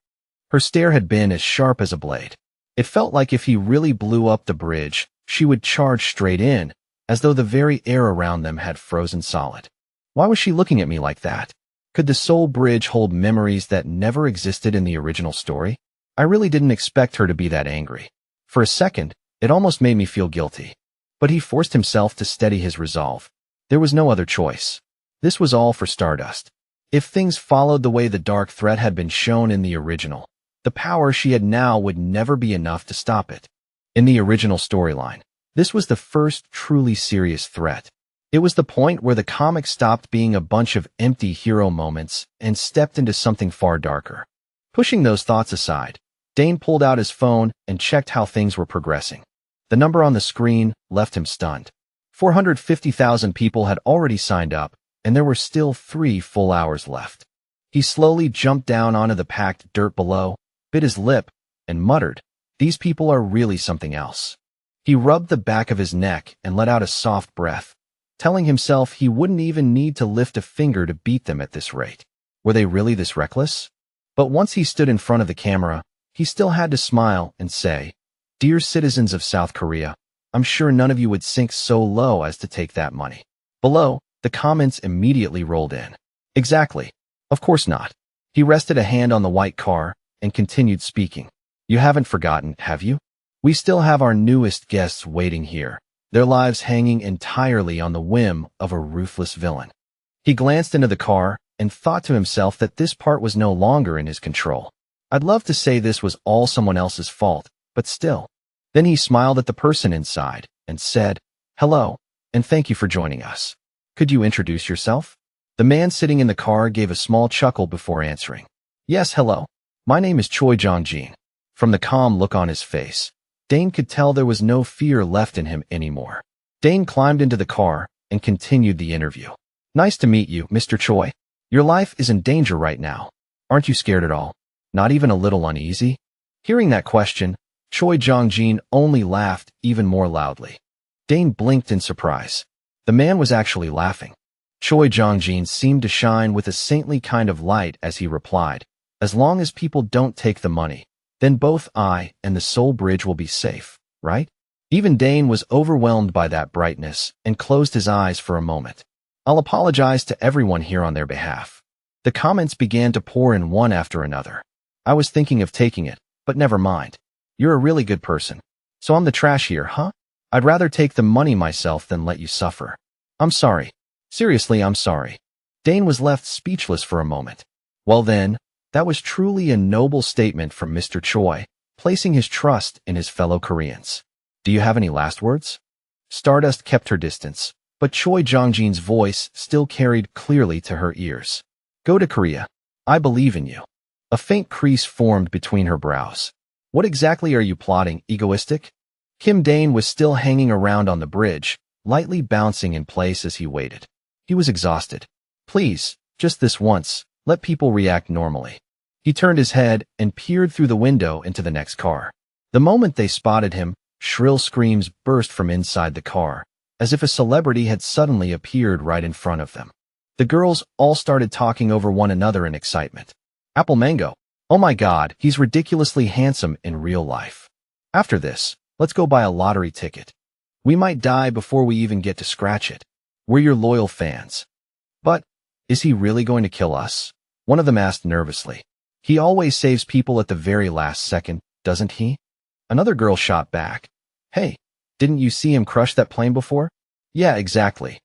Her stare had been as sharp as a blade. It felt like if he really blew up the bridge, she would charge straight in, as though the very air around them had frozen solid. Why was she looking at me like that? Could the Soul Bridge hold memories that never existed in the original story? I really didn't expect her to be that angry. For a second, it almost made me feel guilty. But he forced himself to steady his resolve. There was no other choice. This was all for Stardust. If things followed the way the dark threat had been shown in the original, the power she had now would never be enough to stop it. In the original storyline, this was the first truly serious threat. It was the point where the comic stopped being a bunch of empty hero moments and stepped into something far darker. Pushing those thoughts aside, Dane pulled out his phone and checked how things were progressing. The number on the screen left him stunned. 450,000 people had already signed up, and there were still 3 full hours left. He slowly jumped down onto the packed dirt below, bit his lip, and muttered, these people are really something else. He rubbed the back of his neck and let out a soft breath, telling himself he wouldn't even need to lift a finger to beat them at this rate. Were they really this reckless? But once he stood in front of the camera, he still had to smile and say, Dear citizens of South Korea, I'm sure none of you would sink so low as to take that money. Below, the comments immediately rolled in. Exactly. Of course not. He rested a hand on the white car and continued speaking. You haven't forgotten, have you? We still have our newest guests waiting here, their lives hanging entirely on the whim of a ruthless villain. He glanced into the car and thought to himself that this part was no longer in his control. I'd love to say this was all someone else's fault, but still. Then he smiled at the person inside and said, Hello, and thank you for joining us. Could you introduce yourself? The man sitting in the car gave a small chuckle before answering. Yes, hello. My name is Choi Jong-jin. From the calm look on his face, Dane could tell there was no fear left in him anymore. Dane climbed into the car and continued the interview. Nice to meet you, Mr. Choi. Your life is in danger right now. Aren't you scared at all? Not even a little uneasy? Hearing that question, Choi Jong-jin only laughed even more loudly. Dane blinked in surprise. The man was actually laughing. Choi Jong-jin seemed to shine with a saintly kind of light as he replied, As long as people don't take the money, then both I and the Soul Bridge will be safe, right? Even Dane was overwhelmed by that brightness and closed his eyes for a moment. I'll apologize to everyone here on their behalf. The comments began to pour in one after another. I was thinking of taking it, but never mind. You're a really good person. So I'm the trash here, huh? I'd rather take the money myself than let you suffer. I'm sorry. Seriously, I'm sorry. Dane was left speechless for a moment. Well then, that was truly a noble statement from Mr. Choi, placing his trust in his fellow Koreans. Do you have any last words? Stardust kept her distance, but Choi Jongjin's voice still carried clearly to her ears. Go to Korea. I believe in you. A faint crease formed between her brows. What exactly are you plotting, egoistic? Kim Dane was still hanging around on the bridge, lightly bouncing in place as he waited. He was exhausted. Please, just this once, let people react normally. He turned his head and peered through the window into the next car. The moment they spotted him, shrill screams burst from inside the car, as if a celebrity had suddenly appeared right in front of them. The girls all started talking over one another in excitement. Apple Mango. Oh my god, he's ridiculously handsome in real life. After this, let's go buy a lottery ticket. We might die before we even get to scratch it. We're your loyal fans. But, is he really going to kill us? One of them asked nervously. He always saves people at the very last second, doesn't he? Another girl shot back. Hey, didn't you see him crush that plane before? Yeah, exactly.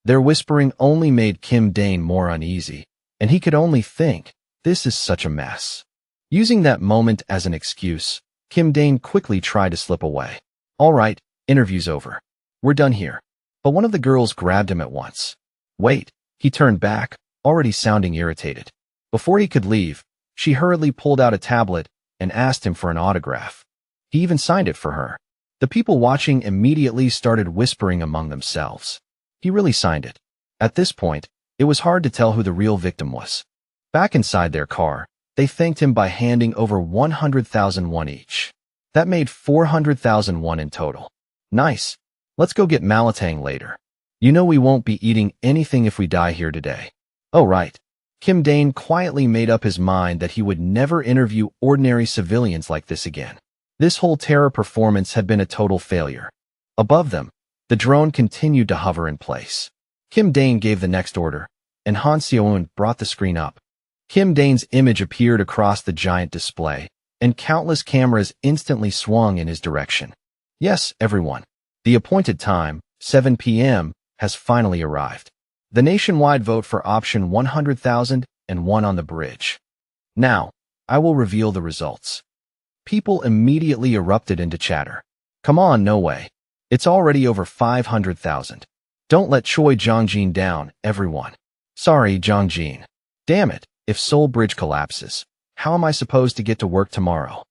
Their whispering only made Kim Dane more uneasy, and he could only think, this is such a mess. Using that moment as an excuse, Kim Dane quickly tried to slip away. All right, interview's over. We're done here. But one of the girls grabbed him at once. Wait, he turned back, already sounding irritated. Before he could leave, she hurriedly pulled out a tablet and asked him for an autograph. He even signed it for her. The people watching immediately started whispering among themselves. He really signed it. At this point, it was hard to tell who the real victim was. Back inside their car, they thanked him by handing over 100,000 won each. That made 400,000 won in total. Nice. Let's go get malatang later. You know we won't be eating anything if we die here today. Oh right. Kim Dane quietly made up his mind that he would never interview ordinary civilians like this again. This whole terror performance had been a total failure. Above them, the drone continued to hover in place. Kim Dane gave the next order, and Han Seo-eun brought the screen up. Kim Dane's image appeared across the giant display, and countless cameras instantly swung in his direction. Yes, everyone. The appointed time, 7 p.m., has finally arrived. The nationwide vote for option 100,000 and one on the bridge. Now, I will reveal the results. People immediately erupted into chatter. Come on, no way. It's already over 500,000. Don't let Choi Jongjin down, everyone. Sorry, Jongjin. Damn it, if Seoul Bridge collapses, how am I supposed to get to work tomorrow?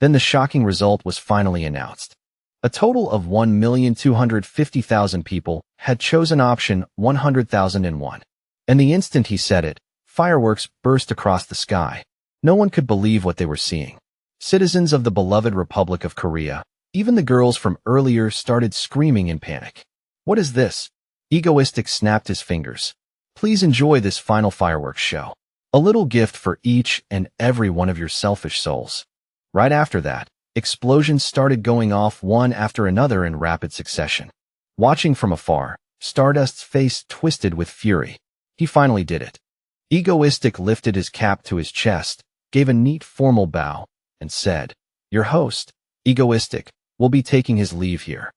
Then the shocking result was finally announced. A total of 1,250,000 people had chosen option 100,001. And the instant he said it, fireworks burst across the sky. No one could believe what they were seeing. Citizens of the beloved Republic of Korea, even the girls from earlier, started screaming in panic. What is this? Egoistic snapped his fingers. Please enjoy this final fireworks show. A little gift for each and every one of your selfish souls. Right after that, explosions started going off one after another in rapid succession. Watching from afar, Stardust's face twisted with fury. He finally did it. Egoistic lifted his cap to his chest, gave a neat formal bow, and said, Your host, Egoistic, will be taking his leave here.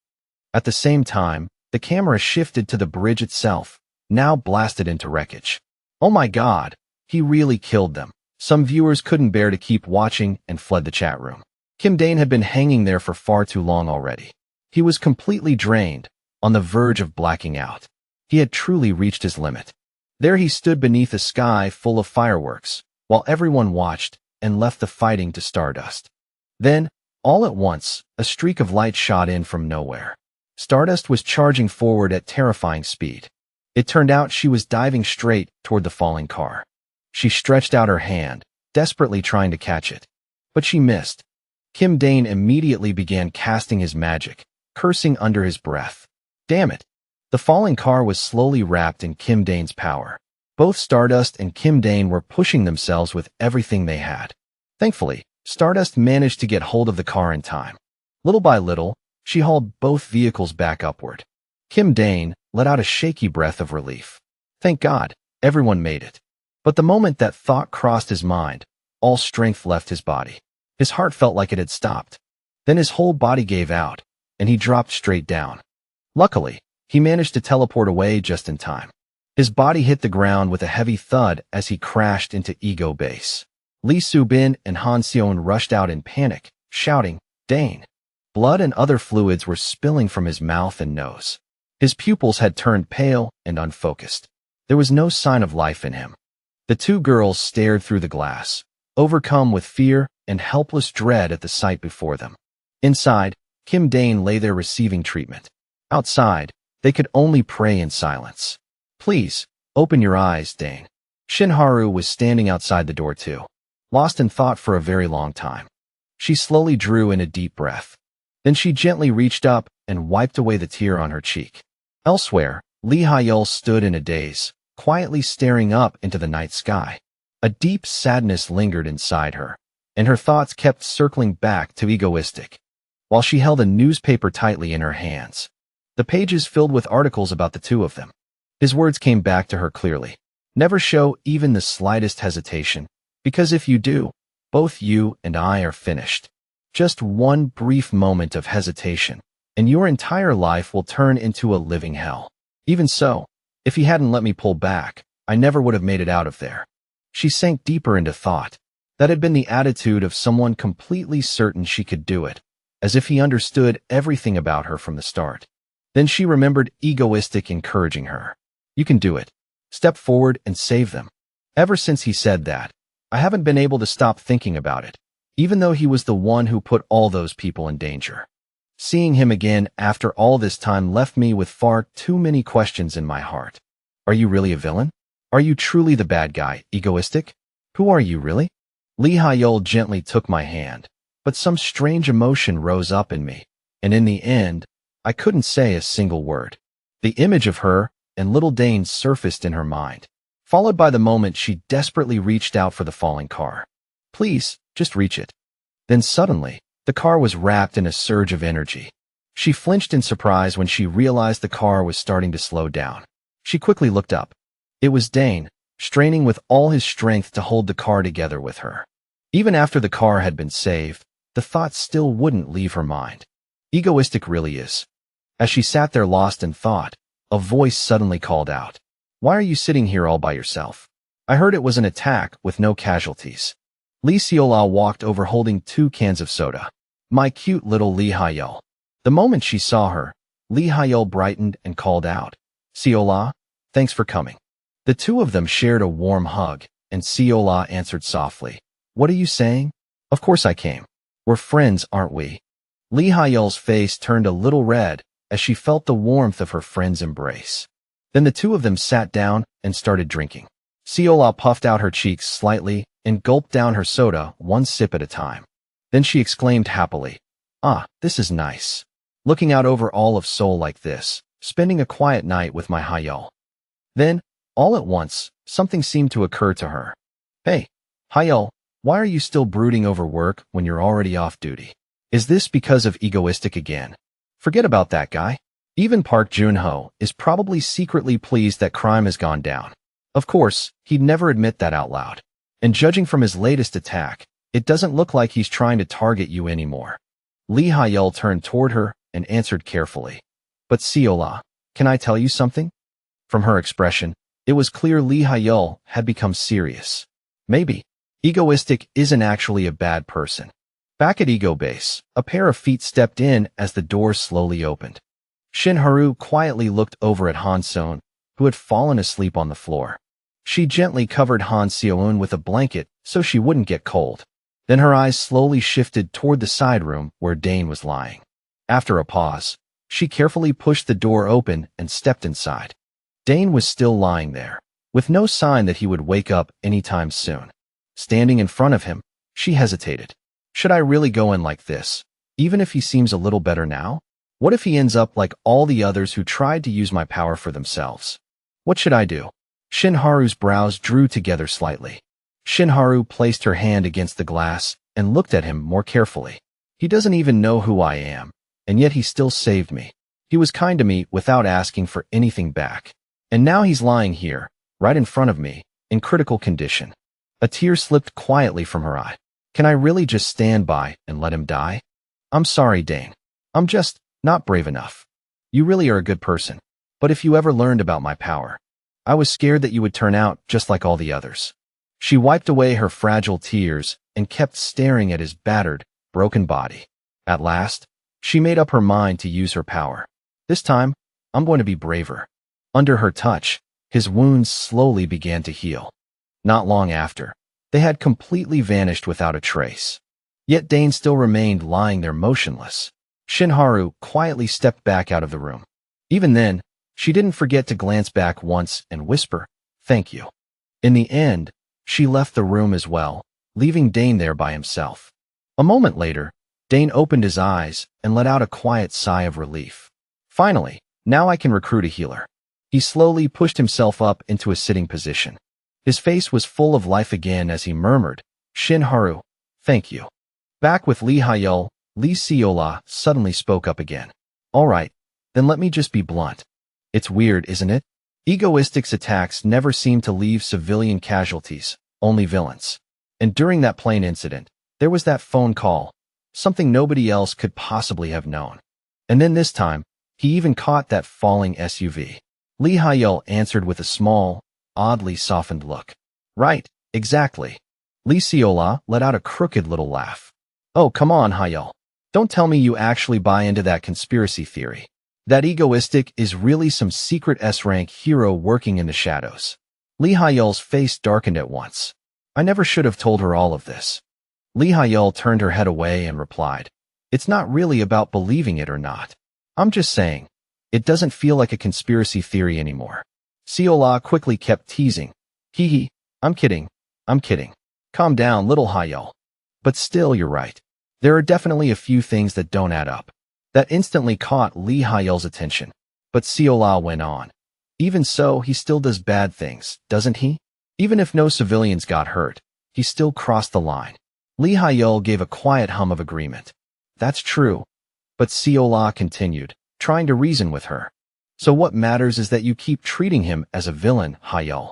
At the same time, the camera shifted to the bridge itself, now blasted into wreckage. Oh my god, he really killed them. Some viewers couldn't bear to keep watching and fled the chat room. Kim Dane had been hanging there for far too long already. He was completely drained, on the verge of blacking out. He had truly reached his limit. There he stood beneath a sky full of fireworks, while everyone watched and left the fighting to Stardust. Then, all at once, a streak of light shot in from nowhere. Stardust was charging forward at terrifying speed. It turned out she was diving straight toward the falling car. She stretched out her hand, desperately trying to catch it. But she missed. Kim Dane immediately began casting his magic, cursing under his breath. Damn it! The falling car was slowly wrapped in Kim Dane's power. Both Stardust and Kim Dane were pushing themselves with everything they had. Thankfully, Stardust managed to get hold of the car in time. Little by little, she hauled both vehicles back upward. Kim Dane let out a shaky breath of relief. Thank God, everyone made it. But the moment that thought crossed his mind, all strength left his body. His heart felt like it had stopped. Then his whole body gave out, and he dropped straight down. Luckily, he managed to teleport away just in time. His body hit the ground with a heavy thud as he crashed into Ego Base. Lee Soo-bin and Han Seo-eun rushed out in panic, shouting, Dane! Blood and other fluids were spilling from his mouth and nose. His pupils had turned pale and unfocused. There was no sign of life in him. The two girls stared through the glass, overcome with fear and helpless dread at the sight before them. Inside, Kim Dane lay there receiving treatment. Outside, they could only pray in silence. "Please, open your eyes, Dane." Shinharu was standing outside the door too, lost in thought for a very long time. She slowly drew in a deep breath. Then she gently reached up and wiped away the tear on her cheek. Elsewhere, Lee Hyul stood in a daze, quietly staring up into the night sky. A deep sadness lingered inside her, and her thoughts kept circling back to Egoistic. While she held a newspaper tightly in her hands, the pages filled with articles about the two of them. His words came back to her clearly. Never show even the slightest hesitation, because if you do, both you and I are finished. Just one brief moment of hesitation, and your entire life will turn into a living hell. Even so, if he hadn't let me pull back, I never would have made it out of there. She sank deeper into thought. That had been the attitude of someone completely certain she could do it, as if he understood everything about her from the start. Then she remembered Egoistic encouraging her. "You can do it. Step forward and save them." Ever since he said that, I haven't been able to stop thinking about it, even though he was the one who put all those people in danger. Seeing him again after all this time left me with far too many questions in my heart. Are you really a villain? Are you truly the bad guy, Egoistic? Who are you really? Lee Hyul gently took my hand, but some strange emotion rose up in me, and in the end, I couldn't say a single word. The image of her and little Dane surfaced in her mind, followed by the moment she desperately reached out for the falling car. "Please, just reach it." Then suddenly, the car was wrapped in a surge of energy. She flinched in surprise when she realized the car was starting to slow down. She quickly looked up. It was Dane, straining with all his strength to hold the car together with her. Even after the car had been saved, the thought still wouldn't leave her mind. Egoistic really is. As she sat there lost in thought, a voice suddenly called out, "Why are you sitting here all by yourself? I heard it was an attack with no casualties." Lee Seola walked over holding 2 cans of soda. "My cute little Lee Hyul." The moment she saw her, Lee Hyul brightened and called out, "Seola, thanks for coming." The two of them shared a warm hug, and Seola answered softly, "What are you saying? Of course I came. We're friends, aren't we?" Lee Hyul's face turned a little red as she felt the warmth of her friend's embrace. Then the two of them sat down and started drinking. Seola puffed out her cheeks slightly and gulped down her soda 1 sip at a time. Then she exclaimed happily, "Ah, this is nice. Looking out over all of Seoul like this, spending a quiet night with my Hyul." Then, all at once, something seemed to occur to her. "Hey, Hyul, why are you still brooding over work when you're already off duty? Is this because of Egoistic again? Forget about that guy. Even Park Joon-ho is probably secretly pleased that crime has gone down. Of course, he'd never admit that out loud. And judging from his latest attack, it doesn't look like he's trying to target you anymore." Lee Hyul turned toward her and answered carefully, "But Seola, can I tell you something?" From her expression, it was clear Lee Hyul had become serious. Maybe Egoistic isn't actually a bad person. Back at Ego Base, a pair of feet stepped in as the door slowly opened. Shinharu quietly looked over at Han Seon, who had fallen asleep on the floor. She gently covered Han Seon with a blanket so she wouldn't get cold. Then her eyes slowly shifted toward the side room where Dane was lying. After a pause, she carefully pushed the door open and stepped inside. Dane was still lying there, with no sign that he would wake up anytime soon. Standing in front of him, she hesitated. Should I really go in like this, even if he seems a little better now? What if he ends up like all the others who tried to use my power for themselves? What should I do? Shinharu's brows drew together slightly. Shinharu placed her hand against the glass and looked at him more carefully. He doesn't even know who I am, and yet he still saved me. He was kind to me without asking for anything back. And now he's lying here, right in front of me, in critical condition. A tear slipped quietly from her eye. Can I really just stand by and let him die? I'm sorry, Dane. I'm just not brave enough. You really are a good person. But if you ever learned about my power, I was scared that you would turn out just like all the others. She wiped away her fragile tears and kept staring at his battered, broken body. At last, She made up her mind to use her power. This time, I'm going to be braver. Under her touch, his wounds slowly began to heal. Not long after, they had completely vanished without a trace. Yet Dane still remained lying there motionless. Shinharu quietly stepped back out of the room. Even then, she didn't forget to glance back once and whisper, "Thank you." In the end, she left the room as well, leaving Dane there by himself. A moment later, Dane opened his eyes and let out a quiet sigh of relief. Finally, now I can recruit a healer. He slowly pushed himself up into a sitting position. His face was full of life again as he murmured, "Shinharu, thank you." Back with Lee Hyul, Lee Seola suddenly spoke up again. "All right, then let me just be blunt. It's weird, isn't it? Egoistic's attacks never seem to leave civilian casualties, only villains. And during that plane incident, there was that phone call, something nobody else could possibly have known. And then this time, he even caught that falling SUV." Lee Hyul answered with a small, oddly softened look. "Right, exactly." Lee Seola let out a crooked little laugh. "Oh, come on, Hyul. Don't tell me you actually buy into that conspiracy theory. That Egoistic is really some secret S-rank hero working in the shadows." Lee Hyul's face darkened at once. "I never should have told her all of this." Lee Hyul turned her head away and replied, "It's not really about believing it or not. I'm just saying, it doesn't feel like a conspiracy theory anymore." Seola quickly kept teasing, "Hee, I'm kidding. Calm down, little Hyul. But still, you're right. There are definitely a few things that don't add up." That instantly caught Lee Hyul's attention. But Seola went on, "Even so, he still does bad things, doesn't he? Even if no civilians got hurt, he still crossed the line." Lee Hyul gave a quiet hum of agreement. "That's true." But Seola continued, trying to reason with her. "So what matters is that you keep treating him as a villain, Hyul."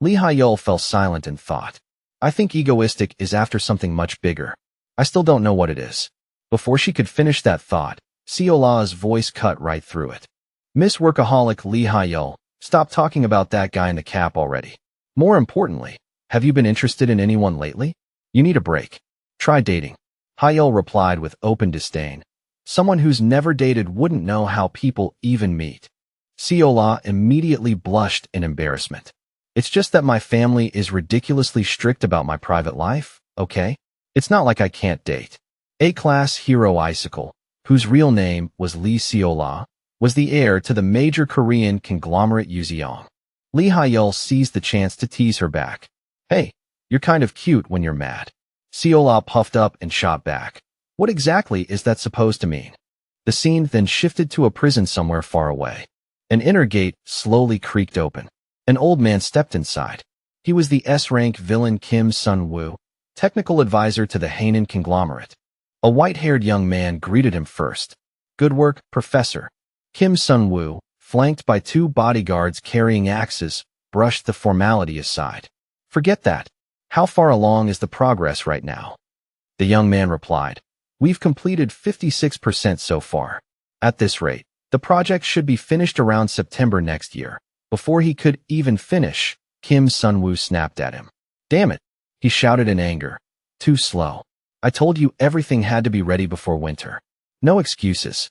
Lee Hyul fell silent in thought. "I think Egoistic is after something much bigger. I still don't know what it is." Before she could finish that thought, Seola's voice cut right through it. "Miss Workaholic Lee Hyul, stop talking about that guy in the cap already. More importantly, have you been interested in anyone lately? You need a break. Try dating." Hyul replied with open disdain. "Someone who's never dated wouldn't know how people even meet." Seola immediately blushed in embarrassment. "It's just that my family is ridiculously strict about my private life, okay? It's not like I can't date." A-class hero Icicle, whose real name was Lee Seola, was the heir to the major Korean conglomerate Useong. Lee Hyul seized the chance to tease her back. "Hey, you're kind of cute when you're mad." Seola puffed up and shot back. "What exactly is that supposed to mean?" The scene then shifted to a prison somewhere far away. An inner gate slowly creaked open. An old man stepped inside. He was the S-rank villain Kim Sun-woo, technical advisor to the Hainan conglomerate. A white-haired young man greeted him first. "Good work, Professor." Kim Sun-woo, flanked by two bodyguards carrying axes, brushed the formality aside. "Forget that. How far along is the progress right now?" The young man replied, "We've completed 56% so far. At this rate, the project should be finished around September next year." Before he could even finish, Kim Sun-woo snapped at him. "Damn it," he shouted in anger. "Too slow. I told you everything had to be ready before winter. No excuses."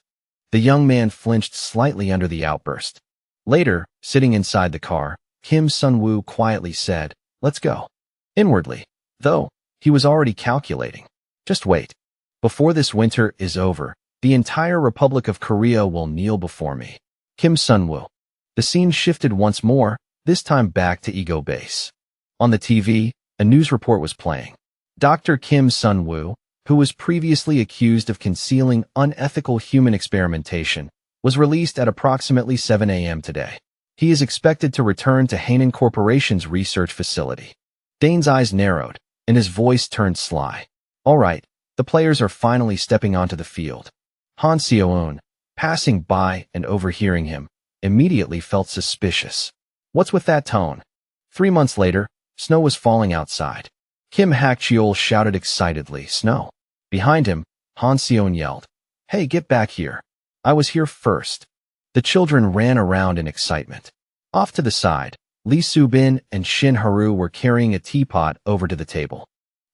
The young man flinched slightly under the outburst. Later, sitting inside the car, Kim Sun-woo quietly said, "Let's go." Inwardly, though, he was already calculating. Just wait. Before this winter is over, the entire Republic of Korea will kneel before me. Kim Sun-woo. The scene shifted once more, this time back to Ego Base. On the TV, a news report was playing. Dr. Kim Sun-woo, who was previously accused of concealing unethical human experimentation, was released at approximately 7 a.m. today. He is expected to return to Hainan Corporation's research facility. Dane's eyes narrowed, and his voice turned sly. "All right, the players are finally stepping onto the field." Han Seo-eun, passing by and overhearing him, immediately felt suspicious. What's with that tone? 3 months later, snow was falling outside. Kim Hak-cheol shouted excitedly, "Snow." Behind him, Han Seo-eun yelled, "Hey, get back here. I was here first." The children ran around in excitement. Off to the side, Lee Soo-bin and Shin Haru were carrying a teapot over to the table.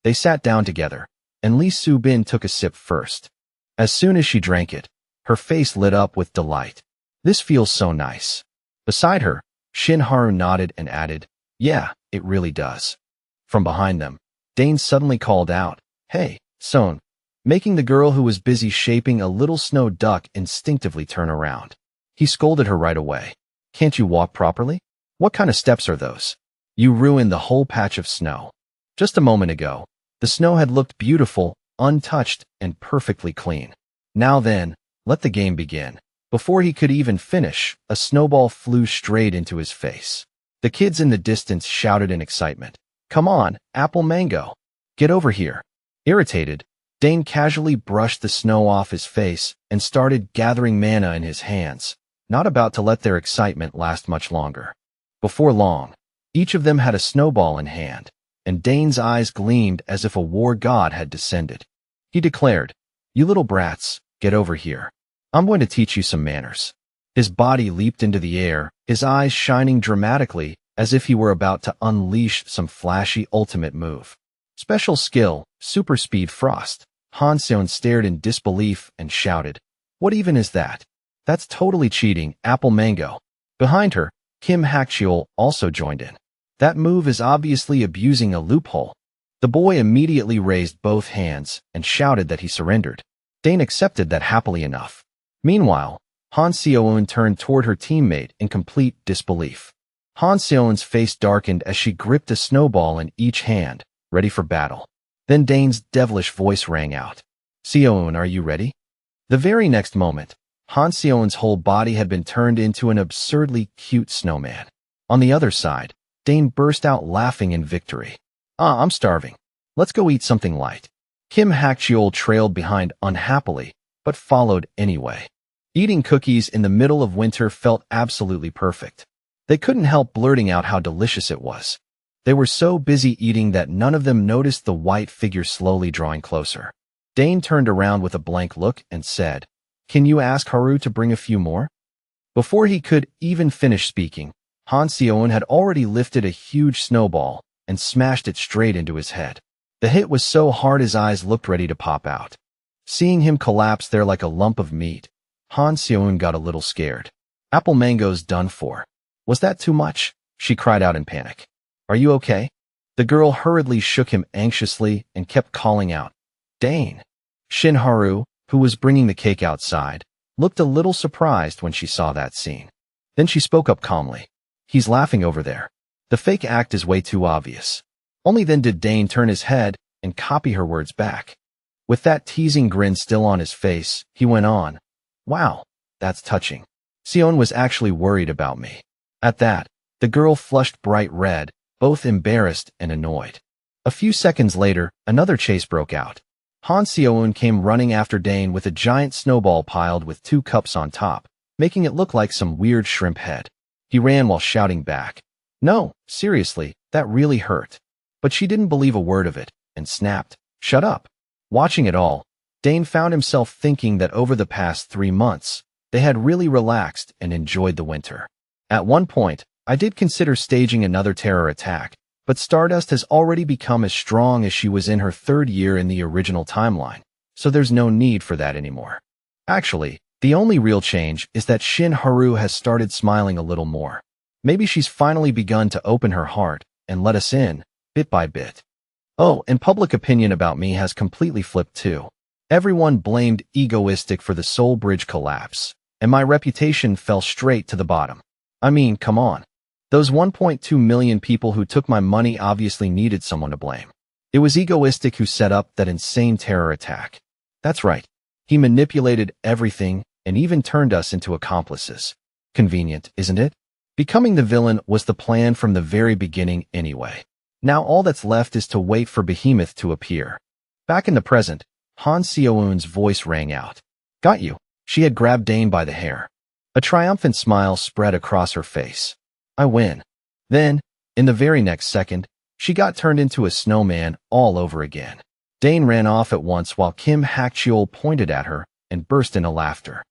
They sat down together, and Lee Soo-bin took a sip first. As soon as she drank it, her face lit up with delight. This feels so nice. Beside her, Shinharu nodded and added, yeah, it really does. From behind them, Dane suddenly called out, hey, Son, making the girl who was busy shaping a little snow duck instinctively turn around. He scolded her right away. Can't you walk properly? What kind of steps are those? You ruined the whole patch of snow. Just a moment ago, the snow had looked beautiful, untouched, and perfectly clean. Now then, let the game begin. Before he could even finish, a snowball flew straight into his face. The kids in the distance shouted in excitement. Come on, Apple Mango. Get over here. Irritated, Dane casually brushed the snow off his face and started gathering mana in his hands, not about to let their excitement last much longer. Before long, each of them had a snowball in hand, and Dane's eyes gleamed as if a war god had descended. He declared, you little brats, get over here. I'm going to teach you some manners. His body leaped into the air, his eyes shining dramatically as if he were about to unleash some flashy ultimate move. Special skill, super speed frost. Hanseon stared in disbelief and shouted, what even is that? That's totally cheating, Apple Mango. Behind her, Kim Hakcheol also joined in. That move is obviously abusing a loophole. The boy immediately raised both hands and shouted that he surrendered. Dane accepted that happily enough. Meanwhile, Hanseon turned toward her teammate in complete disbelief. Hanseon's face darkened as she gripped a snowball in each hand, ready for battle. Then Dane's devilish voice rang out. Seon, are you ready? The very next moment, Hanseon's whole body had been turned into an absurdly cute snowman. On the other side, Dane burst out laughing in victory. I'm starving. Let's go eat something light. Kim Hakcheol trailed behind unhappily, but followed anyway. Eating cookies in the middle of winter felt absolutely perfect. They couldn't help blurting out how delicious it was. They were so busy eating that none of them noticed the white figure slowly drawing closer. Dane turned around with a blank look and said, can you ask Haru to bring a few more? Before he could even finish speaking, Hanseon had already lifted a huge snowball and smashed it straight into his head. The hit was so hard his eyes looked ready to pop out. Seeing him collapse there like a lump of meat, Hanseon got a little scared. Apple Mango's done for. Was that too much? She cried out in panic. Are you okay? The girl hurriedly shook him anxiously and kept calling out, Dane. Shinharu, who was bringing the cake outside, looked a little surprised when she saw that scene. Then she spoke up calmly. He's laughing over there. The fake act is way too obvious. Only then did Dane turn his head and copy her words back. With that teasing grin still on his face, he went on, wow, that's touching. Seon was actually worried about me. At that, the girl flushed bright red, both embarrassed and annoyed. A few seconds later, another chase broke out. Hanseon came running after Dane with a giant snowball piled with 2 cups on top, making it look like some weird shrimp head. He ran while shouting back, no, seriously, that really hurt. But she didn't believe a word of it, and snapped, shut up. Watching it all, Dane found himself thinking that over the past 3 months, they had really relaxed and enjoyed the winter. At one point, I did consider staging another terror attack, but Stardust has already become as strong as she was in her 3rd year in the original timeline, so there's no need for that anymore. Actually, the only real change is that Shinharu has started smiling a little more. Maybe she's finally begun to open her heart and let us in, bit by bit. Oh, and public opinion about me has completely flipped too. Everyone blamed Egoistic for the Soul Bridge collapse, and my reputation fell straight to the bottom. I mean, come on. Those 1.2 million people who took my money obviously needed someone to blame. It was Egoistic who set up that insane terror attack. That's right. He manipulated everything and even turned us into accomplices. Convenient, isn't it? Becoming the villain was the plan from the very beginning anyway. Now all that's left is to wait for Behemoth to appear. Back in the present, Hanseon's voice rang out. Got you. She had grabbed Dane by the hair. A triumphant smile spread across her face. I win. Then, in the very next second, she got turned into a snowman all over again. Dane ran off at once while Kim Hakcheol pointed at her and burst into laughter.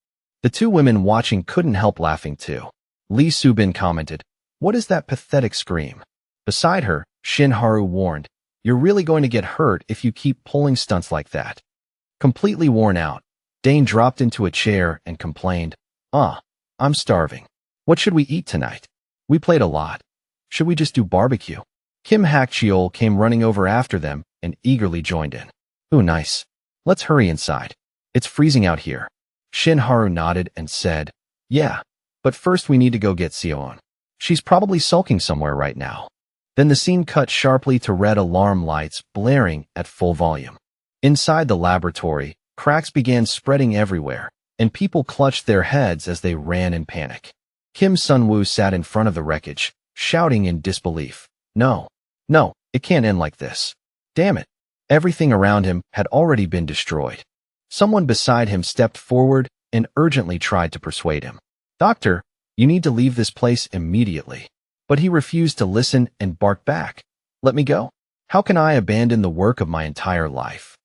The 2 women watching couldn't help laughing too. Lee Subin commented, what is that pathetic scream? Beside her, Shinharu warned, you're really going to get hurt if you keep pulling stunts like that. Completely worn out, Dane dropped into a chair and complained, I'm starving. What should we eat tonight? We played a lot. Should we just do barbecue? Kim Hak-cheol came running over after them and eagerly joined in. Ooh, nice. Let's hurry inside. It's freezing out here. Shin Haru nodded and said, yeah, but first we need to go get Seoon. She's probably sulking somewhere right now. Then the scene cut sharply to red alarm lights blaring at full volume. Inside the laboratory, cracks began spreading everywhere, and people clutched their heads as they ran in panic. Kim Sun-woo sat in front of the wreckage, shouting in disbelief. No, it can't end like this. Damn it. Everything around him had already been destroyed. Someone beside him stepped forward and urgently tried to persuade him. Doctor, you need to leave this place immediately. But he refused to listen and barked back. Let me go. How can I abandon the work of my entire life?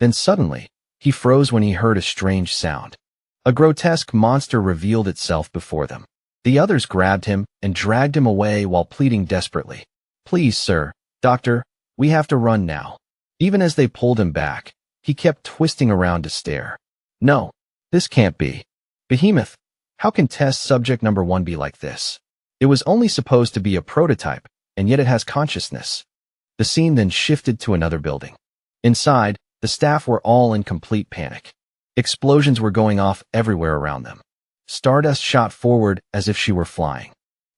Then suddenly, he froze when he heard a strange sound. A grotesque monster revealed itself before them. The others grabbed him and dragged him away while pleading desperately. Please, sir, doctor, we have to run now. Even as they pulled him back, he kept twisting around to stare. No, this can't be. Behemoth, how can test subject number 1 be like this? It was only supposed to be a prototype, and yet it has consciousness. The scene then shifted to another building. Inside, the staff were all in complete panic. Explosions were going off everywhere around them. Stardust shot forward as if she were flying.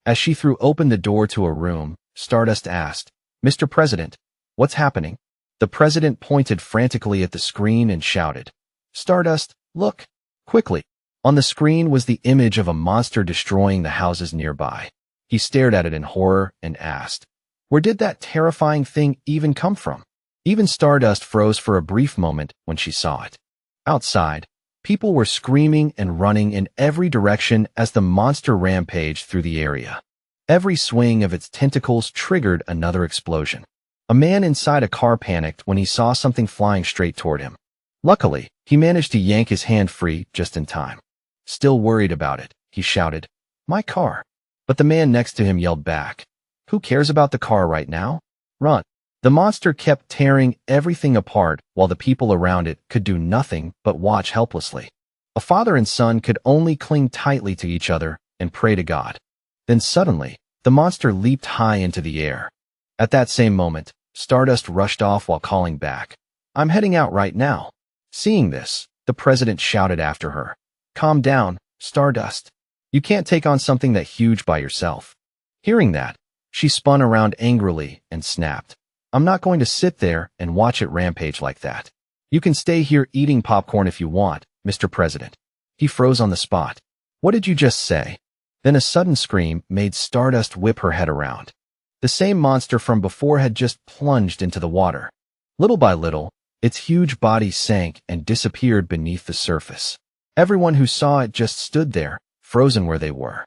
As she threw open the door to a room, Stardust asked, Mr. President, what's happening? The president pointed frantically at the screen and shouted, Stardust, look! Quickly! On the screen was the image of a monster destroying the houses nearby. He stared at it in horror and asked, where did that terrifying thing even come from? Even Stardust froze for a brief moment when she saw it. Outside, people were screaming and running in every direction as the monster rampaged through the area. Every swing of its tentacles triggered another explosion. A man inside a car panicked when he saw something flying straight toward him. Luckily, he managed to yank his hand free just in time. Still worried about it, he shouted, my car. But the man next to him yelled back, who cares about the car right now? Run. The monster kept tearing everything apart while the people around it could do nothing but watch helplessly. A father and son could only cling tightly to each other and pray to God. Then suddenly, the monster leaped high into the air. At that same moment, Stardust rushed off while calling back, I'm heading out right now. Seeing this, the president shouted after her, calm down, Stardust. You can't take on something that huge by yourself. Hearing that, she spun around angrily and snapped, I'm not going to sit there and watch it rampage like that. You can stay here eating popcorn if you want, Mr. President. He froze on the spot. What did you just say? Then a sudden scream made Stardust whip her head around. The same monster from before had just plunged into the water. Little by little, its huge body sank and disappeared beneath the surface. Everyone who saw it just stood there, frozen where they were.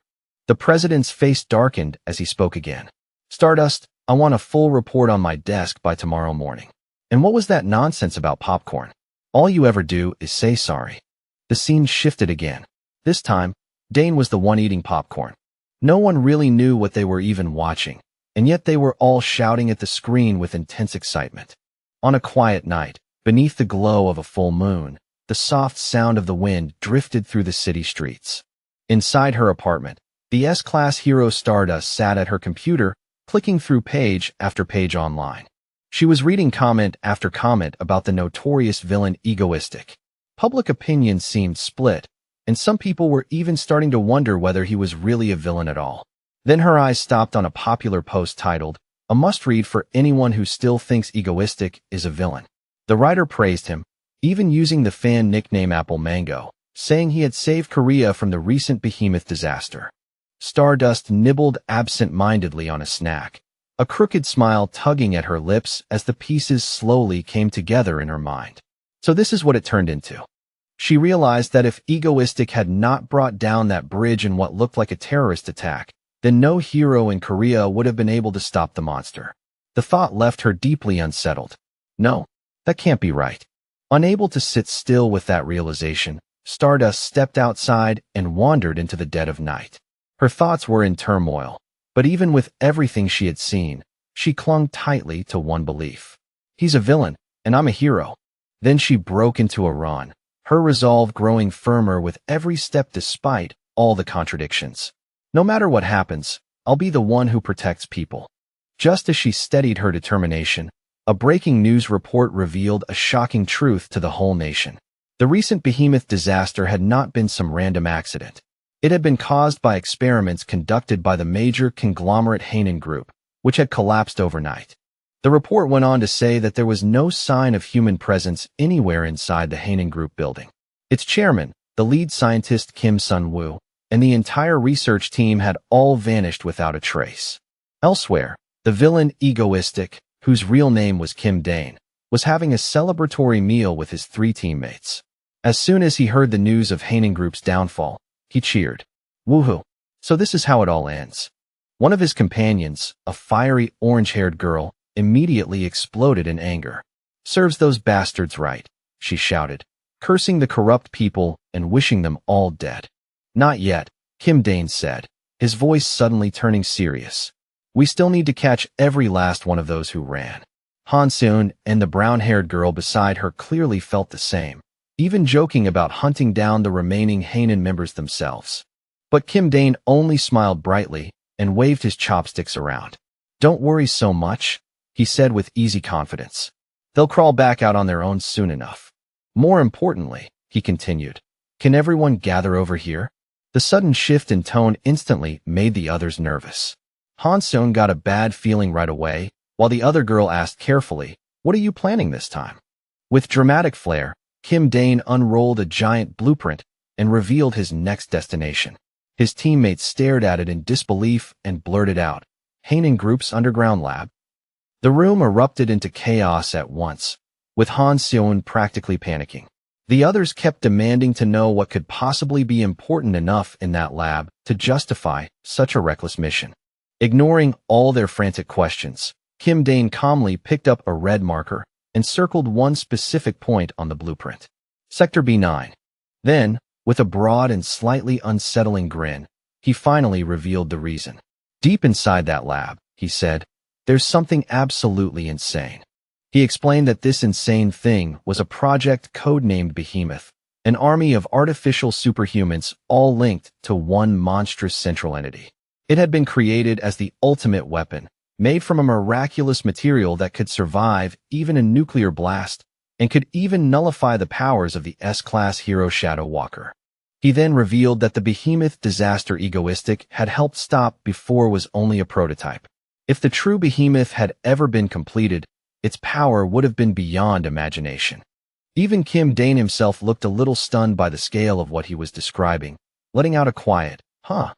The president's face darkened as he spoke again. Stardust, I want a full report on my desk by tomorrow morning. And what was that nonsense about popcorn? All you ever do is say sorry. The scene shifted again. This time, Dane was the one eating popcorn. No one really knew what they were even watching, and yet they were all shouting at the screen with intense excitement. On a quiet night, beneath the glow of a full moon, the soft sound of the wind drifted through the city streets. Inside her apartment, the S-class hero Stardust sat at her computer, clicking through page after page online. She was reading comment after comment about the notorious villain Egoistic. Public opinion seemed split, and some people were even starting to wonder whether he was really a villain at all. Then her eyes stopped on a popular post titled, a must-read for anyone who still thinks Egoistic is a villain. The writer praised him, even using the fan nickname Apple Mango, saying he had saved Korea from the recent behemoth disaster. Stardust nibbled absent-mindedly on a snack, a crooked smile tugging at her lips as the pieces slowly came together in her mind. So this is what it turned into. She realized that if Egoistic had not brought down that bridge in what looked like a terrorist attack, then no hero in Korea would have been able to stop the monster. The thought left her deeply unsettled. No, that can't be right. Unable to sit still with that realization, Stardust stepped outside and wandered into the dead of night. Her thoughts were in turmoil, but even with everything she had seen, she clung tightly to one belief. He's a villain, and I'm a hero. Then she broke into a run, her resolve growing firmer with every step despite all the contradictions. No matter what happens, I'll be the one who protects people. Just as she steadied her determination, a breaking news report revealed a shocking truth to the whole nation. The recent behemoth disaster had not been some random accident. It had been caused by experiments conducted by the major conglomerate Hainan Group, which had collapsed overnight. The report went on to say that there was no sign of human presence anywhere inside the Hainan Group building. Its chairman, the lead scientist Kim Sun-woo, and the entire research team had all vanished without a trace. Elsewhere, the villain Egoistic, whose real name was Kim Dane, was having a celebratory meal with his 3 teammates. As soon as he heard the news of Hainan Group's downfall, he cheered. Woohoo! So this is how it all ends. One of his companions, a fiery orange-haired girl, immediately exploded in anger. Serves those bastards right, she shouted, cursing the corrupt people and wishing them all dead. Not yet, Kim Dane said, his voice suddenly turning serious. We still need to catch every last one of those who ran. Han Seon and the brown-haired girl beside her clearly felt the same, even joking about hunting down the remaining Hainan members themselves. But Kim Dane only smiled brightly and waved his chopsticks around. Don't worry so much, he said with easy confidence. They'll crawl back out on their own soon enough. More importantly, he continued, can everyone gather over here? The sudden shift in tone instantly made the others nervous. Han Seon got a bad feeling right away, while the other girl asked carefully, what are you planning this time? With dramatic flair, Kim Dane unrolled a giant blueprint and revealed his next destination. His teammates stared at it in disbelief and blurted out, Hainan Group's underground lab. The room erupted into chaos at once, with Han Seon practically panicking. The others kept demanding to know what could possibly be important enough in that lab to justify such a reckless mission. Ignoring all their frantic questions, Kim Dane calmly picked up a red marker and circled one specific point on the blueprint. Sector B9. Then, with a broad and slightly unsettling grin, he finally revealed the reason. Deep inside that lab, he said, there's something absolutely insane. He explained that this insane thing was a project codenamed Behemoth, an army of artificial superhumans all linked to one monstrous central entity. It had been created as the ultimate weapon, made from a miraculous material that could survive even a nuclear blast and could even nullify the powers of the S-class hero Shadow Walker. He then revealed that the Behemoth disaster Egoistic had helped stop before was only a prototype. If the true Behemoth had ever been completed, its power would have been beyond imagination. Even Kim Dane himself looked a little stunned by the scale of what he was describing, letting out a quiet, huh?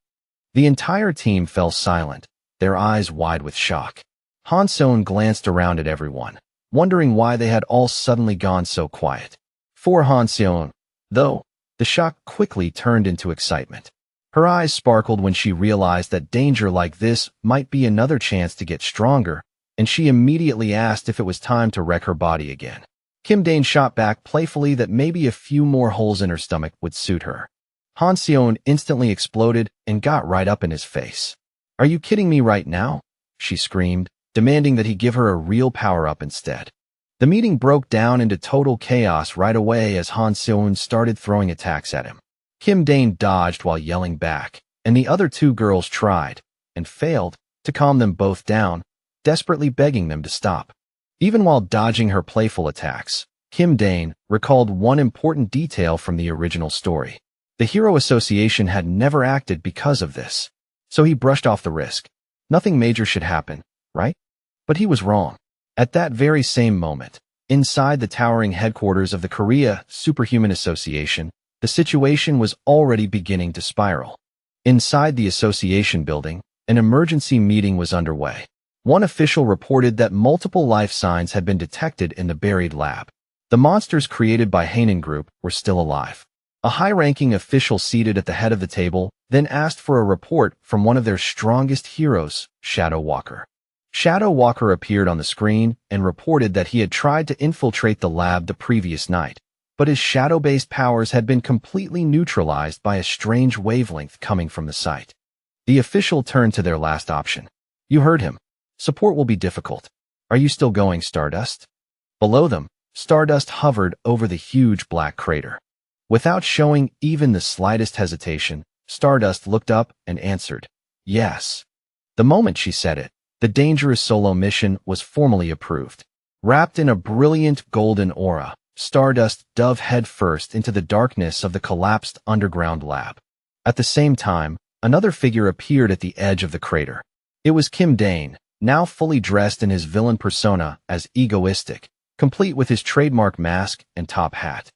The entire team fell silent, their eyes wide with shock. Han Seon glanced around at everyone, wondering why they had all suddenly gone so quiet. For Han Seon, though, the shock quickly turned into excitement. Her eyes sparkled when she realized that danger like this might be another chance to get stronger, and she immediately asked if it was time to wreck her body again. Kim Dane shot back playfully that maybe a few more holes in her stomach would suit her. Han Seon instantly exploded and got right up in his face. Are you kidding me right now? She screamed, demanding that he give her a real power-up instead. The meeting broke down into total chaos right away as Han Seon started throwing attacks at him. Kim Dane dodged while yelling back, and the other 2 girls tried, and failed, to calm them both down, desperately begging them to stop. Even while dodging her playful attacks, Kim Dane recalled one important detail from the original story. The Hero Association had never acted because of this, so he brushed off the risk. Nothing major should happen, right? But he was wrong. At that very same moment, inside the towering headquarters of the Korea Superhuman Association, the situation was already beginning to spiral. Inside the association building, an emergency meeting was underway. One official reported that multiple life signs had been detected in the buried lab. The monsters created by Hainan Group were still alive. A high-ranking official seated at the head of the table then asked for a report from one of their strongest heroes, Shadow Walker. Shadow Walker appeared on the screen and reported that he had tried to infiltrate the lab the previous night, but his shadow-based powers had been completely neutralized by a strange wavelength coming from the site. The official turned to their last option. You heard him. Support will be difficult. Are you still going, Stardust? Below them, Stardust hovered over the huge black crater. Without showing even the slightest hesitation, Stardust looked up and answered, yes. The moment she said it, the dangerous solo mission was formally approved. Wrapped in a brilliant golden aura, Stardust dove headfirst into the darkness of the collapsed underground lab. At the same time, another figure appeared at the edge of the crater. It was Kim Dane, now fully dressed in his villain persona as Egoistic, complete with his trademark mask and top hat.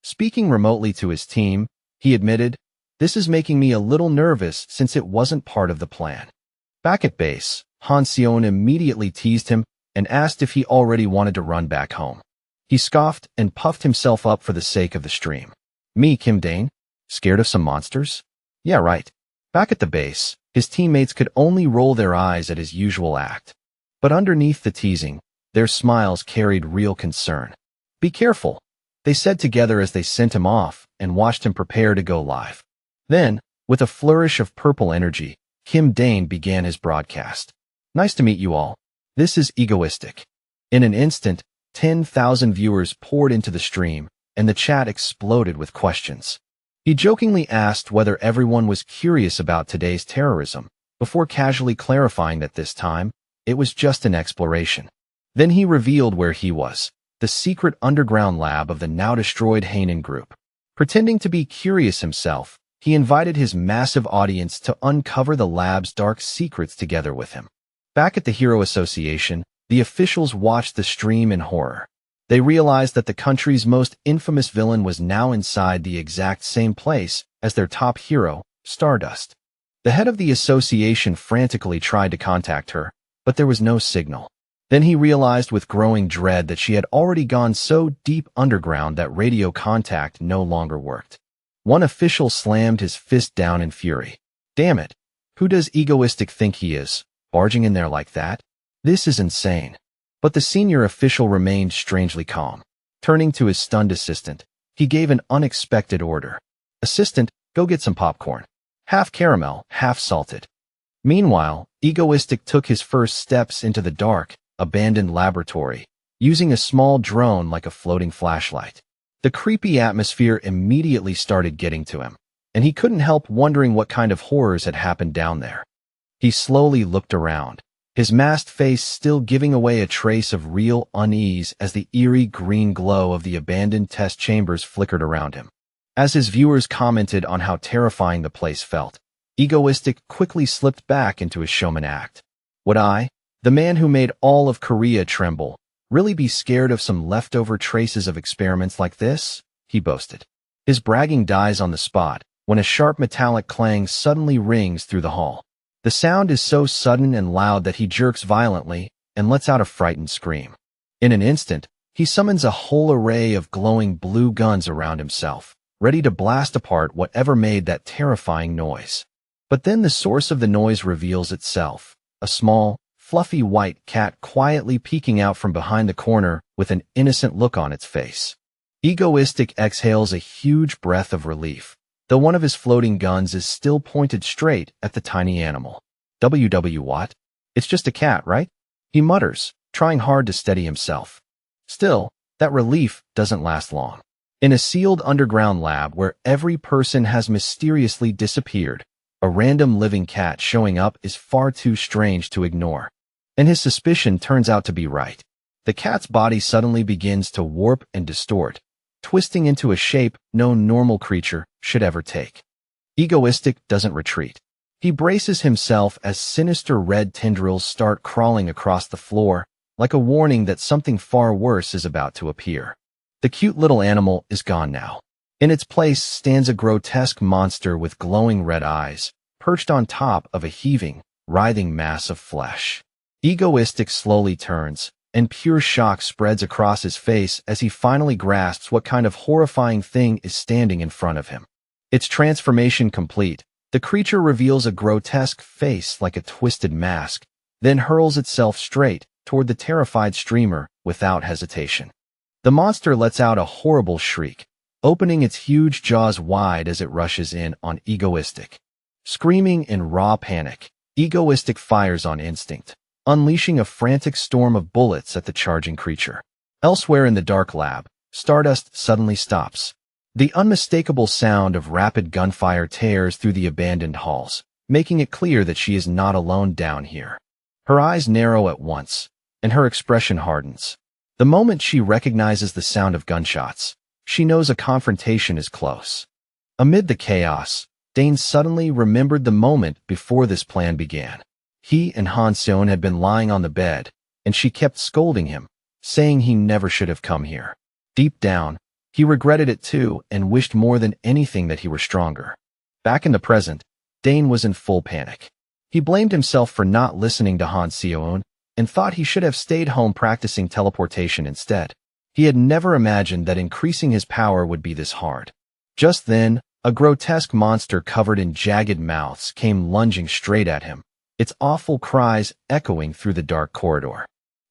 Speaking remotely to his team, he admitted, "This is making me a little nervous since it wasn't part of the plan." Back at base, Han Seon immediately teased him and asked if he already wanted to run back home. He scoffed and puffed himself up for the sake of the stream. Me, Kim Dane? Scared of some monsters? Yeah, right. Back at the base, his teammates could only roll their eyes at his usual act. But underneath the teasing, their smiles carried real concern. Be careful, they said together as they sent him off and watched him prepare to go live. Then, with a flourish of purple energy, Kim Dane began his broadcast. Nice to meet you all. This is Egoistic. In an instant, 10,000 viewers poured into the stream, and the chat exploded with questions. He jokingly asked whether everyone was curious about today's terrorism, before casually clarifying that this time, it was just an exploration. Then he revealed where he was, the secret underground lab of the now-destroyed Hainin group. Pretending to be curious himself, he invited his massive audience to uncover the lab's dark secrets together with him. Back at the Hero Association, the officials watched the stream in horror. They realized that the country's most infamous villain was now inside the exact same place as their top hero, Stardust. The head of the association frantically tried to contact her, but there was no signal. Then he realized with growing dread that she had already gone so deep underground that radio contact no longer worked. One official slammed his fist down in fury. Damn it! Who does Egoistic think he is, barging in there like that? This is insane. But the senior official remained strangely calm. Turning to his stunned assistant, he gave an unexpected order. Assistant, go get some popcorn. Half caramel, half salted. Meanwhile, Egoistic took his first steps into the dark, abandoned laboratory, using a small drone like a floating flashlight. The creepy atmosphere immediately started getting to him, and he couldn't help wondering what kind of horrors had happened down there. He slowly looked around, his masked face still giving away a trace of real unease as the eerie green glow of the abandoned test chambers flickered around him. As his viewers commented on how terrifying the place felt, Egoistic quickly slipped back into his showman act. Would I, the man who made all of Korea tremble, really be scared of some leftover traces of experiments like this? He boasted. His bragging dies on the spot when a sharp metallic clang suddenly rings through the hall. The sound is so sudden and loud that he jerks violently and lets out a frightened scream. In an instant, he summons a whole array of glowing blue guns around himself, ready to blast apart whatever made that terrifying noise. But then the source of the noise reveals itself, a small, fluffy white cat quietly peeking out from behind the corner with an innocent look on its face. Egoistic exhales a huge breath of relief, though one of his floating guns is still pointed straight at the tiny animal. What? It's just a cat, right? He mutters, trying hard to steady himself. Still, that relief doesn't last long. In a sealed underground lab where every person has mysteriously disappeared, a random living cat showing up is far too strange to ignore. And his suspicion turns out to be right. The cat's body suddenly begins to warp and distort, twisting into a shape no normal creature should ever take. Egoistic doesn't retreat. He braces himself as sinister red tendrils start crawling across the floor, like a warning that something far worse is about to appear. The cute little animal is gone now. In its place stands a grotesque monster with glowing red eyes, perched on top of a heaving, writhing mass of flesh. Egoistic slowly turns, and pure shock spreads across his face as he finally grasps what kind of horrifying thing is standing in front of him. Its transformation complete, the creature reveals a grotesque face like a twisted mask, then hurls itself straight toward the terrified streamer without hesitation. The monster lets out a horrible shriek, opening its huge jaws wide as it rushes in on Egoistic. Screaming in raw panic, Egoistic fires on instinct, unleashing a frantic storm of bullets at the charging creature. Elsewhere in the dark lab, Stardust suddenly stops. The unmistakable sound of rapid gunfire tears through the abandoned halls, making it clear that she is not alone down here. Her eyes narrow at once, and her expression hardens. The moment she recognizes the sound of gunshots, she knows a confrontation is close. Amid the chaos, Dane suddenly remembered the moment before this plan began. He and Han Seon had been lying on the bed, and she kept scolding him, saying he never should have come here. Deep down, he regretted it too and wished more than anything that he were stronger. Back in the present, Dane was in full panic. He blamed himself for not listening to Han Seon and thought he should have stayed home practicing teleportation instead. He had never imagined that increasing his power would be this hard. Just then, a grotesque monster covered in jagged mouths came lunging straight at him, its awful cries echoing through the dark corridor.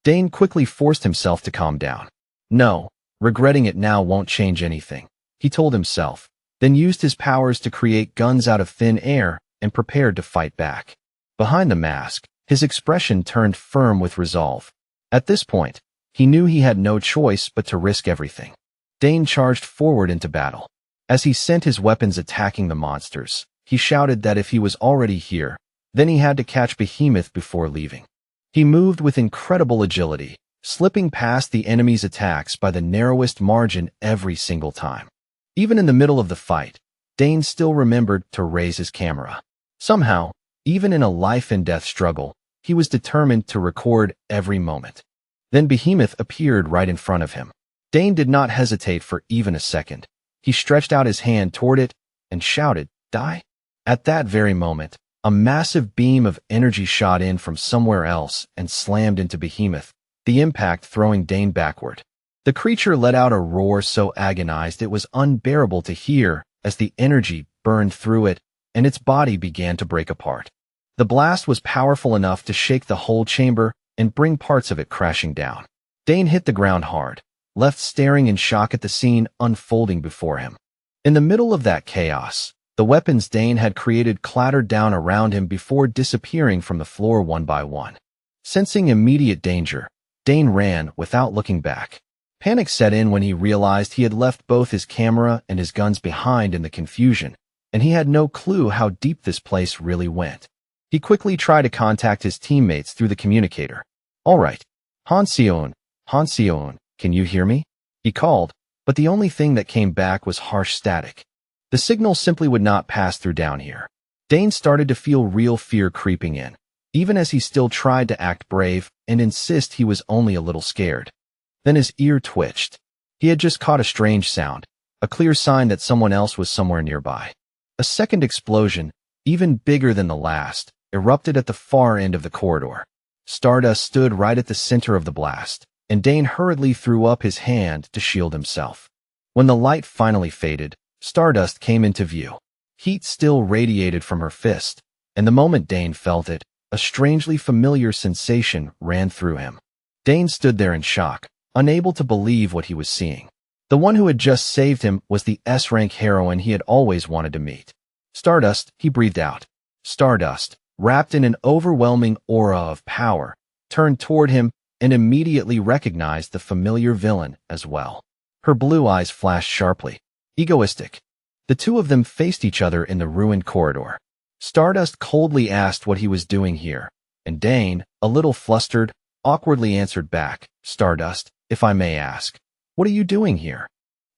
Dane quickly forced himself to calm down. No, regretting it now won't change anything, he told himself, then used his powers to create guns out of thin air and prepared to fight back. Behind the mask, his expression turned firm with resolve. At this point, he knew he had no choice but to risk everything. Dane charged forward into battle. As he sent his weapons attacking the monsters, he shouted that if he was already here, then he had to catch Behemoth before leaving. He moved with incredible agility, slipping past the enemy's attacks by the narrowest margin every single time. Even in the middle of the fight, Dane still remembered to raise his camera. Somehow, even in a life-and-death struggle, he was determined to record every moment. Then Behemoth appeared right in front of him. Dane did not hesitate for even a second. He stretched out his hand toward it and shouted, "Die!" At that very moment, a massive beam of energy shot in from somewhere else and slammed into Behemoth, the impact throwing Dane backward. The creature let out a roar so agonized it was unbearable to hear as the energy burned through it and its body began to break apart. The blast was powerful enough to shake the whole chamber and bring parts of it crashing down. Dane hit the ground hard, left staring in shock at the scene unfolding before him. In the middle of that chaos, the weapons Dane had created clattered down around him before disappearing from the floor one by one. Sensing immediate danger, Dane ran without looking back. Panic set in when he realized he had left both his camera and his guns behind in the confusion, and he had no clue how deep this place really went. He quickly tried to contact his teammates through the communicator. "All right, Han Seon, can you hear me?" he called, but the only thing that came back was harsh static. The signal simply would not pass through down here. Dane started to feel real fear creeping in, even as he still tried to act brave and insist he was only a little scared. Then his ear twitched. He had just caught a strange sound, a clear sign that someone else was somewhere nearby. A second explosion, even bigger than the last, erupted at the far end of the corridor. Stardust stood right at the center of the blast, and Dane hurriedly threw up his hand to shield himself. When the light finally faded, Stardust came into view. Heat still radiated from her fist, and the moment Dane felt it, a strangely familiar sensation ran through him. Dane stood there in shock, unable to believe what he was seeing. The one who had just saved him was the S-rank heroine he had always wanted to meet. "Stardust," he breathed out. Stardust, wrapped in an overwhelming aura of power, turned toward him and immediately recognized the familiar villain as well. Her blue eyes flashed sharply. Egoistic. The two of them faced each other in the ruined corridor. Stardust coldly asked what he was doing here, and Dane, a little flustered, awkwardly answered back, "Stardust, if I may ask, what are you doing here?"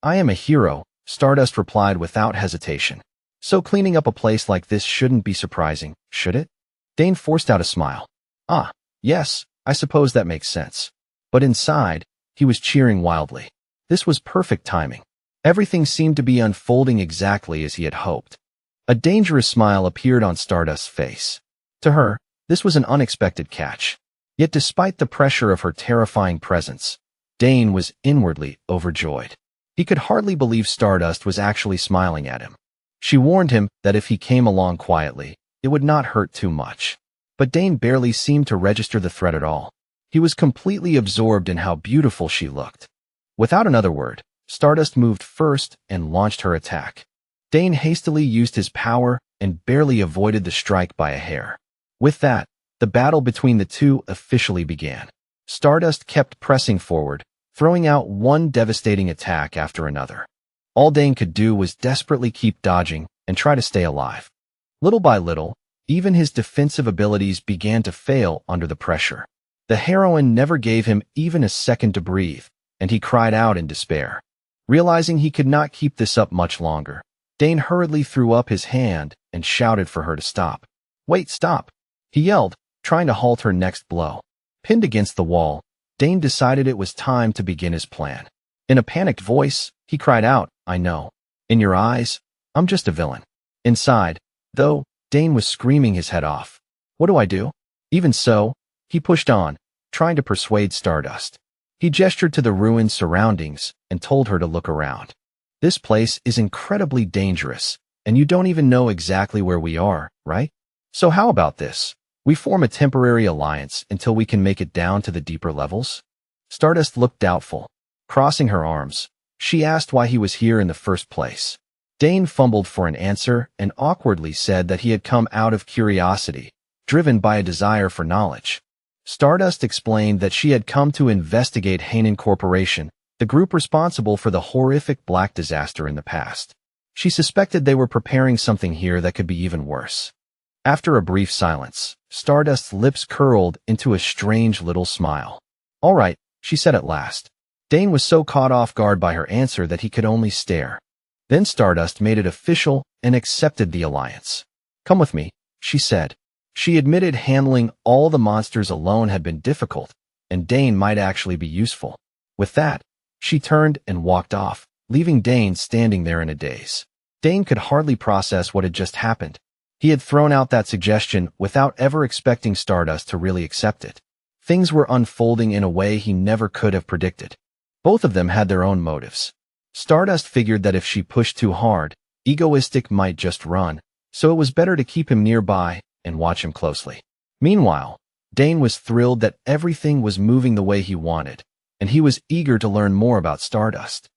"I am a hero," Stardust replied without hesitation. "So cleaning up a place like this shouldn't be surprising, should it?" Dane forced out a smile. "Ah, yes, I suppose that makes sense." But inside, he was cheering wildly. This was perfect timing. Everything seemed to be unfolding exactly as he had hoped. A dangerous smile appeared on Stardust's face. To her, this was an unexpected catch. Yet despite the pressure of her terrifying presence, Dane was inwardly overjoyed. He could hardly believe Stardust was actually smiling at him. She warned him that if he came along quietly, it would not hurt too much. But Dane barely seemed to register the threat at all. He was completely absorbed in how beautiful she looked. Without another word, Stardust moved first and launched her attack. Dane hastily used his power and barely avoided the strike by a hair. With that, the battle between the two officially began. Stardust kept pressing forward, throwing out one devastating attack after another. All Dane could do was desperately keep dodging and try to stay alive. Little by little, even his defensive abilities began to fail under the pressure. The heroine never gave him even a second to breathe, and he cried out in despair. Realizing he could not keep this up much longer, Dane hurriedly threw up his hand and shouted for her to stop. "Wait, stop!" he yelled, trying to halt her next blow. Pinned against the wall, Dane decided it was time to begin his plan. In a panicked voice, he cried out, "I know. In your eyes, I'm just a villain." Inside, though, Dane was screaming his head off. "What do I do?" Even so, he pushed on, trying to persuade Stardust. He gestured to the ruined surroundings and told her to look around. "This place is incredibly dangerous, and you don't even know exactly where we are, right? So how about this? We form a temporary alliance until we can make it down to the deeper levels?" Stardust looked doubtful. Crossing her arms, she asked why he was here in the first place. Dane fumbled for an answer and awkwardly said that he had come out of curiosity, driven by a desire for knowledge. Stardust explained that she had come to investigate Hanan Corporation, the group responsible for the horrific black disaster in the past. She suspected they were preparing something here that could be even worse. After a brief silence, Stardust's lips curled into a strange little smile. "All right," she said at last. Dane was so caught off guard by her answer that he could only stare. Then Stardust made it official and accepted the alliance. "Come with me," she said. She admitted handling all the monsters alone had been difficult, and Dane might actually be useful. With that, she turned and walked off, leaving Dane standing there in a daze. Dane could hardly process what had just happened. He had thrown out that suggestion without ever expecting Stardust to really accept it. Things were unfolding in a way he never could have predicted. Both of them had their own motives. Stardust figured that if she pushed too hard, Egoistic might just run, so it was better to keep him nearby and watch him closely. Meanwhile, Dane was thrilled that everything was moving the way he wanted, and he was eager to learn more about Stardust.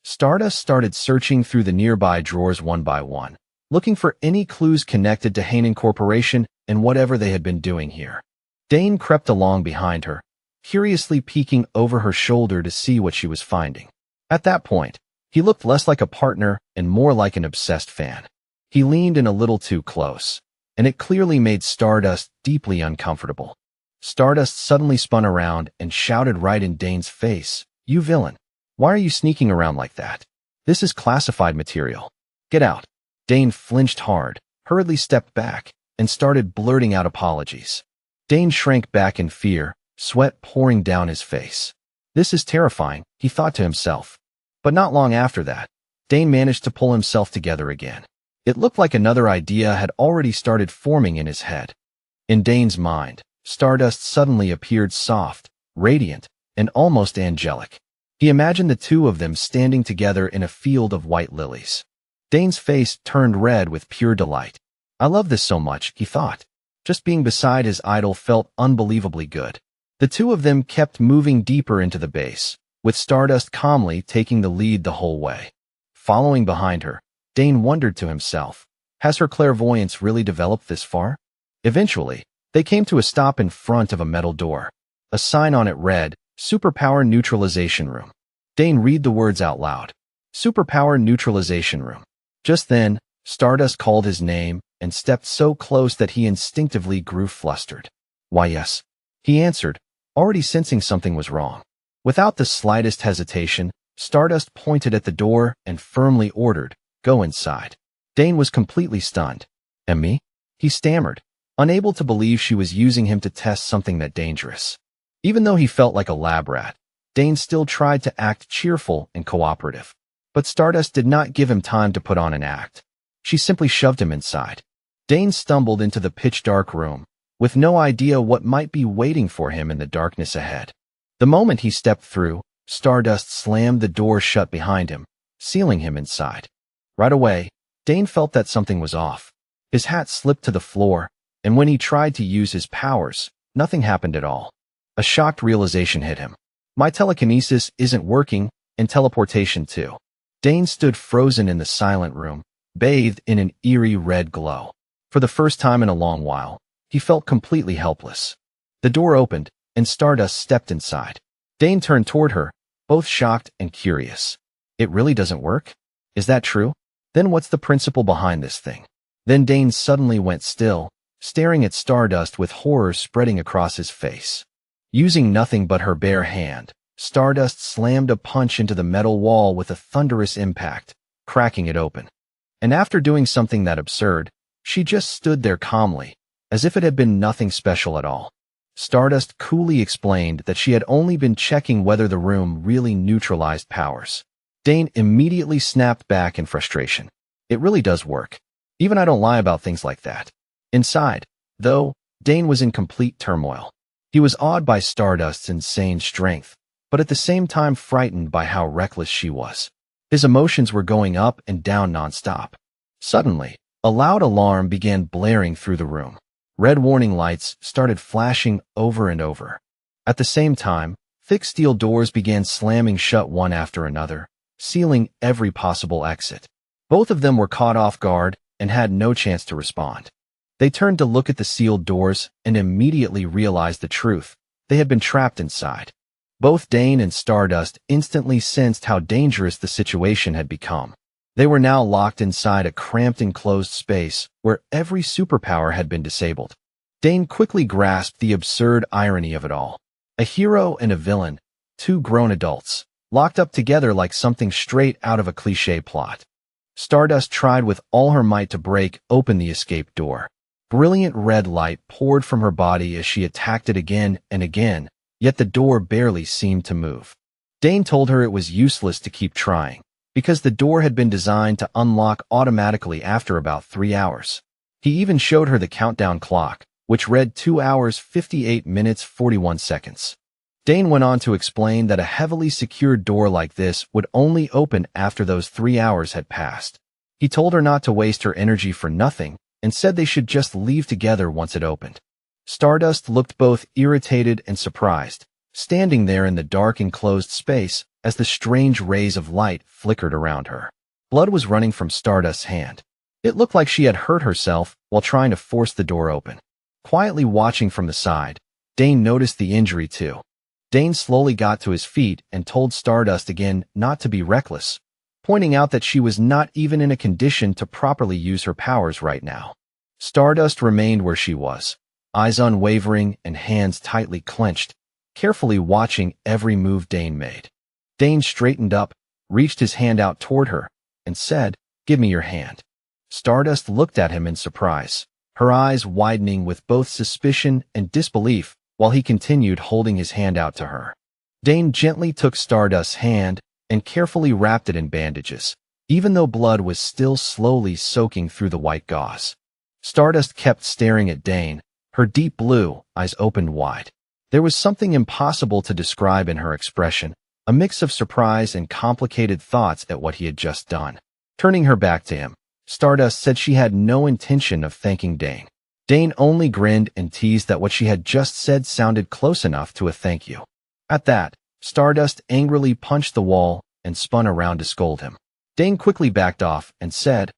Stardust started searching through the nearby drawers one by one, looking for any clues connected to Hanan Corporation and whatever they had been doing here. Dane crept along behind her, curiously peeking over her shoulder to see what she was finding. At that point, he looked less like a partner and more like an obsessed fan. He leaned in a little too close, and it clearly made Stardust deeply uncomfortable. Stardust suddenly spun around and shouted right in Dane's face, "You villain! Why are you sneaking around like that? This is classified material. Get out." Dane flinched hard, hurriedly stepped back, and started blurting out apologies. Dane shrank back in fear, sweat pouring down his face. "This is terrifying," he thought to himself. But not long after that, Dane managed to pull himself together again. It looked like another idea had already started forming in his head. In Dane's mind, Stardust suddenly appeared soft, radiant, and almost angelic. He imagined the two of them standing together in a field of white lilies. Dane's face turned red with pure delight. "I love this so much," he thought. Just being beside his idol felt unbelievably good. The two of them kept moving deeper into the base, with Stardust calmly taking the lead the whole way. Following behind her, Dane wondered to himself, has her clairvoyance really developed this far? Eventually, they came to a stop in front of a metal door. A sign on it read, "Superpower Neutralization Room." Dane read the words out loud. "Superpower Neutralization Room." Just then, Stardust called his name and stepped so close that he instinctively grew flustered. "Why, yes," he answered, already sensing something was wrong. Without the slightest hesitation, Stardust pointed at the door and firmly ordered, "Go inside." Dane was completely stunned. "And me?" he stammered, unable to believe she was using him to test something that dangerous. Even though he felt like a lab rat, Dane still tried to act cheerful and cooperative. But Stardust did not give him time to put on an act. She simply shoved him inside. Dane stumbled into the pitch-dark room, with no idea what might be waiting for him in the darkness ahead. The moment he stepped through, Stardust slammed the door shut behind him, sealing him inside. Right away, Dane felt that something was off. His hat slipped to the floor, and when he tried to use his powers, nothing happened at all. A shocked realization hit him. My telekinesis isn't working, and teleportation too. Dane stood frozen in the silent room, bathed in an eerie red glow. For the first time in a long while, he felt completely helpless. The door opened, and Stardust stepped inside. Dane turned toward her, both shocked and curious. "It really doesn't work? Is that true? Then what's the principle behind this thing? Then Dane suddenly went still, staring at Stardust with horror spreading across his face. Using nothing but her bare hand, Stardust slammed a punch into the metal wall with a thunderous impact, cracking it open. And after doing something that absurd, she just stood there calmly, as if it had been nothing special at all. Stardust coolly explained that she had only been checking whether the room really neutralized powers. Dane immediately snapped back in frustration. It really does work. Even I don't lie about things like that. Inside, though, Dane was in complete turmoil. He was awed by Stardust's insane strength, but at the same time frightened by how reckless she was. His emotions were going up and down nonstop. Suddenly, a loud alarm began blaring through the room. Red warning lights started flashing over and over. At the same time, thick steel doors began slamming shut one after another, sealing every possible exit. Both of them were caught off guard and had no chance to respond. They turned to look at the sealed doors and immediately realized the truth. They had been trapped inside. Both Dane and Stardust instantly sensed how dangerous the situation had become. They were now locked inside a cramped enclosed space where every superpower had been disabled. Dane quickly grasped the absurd irony of it all. A hero and a villain, two grown adults, locked up together like something straight out of a cliché plot. Stardust tried with all her might to break open the escape door. Brilliant red light poured from her body as she attacked it again and again, yet the door barely seemed to move. Dane told her it was useless to keep trying, because the door had been designed to unlock automatically after about 3 hours. He even showed her the countdown clock, which read 2 hours 58 minutes 41 seconds. Dane went on to explain that a heavily secured door like this would only open after those 3 hours had passed. He told her not to waste her energy for nothing and said they should just leave together once it opened. Stardust looked both irritated and surprised, standing there in the dark enclosed space as the strange rays of light flickered around her. Blood was running from Stardust's hand. It looked like she had hurt herself while trying to force the door open. Quietly watching from the side, Dane noticed the injury too. Dane slowly got to his feet and told Stardust again not to be reckless, pointing out that she was not even in a condition to properly use her powers right now. Stardust remained where she was, eyes unwavering and hands tightly clenched, carefully watching every move Dane made. Dane straightened up, reached his hand out toward her, and said, "Give me your hand." Stardust looked at him in surprise, her eyes widening with both suspicion and disbelief while he continued holding his hand out to her. Dane gently took Stardust's hand and carefully wrapped it in bandages, even though blood was still slowly soaking through the white gauze. Stardust kept staring at Dane, her deep blue eyes opened wide. There was something impossible to describe in her expression, a mix of surprise and complicated thoughts at what he had just done. Turning her back to him, Stardust said she had no intention of thanking Dane. Dane only grinned and teased that what she had just said sounded close enough to a thank you. At that, Stardust angrily punched the wall and spun around to scold him. Dane quickly backed off and said,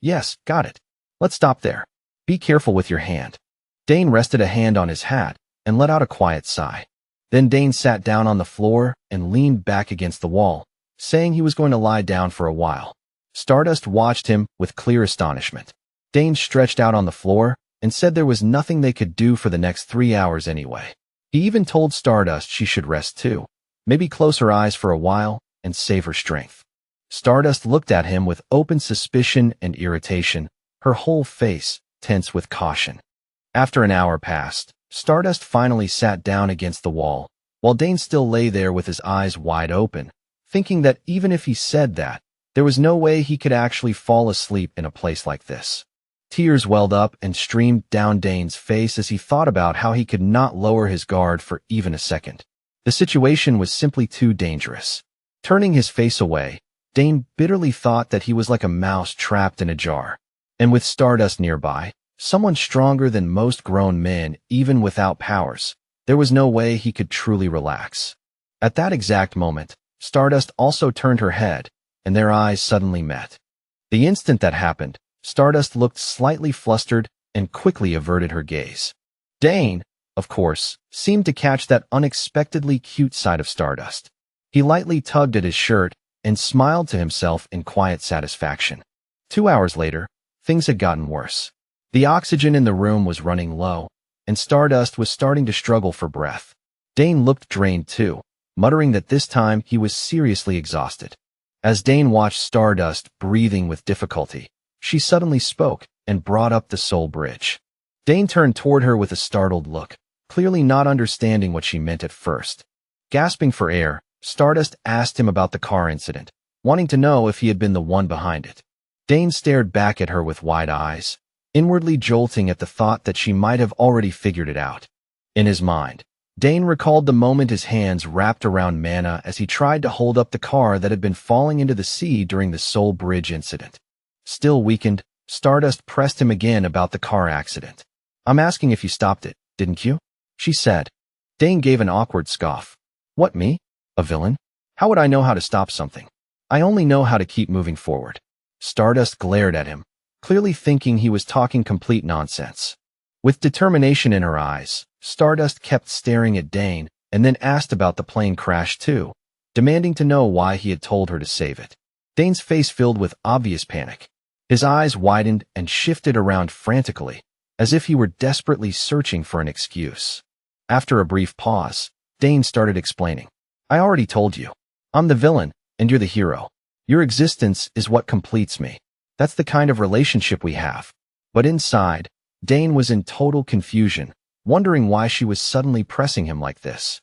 yes, got it. Let's stop there. Be careful with your hand." Dane rested a hand on his hat and let out a quiet sigh. Then Dane sat down on the floor and leaned back against the wall, saying he was going to lie down for a while. Stardust watched him with clear astonishment. Dane stretched out on the floor and said there was nothing they could do for the next 3 hours anyway. He even told Stardust she should rest too, maybe close her eyes for a while and save her strength. Stardust looked at him with open suspicion and irritation, her whole face tense with caution. After an hour passed, Stardust finally sat down against the wall, while Dane still lay there with his eyes wide open, thinking that even if he said that, there was no way he could actually fall asleep in a place like this. Tears welled up and streamed down Dane's face as he thought about how he could not lower his guard for even a second. The situation was simply too dangerous. Turning his face away, Dane bitterly thought that he was like a mouse trapped in a jar. And with Stardust nearby, someone stronger than most grown men, even without powers, there was no way he could truly relax. At that exact moment, Stardust also turned her head, and their eyes suddenly met. The instant that happened, Stardust looked slightly flustered and quickly averted her gaze. Dane, of course, seemed to catch that unexpectedly cute side of Stardust. He lightly tugged at his shirt and smiled to himself in quiet satisfaction. 2 hours later, things had gotten worse. The oxygen in the room was running low, and Stardust was starting to struggle for breath. Dane looked drained too, muttering that this time he was seriously exhausted. As Dane watched Stardust breathing with difficulty, she suddenly spoke and brought up the soul bridge. Dane turned toward her with a startled look, clearly not understanding what she meant at first. Gasping for air, Stardust asked him about the car incident, wanting to know if he had been the one behind it. Dane stared back at her with wide eyes, inwardly jolting at the thought that she might have already figured it out. In his mind, Dane recalled the moment his hands wrapped around Mana as he tried to hold up the car that had been falling into the sea during the Soul Bridge incident. Still weakened, Stardust pressed him again about the car accident. "I'm asking if you stopped it, didn't you?" she said. Dane gave an awkward scoff. "What, me? A villain? How would I know how to stop something? I only know how to keep moving forward." Stardust glared at him, clearly thinking he was talking complete nonsense. With determination in her eyes, Stardust kept staring at Dane and then asked about the plane crash too, demanding to know why he had told her to save it. Dane's face filled with obvious panic. His eyes widened and shifted around frantically, as if he were desperately searching for an excuse. After a brief pause, Dane started explaining. "I already told you. I'm the villain, and you're the hero. Your existence is what completes me. That's the kind of relationship we have." But inside, Dane was in total confusion, wondering why she was suddenly pressing him like this.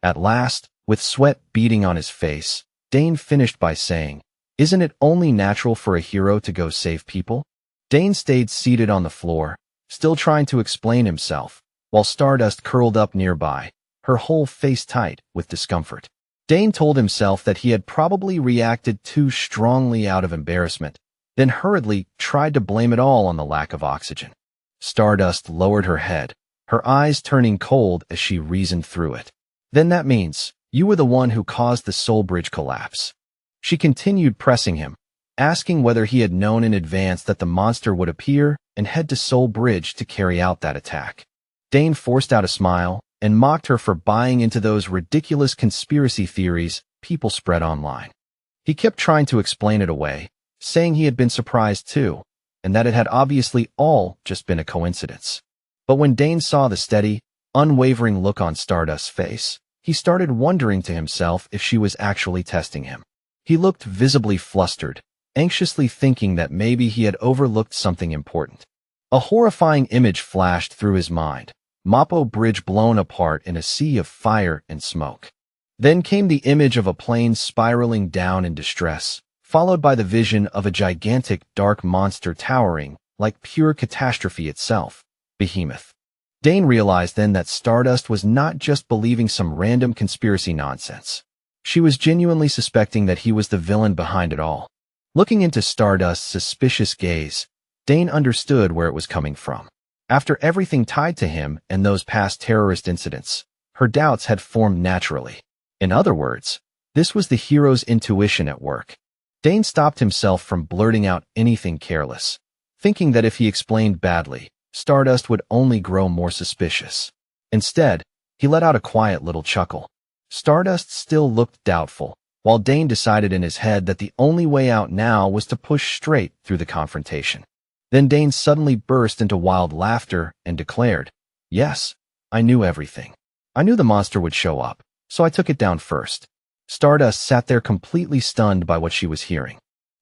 At last, with sweat beading on his face, Dane finished by saying, "Isn't it only natural for a hero to go save people?" Dane stayed seated on the floor, still trying to explain himself, while Stardust curled up nearby, her whole face tight with discomfort. Dane told himself that he had probably reacted too strongly out of embarrassment, then hurriedly tried to blame it all on the lack of oxygen. Stardust lowered her head, her eyes turning cold as she reasoned through it. "Then that means you were the one who caused the Soul Bridge collapse." She continued pressing him, asking whether he had known in advance that the monster would appear and head to Soul Bridge to carry out that attack. Dane forced out a smile and mocked her for buying into those ridiculous conspiracy theories people spread online. He kept trying to explain it away, saying he had been surprised too, and that it had obviously all just been a coincidence. But when Dane saw the steady, unwavering look on Stardust's face, he started wondering to himself if she was actually testing him. He looked visibly flustered, anxiously thinking that maybe he had overlooked something important. A horrifying image flashed through his mind. Mappo Bridge blown apart in a sea of fire and smoke. Then came the image of a plane spiraling down in distress, followed by the vision of a gigantic dark monster towering, like pure catastrophe itself, Behemoth. Dane realized then that Stardust was not just believing some random conspiracy nonsense. She was genuinely suspecting that he was the villain behind it all. Looking into Stardust's suspicious gaze, Dane understood where it was coming from. After everything tied to him and those past terrorist incidents, her doubts had formed naturally. In other words, this was the hero's intuition at work. Dane stopped himself from blurting out anything careless, thinking that if he explained badly, Stardust would only grow more suspicious. Instead, he let out a quiet little chuckle. Stardust still looked doubtful, while Dane decided in his head that the only way out now was to push straight through the confrontation. Then Dane suddenly burst into wild laughter and declared, "Yes, I knew everything. I knew the monster would show up, so I took it down first." Stardust sat there completely stunned by what she was hearing.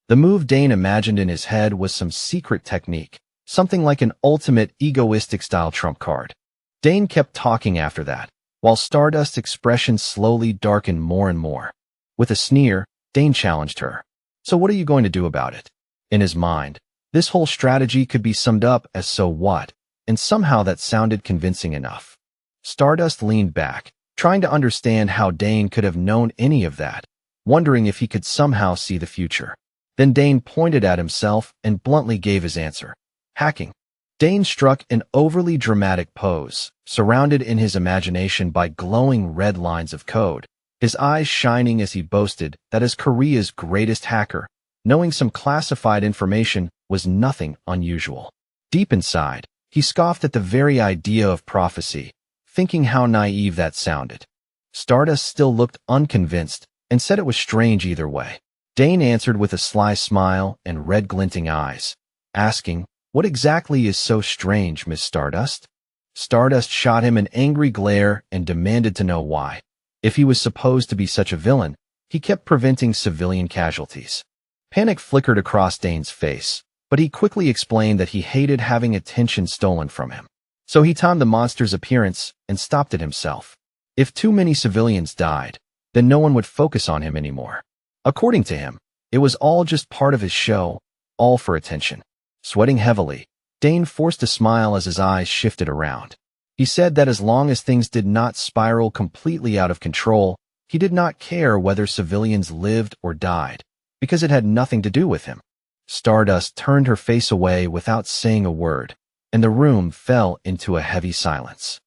The move Dane imagined in his head was some secret technique, something like an ultimate egoistic-style trump card. Dane kept talking after that, while Stardust's expression slowly darkened more and more. With a sneer, Dane challenged her. "So what are you going to do about it?" In his mind, this whole strategy could be summed up as "so what," and somehow that sounded convincing enough. Stardust leaned back, trying to understand how Dane could have known any of that, wondering if he could somehow see the future. Then Dane pointed at himself and bluntly gave his answer. "Hacking." Dane struck an overly dramatic pose, surrounded in his imagination by glowing red lines of code, his eyes shining as he boasted that as Korea's greatest hacker, knowing some classified information was nothing unusual. Deep inside, he scoffed at the very idea of prophecy, thinking how naive that sounded. Stardust still looked unconvinced and said it was strange either way. Dane answered with a sly smile and red glinting eyes, asking, "What exactly is so strange, Miss Stardust?" Stardust shot him an angry glare and demanded to know why. If he was supposed to be such a villain, he kept preventing civilian casualties. Panic flickered across Dane's face, but he quickly explained that he hated having attention stolen from him. So he timed the monster's appearance and stopped it himself. If too many civilians died, then no one would focus on him anymore. According to him, it was all just part of his show, all for attention. Sweating heavily, Dane forced a smile as his eyes shifted around. He said that as long as things did not spiral completely out of control, he did not care whether civilians lived or died, because it had nothing to do with him. Stardust turned her face away without saying a word, and the room fell into a heavy silence.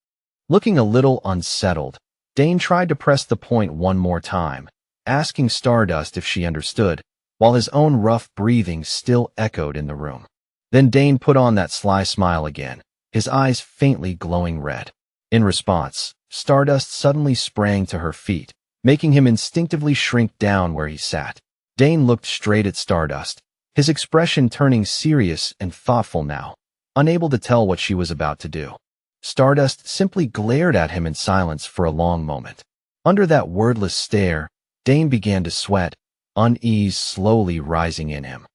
Looking a little unsettled, Dane tried to press the point one more time, asking Stardust if she understood, while his own rough breathing still echoed in the room. Then Dane put on that sly smile again, his eyes faintly glowing red. In response, Stardust suddenly sprang to her feet, making him instinctively shrink down where he sat. Dane looked straight at Stardust, his expression turning serious and thoughtful now, unable to tell what she was about to do. Stardust simply glared at him in silence for a long moment. Under that wordless stare, Dane began to sweat, unease slowly rising in him.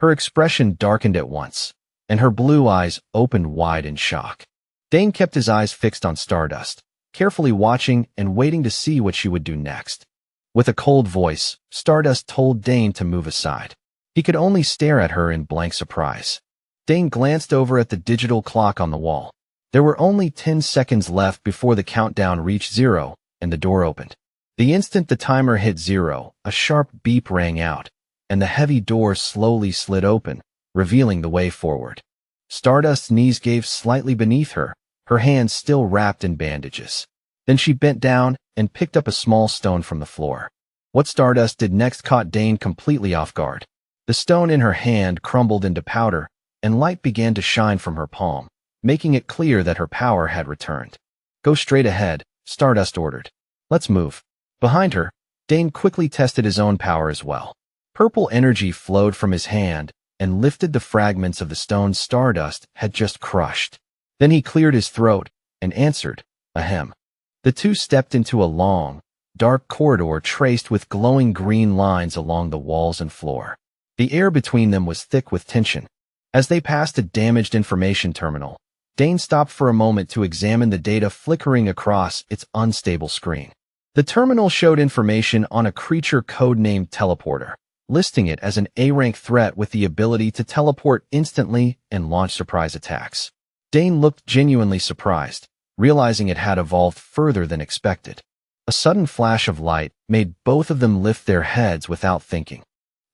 Her expression darkened at once, and her blue eyes opened wide in shock. Dane kept his eyes fixed on Stardust, carefully watching and waiting to see what she would do next. With a cold voice, Stardust told Dane to move aside. He could only stare at her in blank surprise. Dane glanced over at the digital clock on the wall. There were only 10 seconds left before the countdown reached 0, and the door opened. The instant the timer hit 0, a sharp beep rang out, and the heavy door slowly slid open, revealing the way forward. Stardust's knees gave slightly beneath her, her hands still wrapped in bandages. Then she bent down and picked up a small stone from the floor. What Stardust did next caught Dane completely off guard. The stone in her hand crumbled into powder, and light began to shine from her palm, making it clear that her power had returned. "Go straight ahead," Stardust ordered. "Let's move." Behind her, Dane quickly tested his own power as well. Purple energy flowed from his hand and lifted the fragments of the stone Stardust had just crushed. Then he cleared his throat and answered, "Ahem." The two stepped into a long, dark corridor traced with glowing green lines along the walls and floor. The air between them was thick with tension. As they passed a damaged information terminal, Dane stopped for a moment to examine the data flickering across its unstable screen. The terminal showed information on a creature codenamed Teleporter, listing it as an A-rank threat with the ability to teleport instantly and launch surprise attacks. Dane looked genuinely surprised, realizing it had evolved further than expected. A sudden flash of light made both of them lift their heads without thinking.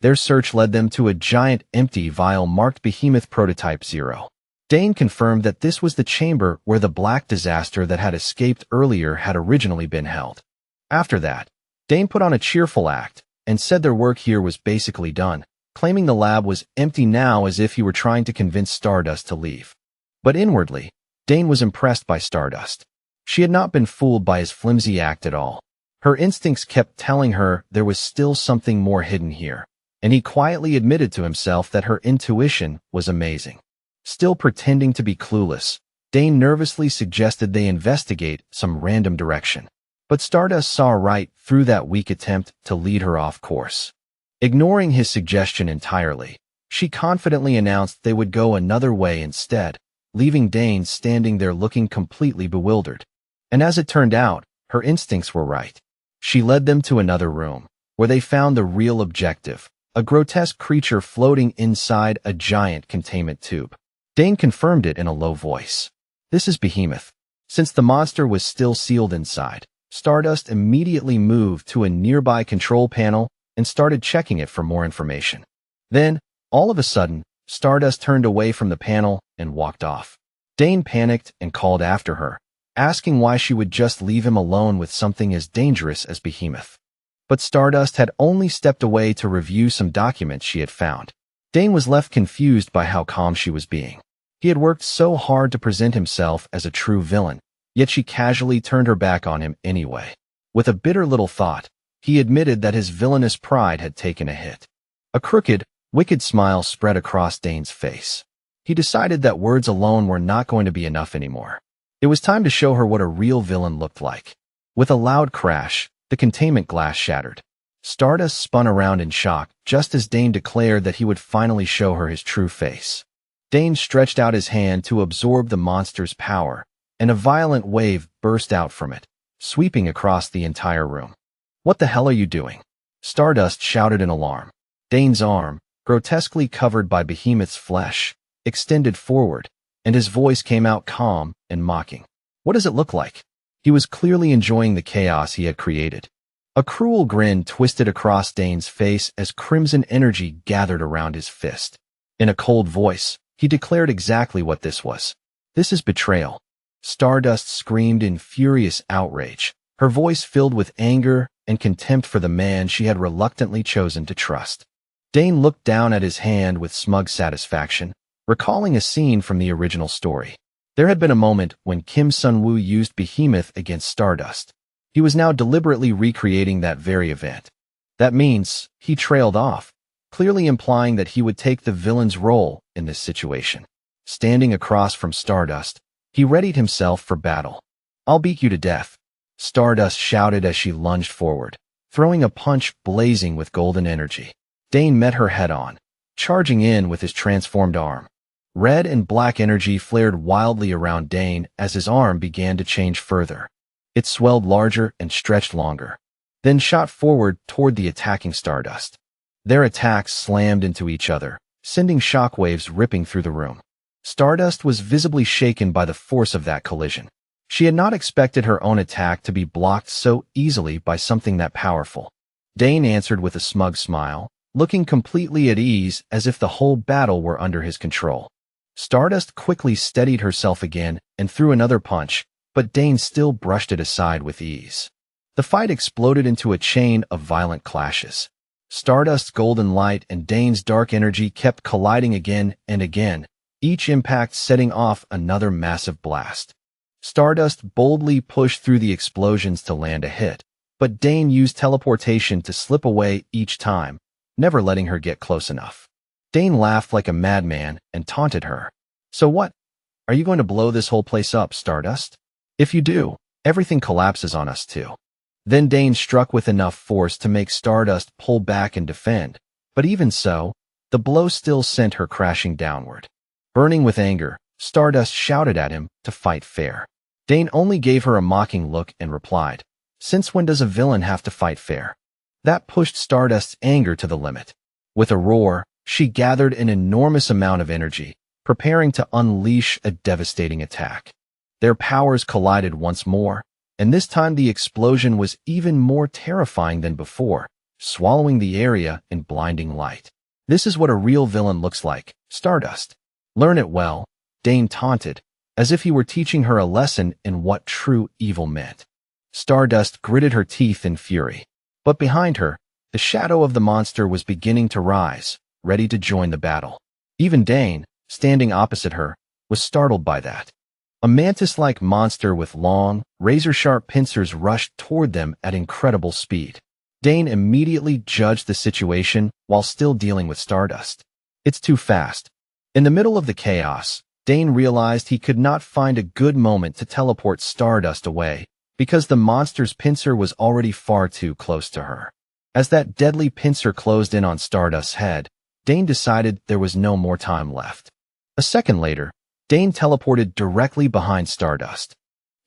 Their search led them to a giant empty vial marked Behemoth Prototype 0. Dane confirmed that this was the chamber where the black disaster that had escaped earlier had originally been held. After that, Dane put on a cheerful act and said their work here was basically done, claiming the lab was empty now as if he were trying to convince Stardust to leave. But inwardly, Dane was impressed by Stardust. She had not been fooled by his flimsy act at all. Her instincts kept telling her there was still something more hidden here, and he quietly admitted to himself that her intuition was amazing. Still pretending to be clueless, Dane nervously suggested they investigate some random direction. But Stardust saw right through that weak attempt to lead her off course. Ignoring his suggestion entirely, she confidently announced they would go another way instead, leaving Dane standing there looking completely bewildered. And as it turned out, her instincts were right. She led them to another room, where they found the real objective, a grotesque creature floating inside a giant containment tube. Dane confirmed it in a low voice. "This is Behemoth." Since the monster was still sealed inside, Stardust immediately moved to a nearby control panel and started checking it for more information. Then, all of a sudden, Stardust turned away from the panel and walked off. Dane panicked and called after her, asking why she would just leave him alone with something as dangerous as Behemoth. But Stardust had only stepped away to review some documents she had found. Dane was left confused by how calm she was being. He had worked so hard to present himself as a true villain, yet she casually turned her back on him anyway. With a bitter little thought, he admitted that his villainous pride had taken a hit. A crooked, wicked smile spread across Dane's face. He decided that words alone were not going to be enough anymore. It was time to show her what a real villain looked like. With a loud crash, the containment glass shattered. Stardust spun around in shock, just as Dane declared that he would finally show her his true face. Dane stretched out his hand to absorb the monster's power, and a violent wave burst out from it, sweeping across the entire room. "What the hell are you doing?" Stardust shouted in alarm. Dane's arm, grotesquely covered by Behemoth's flesh, extended forward, and his voice came out calm and mocking. "What does it look like?" He was clearly enjoying the chaos he had created. A cruel grin twisted across Dane's face as crimson energy gathered around his fist. In a cold voice, he declared exactly what this was. "This is betrayal." Stardust screamed in furious outrage, her voice filled with anger and contempt for the man she had reluctantly chosen to trust. Dane looked down at his hand with smug satisfaction, recalling a scene from the original story. There had been a moment when Kim Sun-woo used Behemoth against Stardust. He was now deliberately recreating that very event. That means he trailed off, clearly implying that he would take the villain's role in this situation. Standing across from Stardust, he readied himself for battle. "I'll beat you to death," Stardust shouted as she lunged forward, throwing a punch blazing with golden energy. Dane met her head-on, charging in with his transformed arm. Red and black energy flared wildly around Dane as his arm began to change further. It swelled larger and stretched longer, then shot forward toward the attacking Stardust. Their attacks slammed into each other, sending shockwaves ripping through the room. Stardust was visibly shaken by the force of that collision. She had not expected her own attack to be blocked so easily by something that powerful. Dane answered with a smug smile, looking completely at ease as if the whole battle were under his control. Stardust quickly steadied herself again and threw another punch, but Dane still brushed it aside with ease. The fight exploded into a chain of violent clashes. Stardust's golden light and Dane's dark energy kept colliding again and again, each impact setting off another massive blast. Stardust boldly pushed through the explosions to land a hit, but Dane used teleportation to slip away each time, never letting her get close enough. Dane laughed like a madman and taunted her. "So what? Are you going to blow this whole place up, Stardust? If you do, everything collapses on us too." Then Dane struck with enough force to make Stardust pull back and defend, but even so, the blow still sent her crashing downward. Burning with anger, Stardust shouted at him to fight fair. Dane only gave her a mocking look and replied, "Since when does a villain have to fight fair?" That pushed Stardust's anger to the limit. With a roar, she gathered an enormous amount of energy, preparing to unleash a devastating attack. Their powers collided once more, and this time the explosion was even more terrifying than before, swallowing the area in blinding light. "This is what a real villain looks like, Stardust. Learn it well," Dane taunted, as if he were teaching her a lesson in what true evil meant. Stardust gritted her teeth in fury, but behind her, the shadow of the monster was beginning to rise, ready to join the battle. Even Dane, standing opposite her, was startled by that. A mantis-like monster with long, razor-sharp pincers rushed toward them at incredible speed. Dane immediately judged the situation while still dealing with Stardust. "It's too fast." In the middle of the chaos, Dane realized he could not find a good moment to teleport Stardust away, because the monster's pincer was already far too close to her. As that deadly pincer closed in on Stardust's head, Dane decided there was no more time left. A second later, Dane teleported directly behind Stardust.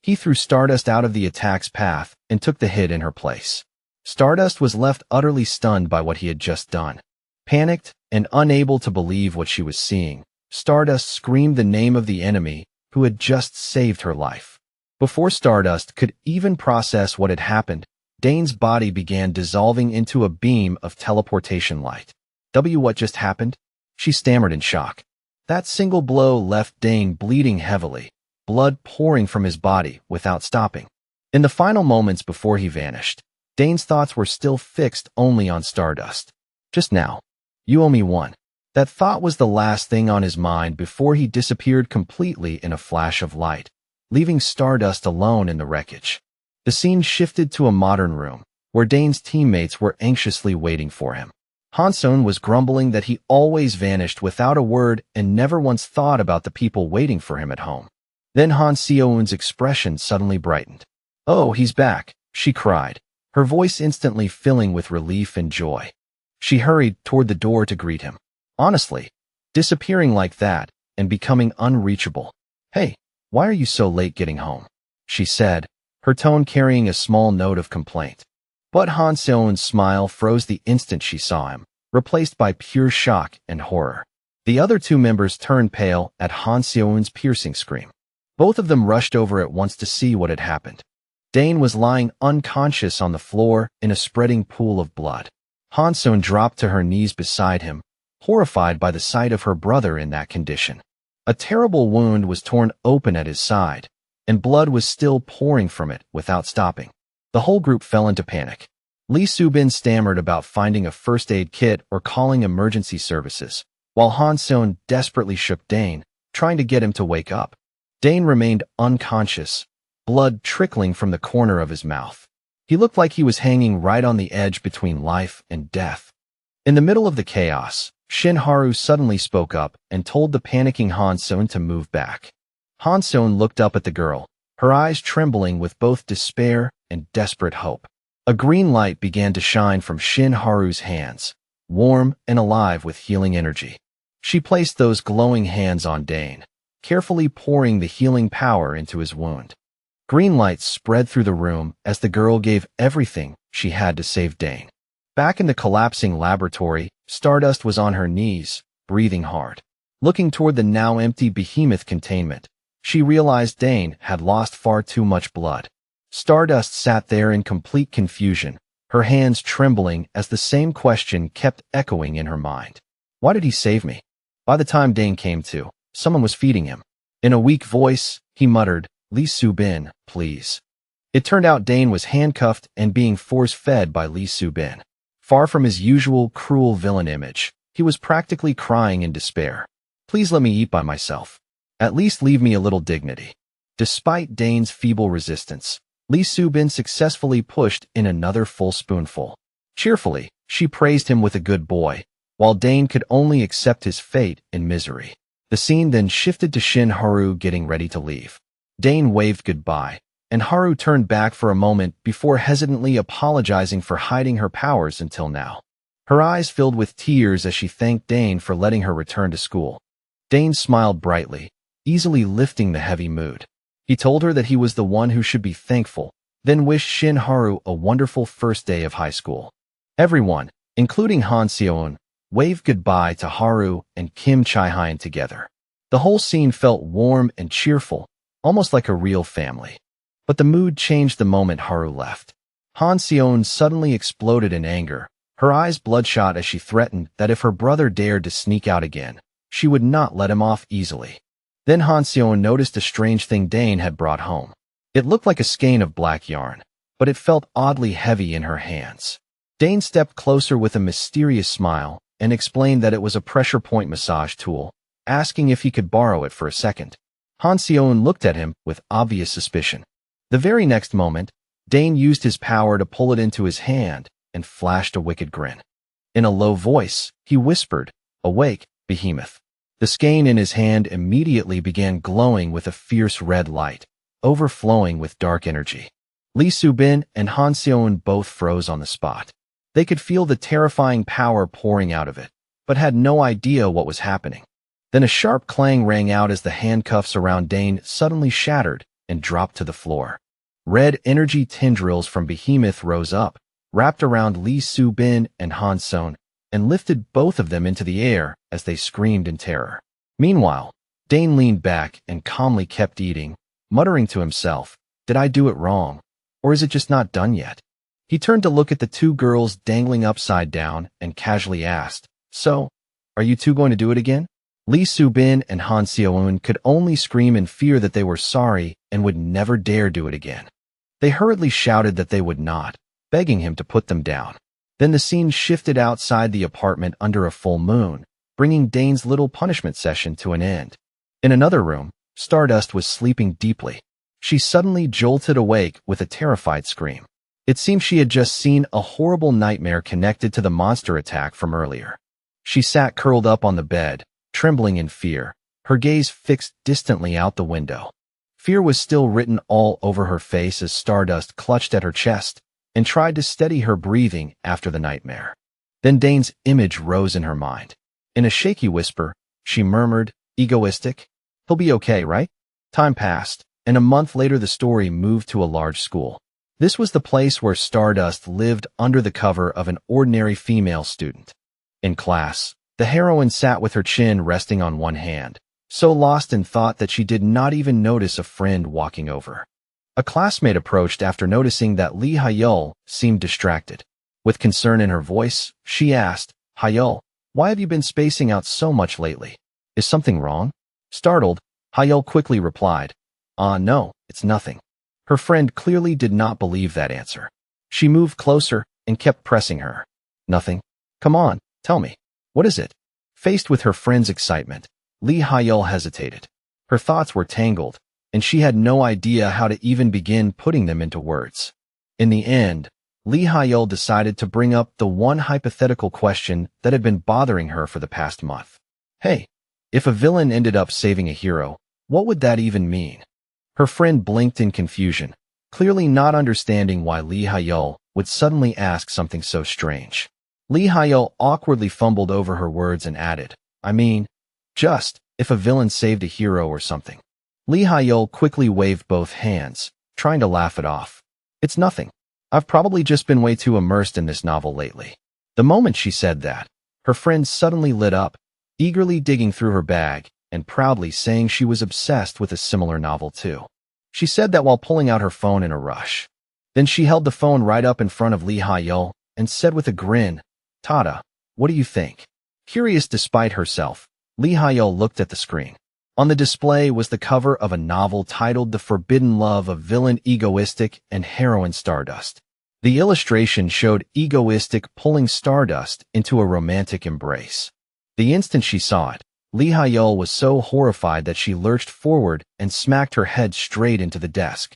He threw Stardust out of the attack's path and took the hit in her place. Stardust was left utterly stunned by what he had just done. Panicked and unable to believe what she was seeing, Stardust screamed the name of the enemy who had just saved her life. Before Stardust could even process what had happened, Dane's body began dissolving into a beam of teleportation light. What just happened?" She stammered in shock. That single blow left Dane bleeding heavily, blood pouring from his body without stopping. In the final moments before he vanished, Dane's thoughts were still fixed only on Stardust. "Just now. You owe me one." That thought was the last thing on his mind before he disappeared completely in a flash of light, leaving Stardust alone in the wreckage. The scene shifted to a modern room, where Dane's teammates were anxiously waiting for him. Hanseon was grumbling that he always vanished without a word and never once thought about the people waiting for him at home. Then Hanseon's expression suddenly brightened. "Oh, he's back," she cried, her voice instantly filling with relief and joy. She hurried toward the door to greet him. Honestly, disappearing like that and becoming unreachable. "Hey, why are you so late getting home?" she said, her tone carrying a small note of complaint. But Hanseon's smile froze the instant she saw him, replaced by pure shock and horror. The other two members turned pale at Hanseon's piercing scream. Both of them rushed over at once to see what had happened. Dane was lying unconscious on the floor in a spreading pool of blood. Hanseon dropped to her knees beside him, horrified by the sight of her brother in that condition. A terrible wound was torn open at his side, and blood was still pouring from it without stopping. The whole group fell into panic. Lee Soo-bin stammered about finding a first aid kit or calling emergency services, while Hanseon desperately shook Dane, trying to get him to wake up. Dane remained unconscious, blood trickling from the corner of his mouth. He looked like he was hanging right on the edge between life and death. In the middle of the chaos, Shin Haru suddenly spoke up and told the panicking Hanseon to move back. Hanseon looked up at the girl, her eyes trembling with both despair and desperate hope. A green light began to shine from Shin Haru's hands, warm and alive with healing energy. She placed those glowing hands on Dane, carefully pouring the healing power into his wound. Green light spread through the room as the girl gave everything she had to save Dane. Back in the collapsing laboratory, Stardust was on her knees, breathing hard. Looking toward the now empty behemoth containment, she realized Dane had lost far too much blood. Stardust sat there in complete confusion, her hands trembling as the same question kept echoing in her mind. Why did he save me? By the time Dane came to, someone was feeding him. In a weak voice, he muttered, "Lee Soo-bin, please." It turned out Dane was handcuffed and being force-fed by Lee Soo-bin. Far from his usual cruel villain image, he was practically crying in despair. "Please let me eat by myself. At least leave me a little dignity." Despite Dane's feeble resistance, Lee Soo-bin successfully pushed in another full spoonful. Cheerfully, she praised him with a good boy, while Dane could only accept his fate in misery. The scene then shifted to Shin Haru getting ready to leave. Dane waved goodbye, and Haru turned back for a moment before hesitantly apologizing for hiding her powers until now. Her eyes filled with tears as she thanked Dane for letting her return to school. Dane smiled brightly, easily lifting the heavy mood. He told her that he was the one who should be thankful, then wished Shin Haru a wonderful first day of high school. Everyone, including Hanseon, waved goodbye to Haru and Kim Chae-hyun together. The whole scene felt warm and cheerful, almost like a real family. But the mood changed the moment Haru left. Hanseon suddenly exploded in anger, her eyes bloodshot as she threatened that if her brother dared to sneak out again, she would not let him off easily. Then Hanseon noticed a strange thing Dane had brought home. It looked like a skein of black yarn, but it felt oddly heavy in her hands. Dane stepped closer with a mysterious smile and explained that it was a pressure point massage tool, asking if he could borrow it for a second. Hanseon looked at him with obvious suspicion. The very next moment, Dane used his power to pull it into his hand and flashed a wicked grin. In a low voice, he whispered, "Awake, behemoth." The skein in his hand immediately began glowing with a fierce red light, overflowing with dark energy. Lee Soo-bin and Hanseon both froze on the spot. They could feel the terrifying power pouring out of it, but had no idea what was happening. Then a sharp clang rang out as the handcuffs around Dane suddenly shattered and dropped to the floor. Red energy tendrils from Behemoth rose up, wrapped around Lee Soo-bin and Hanseon, and lifted both of them into the air as they screamed in terror. Meanwhile, Dane leaned back and calmly kept eating, muttering to himself, "Did I do it wrong? Or is it just not done yet?" He turned to look at the two girls dangling upside down and casually asked, "So, are you two going to do it again?" Lee Soo-bin and Hanseon could only scream in fear that they were sorry and would never dare do it again. They hurriedly shouted that they would not, begging him to put them down. Then the scene shifted outside the apartment under a full moon, bringing Dane's little punishment session to an end. In another room, Stardust was sleeping deeply. She suddenly jolted awake with a terrified scream. It seemed she had just seen a horrible nightmare connected to the monster attack from earlier. She sat curled up on the bed, trembling in fear, her gaze fixed distantly out the window. Fear was still written all over her face as Stardust clutched at her chest and tried to steady her breathing after the nightmare. Then Dane's image rose in her mind. In a shaky whisper, she murmured, "Egoistic? He'll be okay, right?" Time passed, and a month later the story moved to a large school. This was the place where Stardust lived under the cover of an ordinary female student. In class, the heroine sat with her chin resting on one hand, so lost in thought that she did not even notice a friend walking over. A classmate approached after noticing that Lee Hyul seemed distracted. With concern in her voice, she asked, "Hyul, why have you been spacing out so much lately? Is something wrong?" Startled, Hyul quickly replied, No, it's nothing." Her friend clearly did not believe that answer. She moved closer and kept pressing her. "Nothing? Come on, tell me. What is it?" Faced with her friend's excitement, Lee Hyul hesitated. Her thoughts were tangled, and she had no idea how to even begin putting them into words. In the end, Lee Hyul decided to bring up the one hypothetical question that had been bothering her for the past month. "Hey, if a villain ended up saving a hero, what would that even mean?" Her friend blinked in confusion, clearly not understanding why Lee Hyul would suddenly ask something so strange. Lee Hyul awkwardly fumbled over her words and added, Just if a villain saved a hero or something." Lee Hyul quickly waved both hands, trying to laugh it off. "It's nothing. I've probably just been way too immersed in this novel lately." The moment she said that, her friend suddenly lit up, eagerly digging through her bag and proudly saying she was obsessed with a similar novel too. She said that while pulling out her phone in a rush. Then she held the phone right up in front of Lee Hyul and said with a grin, "Tada, what do you think?" Curious despite herself, Lee Hyul looked at the screen. On the display was the cover of a novel titled The Forbidden Love of Villain Egoistic and Heroine Stardust. The illustration showed Egoistic pulling Stardust into a romantic embrace. The instant she saw it, Lee Hyul was so horrified that she lurched forward and smacked her head straight into the desk.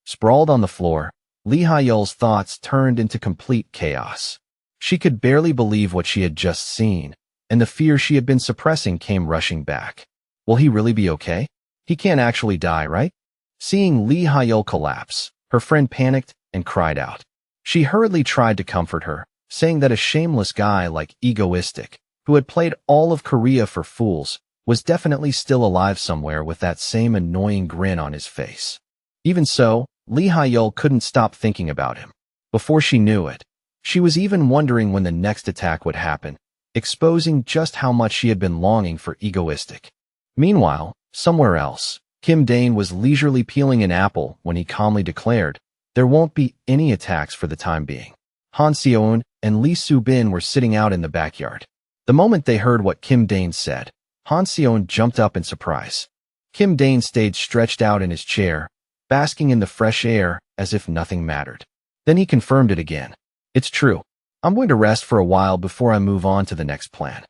Sprawled on the floor, Lee Hyul's thoughts turned into complete chaos. She could barely believe what she had just seen, and the fear she had been suppressing came rushing back. Will he really be okay? He can't actually die, right? Seeing Lee Hyul collapse, her friend panicked and cried out. She hurriedly tried to comfort her, saying that a shameless guy like Egoistic, who had played all of Korea for fools, was definitely still alive somewhere with that same annoying grin on his face. Even so, Lee Hyul couldn't stop thinking about him. Before she knew it, she was even wondering when the next attack would happen, exposing just how much she had been longing for Egoistic. Meanwhile, somewhere else, Kim Dane was leisurely peeling an apple when he calmly declared, "There won't be any attacks for the time being." Han Seon and Lee Soo-bin were sitting out in the backyard. The moment they heard what Kim Dane said, Han Seon jumped up in surprise. Kim Dane stayed stretched out in his chair, basking in the fresh air as if nothing mattered. Then he confirmed it again. "It's true. I'm going to rest for a while before I move on to the next plan."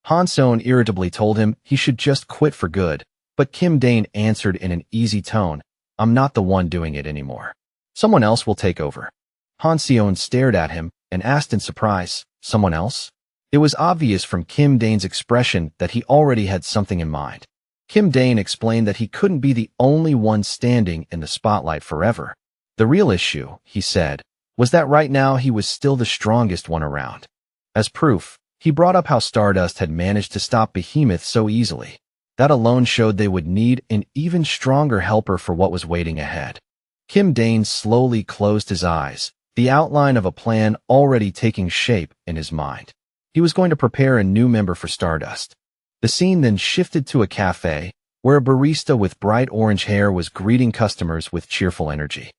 Han Seon irritably told him he should just quit for good, but Kim Dane answered in an easy tone, "I'm not the one doing it anymore. Someone else will take over." Han Seon stared at him and asked in surprise, "Someone else?" It was obvious from Kim Dane's expression that he already had something in mind. Kim Dane explained that he couldn't be the only one standing in the spotlight forever. The real issue, he said, was that right now he was still the strongest one around. As proof, he brought up how Stardust had managed to stop Behemoth so easily. That alone showed they would need an even stronger helper for what was waiting ahead. Kim Dane slowly closed his eyes, the outline of a plan already taking shape in his mind. He was going to prepare a new member for Stardust. The scene then shifted to a cafe, where a barista with bright orange hair was greeting customers with cheerful energy.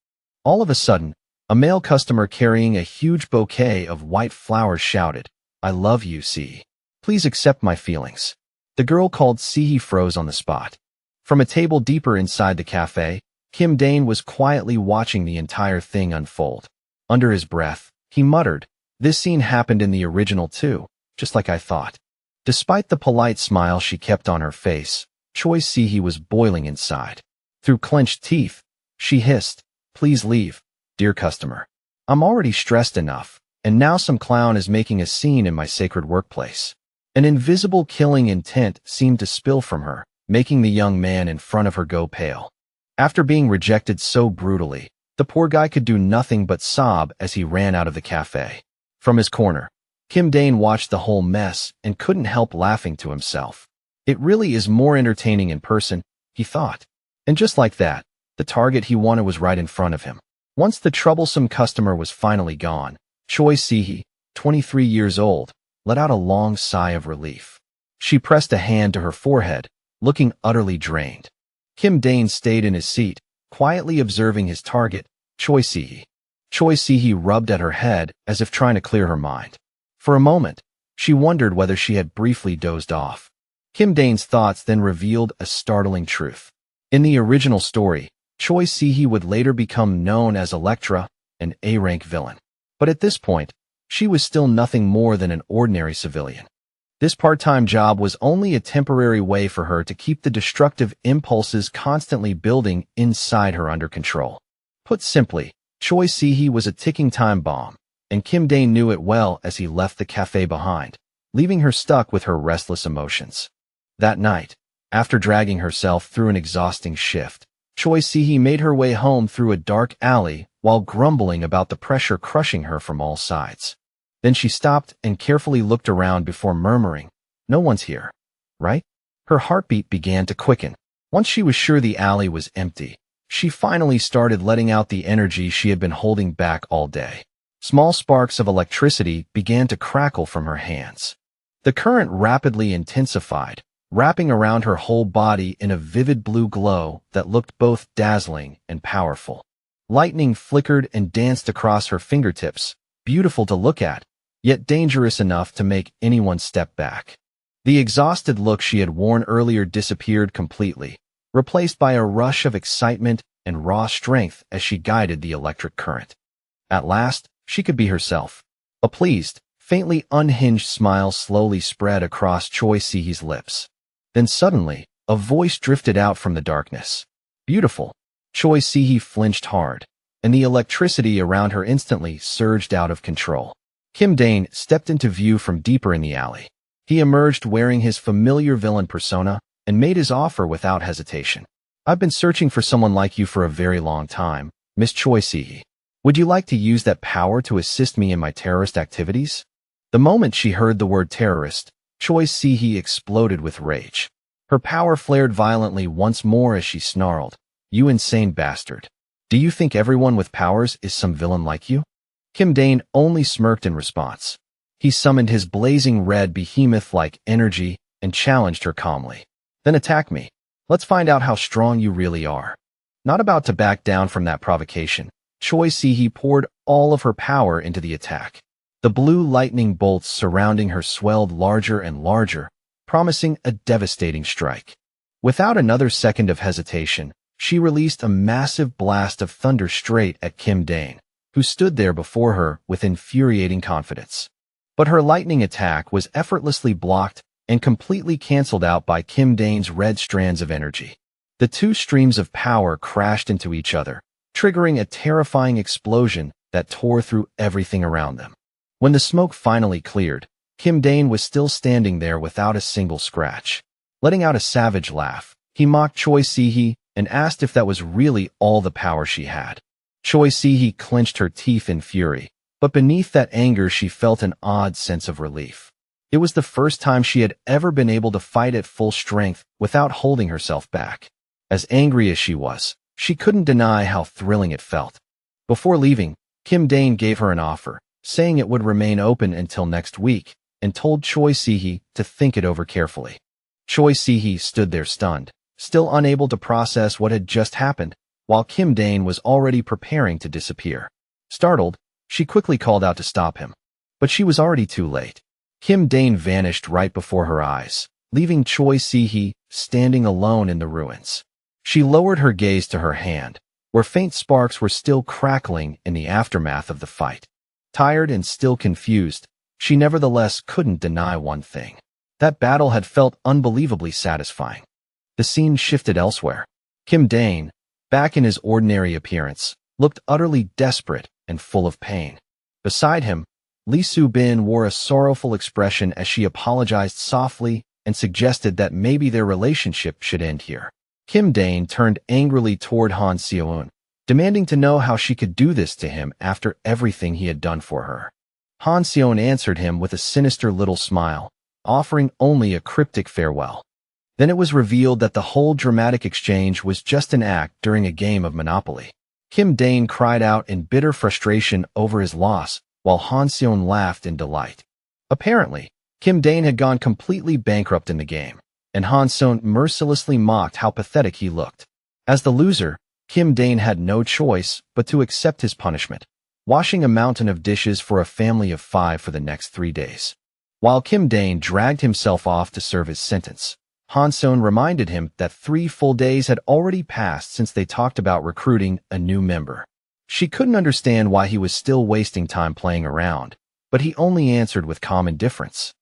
All of a sudden, a male customer carrying a huge bouquet of white flowers shouted, "I love you, Sihi. Please accept my feelings." The girl called Sihi froze on the spot. From a table deeper inside the cafe, Kim Dane was quietly watching the entire thing unfold. Under his breath, he muttered, "This scene happened in the original too, just like I thought." Despite the polite smile she kept on her face, Choi Sihi was boiling inside. Through clenched teeth, she hissed, "Please leave, dear customer." I'm already stressed enough, and now some clown is making a scene in my sacred workplace. An invisible killing intent seemed to spill from her, making the young man in front of her go pale. After being rejected so brutally, the poor guy could do nothing but sob as he ran out of the cafe. From his corner, Kim Dane watched the whole mess and couldn't help laughing to himself. It really is more entertaining in person, he thought. And just like that, the target he wanted was right in front of him. Once the troublesome customer was finally gone, Choi Si-hee, 23 years old, let out a long sigh of relief. She pressed a hand to her forehead, looking utterly drained. Kim Dane stayed in his seat, quietly observing his target, Choi Si-hee. Choi Si-hee rubbed at her head as if trying to clear her mind. For a moment, she wondered whether she had briefly dozed off. Kim Dane's thoughts then revealed a startling truth. In the original story, Choi Si-hee would later become known as Elektra, an A-rank villain. But at this point, she was still nothing more than an ordinary civilian. This part-time job was only a temporary way for her to keep the destructive impulses constantly building inside her under control. Put simply, Choi Si-hee was a ticking time bomb, and Kim Dane knew it well as he left the cafe behind, leaving her stuck with her restless emotions. That night, after dragging herself through an exhausting shift, Choi Si-hee made her way home through a dark alley while grumbling about the pressure crushing her from all sides. Then she stopped and carefully looked around before murmuring, "No one's here, right?" Her heartbeat began to quicken. Once she was sure the alley was empty, she finally started letting out the energy she had been holding back all day. Small sparks of electricity began to crackle from her hands. The current rapidly intensified, wrapping around her whole body in a vivid blue glow that looked both dazzling and powerful. Lightning flickered and danced across her fingertips, beautiful to look at, yet dangerous enough to make anyone step back. The exhausted look she had worn earlier disappeared completely, replaced by a rush of excitement and raw strength as she guided the electric current. At last, she could be herself. A pleased, faintly unhinged smile slowly spread across Choi Si-hee's lips. Then suddenly, a voice drifted out from the darkness. "Beautiful." Choi Si-hee flinched hard, and the electricity around her instantly surged out of control. Kim Dane stepped into view from deeper in the alley. He emerged wearing his familiar villain persona and made his offer without hesitation. "I've been searching for someone like you for a very long time, Miss Choi Si-hee. Would you like to use that power to assist me in my terrorist activities?" The moment she heard the word terrorist, Choi Si-hee exploded with rage. Her power flared violently once more as she snarled, "You insane bastard. Do you think everyone with powers is some villain like you?" Kim Dane only smirked in response. He summoned his blazing red behemoth-like energy and challenged her calmly. "Then attack me. Let's find out how strong you really are." Not about to back down from that provocation, Choi Si-hee poured all of her power into the attack. The blue lightning bolts surrounding her swelled larger and larger, promising a devastating strike. Without another second of hesitation, she released a massive blast of thunder straight at Kim Dane, who stood there before her with infuriating confidence. But her lightning attack was effortlessly blocked and completely canceled out by Kim Dane's red strands of energy. The two streams of power crashed into each other, triggering a terrifying explosion that tore through everything around them. When the smoke finally cleared, Kim Dane was still standing there without a single scratch. Letting out a savage laugh, he mocked Choi Si-hee and asked if that was really all the power she had. Choi Si-hee clenched her teeth in fury, but beneath that anger she felt an odd sense of relief. It was the first time she had ever been able to fight at full strength without holding herself back. As angry as she was, she couldn't deny how thrilling it felt. Before leaving, Kim Dane gave her an offer, saying it would remain open until next week, and told Choi Si-hee to think it over carefully. Choi Si-hee stood there stunned, still unable to process what had just happened, while Kim Dane was already preparing to disappear. Startled, she quickly called out to stop him. But she was already too late. Kim Dane vanished right before her eyes, leaving Choi Si-hee standing alone in the ruins. She lowered her gaze to her hand, where faint sparks were still crackling in the aftermath of the fight. Tired and still confused, she nevertheless couldn't deny one thing. That battle had felt unbelievably satisfying. The scene shifted elsewhere. Kim Dane, back in his ordinary appearance, looked utterly desperate and full of pain. Beside him, Lee Soo-bin wore a sorrowful expression as she apologized softly and suggested that maybe their relationship should end here. Kim Dane turned angrily toward Han Seo-eun, demanding to know how she could do this to him after everything he had done for her. Han Seo-eun answered him with a sinister little smile, offering only a cryptic farewell. Then it was revealed that the whole dramatic exchange was just an act during a game of Monopoly. Kim Dane cried out in bitter frustration over his loss, while Han Seo-eun laughed in delight. Apparently, Kim Dane had gone completely bankrupt in the game, and Han Seo-eun mercilessly mocked how pathetic he looked. As the loser, Kim Dane had no choice but to accept his punishment, washing a mountain of dishes for a family of 5 for the next 3 days. While Kim Dane dragged himself off to serve his sentence, Han Seo-eun reminded him that 3 full days had already passed since they talked about recruiting a new member. She couldn't understand why he was still wasting time playing around, but he only answered with calm indifference.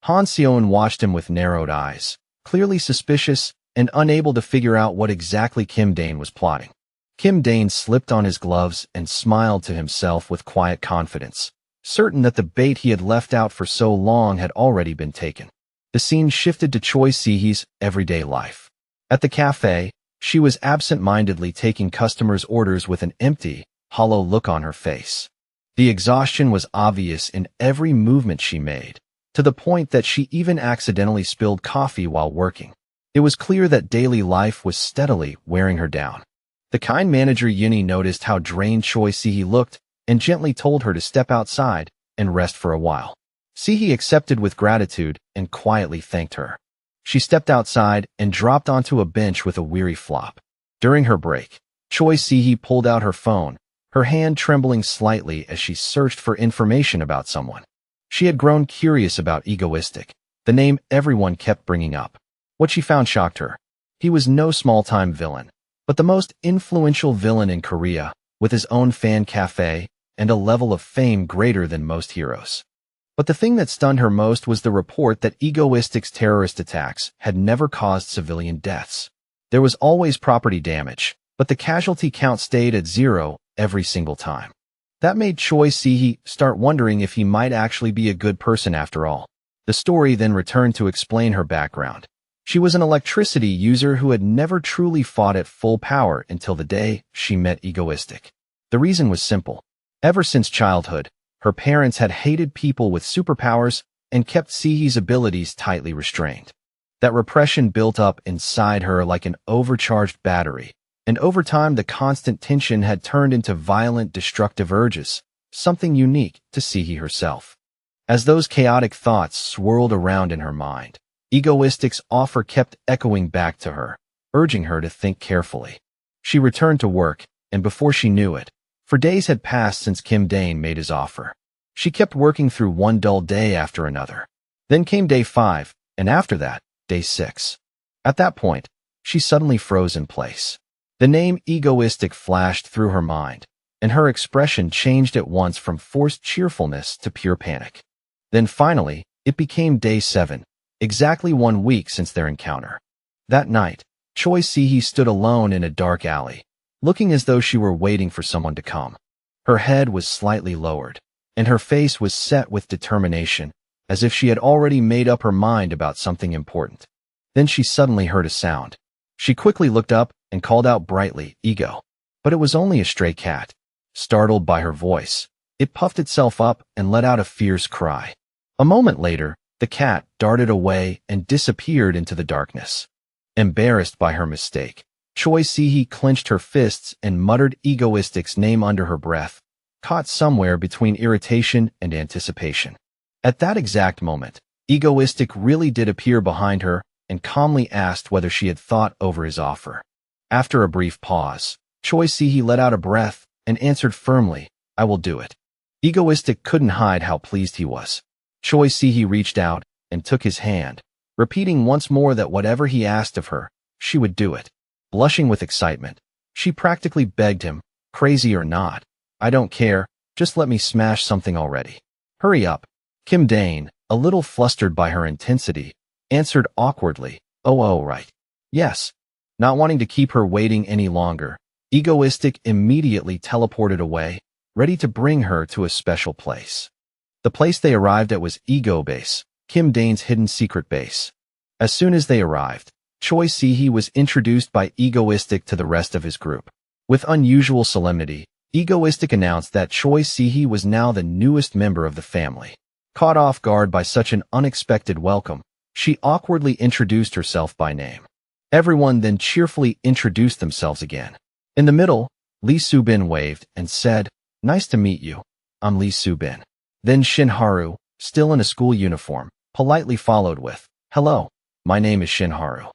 Han Seo-eun watched him with narrowed eyes, clearly suspicious and unable to figure out what exactly Kim Dane was plotting. Kim Dane slipped on his gloves and smiled to himself with quiet confidence, certain that the bait he had left out for so long had already been taken. The scene shifted to Choi Si-hee's everyday life. At the cafe, she was absent-mindedly taking customers' orders with an empty, hollow look on her face. The exhaustion was obvious in every movement she made, to the point that she even accidentally spilled coffee while working. It was clear that daily life was steadily wearing her down. The kind manager Yuni noticed how drained Choi Si-hee looked and gently told her to step outside and rest for a while. Si-hee accepted with gratitude and quietly thanked her. She stepped outside and dropped onto a bench with a weary flop. During her break, Choi Si-hee pulled out her phone, her hand trembling slightly as she searched for information about someone. She had grown curious about Egoistic, the name everyone kept bringing up. What she found shocked her. He was no small-time villain, but the most influential villain in Korea, with his own fan cafe and a level of fame greater than most heroes. But the thing that stunned her most was the report that Egoistic's terrorist attacks had never caused civilian deaths. There was always property damage, but the casualty count stayed at 0 every single time. That made Choi Si-hee start wondering if he might actually be a good person after all. The story then returned to explain her background. She was an electricity user who had never truly fought at full power until the day she met Egoistic. The reason was simple. Ever since childhood, her parents had hated people with superpowers and kept Si-hee's abilities tightly restrained. That repression built up inside her like an overcharged battery, and over time the constant tension had turned into violent, destructive urges, something unique to Si-hee herself. As those chaotic thoughts swirled around in her mind, Egoistic's offer kept echoing back to her, urging her to think carefully. She returned to work, and before she knew it, for days had passed since Kim Dane made his offer. She kept working through one dull day after another. Then came day 5, and after that, day 6. At that point, she suddenly froze in place. The name Egoistic flashed through her mind, and her expression changed at once from forced cheerfulness to pure panic. Then finally, it became day 7, exactly 1 week since their encounter. That night, Choi Si-hee stood alone in a dark alley, looking as though she were waiting for someone to come. Her head was slightly lowered, and her face was set with determination, as if she had already made up her mind about something important. Then she suddenly heard a sound. She quickly looked up and called out brightly, "Ego." But it was only a stray cat. Startled by her voice, it puffed itself up and let out a fierce cry. A moment later, the cat darted away and disappeared into the darkness. Embarrassed by her mistake, Choi Si-hee clenched her fists and muttered Egoistic's name under her breath, caught somewhere between irritation and anticipation. At that exact moment, Egoistic really did appear behind her and calmly asked whether she had thought over his offer. After a brief pause, Choi Si-hee let out a breath and answered firmly, "I will do it." Egoistic couldn't hide how pleased he was. Choi Si-hee reached out and took his hand, repeating once more that whatever he asked of her, she would do it. Blushing with excitement, she practically begged him, "Crazy or not, I don't care, just let me smash something already." "Hurry up." Kim Dane, a little flustered by her intensity, answered awkwardly, Oh, right. Yes." Not wanting to keep her waiting any longer, Egoistic immediately teleported away, ready to bring her to a special place. The place they arrived at was Ego Base, Kim Dane's hidden secret base. As soon as they arrived, Choi Si-hee was introduced by Egoistic to the rest of his group. With unusual solemnity, Egoistic announced that Choi Si-hee was now the newest member of the family. Caught off guard by such an unexpected welcome, she awkwardly introduced herself by name. Everyone then cheerfully introduced themselves again. In the middle, Lee Soo-bin waved and said, "Nice to meet you. I'm Lee Soo-bin." Then Shin-haru, still in a school uniform, politely followed with, "Hello, my name is Shin-haru."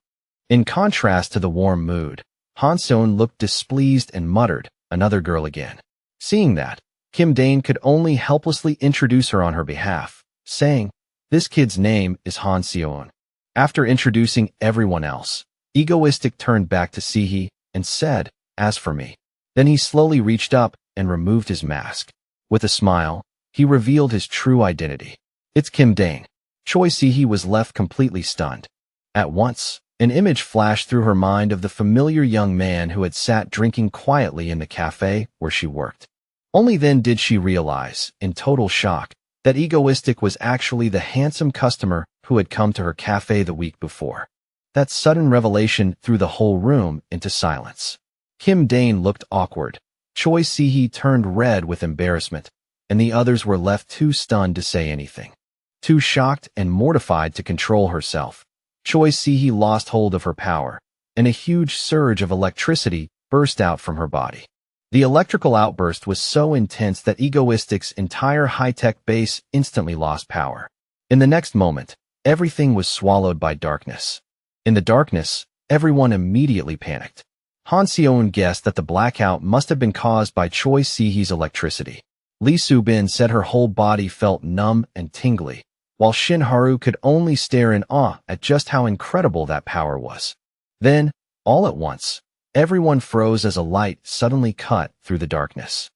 In contrast to the warm mood, Han-seon looked displeased and muttered, "Another girl again." Seeing that, Kim Dane could only helplessly introduce her on her behalf, saying, "This kid's name is Han-seon." After introducing everyone else, Egoistic turned back to Si-hee and said, "As for me." Then he slowly reached up and removed his mask. With a smile, he revealed his true identity. "It's Kim Dane." Choi Si-hee was left completely stunned. At once, an image flashed through her mind of the familiar young man who had sat drinking quietly in the cafe where she worked. Only then did she realize, in total shock, that Egoistic was actually the handsome customer who had come to her cafe the week before. That sudden revelation threw the whole room into silence. Kim Dane looked awkward. Choi Si-hee turned red with embarrassment, and the others were left too stunned to say anything. Too shocked and mortified to control herself, Choi Si-hee lost hold of her power, and a huge surge of electricity burst out from her body. The electrical outburst was so intense that Egoistic's entire high-tech base instantly lost power. In the next moment, everything was swallowed by darkness. In the darkness, everyone immediately panicked. Han-seon guessed that the blackout must have been caused by Choi Si-hee's electricity. Lee Soo-bin said her whole body felt numb and tingly, while Shin-haru could only stare in awe at just how incredible that power was. Then, all at once, everyone froze as a light suddenly cut through the darkness.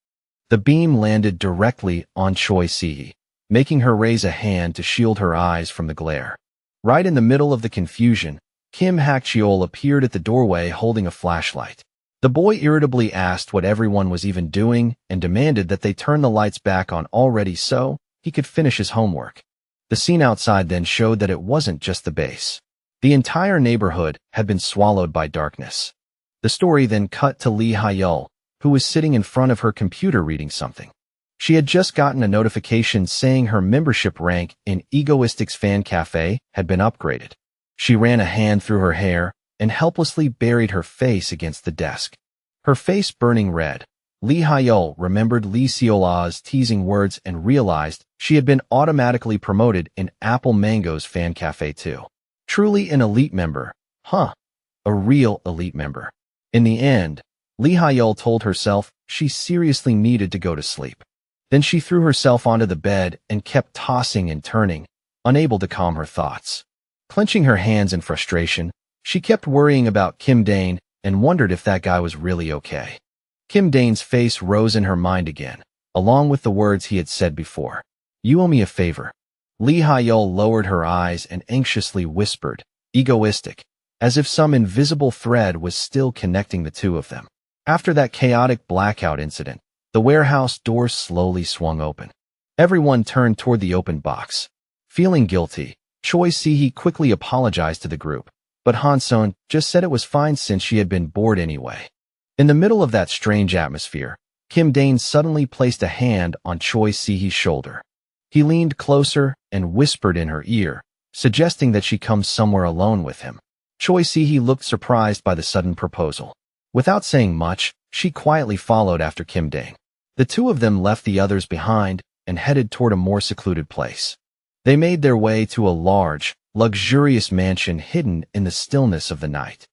The beam landed directly on Choi Si-hee, making her raise a hand to shield her eyes from the glare. Right in the middle of the confusion, Kim Hak-cheol appeared at the doorway holding a flashlight. The boy irritably asked what everyone was even doing and demanded that they turn the lights back on already so he could finish his homework. The scene outside then showed that it wasn't just the base. The entire neighborhood had been swallowed by darkness. The story then cut to Lee Ha-yeol, who was sitting in front of her computer reading something. She had just gotten a notification saying her membership rank in Egoistic's fan cafe had been upgraded. She ran a hand through her hair and helplessly buried her face against the desk. Her face burning red, Lee Ha-yeol remembered Lee Seola's teasing words and realized she had been automatically promoted in Apple Mango's fan cafe too. Truly an elite member, huh? A real elite member. In the end, Lee Ha-yeol told herself she seriously needed to go to sleep. Then she threw herself onto the bed and kept tossing and turning, unable to calm her thoughts. Clenching her hands in frustration, she kept worrying about Kim Dane and wondered if that guy was really okay. Kim Dane's face rose in her mind again, along with the words he had said before. "You owe me a favor." Lee Ha-yeol lowered her eyes and anxiously whispered, "Egoistic," as if some invisible thread was still connecting the two of them. After that chaotic blackout incident, the warehouse doors slowly swung open. Everyone turned toward the open box. Feeling guilty, Choi Si-hee quickly apologized to the group, but Han-seon just said it was fine since she had been bored anyway. In the middle of that strange atmosphere, Kim Dane suddenly placed a hand on Choi Si-hee's shoulder. He leaned closer and whispered in her ear, suggesting that she come somewhere alone with him. Choi Si-hee looked surprised by the sudden proposal. Without saying much, she quietly followed after Kim Dane. The two of them left the others behind and headed toward a more secluded place. They made their way to a large, luxurious mansion hidden in the stillness of the night.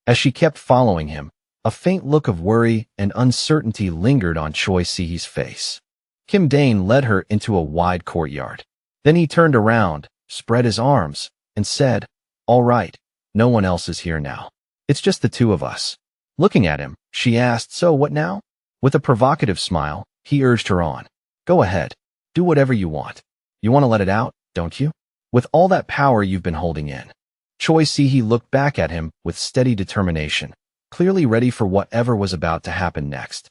As she kept following him, a faint look of worry and uncertainty lingered on Choi Si-hee's face. Kim Dane led her into a wide courtyard. Then he turned around, spread his arms, and said, "All right, no one else is here now. It's just the two of us." Looking at him, she asked, "So what now?" With a provocative smile, he urged her on. "Go ahead. Do whatever you want. You want to let it out, don't you? With all that power you've been holding in." Choi Si-hee looked back at him with steady determination, clearly ready for whatever was about to happen next.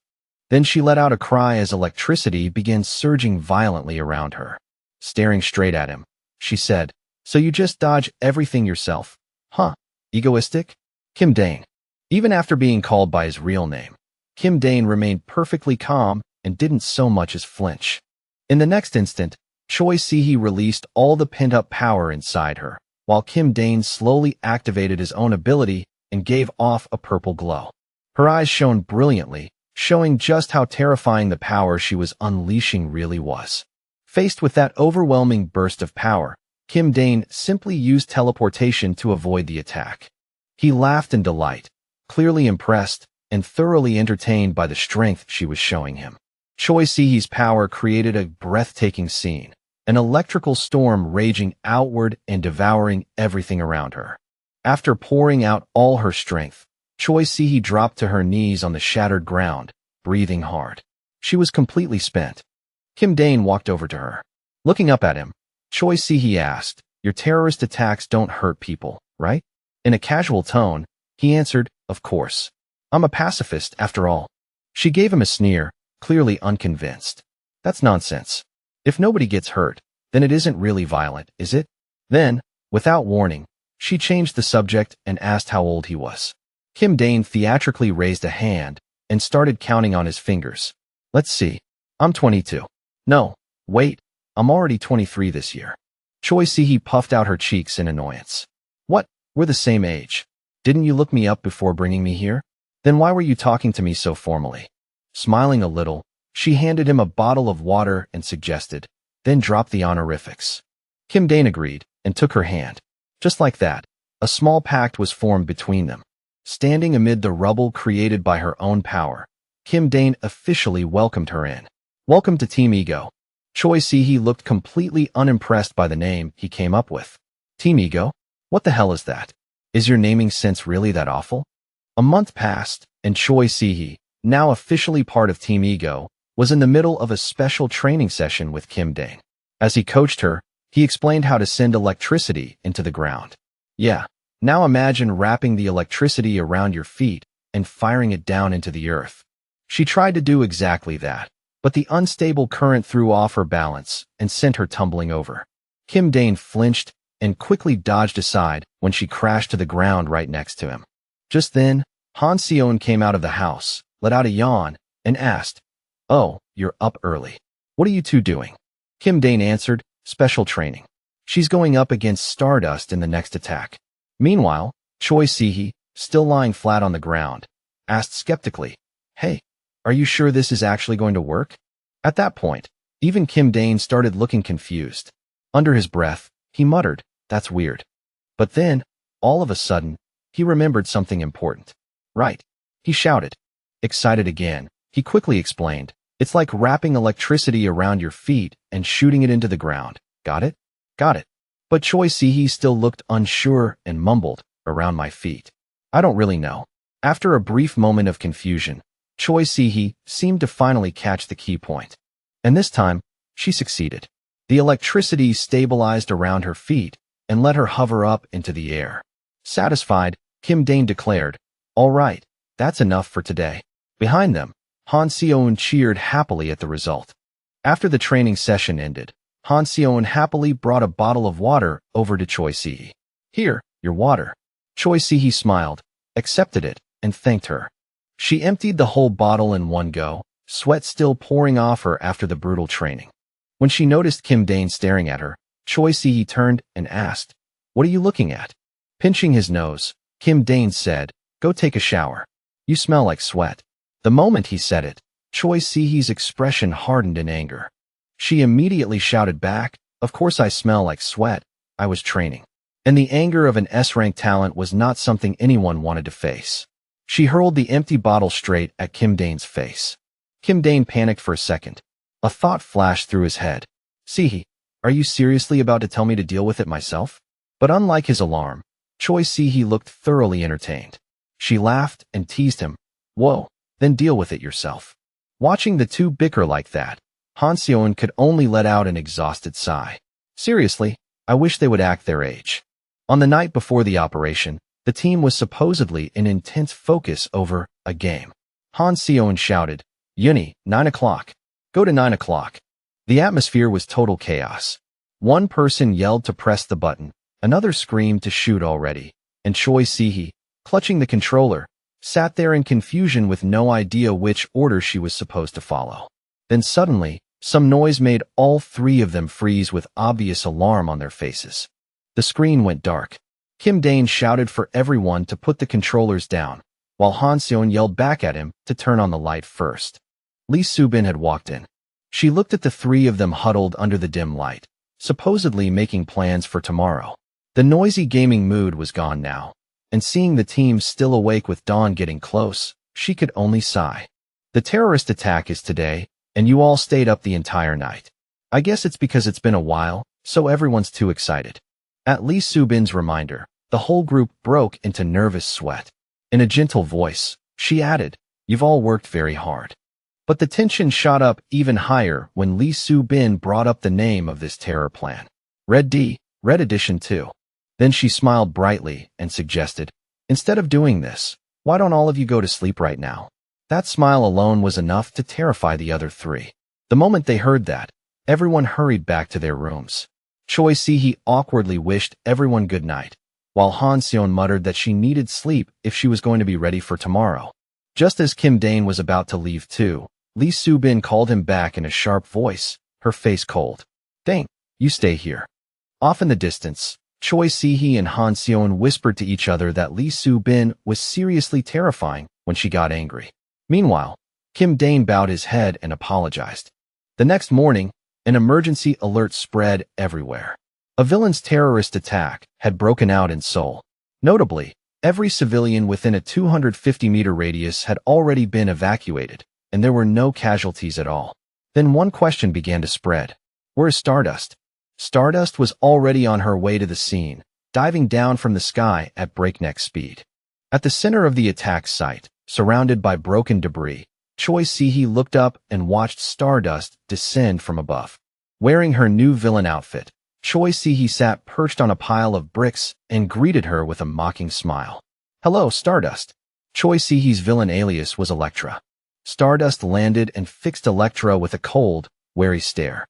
Then she let out a cry as electricity began surging violently around her. Staring straight at him, she said, "So you just dodge everything yourself? Huh? Egoistic?" Kim Dane. Even after being called by his real name, Kim Dane remained perfectly calm and didn't so much as flinch. In the next instant, Choi Si-hee released all the pent-up power inside her, while Kim Dane slowly activated his own ability and gave off a purple glow. Her eyes shone brilliantly, showing just how terrifying the power she was unleashing really was. Faced with that overwhelming burst of power, Kim Dane simply used teleportation to avoid the attack. He laughed in delight, clearly impressed and thoroughly entertained by the strength she was showing him. Choi Si-hee's power created a breathtaking scene, an electrical storm raging outward and devouring everything around her. After pouring out all her strength, Choi Si-hee dropped to her knees on the shattered ground, breathing hard. She was completely spent. Kim Dane walked over to her. Looking up at him, Choi Si-hee asked, "Your terrorist attacks don't hurt people, right?" In a casual tone, he answered, "Of course. I'm a pacifist, after all." She gave him a sneer, clearly unconvinced. "That's nonsense. If nobody gets hurt, then it isn't really violent, is it?" Then, without warning, she changed the subject and asked how old he was. Kim Dane theatrically raised a hand and started counting on his fingers. "Let's see. I'm 22. No, wait, I'm already 23 this year." Choi Si-hee puffed out her cheeks in annoyance. "What? We're the same age. Didn't you look me up before bringing me here? Then why were you talking to me so formally?" Smiling a little, she handed him a bottle of water and suggested, "Then drop the honorifics." Kim Dane agreed and took her hand. Just like that, a small pact was formed between them. Standing amid the rubble created by her own power, Kim Dane officially welcomed her in. "Welcome to Team Ego." Choi Si-hee looked completely unimpressed by the name he came up with. "Team Ego? What the hell is that? Is your naming sense really that awful?" A month passed, and Choi Si-hee, now officially part of Team Ego, was in the middle of a special training session with Kim Dane. As he coached her, he explained how to send electricity into the ground. "Yeah, now imagine wrapping the electricity around your feet and firing it down into the earth." She tried to do exactly that, but the unstable current threw off her balance and sent her tumbling over. Kim Dane flinched and quickly dodged aside when she crashed to the ground right next to him. Just then, Han Seon came out of the house, let out a yawn, and asked, "Oh, you're up early. What are you two doing?" Kim Dane answered, "Special training. She's going up against Stardust in the next attack." Meanwhile, Choi Si-hee, still lying flat on the ground, asked skeptically, "Hey, are you sure this is actually going to work?" At that point, even Kim Dane started looking confused. Under his breath, he muttered, "That's weird." But then, all of a sudden, he remembered something important. "Right," he shouted. Excited again, he quickly explained, "It's like wrapping electricity around your feet and shooting it into the ground. Got it? Got it." But Choi Si-hee still looked unsure and mumbled, "Around my feet. I don't really know." After a brief moment of confusion, Choi Si-hee seemed to finally catch the key point. And this time, she succeeded. The electricity stabilized around her feet and let her hover up into the air. Satisfied, Kim Dane declared, "All right, that's enough for today." Behind them, Han Seon cheered happily at the result. After the training session ended, Han Seon happily brought a bottle of water over to Choi Si-hee. "Here, your water." Choi Si-hee smiled, accepted it, and thanked her. She emptied the whole bottle in one go, sweat still pouring off her after the brutal training. When she noticed Kim Dane staring at her, Choi Si-hee turned and asked, "What are you looking at?" Pinching his nose, Kim Dane said, "Go take a shower. You smell like sweat." The moment he said it, Choi Si-hee's expression hardened in anger. She immediately shouted back, "Of course I smell like sweat. I was training." And the anger of an S-rank talent was not something anyone wanted to face. She hurled the empty bottle straight at Kim Dane's face. Kim Dane panicked for a second. A thought flashed through his head. "Si-hee, are you seriously about to tell me to deal with it myself?" But unlike his alarm, Choi Si-hee looked thoroughly entertained. She laughed and teased him. "Whoa, then deal with it yourself." Watching the two bicker like that, Han Seon could only let out an exhausted sigh. Seriously, I wish they would act their age. On the night before the operation, the team was supposedly in intense focus over a game. Han Seon shouted, Uni, 9 o'clock. Go to 9 o'clock. The atmosphere was total chaos. One person yelled to press the button, another screamed to shoot already, and Choi Si-hee, clutching the controller, sat there in confusion with no idea which order she was supposed to follow. Then suddenly, some noise made all three of them freeze with obvious alarm on their faces. The screen went dark. Kim Dane shouted for everyone to put the controllers down, while Han Seon yelled back at him to turn on the light first. Lee Soo-bin had walked in. She looked at the three of them huddled under the dim light, supposedly making plans for tomorrow. The noisy gaming mood was gone now, and seeing the team still awake with dawn getting close, she could only sigh. The terrorist attack is today, and you all stayed up the entire night. I guess it's because it's been a while, so everyone's too excited. At Lee Soo-bin's reminder, the whole group broke into nervous sweat. In a gentle voice, she added, "You've all worked very hard." But the tension shot up even higher when Lee Soo-bin brought up the name of this terror plan. Red D, Red Edition 2. Then she smiled brightly and suggested, "Instead of doing this, why don't all of you go to sleep right now?" That smile alone was enough to terrify the other three. The moment they heard that, everyone hurried back to their rooms. Choi Si-hee awkwardly wished everyone good night, while Han Seon muttered that she needed sleep if she was going to be ready for tomorrow. Just as Kim Dane was about to leave too, Lee Soo-bin called him back in a sharp voice, her face cold. "Dane, you stay here." Off in the distance, Choi Si-hee and Han Seon whispered to each other that Lee Soo-bin was seriously terrifying when she got angry. Meanwhile, Kim Dane bowed his head and apologized. The next morning, an emergency alert spread everywhere. A villain's terrorist attack had broken out in Seoul. Notably, every civilian within a 250-meter radius had already been evacuated, and there were no casualties at all. Then one question began to spread. Where is Stardust? Stardust was already on her way to the scene, diving down from the sky at breakneck speed. At the center of the attack site, surrounded by broken debris, Choi Si-hee looked up and watched Stardust descend from above. Wearing her new villain outfit, Choi Si-hee sat perched on a pile of bricks and greeted her with a mocking smile. "Hello, Stardust." Choi Si-hee's villain alias was Elektra. Stardust landed and fixed Elektra with a cold, wary stare.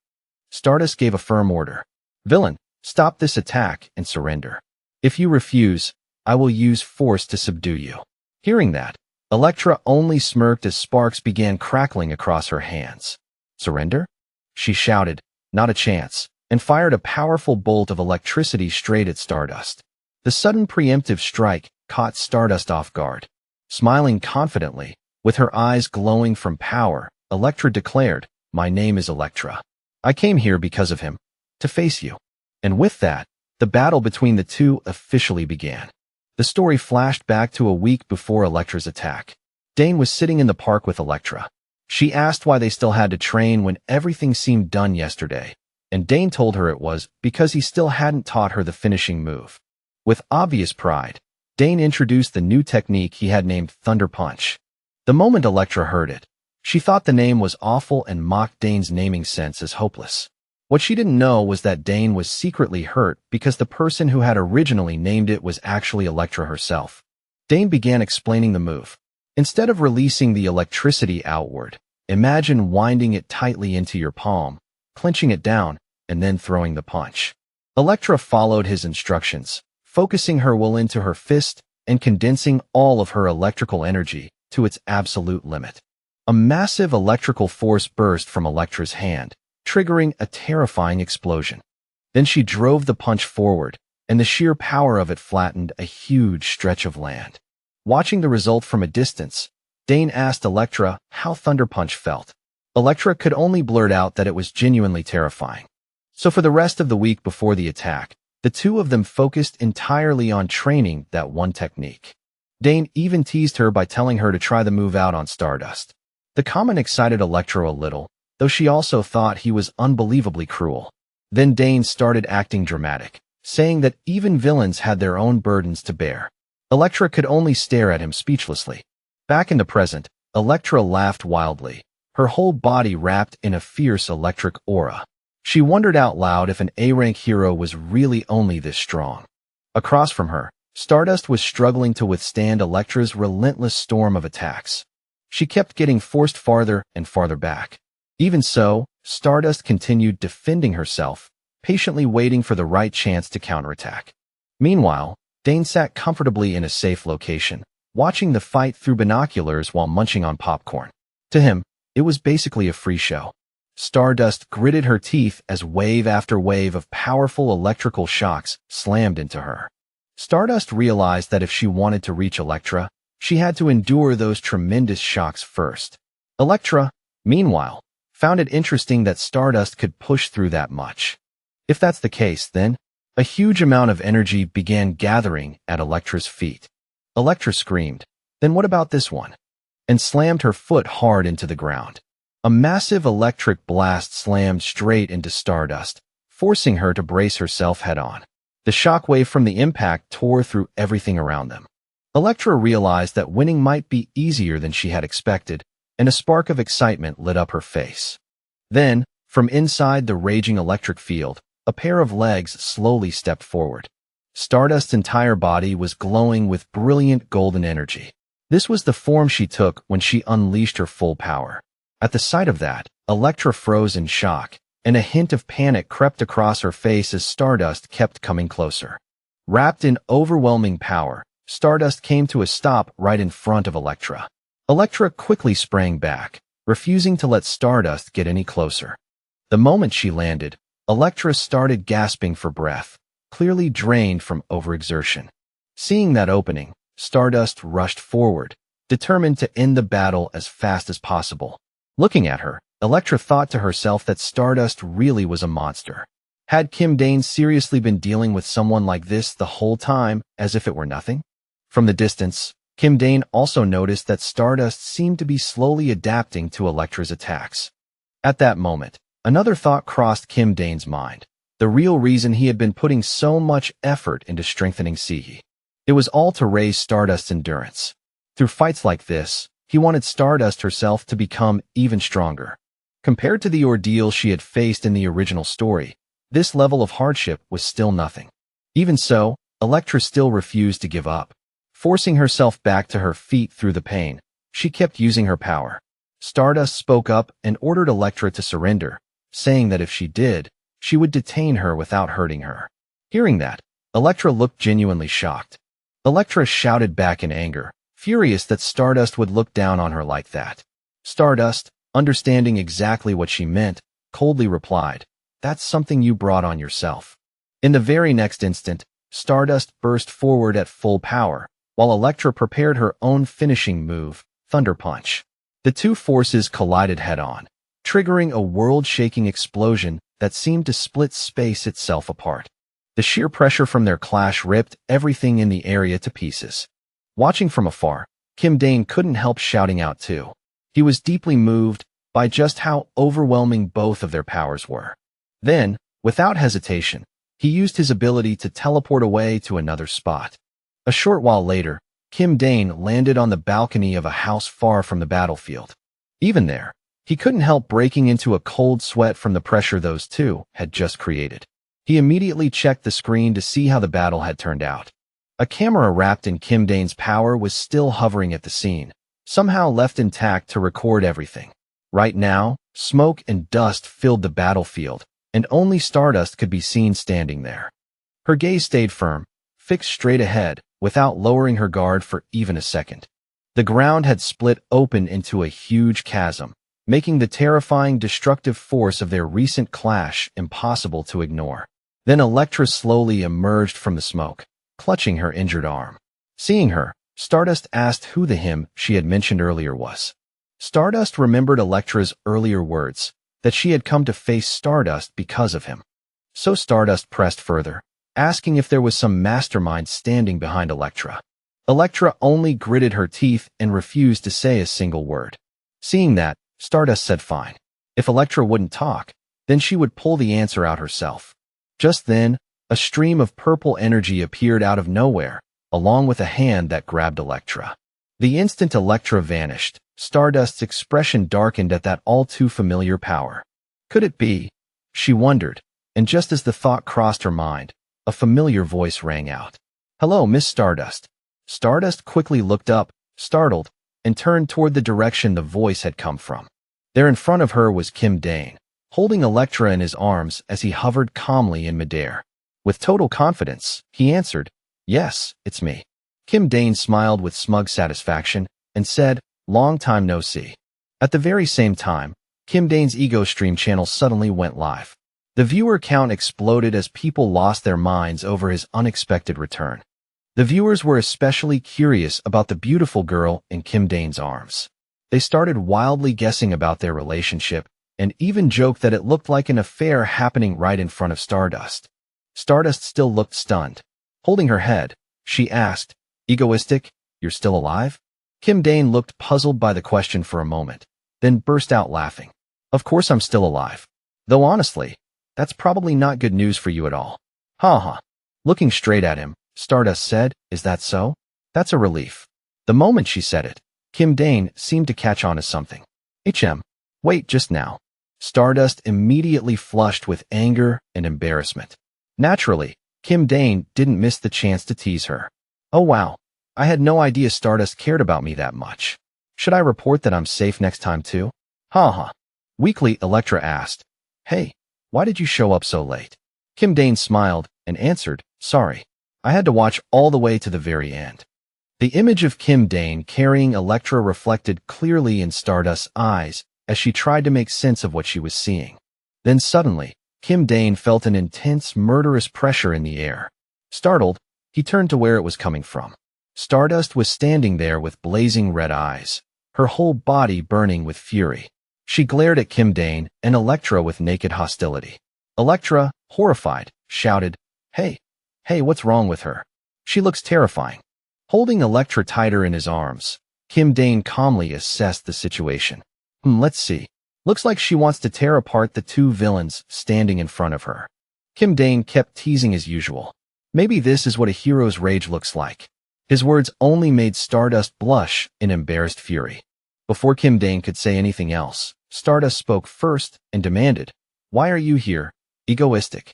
Stardust gave a firm order. "Villain, stop this attack and surrender. If you refuse, I will use force to subdue you." Hearing that, Elektra only smirked as sparks began crackling across her hands. "Surrender?" she shouted, "Not a chance," and fired a powerful bolt of electricity straight at Stardust. The sudden preemptive strike caught Stardust off guard. Smiling confidently, with her eyes glowing from power, Elektra declared, "My name is Elektra. I came here because of him, to face you." And with that, the battle between the two officially began. The story flashed back to a week before Elektra's attack. Dane was sitting in the park with Elektra. She asked why they still had to train when everything seemed done yesterday, and Dane told her it was because he still hadn't taught her the finishing move. With obvious pride, Dane introduced the new technique he had named Thunder Punch. The moment Elektra heard it, she thought the name was awful and mocked Dane's naming sense as hopeless. What she didn't know was that Dane was secretly hurt because the person who had originally named it was actually Elektra herself. Dane began explaining the move. Instead of releasing the electricity outward, imagine winding it tightly into your palm, clenching it down, and then throwing the punch. Elektra followed his instructions, focusing her will into her fist and condensing all of her electrical energy to its absolute limit. A massive electrical force burst from Elektra's hand, triggering a terrifying explosion. Then she drove the punch forward, and the sheer power of it flattened a huge stretch of land. Watching the result from a distance, Dane asked Elektra how Thunder Punch felt. Elektra could only blurt out that it was genuinely terrifying. So for the rest of the week before the attack, the two of them focused entirely on training that one technique. Dane even teased her by telling her to try the move out on Stardust. The comment excited Elektra a little, though she also thought he was unbelievably cruel. Then Dane started acting dramatic, saying that even villains had their own burdens to bear. Elektra could only stare at him speechlessly. Back in the present, Elektra laughed wildly, her whole body wrapped in a fierce electric aura. She wondered out loud if an A-rank hero was really only this strong. Across from her, Stardust was struggling to withstand Elektra's relentless storm of attacks. she kept getting forced farther and farther back. Even so, Stardust continued defending herself, patiently waiting for the right chance to counterattack. Meanwhile, Dane sat comfortably in a safe location, watching the fight through binoculars while munching on popcorn. To him, it was basically a free show. Stardust gritted her teeth as wave after wave of powerful electrical shocks slammed into her. Stardust realized that if she wanted to reach Elektra, she had to endure those tremendous shocks first. Elektra, meanwhile, found it interesting that Stardust could push through that much. If that's the case, then a huge amount of energy began gathering at Elektra's feet. Elektra screamed, "Then what about this one?" and slammed her foot hard into the ground. A massive electric blast slammed straight into Stardust, forcing her to brace herself head-on. The shockwave from the impact tore through everything around them. Elektra realized that winning might be easier than she had expected, and a spark of excitement lit up her face. Then, from inside the raging electric field, a pair of legs slowly stepped forward. Stardust's entire body was glowing with brilliant golden energy. This was the form she took when she unleashed her full power. At the sight of that, Elektra froze in shock, and a hint of panic crept across her face as Stardust kept coming closer. Wrapped in overwhelming power, Stardust came to a stop right in front of Elektra. Elektra quickly sprang back, refusing to let Stardust get any closer. The moment she landed, Elektra started gasping for breath, clearly drained from overexertion. Seeing that opening, Stardust rushed forward, determined to end the battle as fast as possible. Looking at her, Elektra thought to herself that Stardust really was a monster. Had Kim Dane seriously been dealing with someone like this the whole time, as if it were nothing? From the distance, Kim Dane also noticed that Stardust seemed to be slowly adapting to Elektra's attacks. At that moment, another thought crossed Kim Dane's mind, the real reason he had been putting so much effort into strengthening Sihi. It was all to raise Stardust's endurance. Through fights like this, he wanted Stardust herself to become even stronger. Compared to the ordeal she had faced in the original story, this level of hardship was still nothing. Even so, Elektra still refused to give up. Forcing herself back to her feet through the pain, she kept using her power. Stardust spoke up and ordered Elektra to surrender, saying that if she did, she would detain her without hurting her. Hearing that, Elektra looked genuinely shocked. Elektra shouted back in anger, furious that Stardust would look down on her like that. Stardust, understanding exactly what she meant, coldly replied, "That's something you brought on yourself." In the very next instant, Stardust burst forward at full power, while Elektra prepared her own finishing move, Thunder Punch. The two forces collided head-on, triggering a world-shaking explosion that seemed to split space itself apart. The sheer pressure from their clash ripped everything in the area to pieces. Watching from afar, Kim Dane couldn't help shouting out too. He was deeply moved by just how overwhelming both of their powers were. Then, without hesitation, he used his ability to teleport away to another spot. A short while later, Kim Dane landed on the balcony of a house far from the battlefield. Even there, he couldn't help breaking into a cold sweat from the pressure those two had just created. He immediately checked the screen to see how the battle had turned out. A camera wrapped in Kim Dane's power was still hovering at the scene, somehow left intact to record everything. Right now, smoke and dust filled the battlefield, and only Stardust could be seen standing there. Her gaze stayed firm, fixed straight ahead, without lowering her guard for even a second. The ground had split open into a huge chasm, making the terrifying destructive force of their recent clash impossible to ignore. Then Elektra slowly emerged from the smoke, clutching her injured arm. Seeing her, Stardust asked who the him she had mentioned earlier was. Stardust remembered Elektra's earlier words, that she had come to face Stardust because of him. So Stardust pressed further, asking if there was some mastermind standing behind Elektra. Elektra only gritted her teeth and refused to say a single word. Seeing that, Stardust said fine. If Elektra wouldn't talk, then she would pull the answer out herself. Just then, a stream of purple energy appeared out of nowhere, along with a hand that grabbed Elektra. The instant Elektra vanished, Stardust's expression darkened at that all-too-familiar power. Could it be? She wondered, and just as the thought crossed her mind, a familiar voice rang out. "Hello, Miss Stardust." Stardust quickly looked up, startled, and turned toward the direction the voice had come from. There in front of her was Kim Dane, holding Electra in his arms as he hovered calmly in midair. With total confidence, he answered, "Yes, it's me." Kim Dane smiled with smug satisfaction and said, "Long time no see." At the very same time, Kim Dane's Ego Stream channel suddenly went live. The viewer count exploded as people lost their minds over his unexpected return. The viewers were especially curious about the beautiful girl in Kim Dane's arms. They started wildly guessing about their relationship and even joked that it looked like an affair happening right in front of Stardust. Stardust still looked stunned. Holding her head, she asked, "Egoistic, you're still alive?" Kim Dane looked puzzled by the question for a moment, then burst out laughing. "Of course I'm still alive. Though honestly, that's probably not good news for you at all." "Ha ha." Looking straight at him, Stardust said, "Is that so?" "That's a relief." The moment she said it, Kim Dane seemed to catch on to something. Wait just now." Stardust immediately flushed with anger and embarrassment. Naturally, Kim Dane didn't miss the chance to tease her. "Oh wow, I had no idea Stardust cared about me that much. Should I report that I'm safe next time too?" "Ha ha." Weakly, Electra asked, "Hey, why did you show up so late?" Kim Dane smiled and answered, "Sorry, I had to watch all the way to the very end." The image of Kim Dane carrying Electra reflected clearly in Stardust's eyes as she tried to make sense of what she was seeing. Then suddenly, Kim Dane felt an intense, murderous pressure in the air. Startled, he turned to where it was coming from. Stardust was standing there with blazing red eyes, her whole body burning with fury. She glared at Kim Dane and Electra with naked hostility. Electra, horrified, shouted, Hey, what's wrong with her? She looks terrifying." Holding Electra tighter in his arms, Kim Dane calmly assessed the situation. Let's see. Looks like she wants to tear apart the two villains standing in front of her." Kim Dane kept teasing as usual. Maybe this is what a hero's rage looks like. His words only made Stardust blush in embarrassed fury. Before Kim Dane could say anything else, Stardust spoke first and demanded, "Why are you here, egoistic?"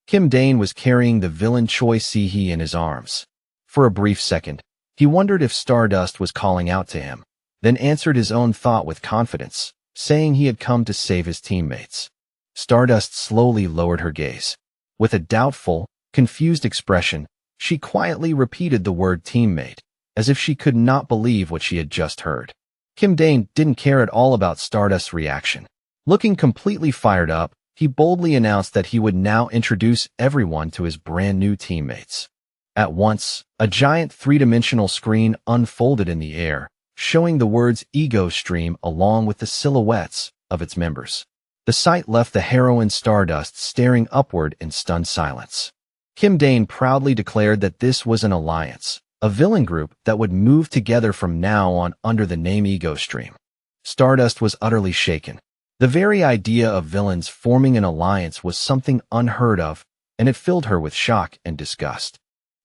Kim Dane was carrying the villain Choi Si-hee in his arms. For a brief second, he wondered if Stardust was calling out to him, then answered his own thought with confidence, saying he had come to save his teammates. Stardust slowly lowered her gaze. With a doubtful, confused expression, she quietly repeated the word teammate, as if she could not believe what she had just heard. Kim Dane didn't care at all about Stardust's reaction. Looking completely fired up, he boldly announced that he would now introduce everyone to his brand new teammates. At once, a giant three-dimensional screen unfolded in the air, showing the words Ego Stream along with the silhouettes of its members. The sight left the heroine Stardust staring upward in stunned silence. Kim Dane proudly declared that this was an alliance, a villain group that would move together from now on under the name Ego Stream. Stardust was utterly shaken. The very idea of villains forming an alliance was something unheard of, and it filled her with shock and disgust.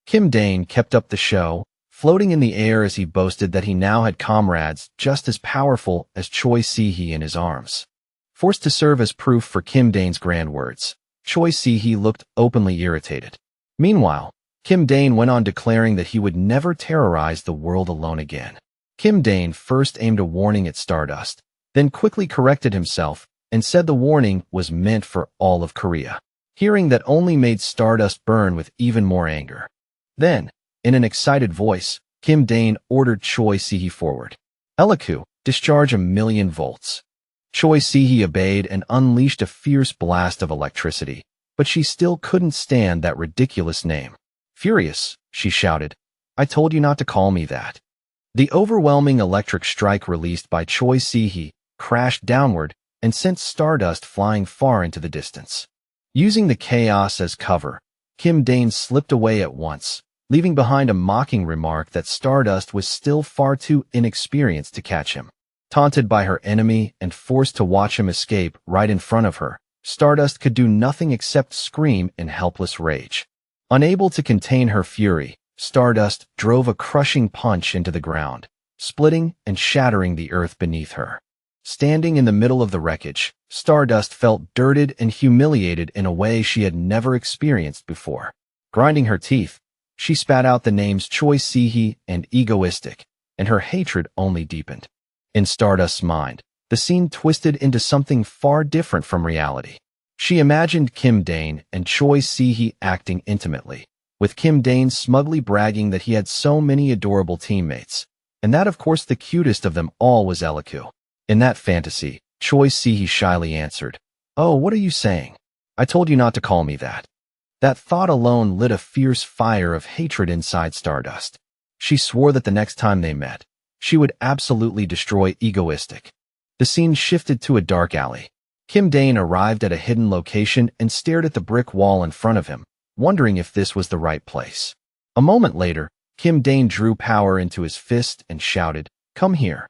Kim Dane kept up the show, floating in the air as he boasted that he now had comrades just as powerful as Choi Si-hee in his arms. Forced to serve as proof for Kim Dane's grand words, Choi Si-hee looked openly irritated. Meanwhile, Kim Dane went on declaring that he would never terrorize the world alone again. Kim Dane first aimed a warning at Stardust, then quickly corrected himself and said the warning was meant for all of Korea. Hearing that only made Stardust burn with even more anger. Then, in an excited voice, Kim Dane ordered Choi Si-hee forward. "Eliku, discharge 1,000,000 volts." Choi Si-hee obeyed and unleashed a fierce blast of electricity, but she still couldn't stand that ridiculous name. Furious, she shouted, "I told you not to call me that." The overwhelming electric strike released by Choi Si-hee crashed downward and sent Stardust flying far into the distance. Using the chaos as cover, Kim Dane slipped away at once, leaving behind a mocking remark that Stardust was still far too inexperienced to catch him. Taunted by her enemy and forced to watch him escape right in front of her, Stardust could do nothing except scream in helpless rage. Unable to contain her fury, Stardust drove a crushing punch into the ground, splitting and shattering the earth beneath her. Standing in the middle of the wreckage, Stardust felt dirted and humiliated in a way she had never experienced before. Grinding her teeth, she spat out the names Choi Si-hee and Egoistic, and her hatred only deepened. In Stardust's mind, the scene twisted into something far different from reality. She imagined Kim Dane and Choi Si-hee acting intimately, with Kim Dane smugly bragging that he had so many adorable teammates, and that of course the cutest of them all was Eliku. In that fantasy, Choi Si-hee shyly answered, "Oh, what are you saying? I told you not to call me that." That thought alone lit a fierce fire of hatred inside Stardust. She swore that the next time they met, she would absolutely destroy Egoistic. The scene shifted to a dark alley. Kim Dane arrived at a hidden location and stared at the brick wall in front of him, wondering if this was the right place. A moment later, Kim Dane drew power into his fist and shouted, "Come here."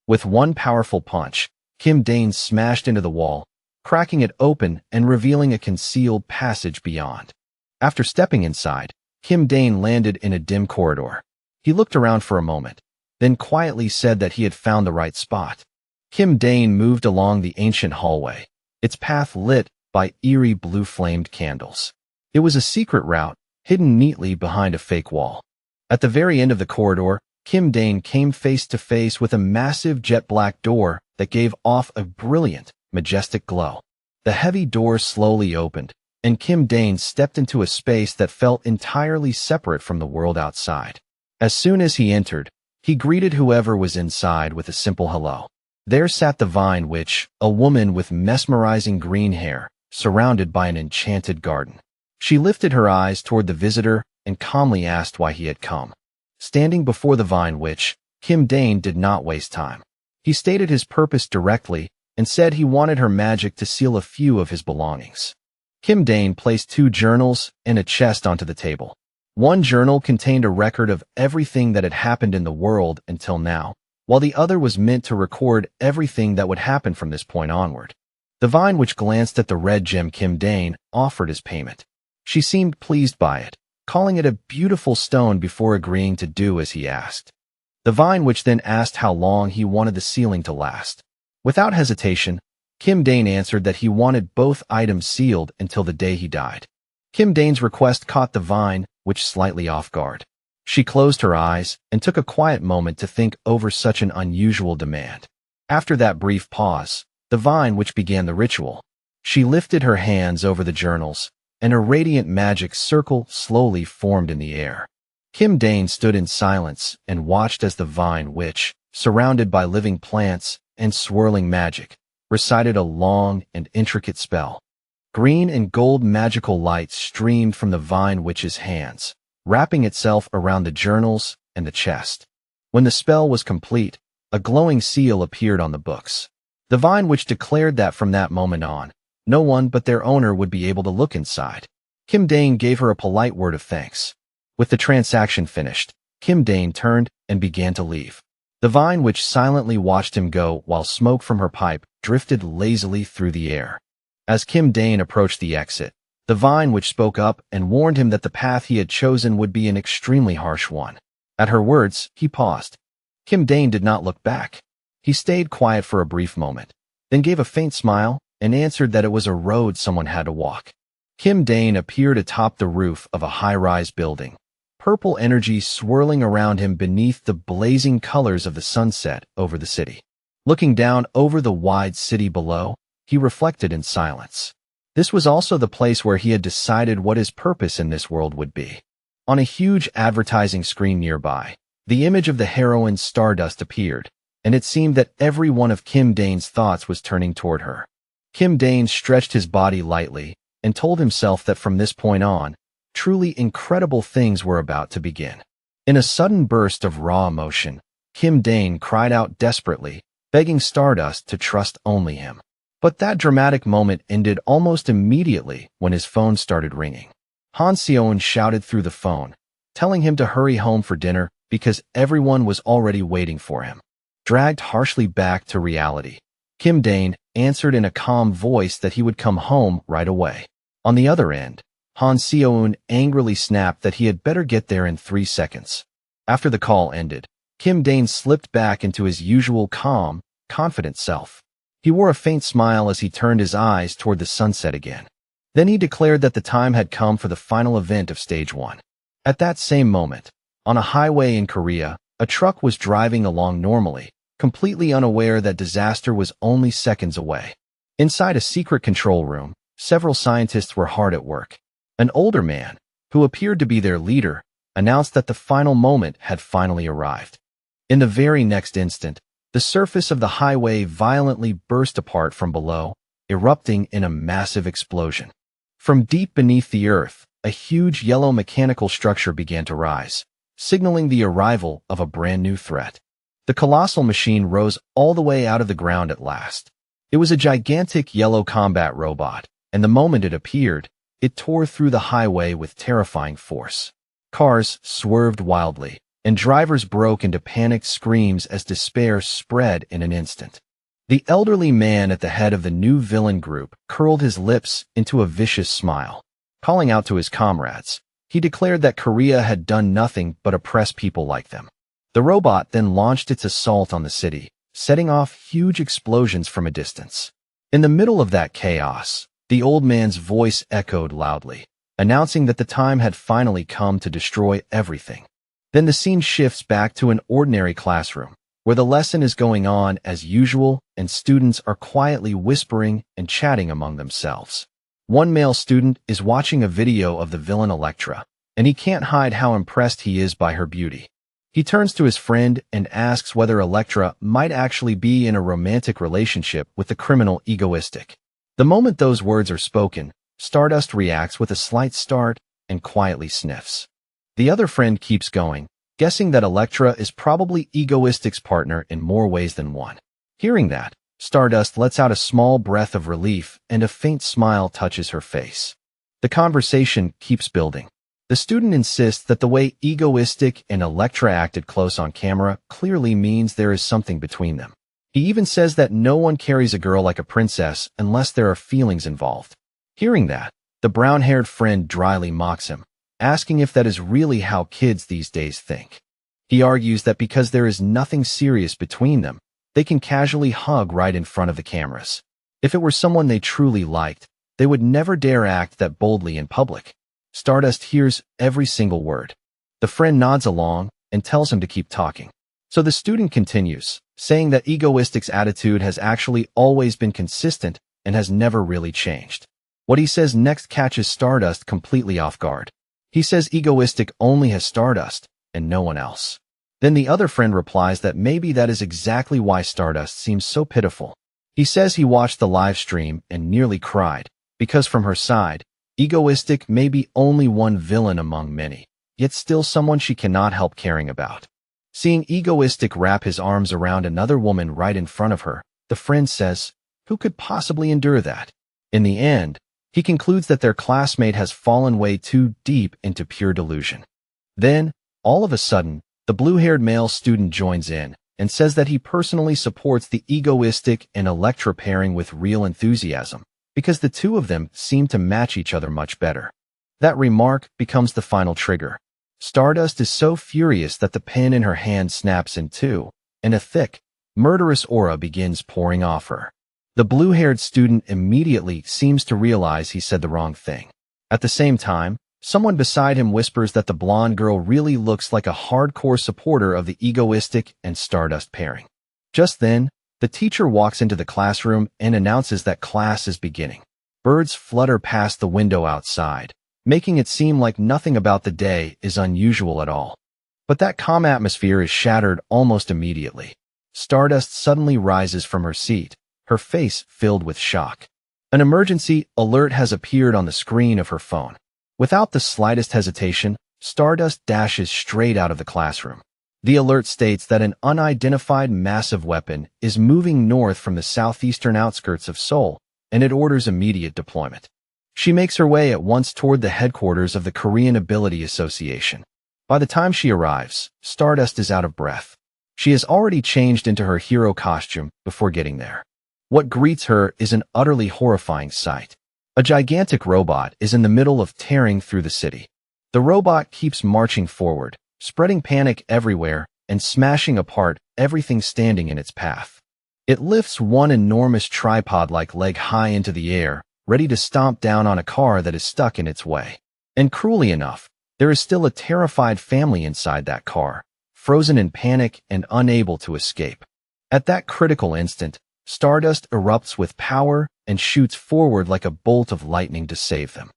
With one powerful punch, Kim Dane smashed into the wall, cracking it open and revealing a concealed passage beyond. After stepping inside, Kim Dane landed in a dim corridor. He looked around for a moment, then quietly said that he had found the right spot. Kim Dane moved along the ancient hallway, its path lit by eerie blue-flamed candles. It was a secret route, hidden neatly behind a fake wall. At the very end of the corridor, Kim Dane came face to face with a massive jet-black door that gave off a brilliant, majestic glow. The heavy door slowly opened, and Kim Dane stepped into a space that felt entirely separate from the world outside. As soon as he entered, he greeted whoever was inside with a simple hello. There sat the Vine Witch, a woman with mesmerizing green hair, surrounded by an enchanted garden. She lifted her eyes toward the visitor and calmly asked why he had come. Standing before the Vine Witch, Kim Dane did not waste time. He stated his purpose directly and said he wanted her magic to seal a few of his belongings. Kim Dane placed 2 journals and a chest onto the table. One journal contained a record of everything that had happened in the world until now, while the other was meant to record everything that would happen from this point onward. The Vine Witch glanced at the red gem Kim Dane offered as payment. She seemed pleased by it, calling it a beautiful stone before agreeing to do as he asked. The Vine Witch then asked how long he wanted the sealing to last. Without hesitation, Kim Dane answered that he wanted both items sealed until the day he died. Kim Dane's request caught the Vine Witch slightly off guard. She closed her eyes and took a quiet moment to think over such an unusual demand. After that brief pause, the Vine Witch began the ritual. She lifted her hands over the journals, and a radiant magic circle slowly formed in the air. Kim Dane stood in silence and watched as the Vine Witch, surrounded by living plants and swirling magic, recited a long and intricate spell. Green and gold magical light streamed from the Vine Witch's hands, wrapping itself around the journals and the chest. When the spell was complete, a glowing seal appeared on the books. The Vine Witch declared that from that moment on, no one but their owner would be able to look inside. Kim Dane gave her a polite word of thanks. With the transaction finished, Kim Dane turned and began to leave. The Vine Witch silently watched him go while smoke from her pipe drifted lazily through the air. As Kim Dane approached the exit, the Vine Witch spoke up and warned him that the path he had chosen would be an extremely harsh one. At her words, he paused. Kim Dane did not look back. He stayed quiet for a brief moment, then gave a faint smile and answered that it was a road someone had to walk. Kim Dane appeared atop the roof of a high-rise building, purple energy swirling around him beneath the blazing colors of the sunset over the city. Looking down over the wide city below, he reflected in silence. This was also the place where he had decided what his purpose in this world would be. On a huge advertising screen nearby, the image of the heroine Stardust appeared, and it seemed that every one of Kim Dane's thoughts was turning toward her. Kim Dane stretched his body lightly and told himself that from this point on, truly incredible things were about to begin. In a sudden burst of raw emotion, Kim Dane cried out desperately, begging Stardust to trust only him. But that dramatic moment ended almost immediately when his phone started ringing. Han Seon shouted through the phone, telling him to hurry home for dinner because everyone was already waiting for him. Dragged harshly back to reality, Kim Dane answered in a calm voice that he would come home right away. On the other end, Han Seon angrily snapped that he had better get there in 3 seconds. After the call ended, Kim Dane slipped back into his usual calm, confident self. He wore a faint smile as he turned his eyes toward the sunset again. Then he declared that the time had come for the final event of Stage 1. At that same moment, on a highway in Korea, a truck was driving along normally, completely unaware that disaster was only seconds away. Inside a secret control room, several scientists were hard at work. An older man, who appeared to be their leader, announced that the final moment had finally arrived. In the very next instant, the surface of the highway violently burst apart from below, erupting in a massive explosion. From deep beneath the earth, a huge yellow mechanical structure began to rise, signaling the arrival of a brand new threat. The colossal machine rose all the way out of the ground at last. It was a gigantic yellow combat robot, and the moment it appeared, it tore through the highway with terrifying force. Cars swerved wildly, and drivers broke into panicked screams as despair spread in an instant. The elderly man at the head of the new villain group curled his lips into a vicious smile. Calling out to his comrades, he declared that Korea had done nothing but oppress people like them. The robot then launched its assault on the city, setting off huge explosions from a distance. In the middle of that chaos, the old man's voice echoed loudly, announcing that the time had finally come to destroy everything. Then the scene shifts back to an ordinary classroom, where the lesson is going on as usual and students are quietly whispering and chatting among themselves. One male student is watching a video of the villain Elektra, and he can't hide how impressed he is by her beauty. He turns to his friend and asks whether Elektra might actually be in a romantic relationship with the criminal Egoistic. The moment those words are spoken, Stardust reacts with a slight start and quietly sniffs. The other friend keeps going, guessing that Elektra is probably Egoistic's partner in more ways than one. Hearing that, Stardust lets out a small breath of relief and a faint smile touches her face. The conversation keeps building. The student insists that the way Egoistic and Elektra acted close on camera clearly means there is something between them. He even says that no one carries a girl like a princess unless there are feelings involved. Hearing that, the brown-haired friend dryly mocks him, asking if that is really how kids these days think. He argues that because there is nothing serious between them, they can casually hug right in front of the cameras. If it were someone they truly liked, they would never dare act that boldly in public. Stardust hears every single word. The friend nods along and tells him to keep talking. So the student continues, saying that Egoistic's attitude has actually always been consistent and has never really changed. What he says next catches Stardust completely off guard. He says Egoistic only has Stardust and no one else. Then the other friend replies that maybe that is exactly why Stardust seems so pitiful. He says he watched the live stream and nearly cried, because from her side, Egoistic may be only one villain among many, yet still someone she cannot help caring about. Seeing Egoistic wrap his arms around another woman right in front of her, the friend says, who could possibly endure that? In the end, he concludes that their classmate has fallen way too deep into pure delusion. Then, all of a sudden, the blue-haired male student joins in and says that he personally supports the Egoistic and Elektra pairing with real enthusiasm, because the two of them seem to match each other much better. That remark becomes the final trigger. Stardust is so furious that the pen in her hand snaps in two, and a thick, murderous aura begins pouring off her. The blue-haired student immediately seems to realize he said the wrong thing. At the same time, someone beside him whispers that the blonde girl really looks like a hardcore supporter of the Egoistic and Stardust pairing. Just then, the teacher walks into the classroom and announces that class is beginning. Birds flutter past the window outside, making it seem like nothing about the day is unusual at all. But that calm atmosphere is shattered almost immediately. Stardust suddenly rises from her seat, her face filled with shock. An emergency alert has appeared on the screen of her phone. Without the slightest hesitation, Stardust dashes straight out of the classroom. The alert states that an unidentified massive weapon is moving north from the southeastern outskirts of Seoul, and it orders immediate deployment. She makes her way at once toward the headquarters of the Korean Ability Association. By the time she arrives, Stardust is out of breath. She has already changed into her hero costume before getting there. What greets her is an utterly horrifying sight. A gigantic robot is in the middle of tearing through the city. The robot keeps marching forward, spreading panic everywhere and smashing apart everything standing in its path. It lifts one enormous tripod-like leg high into the air, ready to stomp down on a car that is stuck in its way. And cruelly enough, there is still a terrified family inside that car, frozen in panic and unable to escape. At that critical instant, Stardust erupts with power and shoots forward like a bolt of lightning to save them.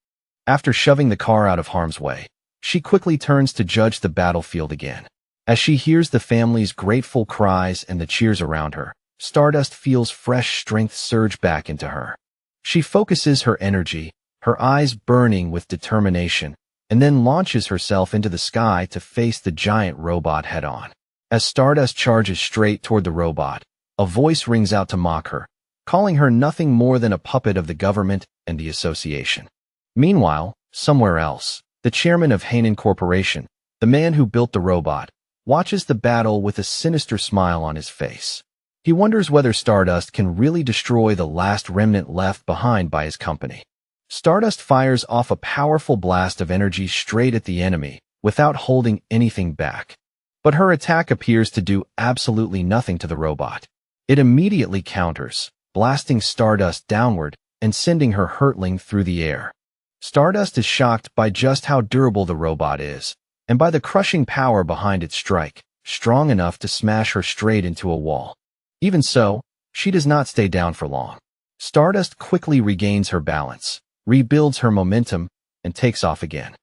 After shoving the car out of harm's way, she quickly turns to judge the battlefield again. As she hears the family's grateful cries and the cheers around her, Stardust feels fresh strength surge back into her. She focuses her energy, her eyes burning with determination, and then launches herself into the sky to face the giant robot head-on. As Stardust charges straight toward the robot, a voice rings out to mock her, calling her nothing more than a puppet of the government and the association. Meanwhile, somewhere else, the chairman of Hainan Corporation, the man who built the robot, watches the battle with a sinister smile on his face. He wonders whether Stardust can really destroy the last remnant left behind by his company. Stardust fires off a powerful blast of energy straight at the enemy, without holding anything back. But her attack appears to do absolutely nothing to the robot. It immediately counters, blasting Stardust downward and sending her hurtling through the air. Stardust is shocked by just how durable the robot is, and by the crushing power behind its strike, strong enough to smash her straight into a wall. Even so, she does not stay down for long. Stardust quickly regains her balance, rebuilds her momentum, and takes off again.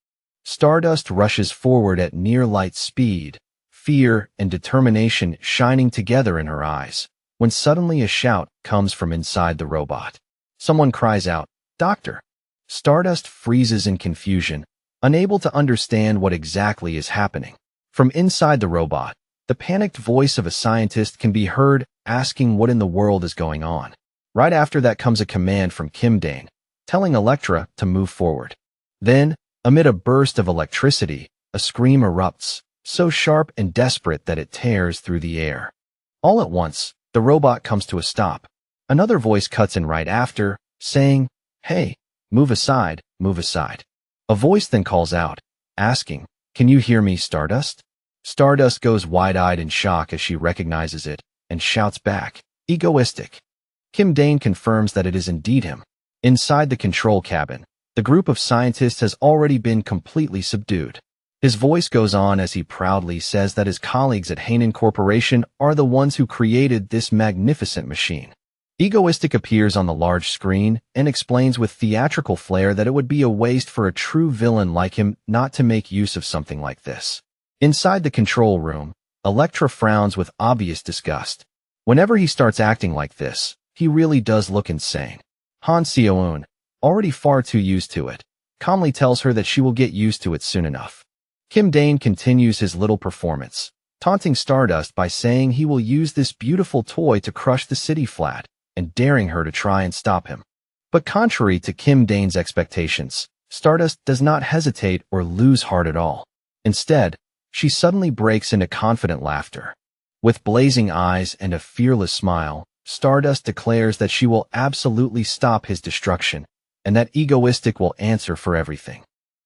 Stardust rushes forward at near light speed, fear and determination shining together in her eyes, when suddenly a shout comes from inside the robot. Someone cries out, "Doctor!" Stardust freezes in confusion, unable to understand what exactly is happening. From inside the robot, the panicked voice of a scientist can be heard asking what in the world is going on. Right after that comes a command from Kim Dane, telling Elektra to move forward. Then, amid a burst of electricity, a scream erupts, so sharp and desperate that it tears through the air. All at once, the robot comes to a stop. Another voice cuts in right after, saying, "Hey, move aside, move aside." A voice then calls out, asking, "Can you hear me, Stardust?" Stardust goes wide-eyed in shock as she recognizes it, and shouts back, "Egoistic." Kim Dane confirms that it is indeed him. Inside the control cabin, the group of scientists has already been completely subdued. His voice goes on as he proudly says that his colleagues at Hainan Corporation are the ones who created this magnificent machine. Egoistic appears on the large screen and explains with theatrical flair that it would be a waste for a true villain like him not to make use of something like this. Inside the control room, Elektra frowns with obvious disgust. Whenever he starts acting like this, he really does look insane. Han Seo-eun, already far too used to it, calmly tells her that she will get used to it soon enough. Kim Dane continues his little performance, taunting Stardust by saying he will use this beautiful toy to crush the city flat, and daring her to try and stop him. But contrary to Kim Dane's expectations, Stardust does not hesitate or lose heart at all. Instead, she suddenly breaks into confident laughter. With blazing eyes and a fearless smile, Stardust declares that she will absolutely stop his destruction, and that Egoistic will answer for everything.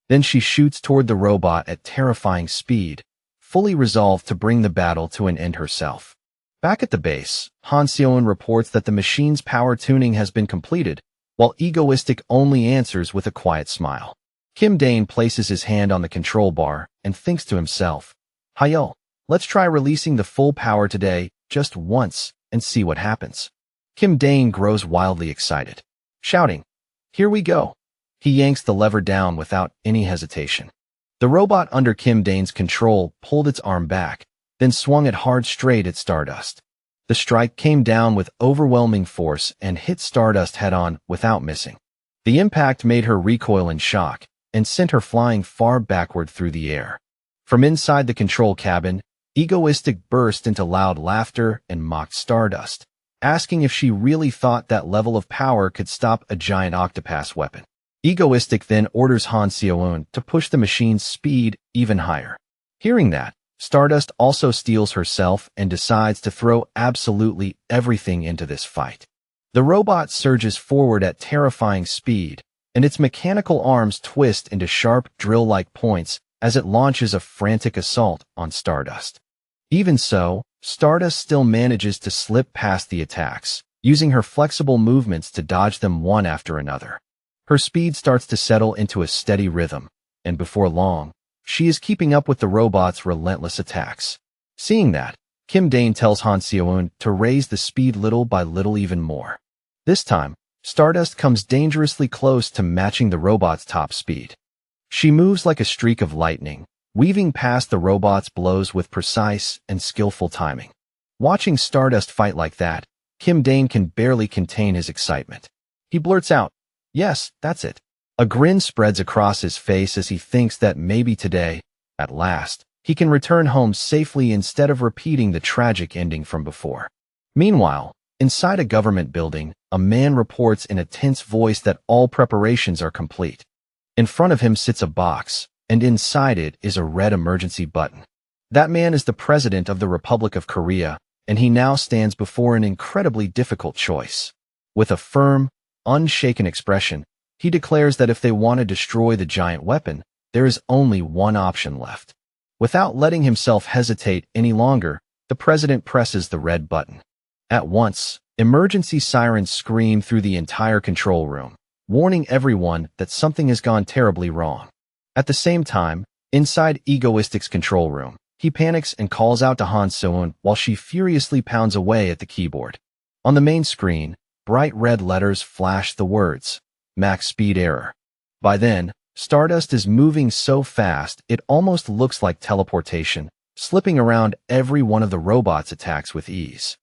Then she shoots toward the robot at terrifying speed, fully resolved to bring the battle to an end herself. Back at the base, Han Seo-eun reports that the machine's power tuning has been completed, while Egoistic only answers with a quiet smile. Kim Dane places his hand on the control bar and thinks to himself, "Hayel, let's try releasing the full power today, just once, and see what happens." Kim Dane grows wildly excited, shouting, "Here we go." He yanks the lever down without any hesitation. The robot under Kim Dane's control pulled its arm back, then swung it hard straight at Stardust. The strike came down with overwhelming force and hit Stardust head-on without missing. The impact made her recoil in shock and sent her flying far backward through the air. From inside the control cabin, Egoistic burst into loud laughter and mocked Stardust, asking if she really thought that level of power could stop a giant octopass weapon. Egoistic then orders Han Seo-eun to push the machine's speed even higher. Hearing that, Stardust also steels herself and decides to throw absolutely everything into this fight. The robot surges forward at terrifying speed, and its mechanical arms twist into sharp drill-like points as it launches a frantic assault on Stardust. Even so, Stardust still manages to slip past the attacks, using her flexible movements to dodge them one after another. Her speed starts to settle into a steady rhythm, and before long, she is keeping up with the robot's relentless attacks. Seeing that, Kim Dane tells Han Seo-eun to raise the speed little by little even more. This time, Stardust comes dangerously close to matching the robot's top speed. She moves like a streak of lightning, weaving past the robot's blows with precise and skillful timing. Watching Stardust fight like that, Kim Dane can barely contain his excitement. He blurts out, "Yes, that's it." A grin spreads across his face as he thinks that maybe today, at last, he can return home safely instead of repeating the tragic ending from before. Meanwhile, inside a government building, a man reports in a tense voice that all preparations are complete. In front of him sits a box, and inside it is a red emergency button. That man is the President of the Republic of Korea, and he now stands before an incredibly difficult choice. With a firm, unshaken expression, he declares that if they want to destroy the giant weapon, there is only one option left. Without letting himself hesitate any longer, the president presses the red button. At once, emergency sirens scream through the entire control room, warning everyone that something has gone terribly wrong. At the same time, inside Egoistic's control room, he panics and calls out to Han Seo-eun while she furiously pounds away at the keyboard. On the main screen, bright red letters flash the words, "Max speed error." By then, Stardust is moving so fast it almost looks like teleportation, slipping around every one of the robot's attacks with ease.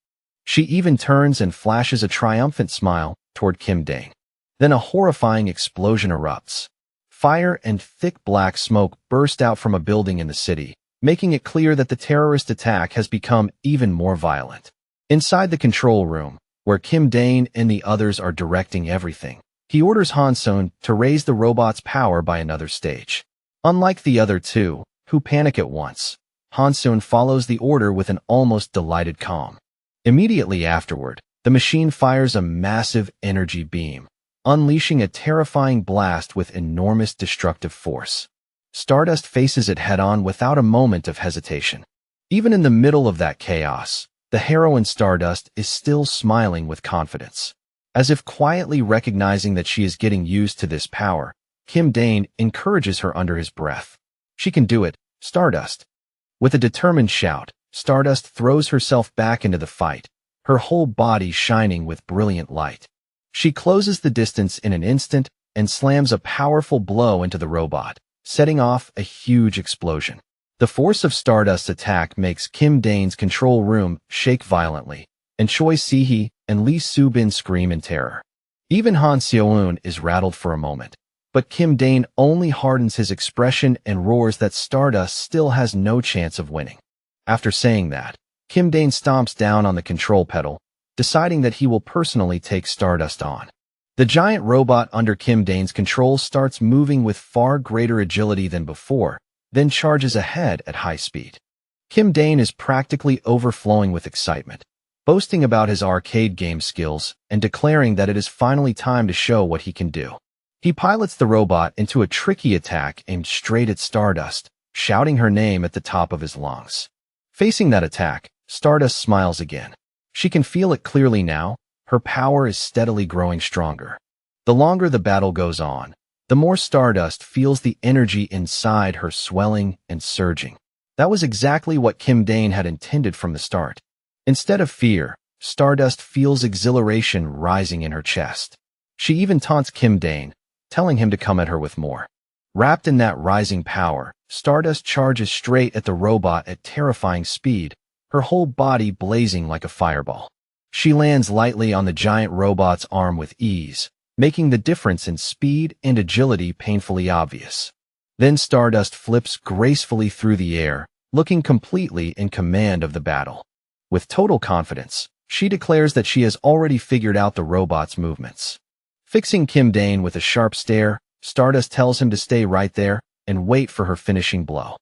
She even turns and flashes a triumphant smile toward Kim Dane. Then a horrifying explosion erupts. Fire and thick black smoke burst out from a building in the city, making it clear that the terrorist attack has become even more violent. Inside the control room, where Kim Dane and the others are directing everything, he orders Han Seo-eun to raise the robot's power by another stage. Unlike the other two, who panic at once, Han Seo-eun follows the order with an almost delighted calm. Immediately afterward, the machine fires a massive energy beam, unleashing a terrifying blast with enormous destructive force. Stardust faces it head-on without a moment of hesitation. Even in the middle of that chaos, the heroine Stardust is still smiling with confidence. As if quietly recognizing that she is getting used to this power, Kim Dane encourages her under his breath. "She can do it, Stardust." With a determined shout, Stardust throws herself back into the fight, her whole body shining with brilliant light. She closes the distance in an instant and slams a powerful blow into the robot, setting off a huge explosion. The force of Stardust's attack makes Kim Dane's control room shake violently, and Choi Si-hee and Lee Soo-bin scream in terror. Even Han Seo-eun is rattled for a moment, but Kim Dane only hardens his expression and roars that Stardust still has no chance of winning. After saying that, Kim Dane stomps down on the control pedal, deciding that he will personally take Stardust on. The giant robot under Kim Dane's control starts moving with far greater agility than before, then charges ahead at high speed. Kim Dane is practically overflowing with excitement, boasting about his arcade game skills and declaring that it is finally time to show what he can do. He pilots the robot into a tricky attack aimed straight at Stardust, shouting her name at the top of his lungs. Facing that attack, Stardust smiles again. She can feel it clearly now. Her power is steadily growing stronger. The longer the battle goes on, the more Stardust feels the energy inside her swelling and surging. That was exactly what Kim Dane had intended from the start. Instead of fear, Stardust feels exhilaration rising in her chest. She even taunts Kim Dane, telling him to come at her with more. Wrapped in that rising power, Stardust charges straight at the robot at terrifying speed, her whole body blazing like a fireball. She lands lightly on the giant robot's arm with ease, making the difference in speed and agility painfully obvious. Then Stardust flips gracefully through the air, looking completely in command of the battle. With total confidence, she declares that she has already figured out the robot's movements. Fixing Kim Dane with a sharp stare, Stardust tells him to stay right there and wait for her finishing blow.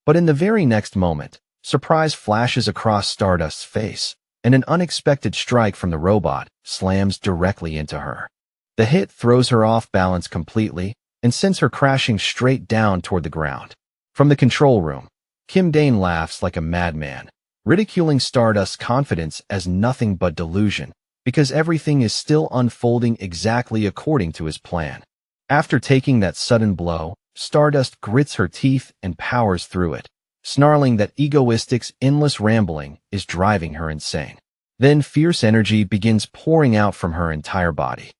But in the very next moment, surprise flashes across Stardust's face, and an unexpected strike from the robot slams directly into her. The hit throws her off balance completely and sends her crashing straight down toward the ground. From the control room, Kim Dane laughs like a madman, ridiculing Stardust's confidence as nothing but delusion, because everything is still unfolding exactly according to his plan. After taking that sudden blow, Stardust grits her teeth and powers through it, snarling that Egoistic's endless rambling is driving her insane. Then fierce energy begins pouring out from her entire body.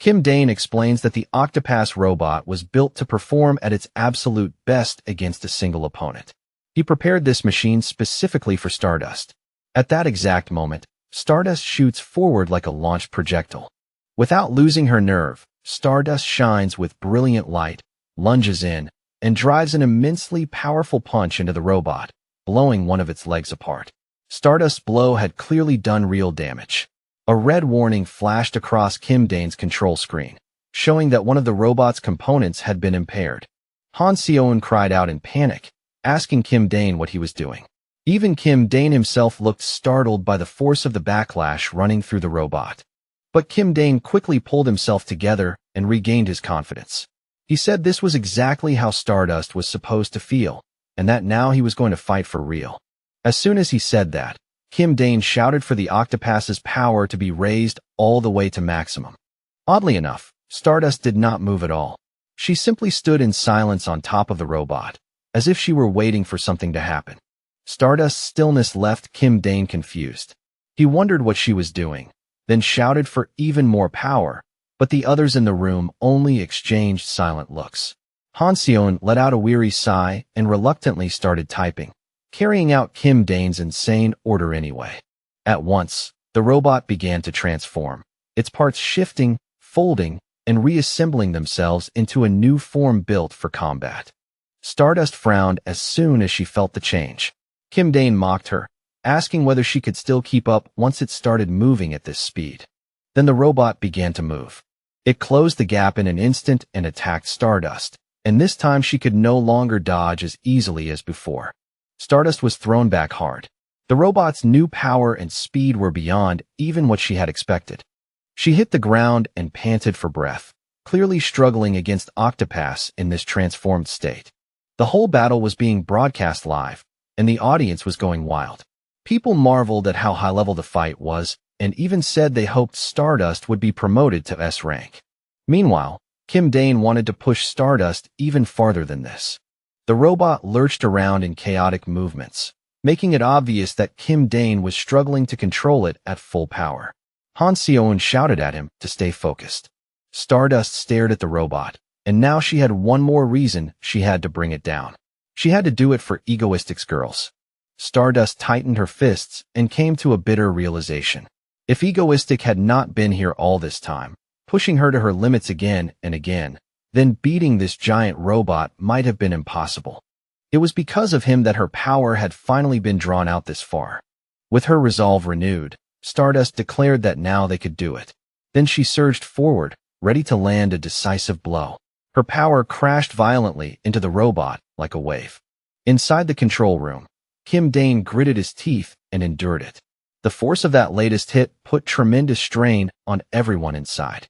Kim Dane explains that the Octopass robot was built to perform at its absolute best against a single opponent. He prepared this machine specifically for Stardust. At that exact moment, Stardust shoots forward like a launched projectile. Without losing her nerve, Stardust shines with brilliant light, lunges in, and drives an immensely powerful punch into the robot, blowing one of its legs apart. Stardust's blow had clearly done real damage. A red warning flashed across Kim Dane's control screen, showing that one of the robot's components had been impaired. Han Seoeun cried out in panic, asking Kim Dane what he was doing. Even Kim Dane himself looked startled by the force of the backlash running through the robot. But Kim Dane quickly pulled himself together and regained his confidence. He said this was exactly how Stardust was supposed to feel, and that now he was going to fight for real. As soon as he said that, Kim Dane shouted for the Octopass's power to be raised all the way to maximum. Oddly enough, Stardust did not move at all. She simply stood in silence on top of the robot, as if she were waiting for something to happen. Stardust's stillness left Kim Dane confused. He wondered what she was doing, then shouted for even more power, but the others in the room only exchanged silent looks. Han Seoeun let out a weary sigh and reluctantly started typing, carrying out Kim Dane's insane order anyway. At once, the robot began to transform, its parts shifting, folding, and reassembling themselves into a new form built for combat. Stardust frowned as soon as she felt the change. Kim Dane mocked her, asking whether she could still keep up once it started moving at this speed. Then the robot began to move. It closed the gap in an instant and attacked Stardust, and this time she could no longer dodge as easily as before. Stardust was thrown back hard. The robot's new power and speed were beyond even what she had expected. She hit the ground and panted for breath, clearly struggling against Octopass in this transformed state. The whole battle was being broadcast live, and the audience was going wild. People marveled at how high-level the fight was, and even said they hoped Stardust would be promoted to S rank. Meanwhile, Kim Dane wanted to push Stardust even farther than this. The robot lurched around in chaotic movements, making it obvious that Kim Dane was struggling to control it at full power. Han Seoeun shouted at him to stay focused. Stardust stared at the robot, and now she had one more reason she had to bring it down. She had to do it for Egoistic's girls. Stardust tightened her fists and came to a bitter realization. If Egoistic had not been here all this time, pushing her to her limits again and again, then beating this giant robot might have been impossible. It was because of him that her power had finally been drawn out this far. With her resolve renewed, Stardust declared that now they could do it. Then she surged forward, ready to land a decisive blow. Her power crashed violently into the robot like a wave. Inside the control room, Kim Dane gritted his teeth and endured it. The force of that latest hit put tremendous strain on everyone inside.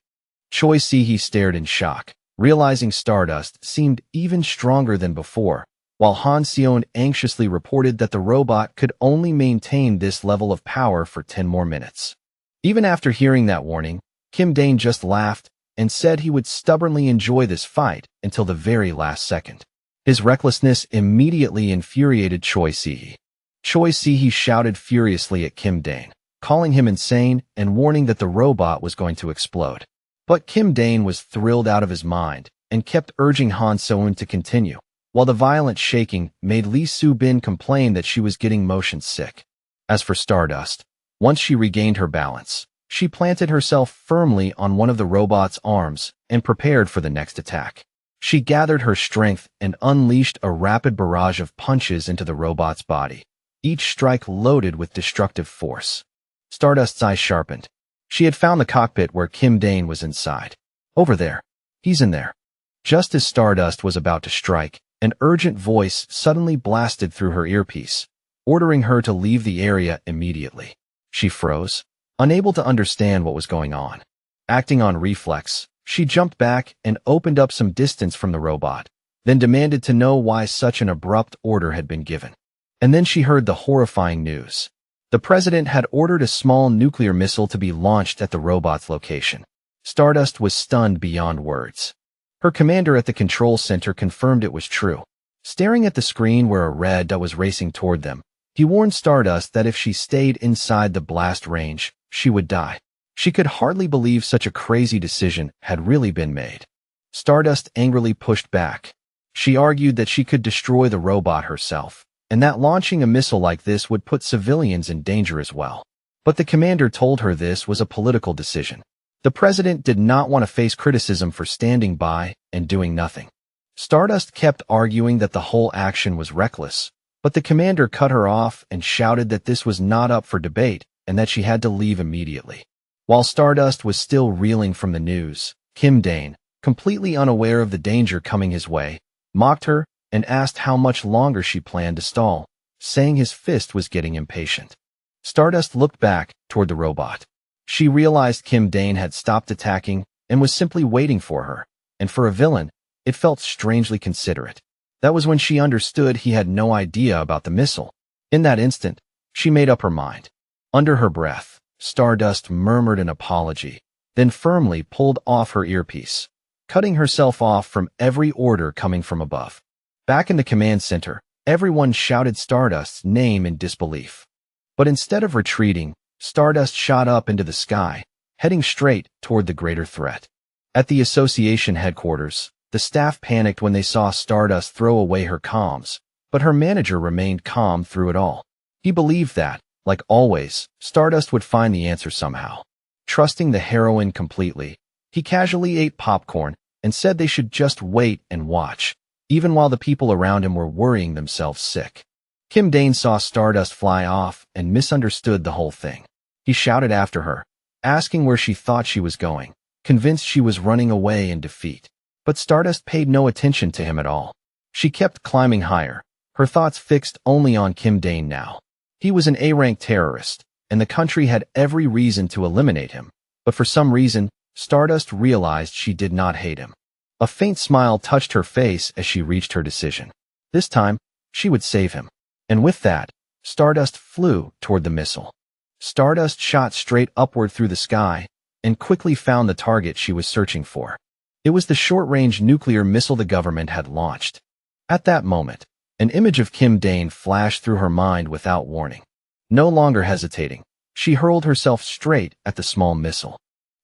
Choi Si-hee stared in shock, realizing Stardust seemed even stronger than before, while Han Seoeun anxiously reported that the robot could only maintain this level of power for 10 more minutes. Even after hearing that warning, Kim Dane just laughed and said he would stubbornly enjoy this fight until the very last second. His recklessness immediately infuriated Choi Si-hee. Choi Si-hee shouted furiously at Kim Dane, calling him insane and warning that the robot was going to explode. But Kim Dane was thrilled out of his mind and kept urging Han Seoeun to continue, while the violent shaking made Lee Soo-bin complain that she was getting motion sick. As for Stardust, once she regained her balance, she planted herself firmly on one of the robot's arms and prepared for the next attack. She gathered her strength and unleashed a rapid barrage of punches into the robot's body, each strike loaded with destructive force. Stardust's eyes sharpened. She had found the cockpit where Kim Dane was inside. Over there. He's in there. Just as Stardust was about to strike, an urgent voice suddenly blasted through her earpiece, ordering her to leave the area immediately. She froze, unable to understand what was going on. Acting on reflex, she jumped back and opened up some distance from the robot, then demanded to know why such an abrupt order had been given. And then she heard the horrifying news. The president had ordered a small nuclear missile to be launched at the robot's location. Stardust was stunned beyond words. Her commander at the control center confirmed it was true. Staring at the screen where a red dot was racing toward them, he warned Stardust that if she stayed inside the blast range, she would die. She could hardly believe such a crazy decision had really been made. Stardust angrily pushed back. She argued that she could destroy the robot herself, and that launching a missile like this would put civilians in danger as well. But the commander told her this was a political decision. The president did not want to face criticism for standing by and doing nothing. Stardust kept arguing that the whole action was reckless, but the commander cut her off and shouted that this was not up for debate and that she had to leave immediately. While Stardust was still reeling from the news, Kim Dane, completely unaware of the danger coming his way, mocked her and asked how much longer she planned to stall, saying his fist was getting impatient. Stardust looked back toward the robot. She realized Kim Dane had stopped attacking and was simply waiting for her, and for a villain, it felt strangely considerate. That was when she understood he had no idea about the missile. In that instant, she made up her mind. Under her breath, Stardust murmured an apology, then firmly pulled off her earpiece, cutting herself off from every order coming from above. Back in the command center, everyone shouted Stardust's name in disbelief. But instead of retreating, Stardust shot up into the sky, heading straight toward the greater threat. At the association headquarters, the staff panicked when they saw Stardust throw away her comms, but her manager remained calm through it all. He believed that, like always, Stardust would find the answer somehow. Trusting the heroine completely, he casually ate popcorn and said they should just wait and watch, even while the people around him were worrying themselves sick. Kim Dane saw Stardust fly off and misunderstood the whole thing. He shouted after her, asking where she thought she was going, convinced she was running away in defeat. But Stardust paid no attention to him at all. She kept climbing higher, her thoughts fixed only on Kim Dane now. He was an A-rank terrorist, and the country had every reason to eliminate him. But for some reason, Stardust realized she did not hate him. A faint smile touched her face as she reached her decision. This time, she would save him. And with that, Stardust flew toward the missile. Stardust shot straight upward through the sky and quickly found the target she was searching for. It was the short-range nuclear missile the government had launched. At that moment, an image of Kim Dane flashed through her mind without warning. No longer hesitating, she hurled herself straight at the small missile.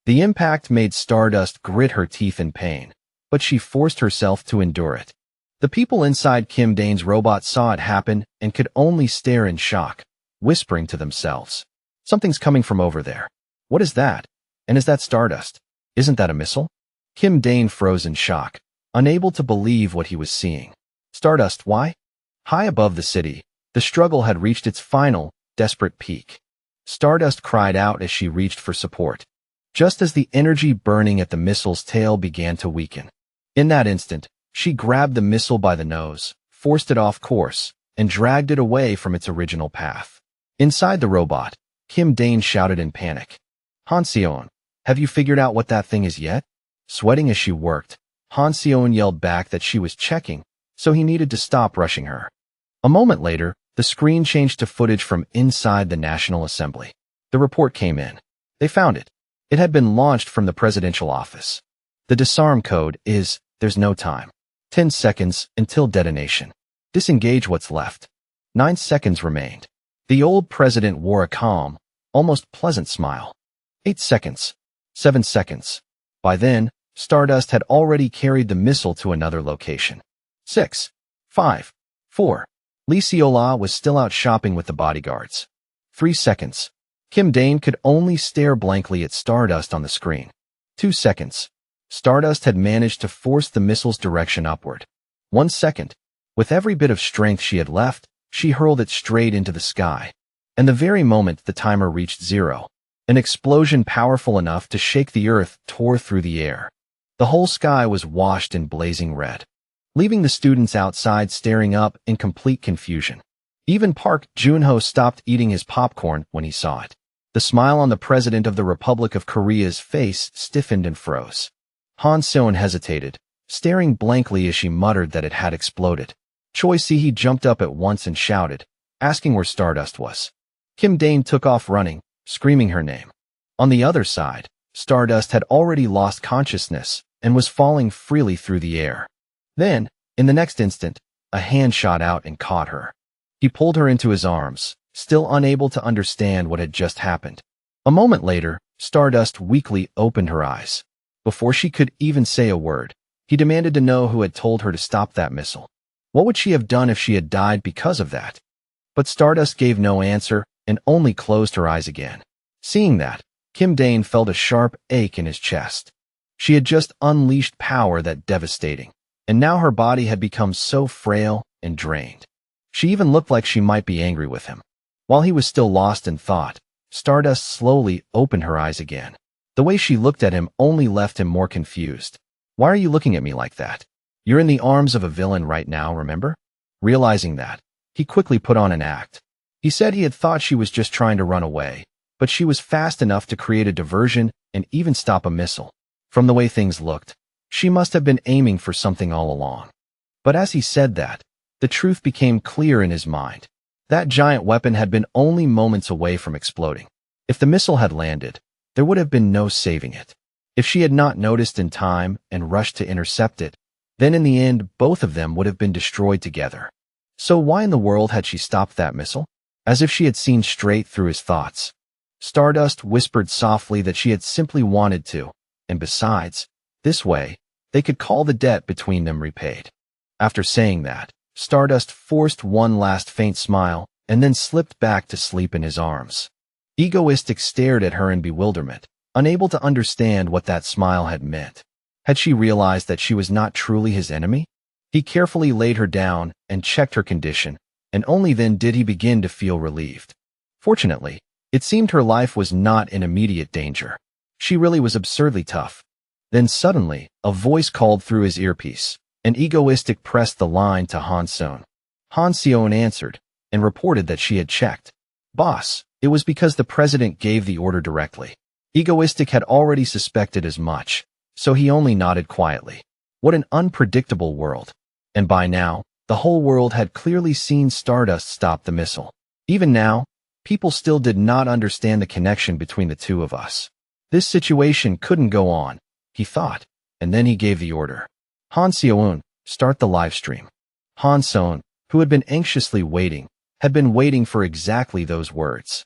The impact made Stardust grit her teeth in pain, but she forced herself to endure it. The people inside Kim Dane's robot saw it happen and could only stare in shock, whispering to themselves, "Something's coming from over there. What is that? And is that Stardust? Isn't that a missile?" Kim Dane froze in shock, unable to believe what he was seeing. Stardust, why? High above the city, the struggle had reached its final, desperate peak. Stardust cried out as she reached for support, just as the energy burning at the missile's tail began to weaken. In that instant, she grabbed the missile by the nose, forced it off course, and dragged it away from its original path. Inside the robot, Kim Dane shouted in panic, "Han Seon, have you figured out what that thing is yet?" Sweating as she worked, Han Seon yelled back that she was checking, so he needed to stop rushing her. A moment later, the screen changed to footage from inside the National Assembly. The report came in. They found it. It had been launched from the presidential office. The disarm code is, there's no time. 10 seconds until detonation. Disengage what's left. 9 seconds remained. The old president wore a calm, almost pleasant smile. 8 seconds. 7 seconds. By then, Stardust had already carried the missile to another location. 6, 5, 4. Lee Seola was still out shopping with the bodyguards. 3 seconds. Kim Dane could only stare blankly at Stardust on the screen. 2 seconds. Stardust had managed to force the missile's direction upward. 1 second. With every bit of strength she had left, she hurled it straight into the sky. And the very moment the timer reached 0, an explosion powerful enough to shake the earth tore through the air. The whole sky was washed in blazing red, leaving the students outside staring up in complete confusion. Even Park Joon-ho stopped eating his popcorn when he saw it. The smile on the president of the Republic of Korea's face stiffened and froze. Han Seon hesitated, staring blankly as she muttered that it had exploded. Choi Si-hee jumped up at once and shouted, asking where Stardust was. Kim Dane took off running, screaming her name. On the other side, Stardust had already lost consciousness and was falling freely through the air. Then, in the next instant, a hand shot out and caught her. He pulled her into his arms, still unable to understand what had just happened. A moment later, Stardust weakly opened her eyes. Before she could even say a word, he demanded to know who had told her to stop that missile. What would she have done if she had died because of that? But Stardust gave no answer and only closed her eyes again. Seeing that, Kim Dane felt a sharp ache in his chest. She had just unleashed power that devastating, and now her body had become so frail and drained. She even looked like she might be angry with him. While he was still lost in thought, Stardust slowly opened her eyes again. The way she looked at him only left him more confused. Why are you looking at me like that? You're in the arms of a villain right now, remember? Realizing that, he quickly put on an act. He said he had thought she was just trying to run away, but she was fast enough to create a diversion and even stop a missile. From the way things looked, she must have been aiming for something all along. But as he said that, the truth became clear in his mind. That giant weapon had been only moments away from exploding. If the missile had landed, there would have been no saving it. If she had not noticed in time and rushed to intercept it, then in the end, both of them would have been destroyed together. So why in the world had she stopped that missile? As if she had seen straight through his thoughts. Stardust whispered softly that she had simply wanted to, and besides, this way, they could call the debt between them repaid. After saying that, Stardust forced one last faint smile and then slipped back to sleep in his arms. Egoistic stared at her in bewilderment, unable to understand what that smile had meant. Had she realized that she was not truly his enemy? He carefully laid her down and checked her condition, and only then did he begin to feel relieved. Fortunately, it seemed her life was not in immediate danger. She really was absurdly tough. Then suddenly, a voice called through his earpiece, and Egoistic pressed the line to Han Seon. Han Seon answered, and reported that she had checked. Boss, it was because the president gave the order directly. Egoistic had already suspected as much, so he only nodded quietly. What an unpredictable world. And by now, the whole world had clearly seen Stardust stop the missile. Even now, people still did not understand the connection between the two of us. This situation couldn't go on, he thought, and then he gave the order. Han Seon, start the live stream. Han Seon, who had been anxiously waiting, had been waiting for exactly those words.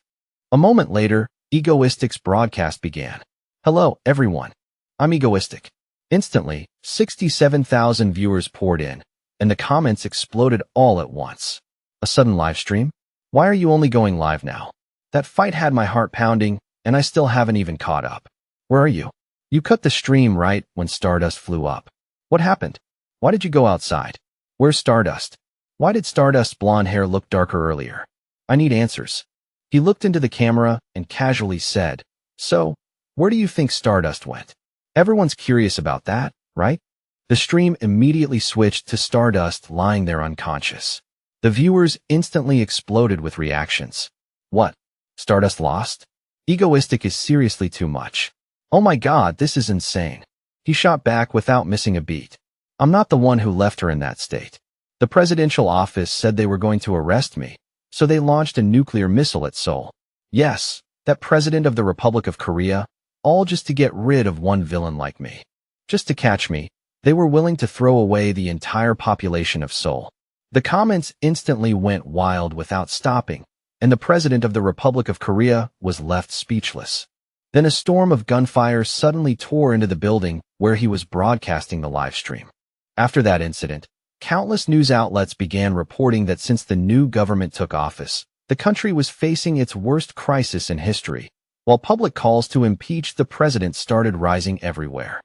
A moment later, Egoistic's broadcast began. Hello, everyone. I'm Egoistic. Instantly, 67,000 viewers poured in, and the comments exploded all at once. A sudden live stream? Why are you only going live now? That fight had my heart pounding, and I still haven't even caught up. Where are you? You cut the stream right when Stardust flew up. What happened? Why did you go outside? Where's Stardust? Why did Stardust's blonde hair look darker earlier? I need answers. He looked into the camera and casually said, So, where do you think Stardust went? Everyone's curious about that, right? The stream immediately switched to Stardust lying there unconscious. The viewers instantly exploded with reactions. What? Stardust lost? Egoistic is seriously too much. Oh my god, this is insane. He shot back without missing a beat. I'm not the one who left her in that state. The presidential office said they were going to arrest me, so they launched a nuclear missile at Seoul. Yes, that president of the Republic of Korea, all just to get rid of one villain like me. Just to catch me, they were willing to throw away the entire population of Seoul. The comments instantly went wild without stopping, and the president of the Republic of Korea was left speechless. Then a storm of gunfire suddenly tore into the building where he was broadcasting the live stream. After that incident, countless news outlets began reporting that since the new government took office, the country was facing its worst crisis in history, while public calls to impeach the president started rising everywhere.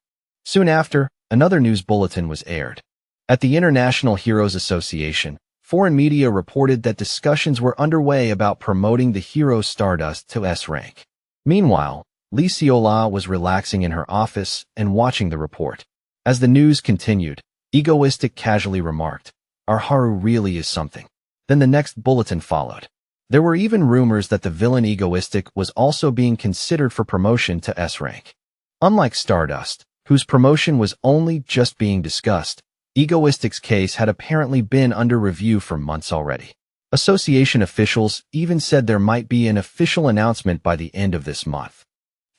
Soon after, another news bulletin was aired. At the International Heroes Association, foreign media reported that discussions were underway about promoting the hero Stardust to S rank. Meanwhile, Lee Seola was relaxing in her office and watching the report. As the news continued, Egoistic casually remarked, Our Haru really is something. Then the next bulletin followed. There were even rumors that the villain Egoistic was also being considered for promotion to S rank. Unlike Stardust, whose promotion was only just being discussed, Egoistic's case had apparently been under review for months already. Association officials even said there might be an official announcement by the end of this month.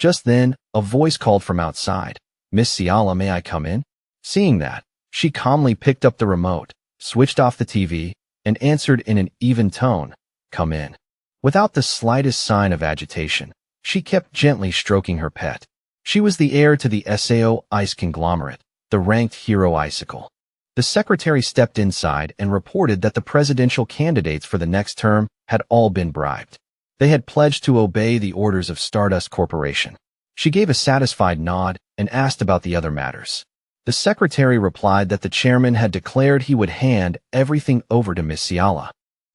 Just then, a voice called from outside, Miss Ciala, may I come in? Seeing that, she calmly picked up the remote, switched off the TV, and answered in an even tone, "Come in." Without the slightest sign of agitation, she kept gently stroking her pet. She was the heir to the SAO ice conglomerate, the ranked hero icicle. The secretary stepped inside and reported that the presidential candidates for the next term had all been bribed. They had pledged to obey the orders of Stardust Corporation. She gave a satisfied nod and asked about the other matters. The secretary replied that the chairman had declared he would hand everything over to Miss Ciala.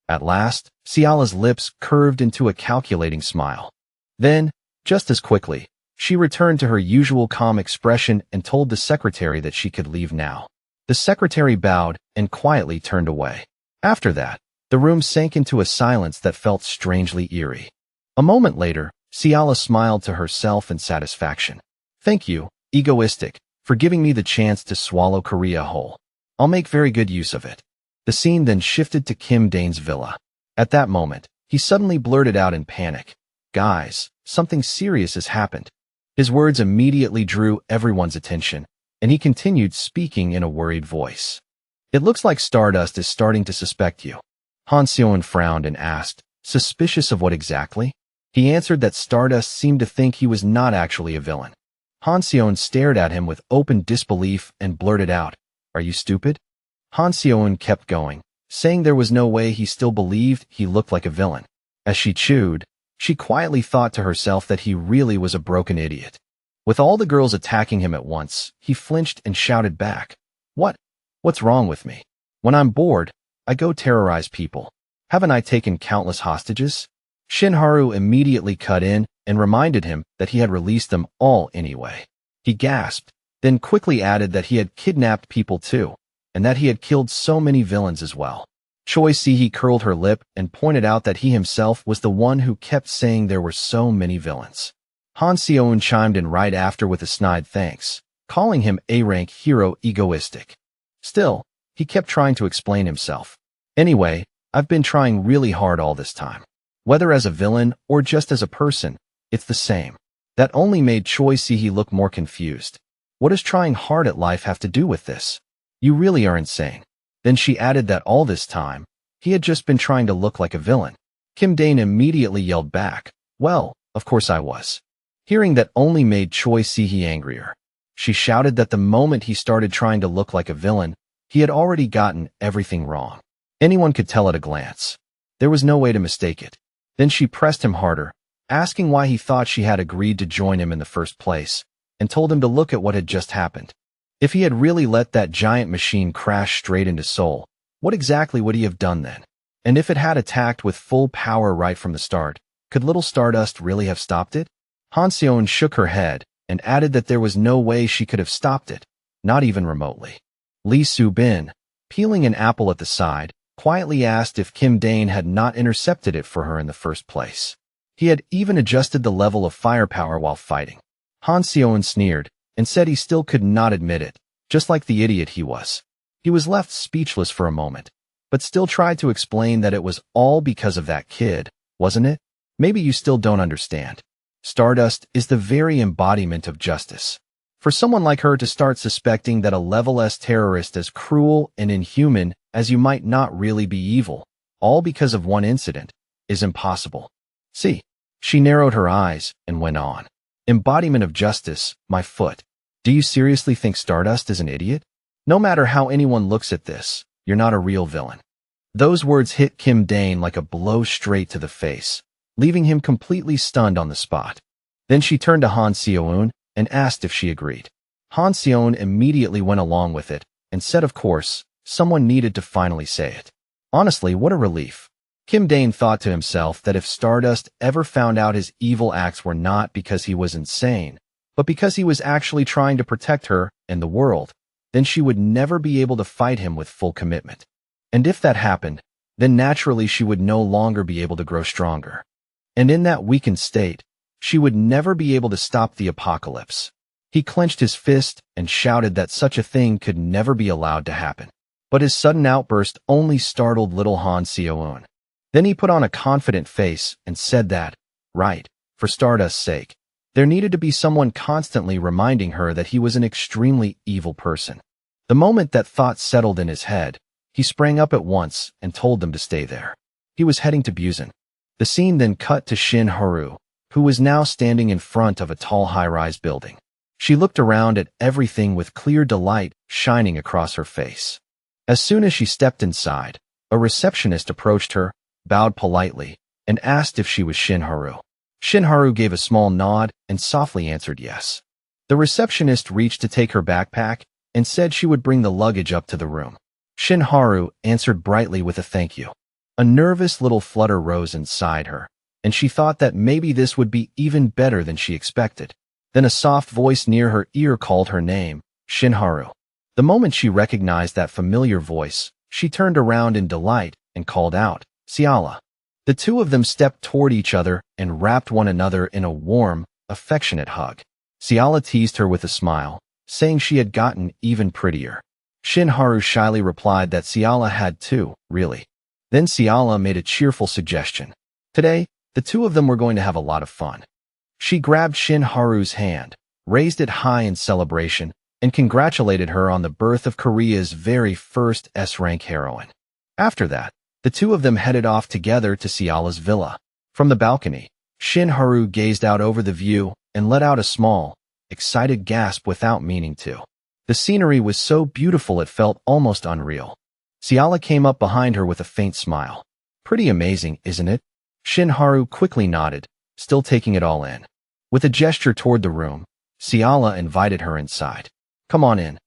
At last, Ciala's lips curved into a calculating smile. Then, just as quickly, she returned to her usual calm expression and told the secretary that she could leave now. The secretary bowed and quietly turned away. After that, the room sank into a silence that felt strangely eerie. A moment later, Ciala smiled to herself in satisfaction. "Thank you, egoistic, for giving me the chance to swallow Korea whole. I'll make very good use of it." The scene then shifted to Kim Dane's villa. At that moment, he suddenly blurted out in panic, "Guys, something serious has happened." His words immediately drew everyone's attention, and he continued speaking in a worried voice. "It looks like Stardust is starting to suspect you." Han Seon frowned and asked, "Suspicious of what exactly?" He answered that Stardust seemed to think he was not actually a villain. Han Seon stared at him with open disbelief and blurted out, "Are you stupid?" Han Seon kept going, saying there was no way he still believed he looked like a villain. As she chewed, she quietly thought to herself that he really was a broken idiot. With all the girls attacking him at once, he flinched and shouted back, What's wrong with me? When I'm bored, I go terrorize people. Haven't I taken countless hostages?" Shinharu immediately cut in and reminded him that he had released them all anyway. He gasped, then quickly added that he had kidnapped people too, and that he had killed so many villains as well. Choi Si-hee curled her lip and pointed out that he himself was the one who kept saying there were so many villains. Han Seon chimed in right after with a snide thanks, calling him A-rank hero egoistic. Still, he kept trying to explain himself. "Anyway, I've been trying really hard all this time. Whether as a villain or just as a person, it's the same." That only made Choi Si-hee look more confused. What does trying hard at life have to do with this? You really are insane. Then she added that all this time, he had just been trying to look like a villain. Kim Dane immediately yelled back, "Well, of course I was." Hearing that only made Choi Si-hee angrier. She shouted that the moment he started trying to look like a villain, he had already gotten everything wrong. Anyone could tell at a glance. There was no way to mistake it. Then she pressed him harder, asking why he thought she had agreed to join him in the first place, and told him to look at what had just happened. If he had really let that giant machine crash straight into Seoul, what exactly would he have done then? And if it had attacked with full power right from the start, could little Stardust really have stopped it? Han Seon shook her head and added that there was no way she could have stopped it, not even remotely. Lee Soo-bin, peeling an apple at the side, quietly asked if Kim Dane had not intercepted it for her in the first place. He had even adjusted the level of firepower while fighting. Han Seon sneered and said he still could not admit it, just like the idiot he was. He was left speechless for a moment, but still tried to explain that it was all because of that kid, wasn't it? Maybe you still don't understand. Stardust is the very embodiment of justice. For someone like her to start suspecting that a level S terrorist as cruel and inhuman as you might not really be evil, all because of one incident, is impossible. See, she narrowed her eyes and went on. Embodiment of justice, my foot. Do you seriously think Stardust is an idiot? No matter how anyone looks at this, you're not a real villain. Those words hit Kim Dane like a blow straight to the face, leaving him completely stunned on the spot. Then she turned to Han Seon and asked if she agreed. Han Seon immediately went along with it and said of course, someone needed to finally say it. Honestly, what a relief. Kim Dane thought to himself that if Stardust ever found out his evil acts were not because he was insane, but because he was actually trying to protect her and the world, then she would never be able to fight him with full commitment. And if that happened, then naturally she would no longer be able to grow stronger. And in that weakened state, she would never be able to stop the apocalypse. He clenched his fist and shouted that such a thing could never be allowed to happen. But his sudden outburst only startled little Han Seon. Then he put on a confident face and said that, right, for Stardust's sake, there needed to be someone constantly reminding her that he was an extremely evil person. The moment that thought settled in his head, He sprang up at once and told them to stay there. He was heading to Busan. The scene then cut to Shin Haru, who was now standing in front of a tall high-rise building. She looked around at everything with clear delight shining across her face. As soon as she stepped inside, a receptionist approached her, bowed politely, and asked if she was Shin Haru. Shin Haru gave a small nod and softly answered yes. The receptionist reached to take her backpack and said she would bring the luggage up to the room. Shin Haru answered brightly with a thank you. A nervous little flutter rose inside her, and she thought that maybe this would be even better than she expected. Then a soft voice near her ear called her name, Shin Haru. The moment she recognized that familiar voice, she turned around in delight and called out, Ciala. The two of them stepped toward each other and wrapped one another in a warm, affectionate hug. Ciala teased her with a smile, saying she had gotten even prettier. Shin Haru shyly replied that Ciala had too, really. Then Ciala made a cheerful suggestion. Today, the two of them were going to have a lot of fun. She grabbed Shin Haru's hand, raised it high in celebration, and congratulated her on the birth of Korea's very first S-rank heroine. After that, the two of them headed off together to Ciala's villa. From the balcony, Shin Haru gazed out over the view and let out a small, excited gasp without meaning to. The scenery was so beautiful it felt almost unreal. Ciala came up behind her with a faint smile. Pretty amazing, isn't it? Shin Haru quickly nodded, still taking it all in. With a gesture toward the room, Ciala invited her inside. Come on in.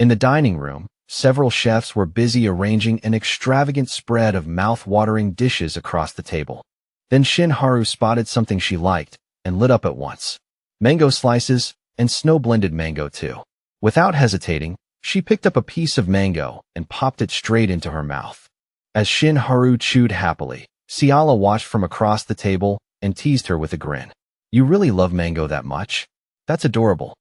In the dining room, several chefs were busy arranging an extravagant spread of mouth-watering dishes across the table. Then Shin Haru spotted something she liked and lit up at once. Mango slices and snow-blended mango too. Without hesitating, she picked up a piece of mango and popped it straight into her mouth. As Shin Haru chewed happily, Ciala watched from across the table and teased her with a grin. You really love mango that much? That's adorable.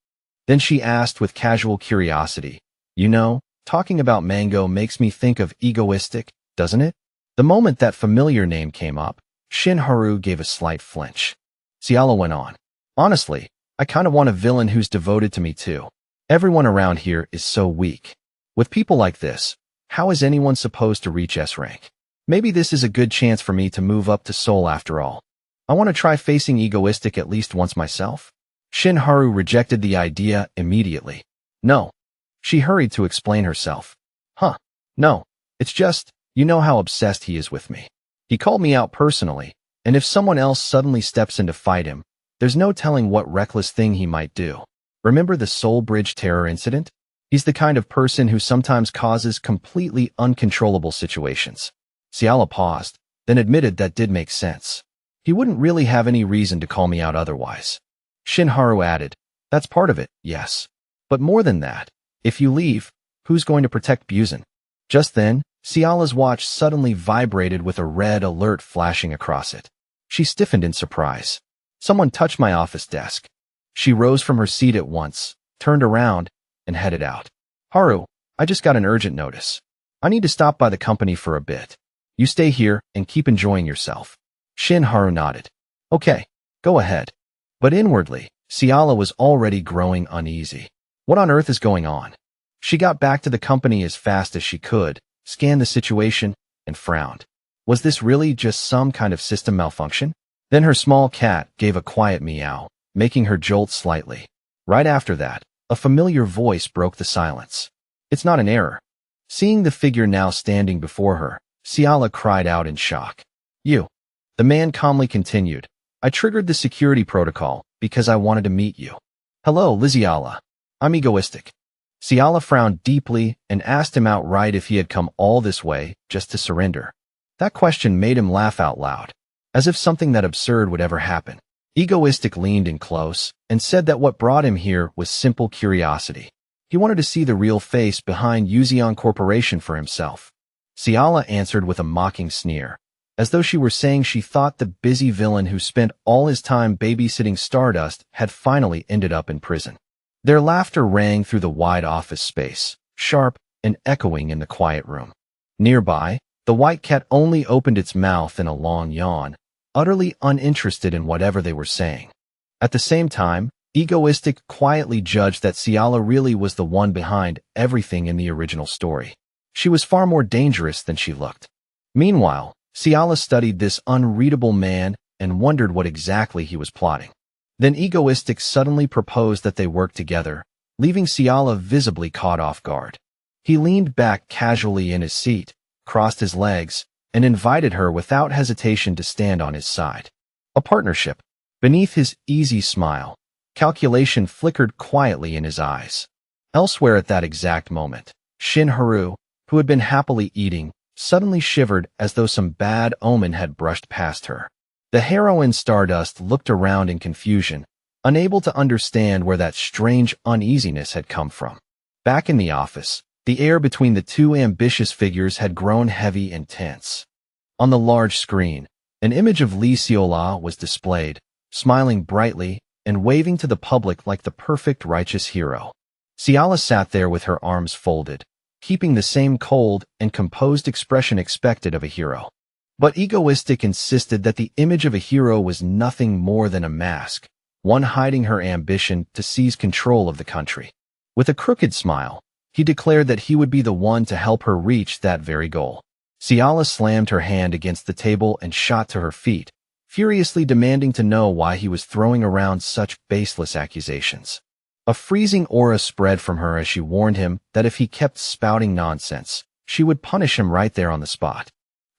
Then she asked with casual curiosity, you know, talking about mango makes me think of egoistic, doesn't it? The moment that familiar name came up, Shin Haru gave a slight flinch. Ciala went on. Honestly, I kind of want a villain who's devoted to me too. Everyone around here is so weak. With people like this, how is anyone supposed to reach S rank? Maybe this is a good chance for me to move up to Seoul after all. I want to try facing egoistic at least once myself. Shin Haru rejected the idea immediately. No. She hurried to explain herself. No, it's just, you know how obsessed he is with me. He called me out personally, and if someone else suddenly steps in to fight him, there's no telling what reckless thing he might do. Remember the Seoul Bridge terror incident? He's the kind of person who sometimes causes completely uncontrollable situations. Ciala paused, then admitted that did make sense. He wouldn't really have any reason to call me out otherwise. Shin Haru added, that's part of it, yes. But more than that, if you leave, who's going to protect Busan? Just then, Ciala's watch suddenly vibrated with a red alert flashing across it. She stiffened in surprise. Someone touched my office desk. She rose from her seat at once, turned around, and headed out. Haru, I just got an urgent notice. I need to stop by the company for a bit. You stay here and keep enjoying yourself. Shin Haru nodded. Okay, go ahead. But inwardly, Ciala was already growing uneasy. What on earth is going on? She got back to the company as fast as she could, scanned the situation, and frowned. Was this really just some kind of system malfunction? Then her small cat gave a quiet meow, making her jolt slightly. Right after that, a familiar voice broke the silence. It's not an error. Seeing the figure now standing before her, Ciala cried out in shock. You. The man calmly continued. I triggered the security protocol because I wanted to meet you. Hello, Liziala. I'm egoistic. Ciala frowned deeply and asked him outright if he had come all this way just to surrender. That question made him laugh out loud, as if something that absurd would ever happen. Egoistic leaned in close and said that what brought him here was simple curiosity. He wanted to see the real face behind Yuzeon Corporation for himself. Ciala answered with a mocking sneer, as though she were saying she thought the busy villain who spent all his time babysitting Stardust had finally ended up in prison. Their laughter rang through the wide office space, sharp and echoing in the quiet room. Nearby, the white cat only opened its mouth in a long yawn, utterly uninterested in whatever they were saying. At the same time, Egoistic quietly judged that Ciala really was the one behind everything in the original story. She was far more dangerous than she looked. Meanwhile, Ciala studied this unreadable man and wondered what exactly he was plotting. Then Egoistic suddenly proposed that they work together, leaving Ciala visibly caught off guard. He leaned back casually in his seat, crossed his legs, and invited her without hesitation to stand on his side. A partnership. Beneath his easy smile, calculation flickered quietly in his eyes. Elsewhere at that exact moment, Shin Haru, who had been happily eating, suddenly shivered as though some bad omen had brushed past her. The heroine Stardust looked around in confusion, unable to understand where that strange uneasiness had come from. Back in the office, the air between the two ambitious figures had grown heavy and tense. On the large screen, an image of Lee Seola was displayed, smiling brightly and waving to the public like the perfect righteous hero. Ciala sat there with her arms folded, keeping the same cold and composed expression expected of a hero. But Egoistic insisted that the image of a hero was nothing more than a mask, one hiding her ambition to seize control of the country. With a crooked smile, he declared that he would be the one to help her reach that very goal. Ciala slammed her hand against the table and shot to her feet, furiously demanding to know why he was throwing around such baseless accusations. A freezing aura spread from her as she warned him that if he kept spouting nonsense, she would punish him right there on the spot.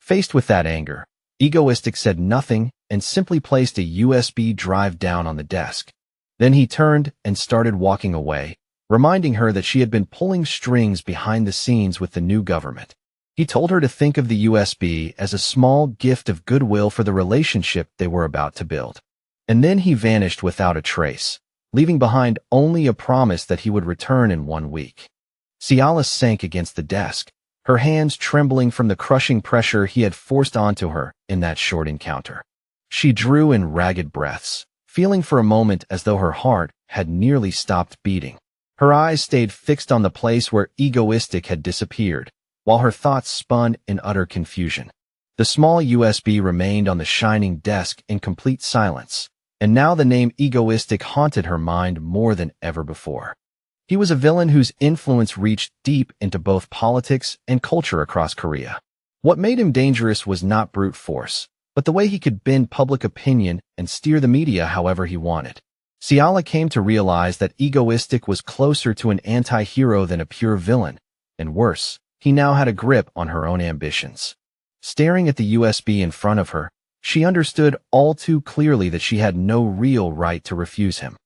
Faced with that anger, Egoistic said nothing and simply placed a USB drive down on the desk. Then he turned and started walking away, reminding her that she had been pulling strings behind the scenes with the new government. He told her to think of the USB as a small gift of goodwill for the relationship they were about to build. And then he vanished without a trace, leaving behind only a promise that he would return in 1 week. Ciala sank against the desk, her hands trembling from the crushing pressure he had forced onto her in that short encounter. She drew in ragged breaths, feeling for a moment as though her heart had nearly stopped beating. Her eyes stayed fixed on the place where Egoistic had disappeared, while her thoughts spun in utter confusion. The small USB remained on the shining desk in complete silence, and now the name Egoistic haunted her mind more than ever before. He was a villain whose influence reached deep into both politics and culture across Korea. What made him dangerous was not brute force, but the way he could bend public opinion and steer the media however he wanted. Ciala came to realize that Egoistic was closer to an anti-hero than a pure villain, and worse, he now had a grip on her own ambitions. Staring at the USB in front of her, she understood all too clearly that she had no real right to refuse him.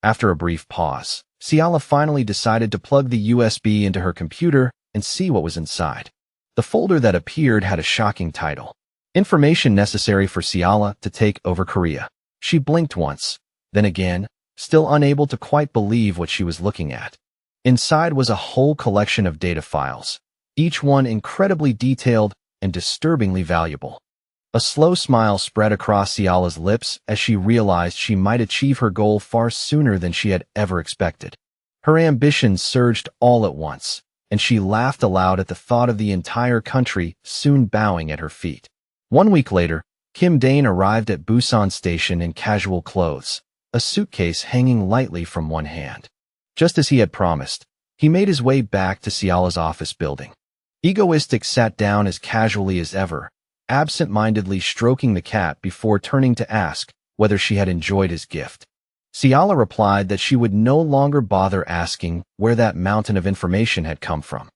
After a brief pause, Ciala finally decided to plug the USB into her computer and see what was inside. The folder that appeared had a shocking title: Information Necessary for Ciala to Take Over Korea. She blinked once, then again, still unable to quite believe what she was looking at. Inside was a whole collection of data files, each one incredibly detailed and disturbingly valuable. A slow smile spread across Ciala's lips as she realized she might achieve her goal far sooner than she had ever expected. Her ambitions surged all at once, and she laughed aloud at the thought of the entire country soon bowing at her feet. 1 week later, Kim Dane arrived at Busan Station in casual clothes, a suitcase hanging lightly from one hand. Just as he had promised, he made his way back to Ciala's office building. Egoistic sat down as casually as ever, absent-mindedly stroking the cat before turning to ask whether she had enjoyed his gift. Ciala replied that she would no longer bother asking where that mountain of information had come from.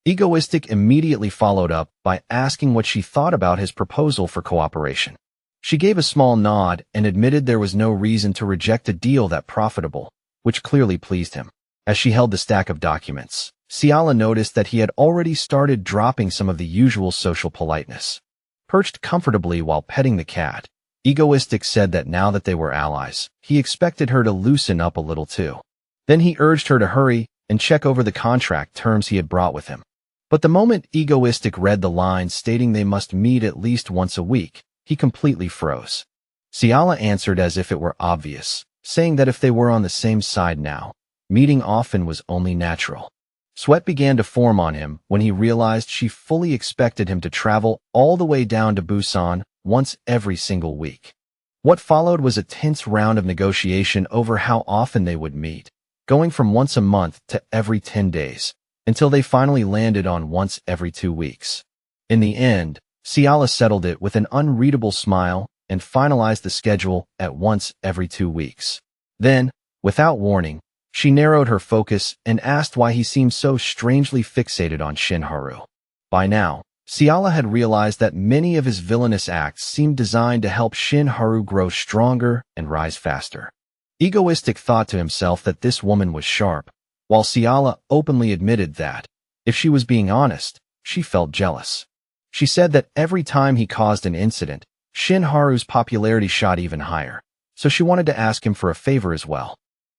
Egoistic immediately followed up by asking what she thought about his proposal for cooperation. She gave a small nod and admitted there was no reason to reject a deal that profitable, which clearly pleased him. As she held the stack of documents, Ciala noticed that he had already started dropping some of the usual social politeness. Perched comfortably while petting the cat, Egoistic said that now that they were allies, he expected her to loosen up a little too. Then he urged her to hurry and check over the contract terms he had brought with him. But the moment Egoistic read the line stating they must meet at least once a week, he completely froze. Ciala answered as if it were obvious, saying that if they were on the same side now, meeting often was only natural. Sweat began to form on him when he realized she fully expected him to travel all the way down to Busan once every single week. What followed was a tense round of negotiation over how often they would meet, going from once a month to every 10 days, until they finally landed on once every 2 weeks. In the end, Ciala settled it with an unreadable smile and finalized the schedule at once every 2 weeks. Then, without warning, she narrowed her focus and asked why he seemed so strangely fixated on Shinharu. By now, Ciala had realized that many of his villainous acts seemed designed to help Shinharu grow stronger and rise faster. Egoistic thought to himself that this woman was sharp, while Ciala openly admitted that, if she was being honest, she felt jealous. She said that every time he caused an incident, Shinharu's popularity shot even higher, so she wanted to ask him for a favor as well.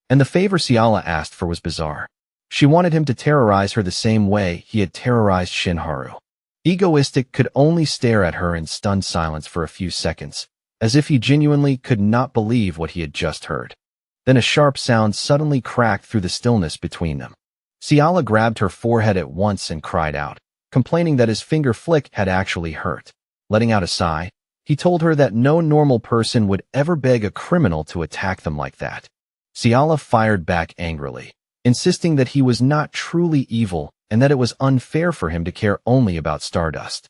And the favor Ciala asked for was bizarre. She wanted him to terrorize her the same way he had terrorized Shinharu. Egoistic could only stare at her in stunned silence for a few seconds, as if he genuinely could not believe what he had just heard. Then a sharp sound suddenly cracked through the stillness between them. Ciala grabbed her forehead at once and cried out, complaining that his finger flick had actually hurt. Letting out a sigh, he told her that no normal person would ever beg a criminal to attack them like that. Ciala fired back angrily, insisting that he was not truly evil and that it was unfair for him to care only about Stardust.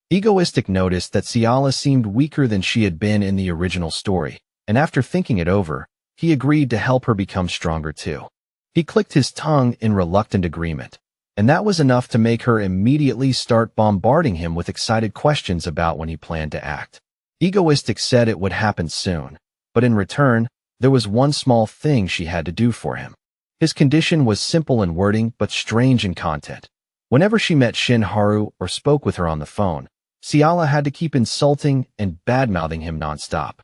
Egoistic noticed that Ciala seemed weaker than she had been in the original story, and after thinking it over, he agreed to help her become stronger too. He clicked his tongue in reluctant agreement, and that was enough to make her immediately start bombarding him with excited questions about when he planned to act. Egoistic said it would happen soon, but in return, there was one small thing she had to do for him. His condition was simple in wording but strange in content. Whenever she met Shinharu or spoke with her on the phone, Ciala had to keep insulting and badmouthing him nonstop.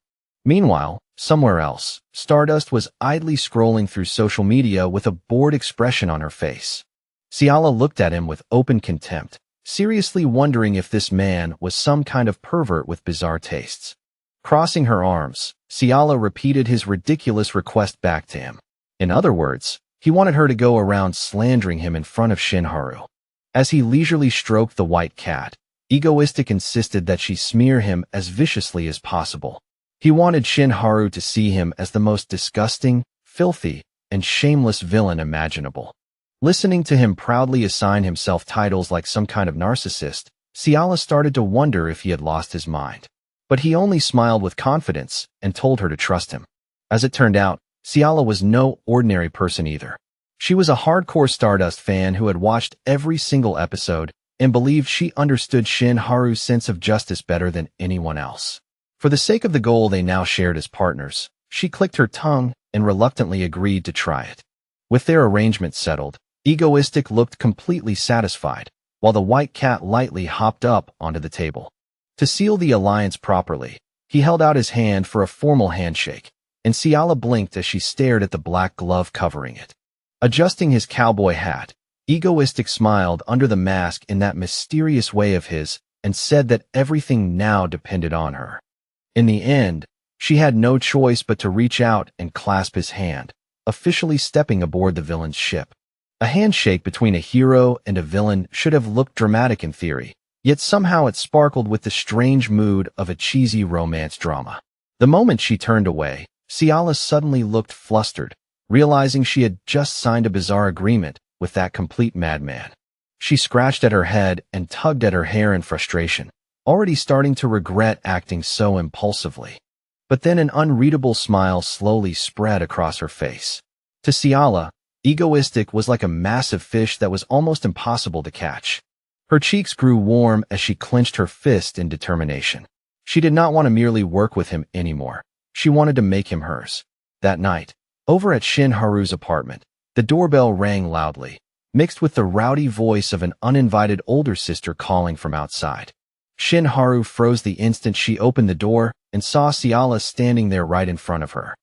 Meanwhile, somewhere else, Stardust was idly scrolling through social media with a bored expression on her face. Ciala looked at him with open contempt, seriously wondering if this man was some kind of pervert with bizarre tastes. Crossing her arms, Ciala repeated his ridiculous request back to him. In other words, he wanted her to go around slandering him in front of Shinharu. As he leisurely stroked the white cat, Egoistic insisted that she smear him as viciously as possible. He wanted Shinharu to see him as the most disgusting, filthy, and shameless villain imaginable. Listening to him proudly assign himself titles like some kind of narcissist, Ciala started to wonder if he had lost his mind. But he only smiled with confidence and told her to trust him. As it turned out, Ciala was no ordinary person either. She was a hardcore Stardust fan who had watched every single episode and believed she understood Shinharu's sense of justice better than anyone else. For the sake of the goal they now shared as partners, she clicked her tongue and reluctantly agreed to try it. With their arrangement settled, Egoistic looked completely satisfied, while the white cat lightly hopped up onto the table. To seal the alliance properly, he held out his hand for a formal handshake, and Ciala blinked as she stared at the black glove covering it. Adjusting his cowboy hat, Egoistic smiled under the mask in that mysterious way of his and said that everything now depended on her. In the end, she had no choice but to reach out and clasp his hand, officially stepping aboard the villain's ship. A handshake between a hero and a villain should have looked dramatic in theory, yet somehow it sparkled with the strange mood of a cheesy romance drama. The moment she turned away, Ciala suddenly looked flustered, realizing she had just signed a bizarre agreement with that complete madman. She scratched at her head and tugged at her hair in frustration, already starting to regret acting so impulsively. But then an unreadable smile slowly spread across her face. To Ciala, Egoistic was like a massive fish that was almost impossible to catch. Her cheeks grew warm as she clenched her fist in determination. She did not want to merely work with him anymore. She wanted to make him hers. That night, over at Shinharu's apartment, the doorbell rang loudly, mixed with the rowdy voice of an uninvited older sister calling from outside. Shinharu froze the instant she opened the door and saw Ciala standing there right in front of her.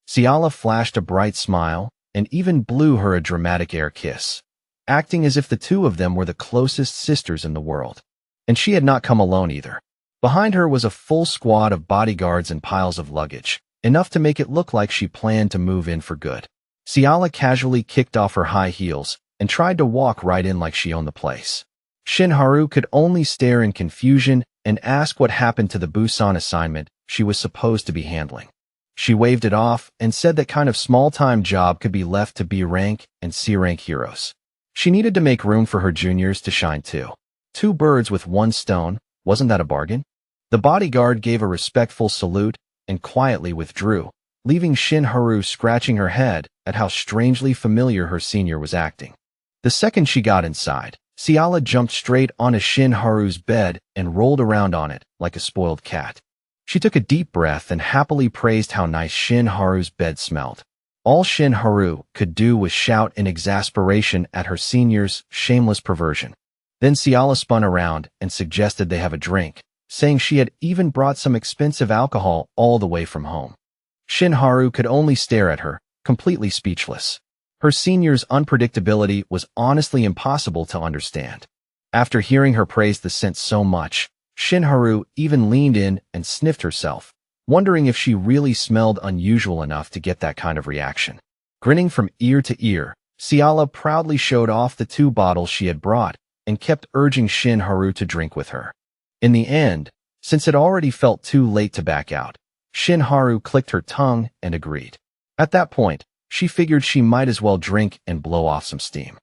Ciala flashed a bright smile and even blew her a dramatic air kiss, acting as if the two of them were the closest sisters in the world. And she had not come alone either. Behind her was a full squad of bodyguards and piles of luggage, enough to make it look like she planned to move in for good. Ciala casually kicked off her high heels and tried to walk right in like she owned the place. Shinharu could only stare in confusion and ask what happened to the Busan assignment she was supposed to be handling. She waved it off and said that kind of small-time job could be left to B-rank and C-rank heroes. She needed to make room for her juniors to shine too. Two birds with one stone, wasn't that a bargain? The bodyguard gave a respectful salute and quietly withdrew, leaving Shin Haru scratching her head at how strangely familiar her senior was acting. The second she got inside, Ciala jumped straight onto Shin Haru's bed and rolled around on it like a spoiled cat. She took a deep breath and happily praised how nice Shin Haru's bed smelled. All Shin Haru could do was shout in exasperation at her senior's shameless perversion. Then Ciala spun around and suggested they have a drink, saying she had even brought some expensive alcohol all the way from home. Shin Haru could only stare at her, completely speechless. Her senior's unpredictability was honestly impossible to understand. After hearing her praise the scent so much, Shin Haru even leaned in and sniffed herself, wondering if she really smelled unusual enough to get that kind of reaction. Grinning from ear to ear, Ciala proudly showed off the 2 bottles she had brought and kept urging Shin Haru to drink with her. In the end, since it already felt too late to back out, Shin Haru clicked her tongue and agreed. At that point, she figured she might as well drink and blow off some steam.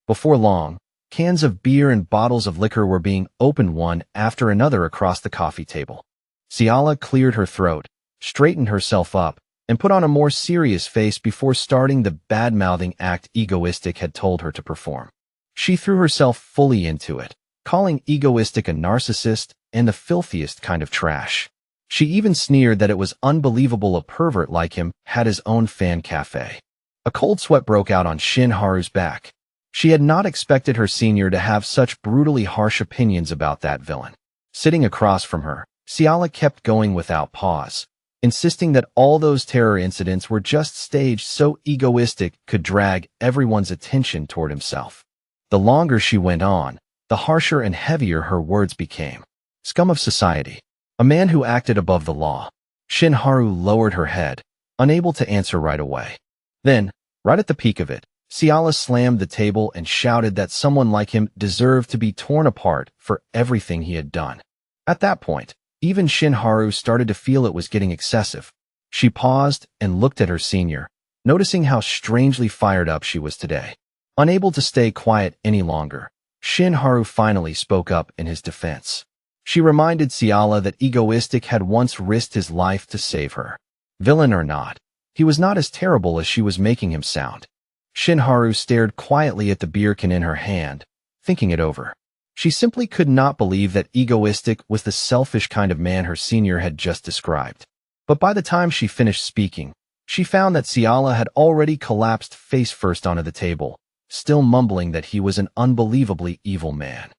Before long, cans of beer and bottles of liquor were being opened one after another across the coffee table. Ciala cleared her throat, straightened herself up, and put on a more serious face before starting the bad-mouthing act Egoistic had told her to perform. She threw herself fully into it, calling Egoistic a narcissist and the filthiest kind of trash. She even sneered that it was unbelievable a pervert like him had his own fan cafe. A cold sweat broke out on Shin Haru's back. She had not expected her senior to have such brutally harsh opinions about that villain. Sitting across from her, Ciala kept going without pause, insisting that all those terror incidents were just staged so Egoistic could drag everyone's attention toward himself. The longer she went on, the harsher and heavier her words became. Scum of society. A man who acted above the law. Shin Haru lowered her head, unable to answer right away. Then, right at the peak of it, Ciala slammed the table and shouted that someone like him deserved to be torn apart for everything he had done. At that point, even Shin Haru started to feel it was getting excessive. She paused and looked at her senior, noticing how strangely fired up she was today. Unable to stay quiet any longer, Shin Haru finally spoke up in his defense. She reminded Ciala that Egoistic had once risked his life to save her. Villain or not, he was not as terrible as she was making him sound. Shin Haru stared quietly at the beer can in her hand, thinking it over. She simply could not believe that Egoistic was the selfish kind of man her senior had just described. But by the time she finished speaking, she found that Ciala had already collapsed face first onto the table, still mumbling that he was an unbelievably evil man.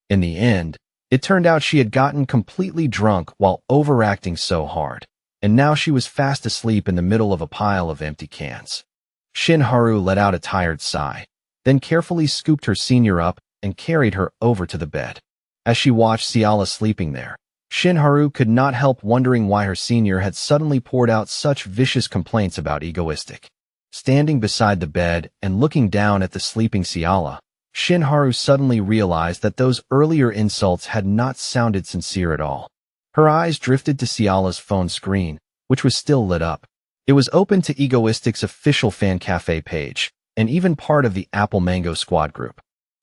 In the end, it turned out she had gotten completely drunk while overacting so hard, and now she was fast asleep in the middle of a pile of empty cans. Shin Haru let out a tired sigh, then carefully scooped her senior up and carried her over to the bed. As she watched Ciala sleeping there, Shin Haru could not help wondering why her senior had suddenly poured out such vicious complaints about Egoistic. Standing beside the bed and looking down at the sleeping Ciala, Shin Haru suddenly realized that those earlier insults had not sounded sincere at all. Her eyes drifted to Ciala's phone screen, which was still lit up. It was open to Egoistic's official fan cafe page, and even part of the Apple Mango squad group.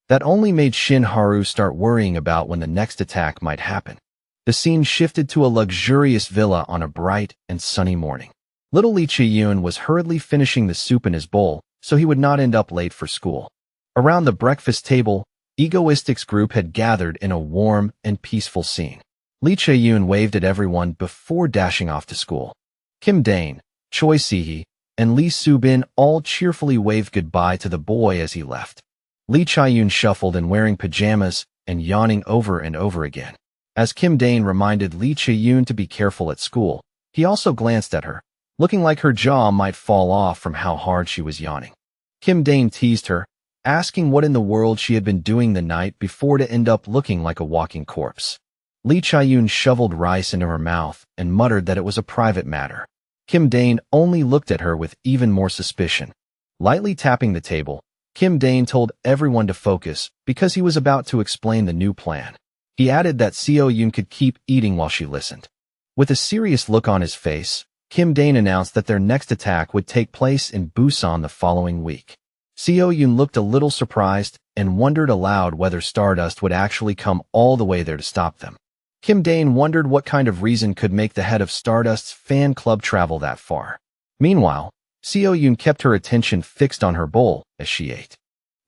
That only made Shin Haru start worrying about when the next attack might happen. The scene shifted to a luxurious villa on a bright and sunny morning. Little Lee Chi-yoon was hurriedly finishing the soup in his bowl, so he would not end up late for school. Around the breakfast table, Egoistic's group had gathered in a warm and peaceful scene. Lee Chae-yoon waved at everyone before dashing off to school. Kim Dane, Choi Si-hee, and Lee Soo-bin all cheerfully waved goodbye to the boy as he left. Lee Chae-yoon shuffled in wearing pajamas and yawning over and over again. As Kim Dane reminded Lee Chae-yoon to be careful at school, he also glanced at her, looking like her jaw might fall off from how hard she was yawning. Kim Dane teased her, asking what in the world she had been doing the night before to end up looking like a walking corpse. Lee Chae-yoon shoveled rice into her mouth and muttered that it was a private matter. Kim Dane only looked at her with even more suspicion. Lightly tapping the table, Kim Dane told everyone to focus because he was about to explain the new plan. He added that Seo-yoon could keep eating while she listened. With a serious look on his face, Kim Dane announced that their next attack would take place in Busan the following week. Seo-yoon looked a little surprised and wondered aloud whether Stardust would actually come all the way there to stop them. Kim Dane wondered what kind of reason could make the head of Stardust's fan club travel that far. Meanwhile, Seo Yoon kept her attention fixed on her bowl as she ate.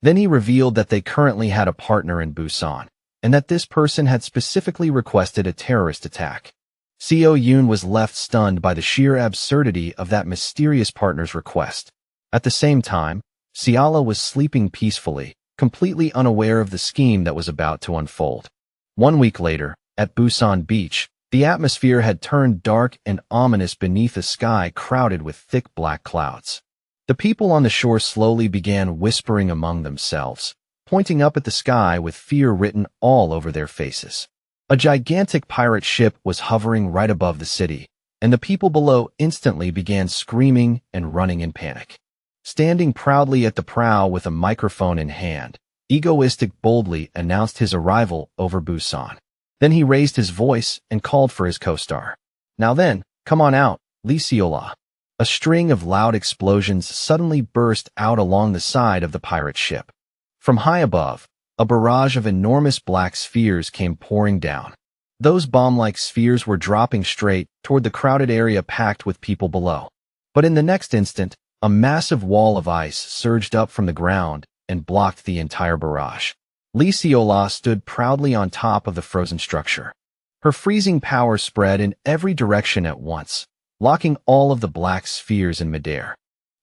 Then he revealed that they currently had a partner in Busan, and that this person had specifically requested a terrorist attack. Seo Yoon was left stunned by the sheer absurdity of that mysterious partner's request. At the same time, Ciala was sleeping peacefully, completely unaware of the scheme that was about to unfold. 1 week later, at Busan Beach, the atmosphere had turned dark and ominous beneath a sky crowded with thick black clouds. The people on the shore slowly began whispering among themselves, pointing up at the sky with fear written all over their faces. A gigantic pirate ship was hovering right above the city, and the people below instantly began screaming and running in panic. Standing proudly at the prow with a microphone in hand, Egoistic boldly announced his arrival over Busan. Then he raised his voice and called for his co-star. "Now then, come on out, Lee Seola." A string of loud explosions suddenly burst out along the side of the pirate ship. From high above, a barrage of enormous black spheres came pouring down. Those bomb-like spheres were dropping straight toward the crowded area packed with people below. But in the next instant, a massive wall of ice surged up from the ground and blocked the entire barrage. Lee Seola stood proudly on top of the frozen structure. Her freezing power spread in every direction at once, locking all of the black spheres in midair.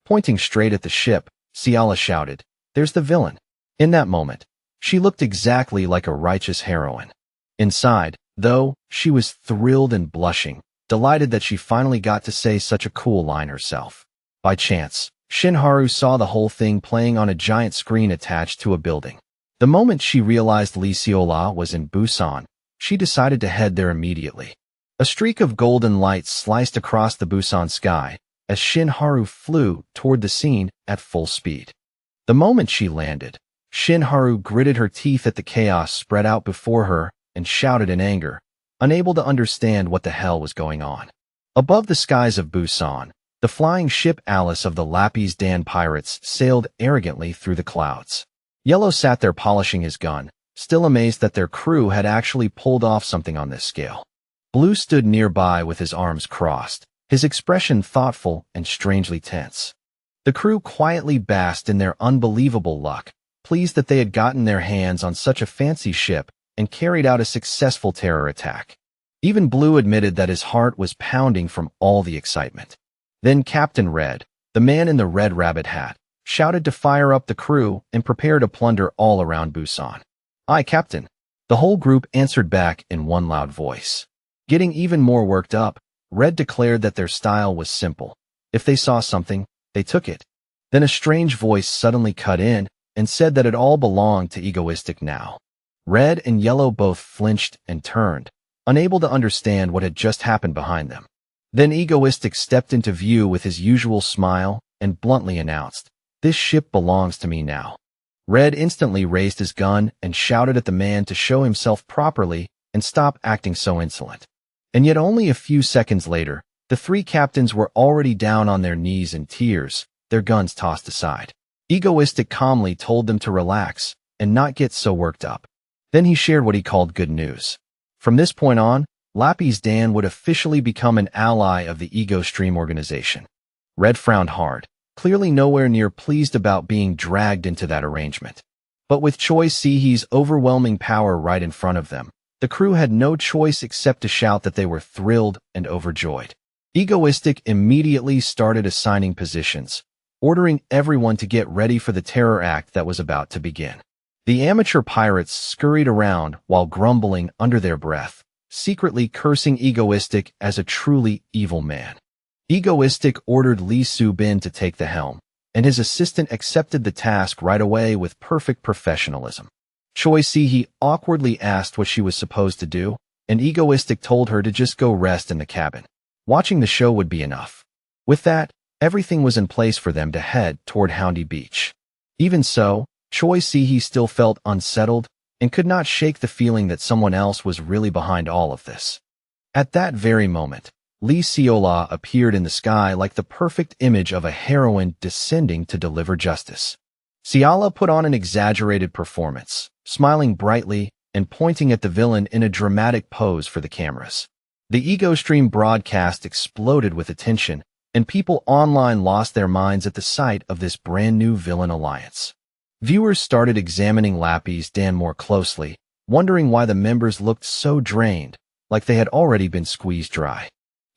Pointing straight at the ship, Ciala shouted, "There's the villain." In that moment, she looked exactly like a righteous heroine. Inside, though, she was thrilled and blushing, delighted that she finally got to say such a cool line herself. By chance, Shinharu saw the whole thing playing on a giant screen attached to a building. The moment she realized Lee Seola was in Busan, she decided to head there immediately. A streak of golden light sliced across the Busan sky as Shinharu flew toward the scene at full speed. The moment she landed, Shinharu gritted her teeth at the chaos spread out before her and shouted in anger, unable to understand what the hell was going on. Above the skies of Busan, the flying ship Alice of the Lapis Dan pirates sailed arrogantly through the clouds. Yellow sat there polishing his gun, still amazed that their crew had actually pulled off something on this scale. Blue stood nearby with his arms crossed, his expression thoughtful and strangely tense. The crew quietly basked in their unbelievable luck, pleased that they had gotten their hands on such a fancy ship and carried out a successful terror attack. Even Blue admitted that his heart was pounding from all the excitement. Then Captain Red, the man in the red rabbit hat, shouted to fire up the crew and prepare to plunder all around Busan. "Aye, Captain." The whole group answered back in one loud voice. Getting even more worked up, Red declared that their style was simple. If they saw something, they took it. Then a strange voice suddenly cut in and said that it all belonged to Egoistic now. Red and Yellow both flinched and turned, unable to understand what had just happened behind them. Then Egoistic stepped into view with his usual smile and bluntly announced, "This ship belongs to me now." Red instantly raised his gun and shouted at the man to show himself properly and stop acting so insolent. And yet only a few seconds later, the three captains were already down on their knees in tears, their guns tossed aside. Egoistic calmly told them to relax and not get so worked up. Then he shared what he called good news. From this point on, Lapis Dan would officially become an ally of the Ego Stream organization. Red frowned hard, clearly nowhere near pleased about being dragged into that arrangement. But with Choi Si-hee's overwhelming power right in front of them, the crew had no choice except to shout that they were thrilled and overjoyed. Egoistic immediately started assigning positions, ordering everyone to get ready for the terror act that was about to begin. The amateur pirates scurried around while grumbling under their breath, secretly cursing Egoistic as a truly evil man. Egoistic ordered Lee Soo-bin to take the helm, and his assistant accepted the task right away with perfect professionalism. Choi Si-hee awkwardly asked what she was supposed to do, and Egoistic told her to just go rest in the cabin. Watching the show would be enough. With that, everything was in place for them to head toward Houndy Beach. Even so, Choi Si-hee still felt unsettled and could not shake the feeling that someone else was really behind all of this. At that very moment, Lee Seola appeared in the sky like the perfect image of a heroine descending to deliver justice. Ciala put on an exaggerated performance, smiling brightly and pointing at the villain in a dramatic pose for the cameras. The Ego Stream broadcast exploded with attention, and people online lost their minds at the sight of this brand-new villain alliance. Viewers started examining Lappy's Dan more closely, wondering why the members looked so drained, like they had already been squeezed dry.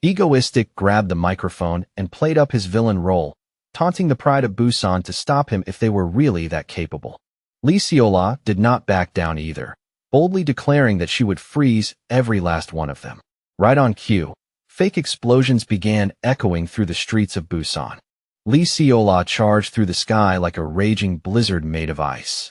Egoistic grabbed the microphone and played up his villain role, taunting the Pride of Busan to stop him if they were really that capable. Lee Seola did not back down either, boldly declaring that she would freeze every last one of them. Right on cue, fake explosions began echoing through the streets of Busan. Lee Seola charged through the sky like a raging blizzard made of ice.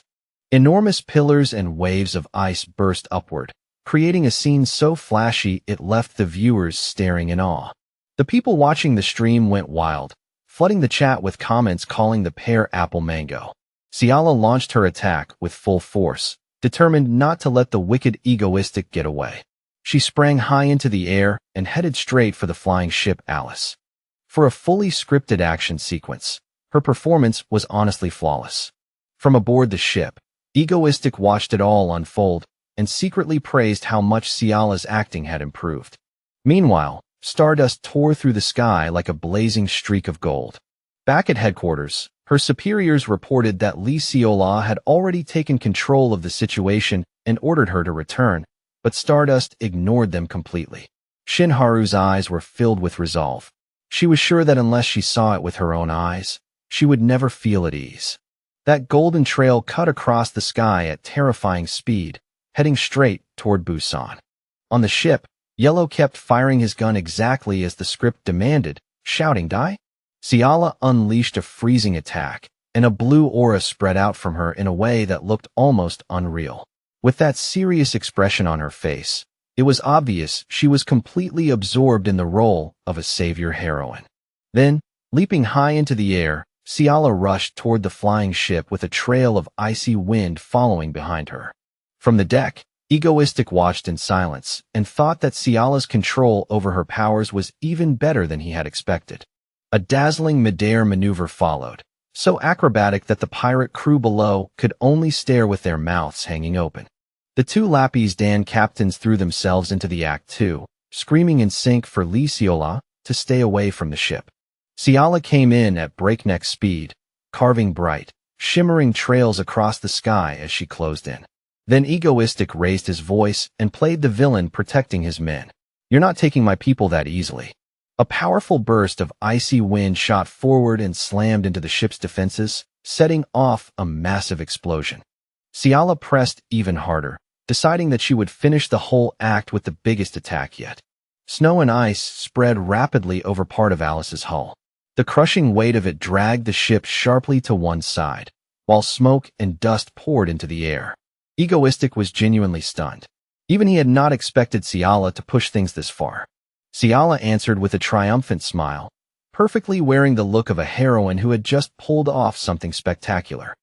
Enormous pillars and waves of ice burst upward, creating a scene so flashy it left the viewers staring in awe. The people watching the stream went wild, flooding the chat with comments calling the pair Apple Mango. Ciala launched her attack with full force, determined not to let the wicked Egoistic get away. She sprang high into the air and headed straight for the flying ship Alice. For a fully scripted action sequence, her performance was honestly flawless. From aboard the ship, Egoistic watched it all unfold and secretly praised how much Ciala's acting had improved. Meanwhile, Stardust tore through the sky like a blazing streak of gold. Back at headquarters, her superiors reported that Lee Seola had already taken control of the situation and ordered her to return, but Stardust ignored them completely. Shinharu's eyes were filled with resolve. She was sure that unless she saw it with her own eyes, she would never feel at ease. That golden trail cut across the sky at terrifying speed, heading straight toward Busan. On the ship, Yellow kept firing his gun exactly as the script demanded, shouting, "Die!" Ciala unleashed a freezing attack, and a blue aura spread out from her in a way that looked almost unreal. With that serious expression on her face, it was obvious she was completely absorbed in the role of a savior heroine. Then, leaping high into the air, Ciala rushed toward the flying ship with a trail of icy wind following behind her. From the deck, Egoistic watched in silence and thought that Ciala's control over her powers was even better than he had expected. A dazzling midair maneuver followed, so acrobatic that the pirate crew below could only stare with their mouths hanging open. The two Lappy's Dan captains threw themselves into the act too, screaming in sync for Lee Seola to stay away from the ship. Ciala came in at breakneck speed, carving bright, shimmering trails across the sky as she closed in. Then Egoistic raised his voice and played the villain protecting his men. "You're not taking my people that easily." A powerful burst of icy wind shot forward and slammed into the ship's defenses, setting off a massive explosion. Ciala pressed even harder, deciding that she would finish the whole act with the biggest attack yet. Snow and ice spread rapidly over part of Alice's hull. The crushing weight of it dragged the ship sharply to one side, while smoke and dust poured into the air. Egoistic was genuinely stunned. Even he had not expected Ciala to push things this far. Ciala answered with a triumphant smile, perfectly wearing the look of a heroine who had just pulled off something spectacular.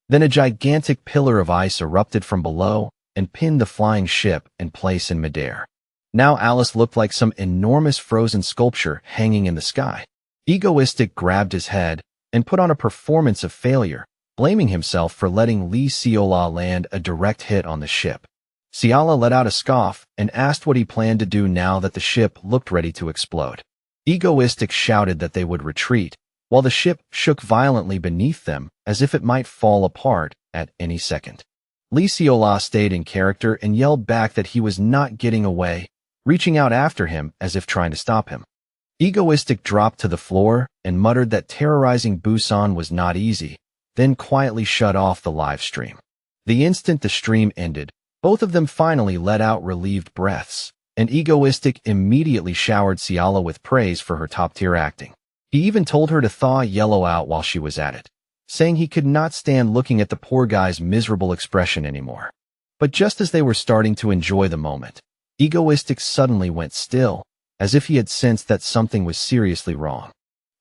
Then a gigantic pillar of ice erupted from below and pinned the flying ship in place in midair. Now Alice looked like some enormous frozen sculpture hanging in the sky. Egoistic grabbed his head and put on a performance of failure, blaming himself for letting Lee Seola land a direct hit on the ship. Ciala let out a scoff and asked what he planned to do now that the ship looked ready to explode. Egoistic shouted that they would retreat, while the ship shook violently beneath them as if it might fall apart at any second. Lee Seola stayed in character and yelled back that he was not getting away, reaching out after him as if trying to stop him. Egoistic dropped to the floor and muttered that terrorizing Busan was not easy, then quietly shut off the live stream. The instant the stream ended, both of them finally let out relieved breaths, and Egoistic immediately showered Ciala with praise for her top-tier acting. He even told her to thaw Yellow out while she was at it, saying he could not stand looking at the poor guy's miserable expression anymore. But just as they were starting to enjoy the moment, Egoistic suddenly went still, as if he had sensed that something was seriously wrong.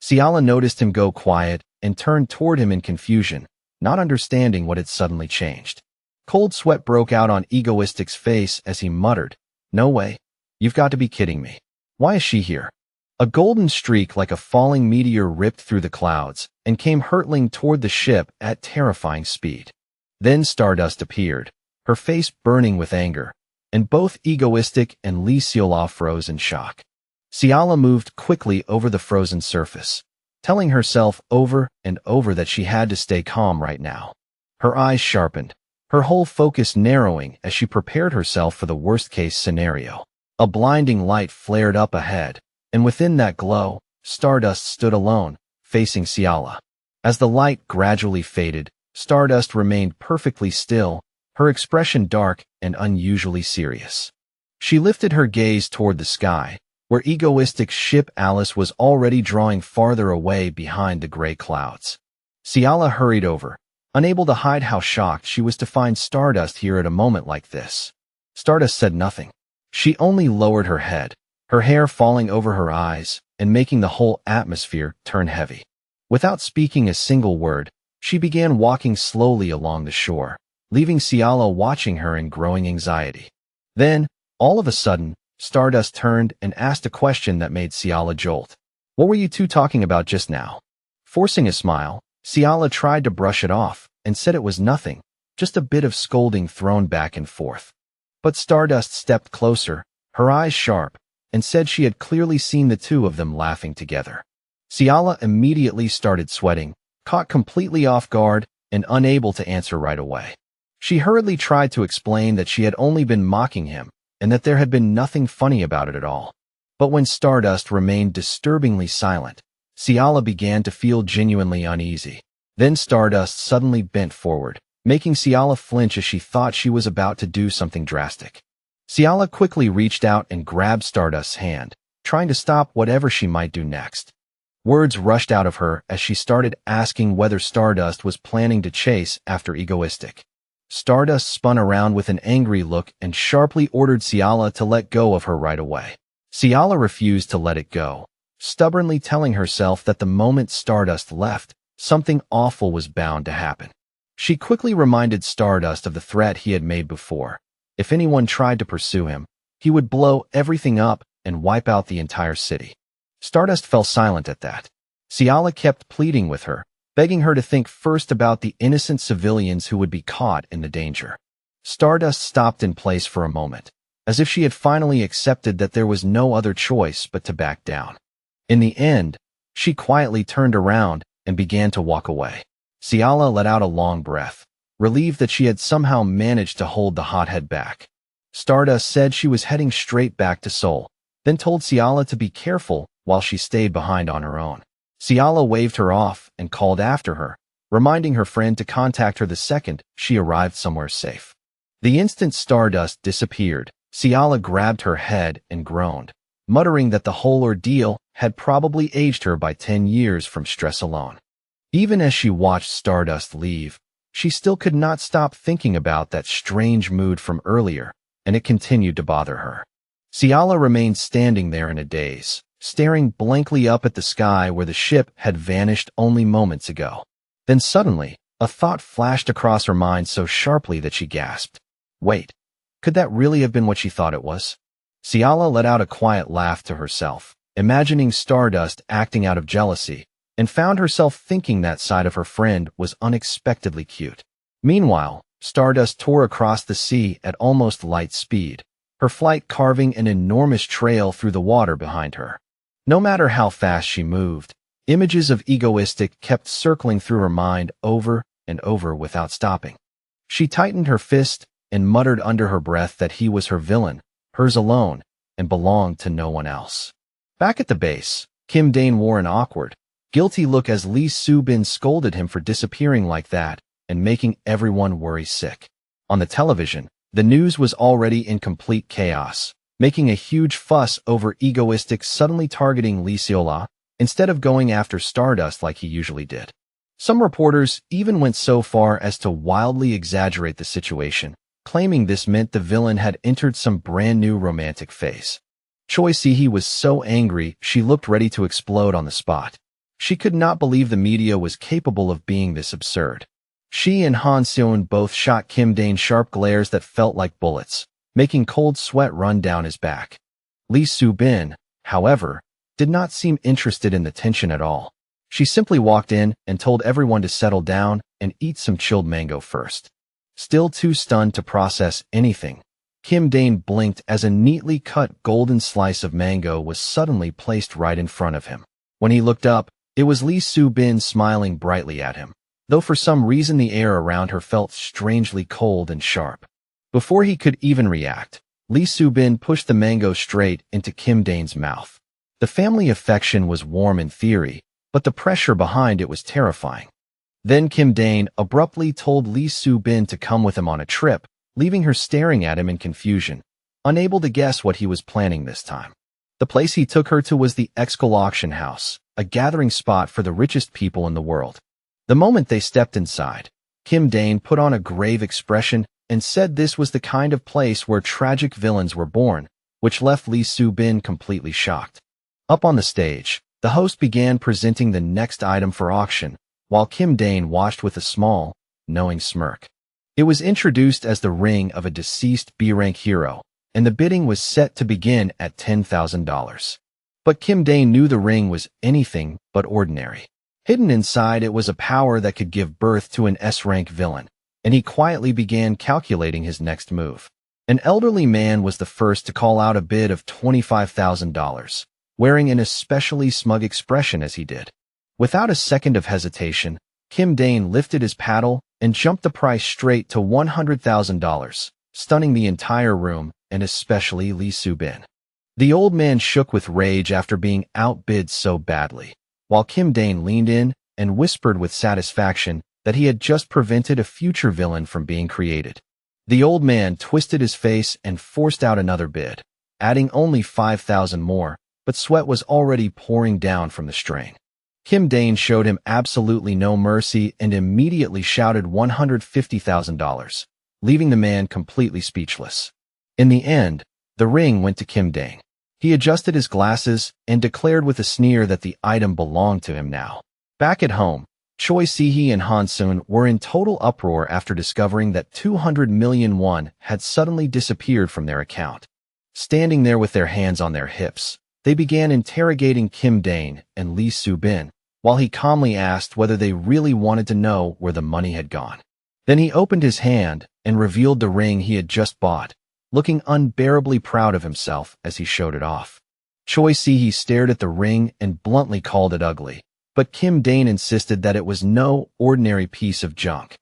Ciala noticed him go quiet and turned toward him in confusion, not understanding what had suddenly changed. Cold sweat broke out on Egoistic's face as he muttered, "No way. You've got to be kidding me. Why is she here?" A golden streak like a falling meteor ripped through the clouds and came hurtling toward the ship at terrifying speed. Then Stardust appeared, her face burning with anger, and both Egoistic and Lee Seola froze in shock. Ciala moved quickly over the frozen surface, telling herself over and over that she had to stay calm right now. Her eyes sharpened, her whole focus narrowing as she prepared herself for the worst-case scenario. A blinding light flared up ahead, and within that glow, Stardust stood alone, facing Ciala. As the light gradually faded, Stardust remained perfectly still, her expression dark and unusually serious. She lifted her gaze toward the sky, where Egoistic's ship Alice was already drawing farther away behind the gray clouds. Ciala hurried over, unable to hide how shocked she was to find Stardust here at a moment like this. Stardust said nothing. She only lowered her head, her hair falling over her eyes and making the whole atmosphere turn heavy. Without speaking a single word, she began walking slowly along the shore, leaving Ciala watching her in growing anxiety. Then, all of a sudden, Stardust turned and asked a question that made Ciala jolt. "What were you two talking about just now?" Forcing a smile, Ciala tried to brush it off and said it was nothing, just a bit of scolding thrown back and forth. But Stardust stepped closer, her eyes sharp, and said she had clearly seen the two of them laughing together. Ciala immediately started sweating, caught completely off guard and unable to answer right away. She hurriedly tried to explain that she had only been mocking him and that there had been nothing funny about it at all. But when Stardust remained disturbingly silent, Ciala began to feel genuinely uneasy. Then Stardust suddenly bent forward, making Ciala flinch as she thought she was about to do something drastic. Ciala quickly reached out and grabbed Stardust's hand, trying to stop whatever she might do next. Words rushed out of her as she started asking whether Stardust was planning to chase after Egoistic. Stardust spun around with an angry look and sharply ordered Ciala to let go of her right away. Ciala refused to let it go, stubbornly telling herself that the moment Stardust left, something awful was bound to happen. She quickly reminded Stardust of the threat he had made before. If anyone tried to pursue him, he would blow everything up and wipe out the entire city. Stardust fell silent at that. Ciala kept pleading with her, begging her to think first about the innocent civilians who would be caught in the danger. Stardust stopped in place for a moment, as if she had finally accepted that there was no other choice but to back down. In the end, she quietly turned around and began to walk away. Ciala let out a long breath, relieved that she had somehow managed to hold the hothead back. Stardust said she was heading straight back to Seoul, then told Ciala to be careful while she stayed behind on her own. Ciala waved her off and called after her, reminding her friend to contact her the second she arrived somewhere safe. The instant Stardust disappeared, Ciala grabbed her head and groaned, muttering that the whole ordeal had probably aged her by 10 years from stress alone. Even as she watched Stardust leave, she still could not stop thinking about that strange mood from earlier, and it continued to bother her. Ciala remained standing there in a daze, staring blankly up at the sky where the ship had vanished only moments ago. Then suddenly, a thought flashed across her mind so sharply that she gasped. Wait, could that really have been what she thought it was? Ciala let out a quiet laugh to herself, imagining Stardust acting out of jealousy, and found herself thinking that side of her friend was unexpectedly cute. Meanwhile, Stardust tore across the sea at almost light speed, her flight carving an enormous trail through the water behind her. No matter how fast she moved, images of Egoistic kept circling through her mind over and over without stopping. She tightened her fist and muttered under her breath that he was her villain, hers alone, and belonged to no one else. Back at the base, Kim Dane wore an awkward, guilty look as Lee Soo-bin scolded him for disappearing like that and making everyone worry sick. On the television, the news was already in complete chaos, making a huge fuss over Egoistic suddenly targeting Lee Seola instead of going after Stardust like he usually did. Some reporters even went so far as to wildly exaggerate the situation, claiming this meant the villain had entered some brand new romantic phase. Choi Si-hee was so angry she looked ready to explode on the spot. She could not believe the media was capable of being this absurd. She and Han Seon both shot Kim Dane sharp glares that felt like bullets, making cold sweat run down his back. Lee Soo-bin, however, did not seem interested in the tension at all. She simply walked in and told everyone to settle down and eat some chilled mango first. Still too stunned to process anything, Kim Dane blinked as a neatly cut golden slice of mango was suddenly placed right in front of him. When he looked up, it was Lee Soo-bin smiling brightly at him, though for some reason the air around her felt strangely cold and sharp. Before he could even react, Lee Soo-bin pushed the mango straight into Kim Dane's mouth. The family affection was warm in theory, but the pressure behind it was terrifying. Then Kim Dane abruptly told Lee Soo-bin to come with him on a trip, leaving her staring at him in confusion, unable to guess what he was planning this time. The place he took her to was the Excal Auction House, a gathering spot for the richest people in the world. The moment they stepped inside, Kim Dane put on a grave expression and said this was the kind of place where tragic villains were born, which left Lee Soo-bin completely shocked. Up on the stage, the host began presenting the next item for auction, while Kim Dane watched with a small, knowing smirk. It was introduced as the ring of a deceased B-rank hero, and the bidding was set to begin at $10,000. But Kim Dane knew the ring was anything but ordinary. Hidden inside it was a power that could give birth to an S-rank villain, and he quietly began calculating his next move. An elderly man was the first to call out a bid of $25,000, wearing an especially smug expression as he did. Without a second of hesitation, Kim Dane lifted his paddle and jumped the price straight to $100,000, stunning the entire room and especially Lee Soo-bin. The old man shook with rage after being outbid so badly, while Kim Dane leaned in and whispered with satisfaction that he had just prevented a future villain from being created. The old man twisted his face and forced out another bid, adding only $5,000 more, but sweat was already pouring down from the strain. Kim Dane showed him absolutely no mercy and immediately shouted $150,000, leaving the man completely speechless. In the end, the ring went to Kim Dane. He adjusted his glasses and declared with a sneer that the item belonged to him now. Back at home, Choi Si-hee and Han-sun were in total uproar after discovering that 200 million won had suddenly disappeared from their account. Standing there with their hands on their hips, they began interrogating Kim Dane and Lee Soo-bin, while he calmly asked whether they really wanted to know where the money had gone. Then he opened his hand and revealed the ring he had just bought, looking unbearably proud of himself as he showed it off. Choi Si-hee stared at the ring and bluntly called it ugly, but Kim Dane insisted that it was no ordinary piece of junk.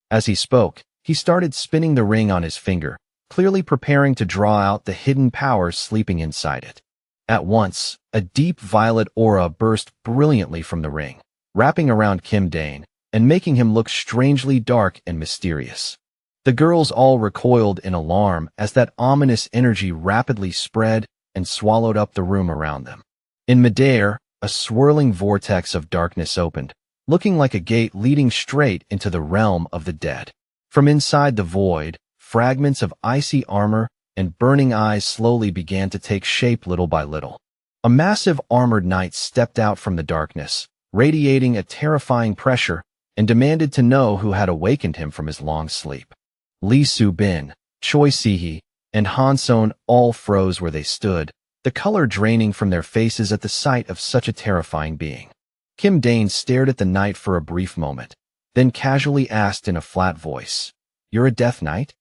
As he spoke, he started spinning the ring on his finger, clearly preparing to draw out the hidden powers sleeping inside it. At once, a deep violet aura burst brilliantly from the ring, wrapping around Kim Dane and making him look strangely dark and mysterious. The girls all recoiled in alarm as that ominous energy rapidly spread and swallowed up the room around them. In midair, a swirling vortex of darkness opened, looking like a gate leading straight into the realm of the dead. From inside the void, fragments of icy armor and burning eyes slowly began to take shape little by little. A massive armored knight stepped out from the darkness, radiating a terrifying pressure, and demanded to know who had awakened him from his long sleep. Lee Soo-bin, Choi Si-hee, and Han-sun all froze where they stood, the color draining from their faces at the sight of such a terrifying being. Kim Dane stared at the knight for a brief moment, then casually asked in a flat voice, "You're a Death Knight?"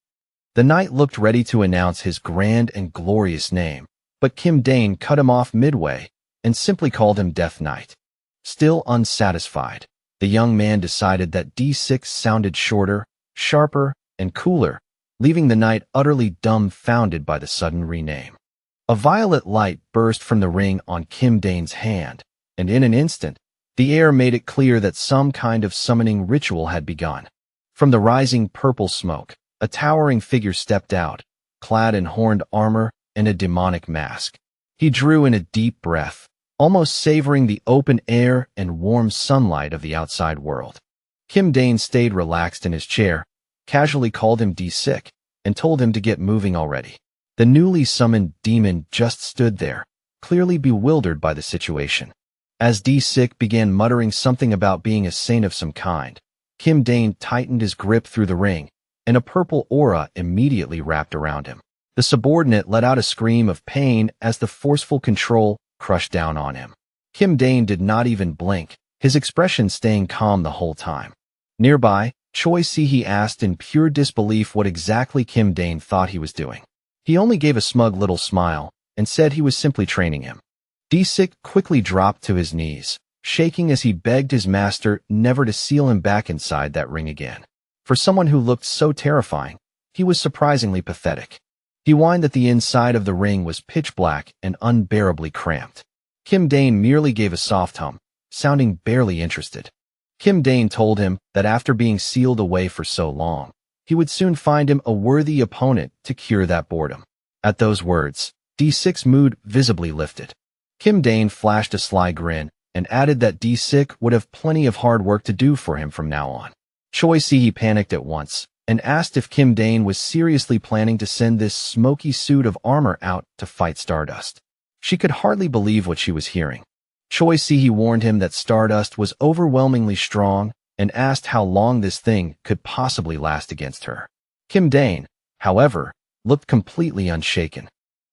The knight looked ready to announce his grand and glorious name, but Kim Dane cut him off midway and simply called him Death Knight. Still unsatisfied, the young man decided that D6 sounded shorter, sharper, and cooler, leaving the knight utterly dumbfounded by the sudden rename. A violet light burst from the ring on Kim Dane's hand, and in an instant, the air made it clear that some kind of summoning ritual had begun. From the rising purple smoke, a towering figure stepped out, clad in horned armor and a demonic mask. He drew in a deep breath, almost savoring the open air and warm sunlight of the outside world. Kim Dane stayed relaxed in his chair, casually called him D-Sick, and told him to get moving already. The newly summoned demon just stood there, clearly bewildered by the situation. As D-Sick began muttering something about being a saint of some kind, Kim Dane tightened his grip through the ring, and a purple aura immediately wrapped around him. The subordinate let out a scream of pain as the forceful control crushed down on him. Kim Dane did not even blink, his expression staying calm the whole time. Nearby, Choi Si-hee asked in pure disbelief what exactly Kim Dane thought he was doing. He only gave a smug little smile and said he was simply training him. D-sik quickly dropped to his knees, shaking as he begged his master never to seal him back inside that ring again. For someone who looked so terrifying, he was surprisingly pathetic. He whined that the inside of the ring was pitch black and unbearably cramped. Kim Dane merely gave a soft hum, sounding barely interested. Kim Dane told him that after being sealed away for so long, he would soon find him a worthy opponent to cure that boredom. At those words, D-sik's mood visibly lifted. Kim Dane flashed a sly grin and added that D-sik would have plenty of hard work to do for him from now on. Choi Si-hee panicked at once and asked if Kim Dane was seriously planning to send this smoky suit of armor out to fight Stardust. She could hardly believe what she was hearing. Choi Si-hee warned him that Stardust was overwhelmingly strong and asked how long this thing could possibly last against her. Kim Dane, however, looked completely unshaken.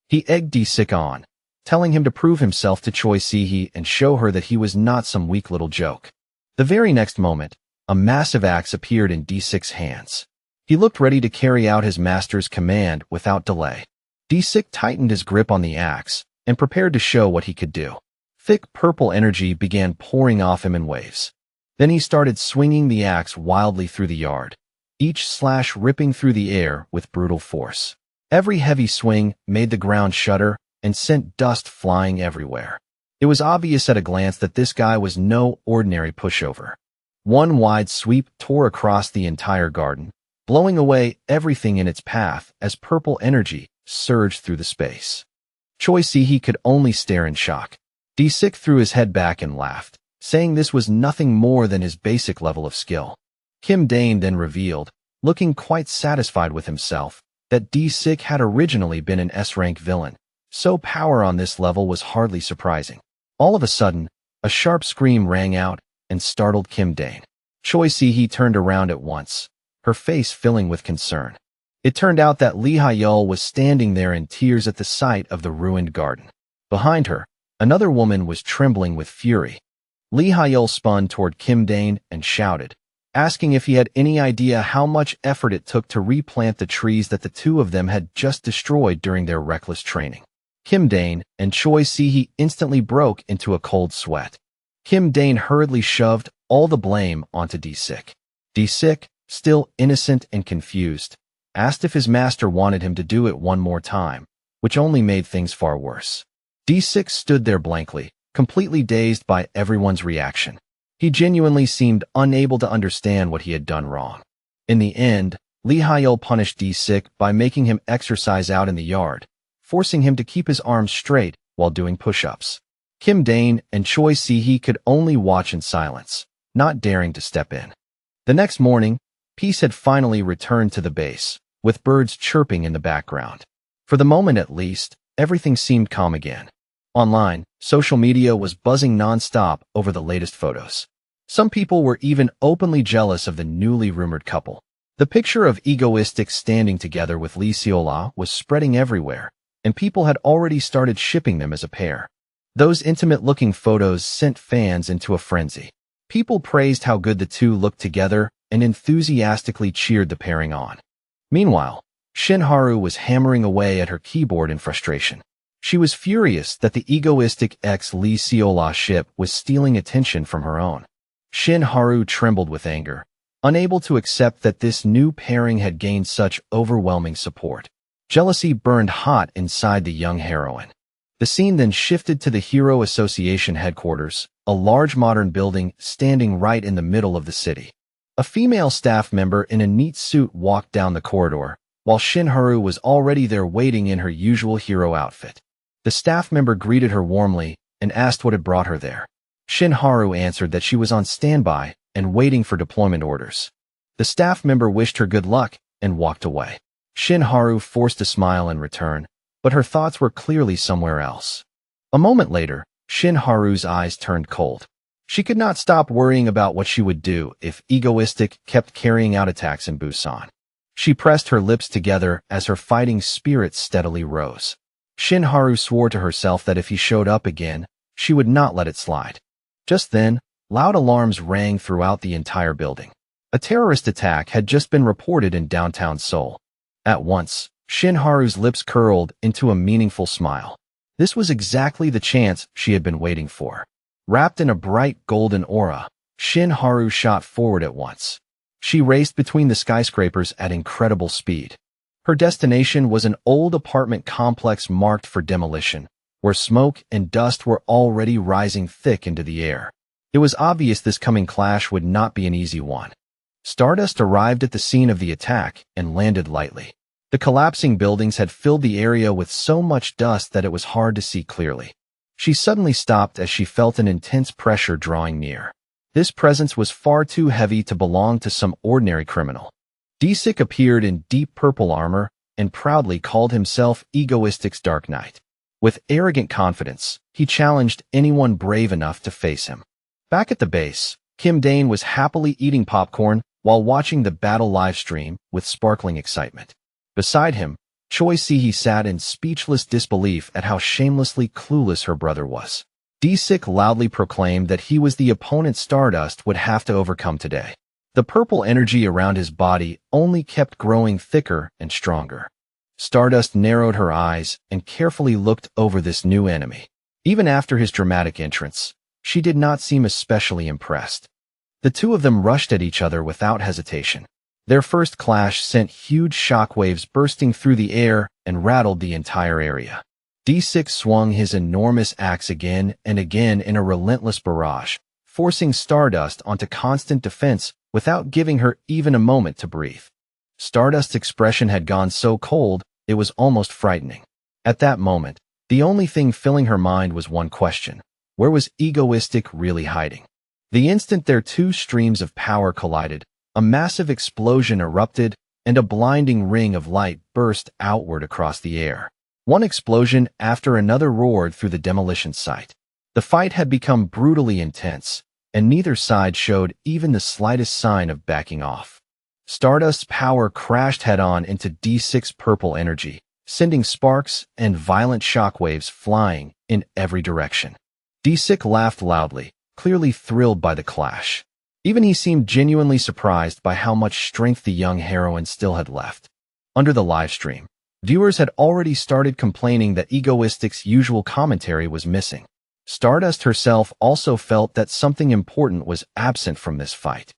He egged D-sik on, telling him to prove himself to Choi Si-hee and show her that he was not some weak little joke. The very next moment, a massive axe appeared in D-sik's hands. He looked ready to carry out his master's command without delay. D-sik tightened his grip on the axe and prepared to show what he could do. Thick purple energy began pouring off him in waves. Then he started swinging the axe wildly through the yard, each slash ripping through the air with brutal force. Every heavy swing made the ground shudder and sent dust flying everywhere. It was obvious at a glance that this guy was no ordinary pushover. One wide sweep tore across the entire garden, blowing away everything in its path as purple energy surged through the space. Choi Si-hee could only stare in shock. D-sik threw his head back and laughed, saying this was nothing more than his basic level of skill. Kim Dane then revealed, looking quite satisfied with himself, that D-sik had originally been an S-rank villain, so power on this level was hardly surprising. All of a sudden, a sharp scream rang out and startled Kim Dane. Choi Si-hee turned around at once, her face filling with concern. It turned out that Lee Ha-yeol was standing there in tears at the sight of the ruined garden. Behind her, another woman was trembling with fury. Lee Ha-yeol spun toward Kim Dane and shouted, asking if he had any idea how much effort it took to replant the trees that the two of them had just destroyed during their reckless training. Kim Dane and Choi Si-hee instantly broke into a cold sweat. Kim Dane hurriedly shoved all the blame onto D-sik. D-sik, still innocent and confused, asked if his master wanted him to do it one more time, which only made things far worse. D-sik stood there blankly, completely dazed by everyone's reaction. He genuinely seemed unable to understand what he had done wrong. In the end, Lee Ha-yeol punished D-sik by making him exercise out in the yard, forcing him to keep his arms straight while doing push-ups. Kim Dane and Choi Si-hee could only watch in silence, not daring to step in. The next morning, peace had finally returned to the base, with birds chirping in the background. For the moment at least, everything seemed calm again. Online, social media was buzzing non-stop over the latest photos. Some people were even openly jealous of the newly rumored couple. The picture of egoistics standing together with Lee Se-ola was spreading everywhere, and people had already started shipping them as a pair. Those intimate-looking photos sent fans into a frenzy. People praised how good the two looked together and enthusiastically cheered the pairing on. Meanwhile, Shin Haru was hammering away at her keyboard in frustration. She was furious that the egoistic ex-Lee Se-ola ship was stealing attention from her own. Shin Haru trembled with anger, unable to accept that this new pairing had gained such overwhelming support. Jealousy burned hot inside the young heroine. The scene then shifted to the Hero Association headquarters, a large modern building standing right in the middle of the city. A female staff member in a neat suit walked down the corridor, while Shin Haru was already there waiting in her usual hero outfit. The staff member greeted her warmly and asked what had brought her there. Shin Haru answered that she was on standby and waiting for deployment orders. The staff member wished her good luck and walked away. Shin Haru forced a smile in return, but her thoughts were clearly somewhere else. A moment later, Shin Haru's eyes turned cold. She could not stop worrying about what she would do if Egoistic kept carrying out attacks in Busan. She pressed her lips together as her fighting spirit steadily rose. Shinharu swore to herself that if he showed up again, she would not let it slide. Just then, loud alarms rang throughout the entire building. A terrorist attack had just been reported in downtown Seoul. At once, Shinharu's lips curled into a meaningful smile. This was exactly the chance she had been waiting for. Wrapped in a bright golden aura, Shinharu shot forward at once. She raced between the skyscrapers at incredible speed. Her destination was an old apartment complex marked for demolition, where smoke and dust were already rising thick into the air. It was obvious this coming clash would not be an easy one. Stardust arrived at the scene of the attack and landed lightly. The collapsing buildings had filled the area with so much dust that it was hard to see clearly. She suddenly stopped as she felt an intense pressure drawing near. This presence was far too heavy to belong to some ordinary criminal. D-Sick appeared in deep purple armor and proudly called himself Egoistic's Dark Knight. With arrogant confidence, he challenged anyone brave enough to face him. Back at the base, Kim Dane was happily eating popcorn while watching the battle livestream with sparkling excitement. Beside him, Choi Si-hee sat in speechless disbelief at how shamelessly clueless her brother was. D-Sick loudly proclaimed that he was the opponent Stardust would have to overcome today. The purple energy around his body only kept growing thicker and stronger. Stardust narrowed her eyes and carefully looked over this new enemy. Even after his dramatic entrance, she did not seem especially impressed. The two of them rushed at each other without hesitation. Their first clash sent huge shockwaves bursting through the air and rattled the entire area. D-Sick swung his enormous axe again and again in a relentless barrage, forcing Stardust onto constant defense without giving her even a moment to breathe. Stardust's expression had gone so cold, it was almost frightening. At that moment, the only thing filling her mind was one question: where was Egoistic really hiding? The instant their two streams of power collided, a massive explosion erupted, and a blinding ring of light burst outward across the air. One explosion after another roared through the demolition site. The fight had become brutally intense, and neither side showed even the slightest sign of backing off. Stardust's power crashed head-on into D-Sick's purple energy, sending sparks and violent shockwaves flying in every direction. D-Sick laughed loudly, clearly thrilled by the clash. Even he seemed genuinely surprised by how much strength the young heroine still had left. Under the livestream, viewers had already started complaining that Egoistic's usual commentary was missing. Stardust herself also felt that something important was absent from this fight.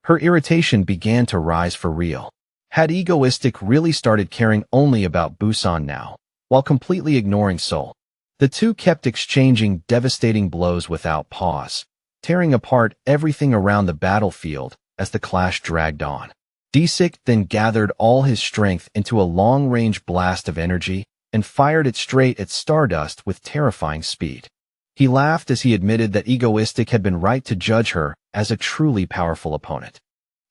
Her irritation began to rise for real. Had Egoistic really started caring only about Busan now, while completely ignoring Seoul? The two kept exchanging devastating blows without pause, tearing apart everything around the battlefield as the clash dragged on. D-Sick then gathered all his strength into a long-range blast of energy and fired it straight at Stardust with terrifying speed. He laughed as he admitted that Egoistic had been right to judge her as a truly powerful opponent.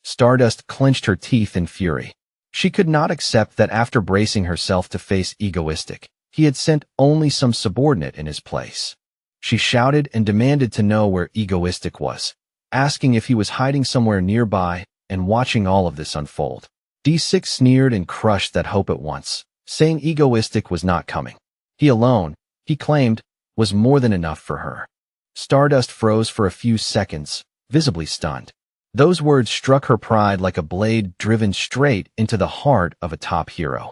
Stardust clenched her teeth in fury. She could not accept that after bracing herself to face Egoistic, he had sent only some subordinate in his place. She shouted and demanded to know where Egoistic was, asking if he was hiding somewhere nearby and watching all of this unfold. D-Sick sneered and crushed that hope at once, saying Egoistic was not coming. He alone, he claimed, was more than enough for her. Stardust froze for a few seconds, visibly stunned. Those words struck her pride like a blade driven straight into the heart of a top hero.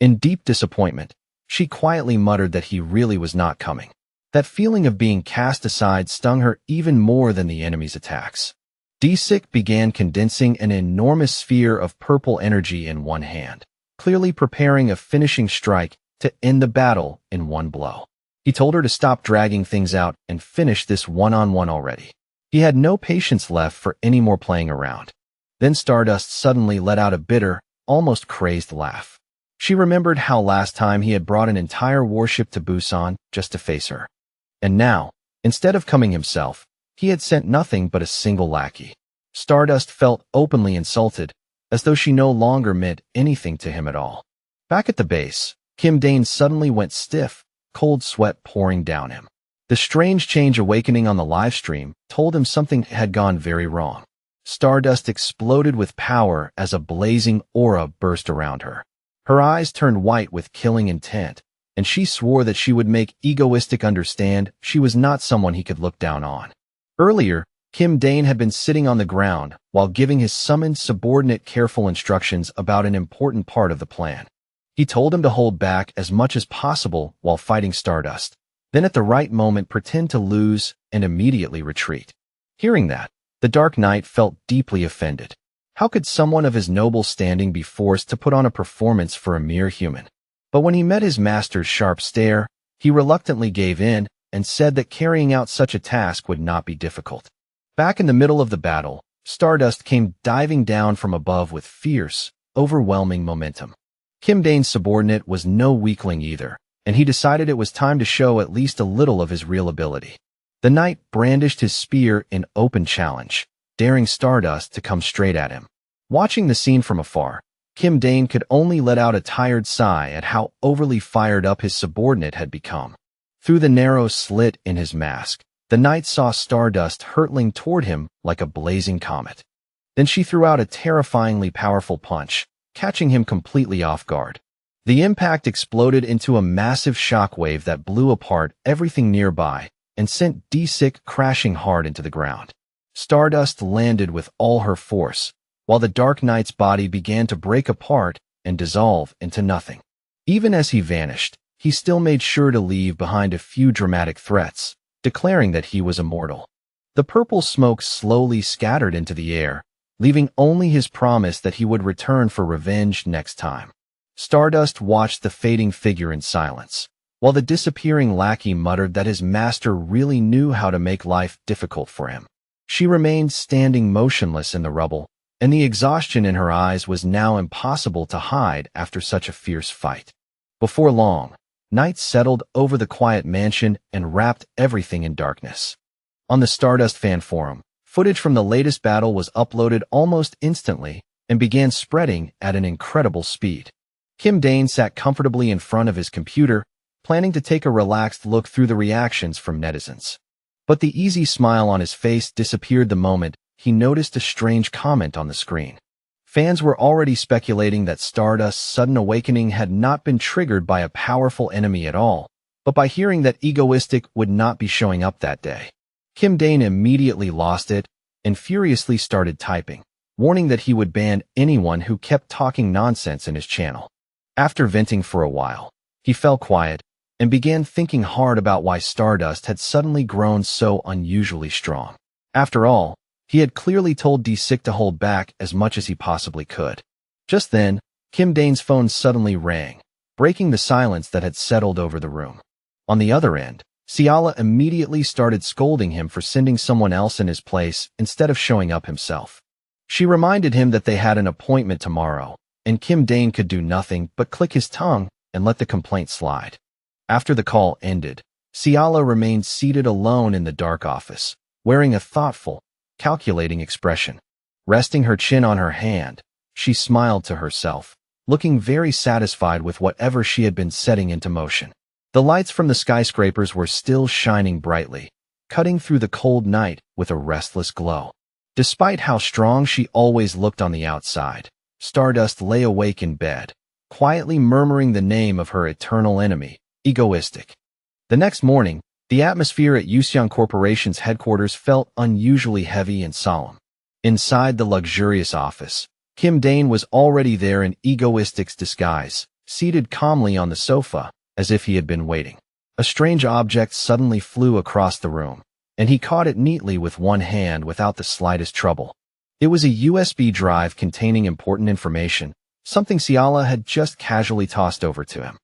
In deep disappointment, she quietly muttered that he really was not coming. That feeling of being cast aside stung her even more than the enemy's attacks. D-Sick began condensing an enormous sphere of purple energy in one hand, clearly preparing a finishing strike to end the battle in one blow. He told her to stop dragging things out and finish this one-on-one already. He had no patience left for any more playing around. Then Stardust suddenly let out a bitter, almost crazed laugh. She remembered how last time he had brought an entire warship to Busan just to face her. And now, instead of coming himself, he had sent nothing but a single lackey. Stardust felt openly insulted, as though she no longer meant anything to him at all. Back at the base, Kim Dane suddenly went stiff, cold sweat pouring down him. The strange change awakening on the livestream told him something had gone very wrong. Stardust exploded with power as a blazing aura burst around her. Her eyes turned white with killing intent, and she swore that she would make Egoistic understand she was not someone he could look down on. Earlier, Kim Dane had been sitting on the ground while giving his summoned subordinate careful instructions about an important part of the plan. He told him to hold back as much as possible while fighting Stardust, then at the right moment pretend to lose and immediately retreat. Hearing that, the Dark Knight felt deeply offended. How could someone of his noble standing be forced to put on a performance for a mere human? But when he met his master's sharp stare, he reluctantly gave in and said that carrying out such a task would not be difficult. Back in the middle of the battle, Stardust came diving down from above with fierce, overwhelming momentum. Kim Dane's subordinate was no weakling either, and he decided it was time to show at least a little of his real ability. The knight brandished his spear in open challenge, daring Stardust to come straight at him. Watching the scene from afar, Kim Dane could only let out a tired sigh at how overly fired up his subordinate had become. Through the narrow slit in his mask, the knight saw Stardust hurtling toward him like a blazing comet. Then she threw out a terrifyingly powerful punch, catching him completely off guard. The impact exploded into a massive shockwave that blew apart everything nearby and sent Disick crashing hard into the ground. Stardust landed with all her force, while the Dark Knight's body began to break apart and dissolve into nothing. Even as he vanished, he still made sure to leave behind a few dramatic threats, declaring that he was immortal. The purple smoke slowly scattered into the air, leaving only his promise that he would return for revenge next time. Stardust watched the fading figure in silence, while the disappearing lackey muttered that his master really knew how to make life difficult for him. She remained standing motionless in the rubble, and the exhaustion in her eyes was now impossible to hide after such a fierce fight. Before long, night settled over the quiet mansion and wrapped everything in darkness. On the Stardust fan forum, footage from the latest battle was uploaded almost instantly and began spreading at an incredible speed. Kim Dane sat comfortably in front of his computer, planning to take a relaxed look through the reactions from netizens. But the easy smile on his face disappeared the moment he noticed a strange comment on the screen. Fans were already speculating that Stardust's sudden awakening had not been triggered by a powerful enemy at all, but by hearing that Egoistic would not be showing up that day. Kim Dane immediately lost it and furiously started typing, warning that he would ban anyone who kept talking nonsense in his channel. After venting for a while, he fell quiet and began thinking hard about why Stardust had suddenly grown so unusually strong. After all, he had clearly told Disick to hold back as much as he possibly could. Just then, Kim Dane's phone suddenly rang, breaking the silence that had settled over the room. On the other end, Ciala immediately started scolding him for sending someone else in his place instead of showing up himself. She reminded him that they had an appointment tomorrow, and Kim Dane could do nothing but click his tongue and let the complaint slide. After the call ended, Ciala remained seated alone in the dark office, wearing a thoughtful, calculating expression. Resting her chin on her hand, she smiled to herself, looking very satisfied with whatever she had been setting into motion. The lights from the skyscrapers were still shining brightly, cutting through the cold night with a restless glow. Despite how strong she always looked on the outside, Stardust lay awake in bed, quietly murmuring the name of her eternal enemy, Egoistic. The next morning, the atmosphere at Yuseong Corporation's headquarters felt unusually heavy and solemn. Inside the luxurious office, Kim Dane was already there in Egoistic's disguise, seated calmly on the sofa, as if he had been waiting. A strange object suddenly flew across the room, and he caught it neatly with one hand without the slightest trouble. It was a USB drive containing important information, something Ciala had just casually tossed over to him.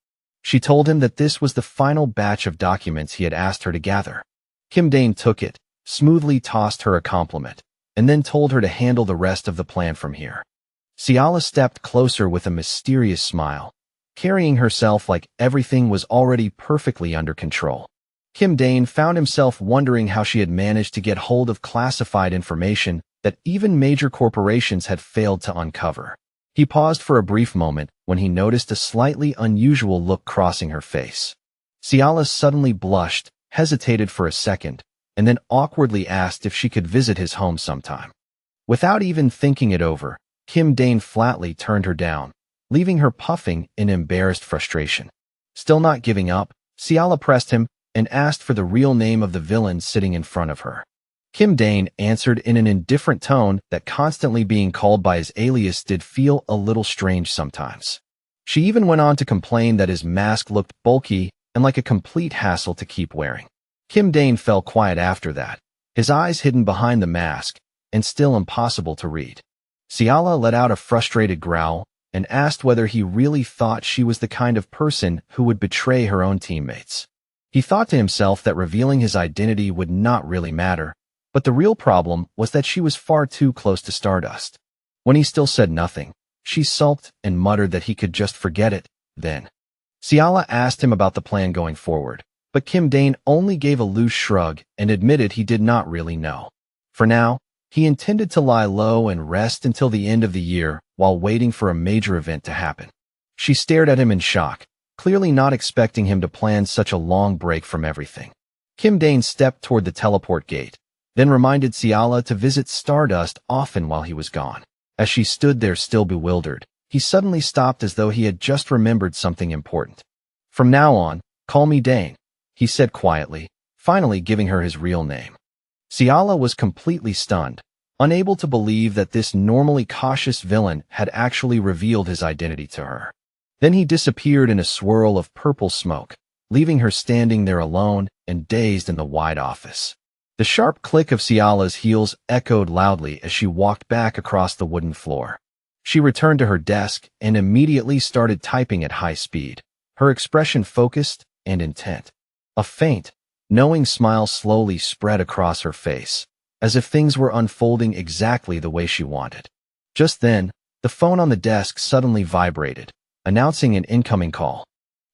She told him that this was the final batch of documents he had asked her to gather. Kim Dane took it, smoothly tossed her a compliment, and then told her to handle the rest of the plan from here. Ciala stepped closer with a mysterious smile, carrying herself like everything was already perfectly under control. Kim Dane found himself wondering how she had managed to get hold of classified information that even major corporations had failed to uncover. He paused for a brief moment when he noticed a slightly unusual look crossing her face. Ciala suddenly blushed, hesitated for a second, and then awkwardly asked if she could visit his home sometime. Without even thinking it over, Kim Dane flatly turned her down, leaving her puffing in embarrassed frustration. Still not giving up, Ciala pressed him and asked for the real name of the villain sitting in front of her. Kim Dane answered in an indifferent tone that constantly being called by his alias did feel a little strange sometimes. She even went on to complain that his mask looked bulky and like a complete hassle to keep wearing. Kim Dane fell quiet after that, his eyes hidden behind the mask and still impossible to read. Ciala let out a frustrated growl and asked whether he really thought she was the kind of person who would betray her own teammates. He thought to himself that revealing his identity would not really matter, but the real problem was that she was far too close to Stardust. When he still said nothing, she sulked and muttered that he could just forget it, then. Ciala asked him about the plan going forward, but Kim Dane only gave a loose shrug and admitted he did not really know. For now, he intended to lie low and rest until the end of the year while waiting for a major event to happen. She stared at him in shock, clearly not expecting him to plan such a long break from everything. Kim Dane stepped toward the teleport gate, then reminded Ciala to visit Stardust often while he was gone. As she stood there still bewildered, he suddenly stopped as though he had just remembered something important. "From now on, call me Dane," he said quietly, finally giving her his real name. Ciala was completely stunned, unable to believe that this normally cautious villain had actually revealed his identity to her. Then he disappeared in a swirl of purple smoke, leaving her standing there alone and dazed in the wide office. The sharp click of Ciala's heels echoed loudly as she walked back across the wooden floor. She returned to her desk and immediately started typing at high speed, her expression focused and intent. A faint, knowing smile slowly spread across her face, as if things were unfolding exactly the way she wanted. Just then, the phone on the desk suddenly vibrated, announcing an incoming call.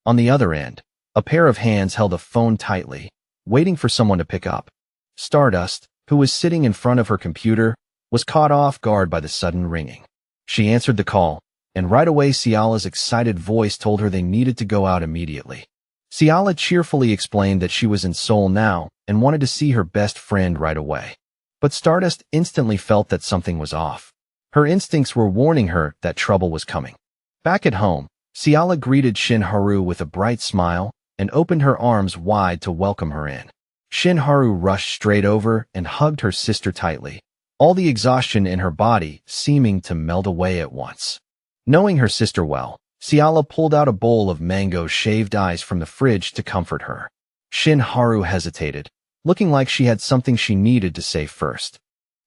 On the other end, a pair of hands held a phone tightly, waiting for someone to pick up. Stardust, who was sitting in front of her computer, was caught off guard by the sudden ringing. She answered the call, and right away Ciala's excited voice told her they needed to go out immediately. Ciala cheerfully explained that she was in Seoul now and wanted to see her best friend right away. But Stardust instantly felt that something was off. Her instincts were warning her that trouble was coming. Back at home, Ciala greeted Shin Haru with a bright smile and opened her arms wide to welcome her in. Shin Haru rushed straight over and hugged her sister tightly, all the exhaustion in her body seeming to melt away at once. Knowing her sister well, Ciala pulled out a bowl of mango shaved ice from the fridge to comfort her. Shin Haru hesitated, looking like she had something she needed to say first.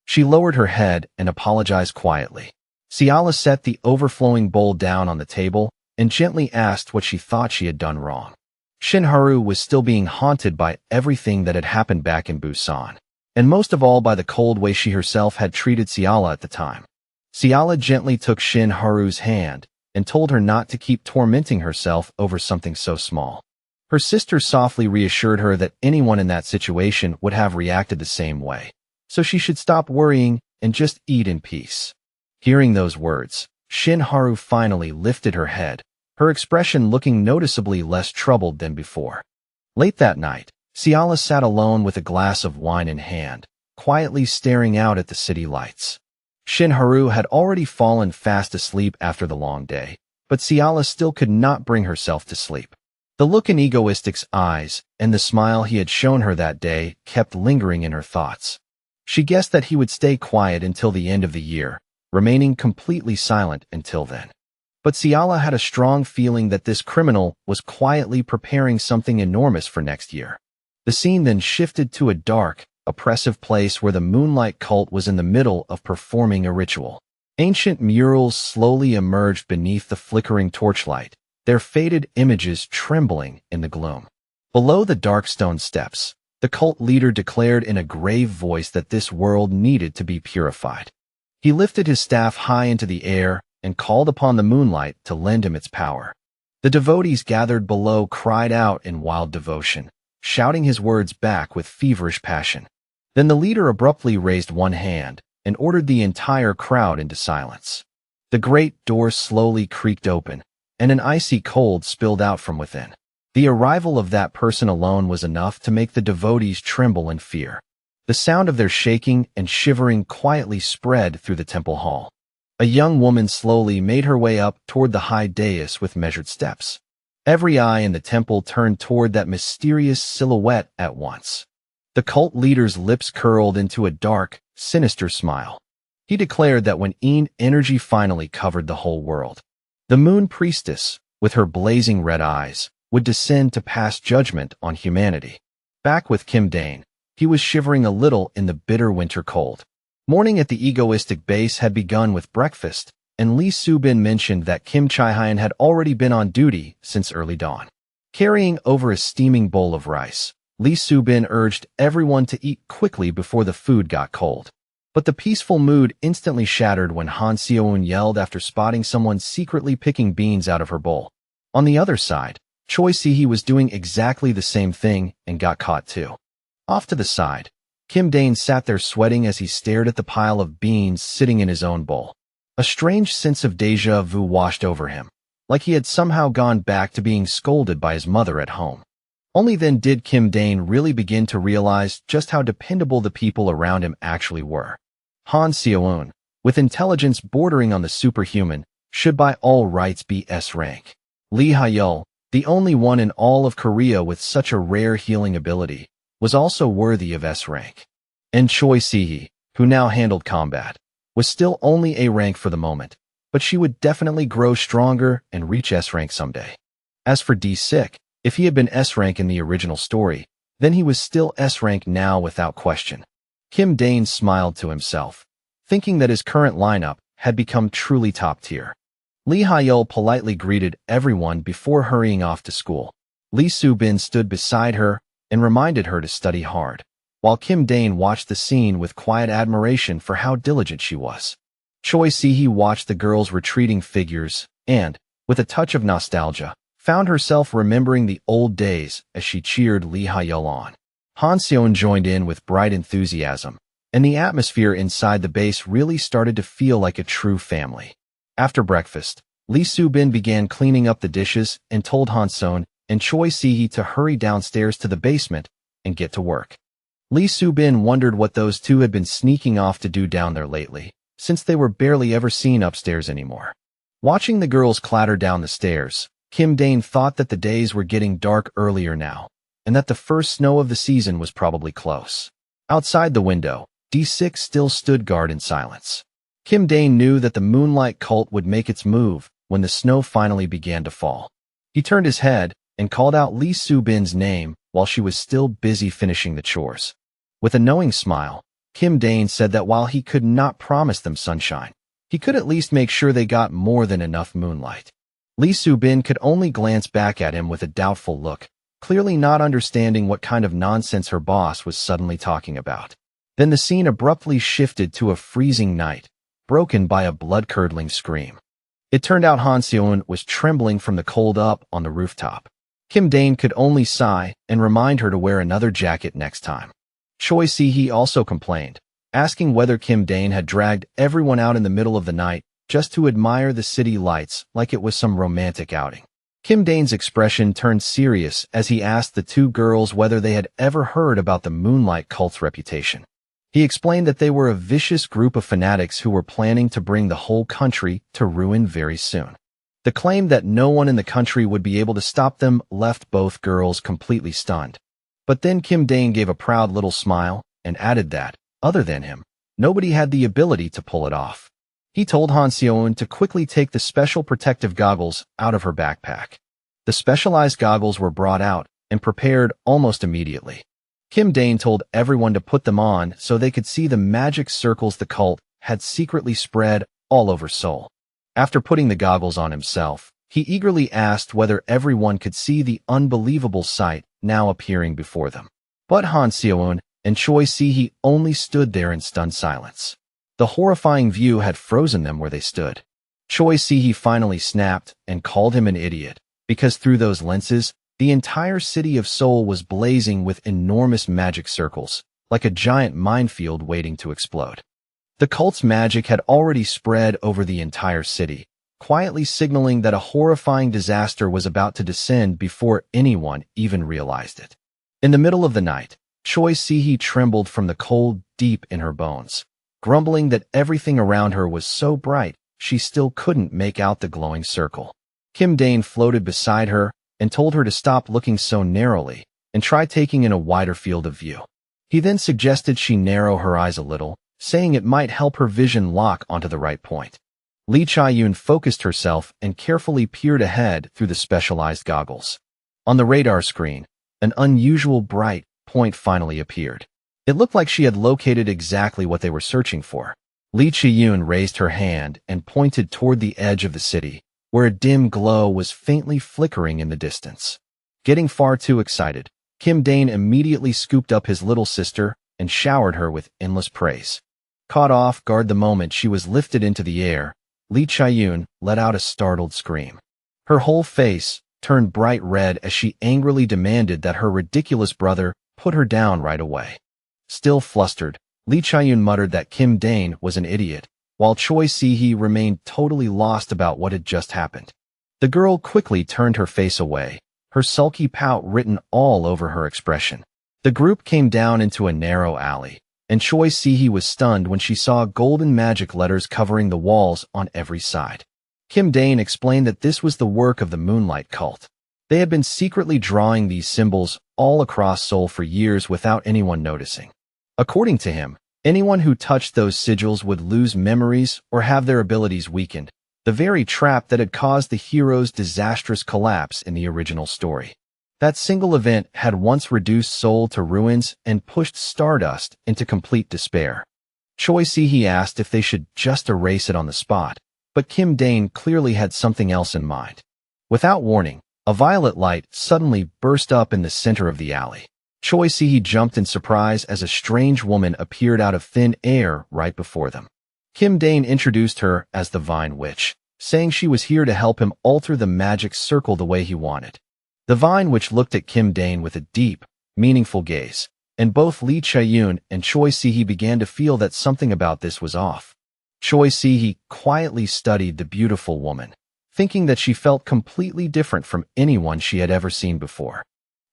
She lowered her head and apologized quietly. Ciala set the overflowing bowl down on the table and gently asked what she thought she had done wrong. Shin Haru was still being haunted by everything that had happened back in Busan, and most of all by the cold way she herself had treated Ciala at the time. Ciala gently took Shin Haru's hand and told her not to keep tormenting herself over something so small. Her sister softly reassured her that anyone in that situation would have reacted the same way, so she should stop worrying and just eat in peace. Hearing those words, Shin Haru finally lifted her head, her expression looking noticeably less troubled than before. Late that night, Ciala sat alone with a glass of wine in hand, quietly staring out at the city lights. Shin Haru had already fallen fast asleep after the long day, but Ciala still could not bring herself to sleep. The look in Egoistic's eyes and the smile he had shown her that day kept lingering in her thoughts. She guessed that he would stay quiet until the end of the year, remaining completely silent until then. But Ciala had a strong feeling that this criminal was quietly preparing something enormous for next year. The scene then shifted to a dark, oppressive place where the Moonlight cult was in the middle of performing a ritual. Ancient murals slowly emerged beneath the flickering torchlight, their faded images trembling in the gloom. Below the dark stone steps, the cult leader declared in a grave voice that this world needed to be purified. He lifted his staff high into the air and called upon the moonlight to lend him its power. The devotees gathered below cried out in wild devotion, shouting his words back with feverish passion. Then the leader abruptly raised one hand and ordered the entire crowd into silence. The great door slowly creaked open, and an icy cold spilled out from within. The arrival of that person alone was enough to make the devotees tremble in fear. The sound of their shaking and shivering quietly spread through the temple hall. A young woman slowly made her way up toward the high dais with measured steps. Every eye in the temple turned toward that mysterious silhouette at once. The cult leader's lips curled into a dark, sinister smile. He declared that when energy finally covered the whole world, the moon priestess, with her blazing red eyes, would descend to pass judgment on humanity. Back with Kim Dane, he was shivering a little in the bitter winter cold. Morning at the egoistic base had begun with breakfast, and Lee Soo-bin mentioned that Kim Chi-hyun had already been on duty since early dawn. Carrying over a steaming bowl of rice, Lee Soo-bin urged everyone to eat quickly before the food got cold. But the peaceful mood instantly shattered when Han Seo-eun yelled after spotting someone secretly picking beans out of her bowl. On the other side, Choi Si-hee was doing exactly the same thing and got caught too. Off to the side, Kim Dane sat there sweating as he stared at the pile of beans sitting in his own bowl. A strange sense of déjà vu washed over him, like he had somehow gone back to being scolded by his mother at home. Only then did Kim Dane really begin to realize just how dependable the people around him actually were. Han Seo-eun, with intelligence bordering on the superhuman, should by all rights be S rank. Lee Ha-yeol, the only one in all of Korea with such a rare healing ability, was also worthy of S rank. And Choi Si-hee, who now handled combat, was still only A rank for the moment, but she would definitely grow stronger and reach S rank someday. As for D-Sik, if he had been S rank in the original story, then he was still S rank now without question. Kim Dane smiled to himself, thinking that his current lineup had become truly top tier. Lee Ha-yeol politely greeted everyone before hurrying off to school. Lee Soo-bin stood beside her and reminded her to study hard, while Kim Dane watched the scene with quiet admiration for how diligent she was. Choi Si-hee watched the girl's retreating figures and, with a touch of nostalgia, found herself remembering the old days as she cheered Lee Ha-yeol on. Han Seo-eun joined in with bright enthusiasm, and the atmosphere inside the base really started to feel like a true family. After breakfast, Lee Soo-bin began cleaning up the dishes and told Han Seo-eun and Choi Si-hee to hurry downstairs to the basement and get to work. Lee Soo-bin wondered what those two had been sneaking off to do down there lately, since they were barely ever seen upstairs anymore. Watching the girls clatter down the stairs, Kim Dane thought that the days were getting dark earlier now, and that the first snow of the season was probably close. Outside the window, D6 still stood guard in silence. Kim Dane knew that the Moonlight cult would make its move when the snow finally began to fall. He turned his head and called out Lee Soo-bin's name while she was still busy finishing the chores. With a knowing smile, Kim Dane said that while he could not promise them sunshine, he could at least make sure they got more than enough moonlight. Lee Soo-bin could only glance back at him with a doubtful look, clearly not understanding what kind of nonsense her boss was suddenly talking about. Then the scene abruptly shifted to a freezing night, broken by a blood-curdling scream. It turned out Han Seo-eun was trembling from the cold up on the rooftop. Kim Dane could only sigh and remind her to wear another jacket next time. Choi Si-hee also complained, asking whether Kim Dane had dragged everyone out in the middle of the night just to admire the city lights like it was some romantic outing. Kim Dane's expression turned serious as he asked the two girls whether they had ever heard about the Moonlight cult's reputation. He explained that they were a vicious group of fanatics who were planning to bring the whole country to ruin very soon. The claim that no one in the country would be able to stop them left both girls completely stunned. But then Kim Dane gave a proud little smile and added that, other than him, nobody had the ability to pull it off. He told Han Seo-eun to quickly take the special protective goggles out of her backpack. The specialized goggles were brought out and prepared almost immediately. Kim Dane told everyone to put them on so they could see the magic circles the cult had secretly spread all over Seoul. After putting the goggles on himself, he eagerly asked whether everyone could see the unbelievable sight now appearing before them. But Han Seo-eun and Choi Si-hee only stood there in stunned silence. The horrifying view had frozen them where they stood. Choi Si-hee finally snapped and called him an idiot, because through those lenses, the entire city of Seoul was blazing with enormous magic circles, like a giant minefield waiting to explode. The cult's magic had already spread over the entire city, quietly signaling that a horrifying disaster was about to descend before anyone even realized it. In the middle of the night, Choi Si-hee trembled from the cold deep in her bones, grumbling that everything around her was so bright she still couldn't make out the glowing circle. Kim Dane floated beside her and told her to stop looking so narrowly and try taking in a wider field of view. He then suggested she narrow her eyes a little, saying it might help her vision lock onto the right point. Lee Chae-yoon focused herself and carefully peered ahead through the specialized goggles. On the radar screen, an unusual bright point finally appeared. It looked like she had located exactly what they were searching for. Lee Chae-yoon raised her hand and pointed toward the edge of the city, where a dim glow was faintly flickering in the distance. Getting far too excited, Kim Dane immediately scooped up his little sister and showered her with endless praise. Caught off guard the moment she was lifted into the air, Lee Chae-yoon let out a startled scream. Her whole face turned bright red as she angrily demanded that her ridiculous brother put her down right away. Still flustered, Lee Chae-yoon muttered that Kim Dane was an idiot, while Choi Si-hee remained totally lost about what had just happened. The girl quickly turned her face away, her sulky pout written all over her expression. The group came down into a narrow alley, and Choi Si-hee was stunned when she saw golden magic letters covering the walls on every side. Kim Dane explained that this was the work of the Moonlight Cult. They had been secretly drawing these symbols all across Seoul for years without anyone noticing. According to him, anyone who touched those sigils would lose memories or have their abilities weakened, the very trap that had caused the hero's disastrous collapse in the original story. That single event had once reduced Seoul to ruins and pushed Stardust into complete despair. Choi Si-hee asked if they should just erase it on the spot, but Kim Dane clearly had something else in mind. Without warning, a violet light suddenly burst up in the center of the alley. Choi Si-hee jumped in surprise as a strange woman appeared out of thin air right before them. Kim Dane introduced her as the Vine Witch, saying she was here to help him alter the magic circle the way he wanted. The Vine Witch looked at Kim Dane with a deep, meaningful gaze, and both Lee Chae-yoon and Choi Si-hee began to feel that something about this was off. Choi Si-hee quietly studied the beautiful woman, thinking that she felt completely different from anyone she had ever seen before.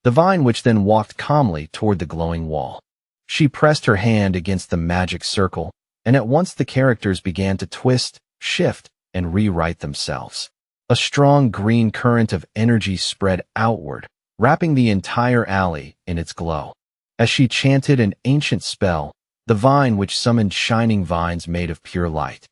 The Vine Witch then walked calmly toward the glowing wall. She pressed her hand against the magic circle, and at once the characters began to twist, shift, and rewrite themselves. A strong green current of energy spread outward, wrapping the entire alley in its glow. As she chanted an ancient spell, the Vine Witch summoned shining vines made of pure light.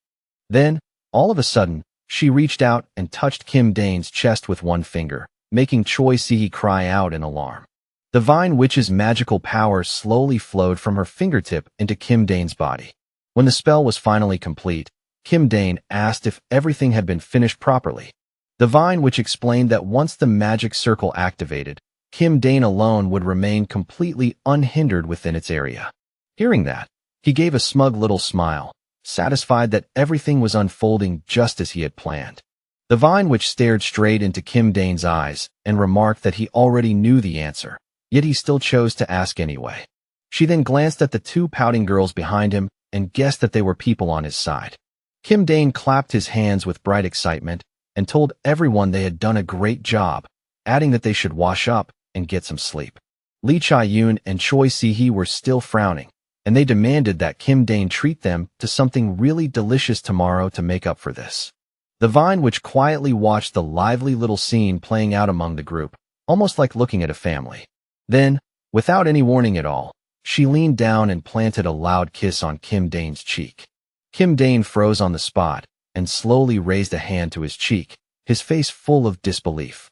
Then, all of a sudden, she reached out and touched Kim Dane's chest with one finger, making Choi Si-hee cry out in alarm. The Vine Witch's magical power slowly flowed from her fingertip into Kim Dane's body. When the spell was finally complete, Kim Dane asked if everything had been finished properly. The Vine Witch explained that once the magic circle activated, Kim Dane alone would remain completely unhindered within its area. Hearing that, he gave a smug little smile, satisfied that everything was unfolding just as he had planned. The Vine Witch stared straight into Kim Dane's eyes and remarked that he already knew the answer, yet he still chose to ask anyway. She then glanced at the two pouting girls behind him and guessed that they were people on his side. Kim Dane clapped his hands with bright excitement and told everyone they had done a great job, adding that they should wash up and get some sleep. Lee Chae-yoon and Choi Si-hee were still frowning, and they demanded that Kim Dane treat them to something really delicious tomorrow to make up for this. The Vine Witch quietly watched the lively little scene playing out among the group, almost like looking at a family. Then, without any warning at all, she leaned down and planted a loud kiss on Kim Dane's cheek. Kim Dane froze on the spot and slowly raised a hand to his cheek, his face full of disbelief.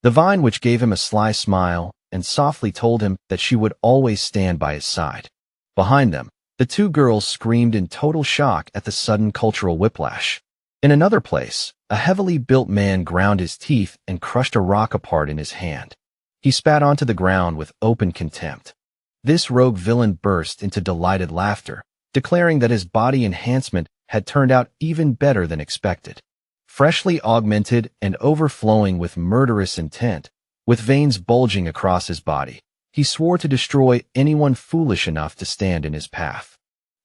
The Vine Witch gave him a sly smile and softly told him that she would always stand by his side. Behind them, the two girls screamed in total shock at the sudden cultural whiplash. In another place, a heavily built man ground his teeth and crushed a rock apart in his hand. He spat onto the ground with open contempt. This rogue villain burst into delighted laughter, declaring that his body enhancement had turned out even better than expected. Freshly augmented and overflowing with murderous intent, with veins bulging across his body, he swore to destroy anyone foolish enough to stand in his path.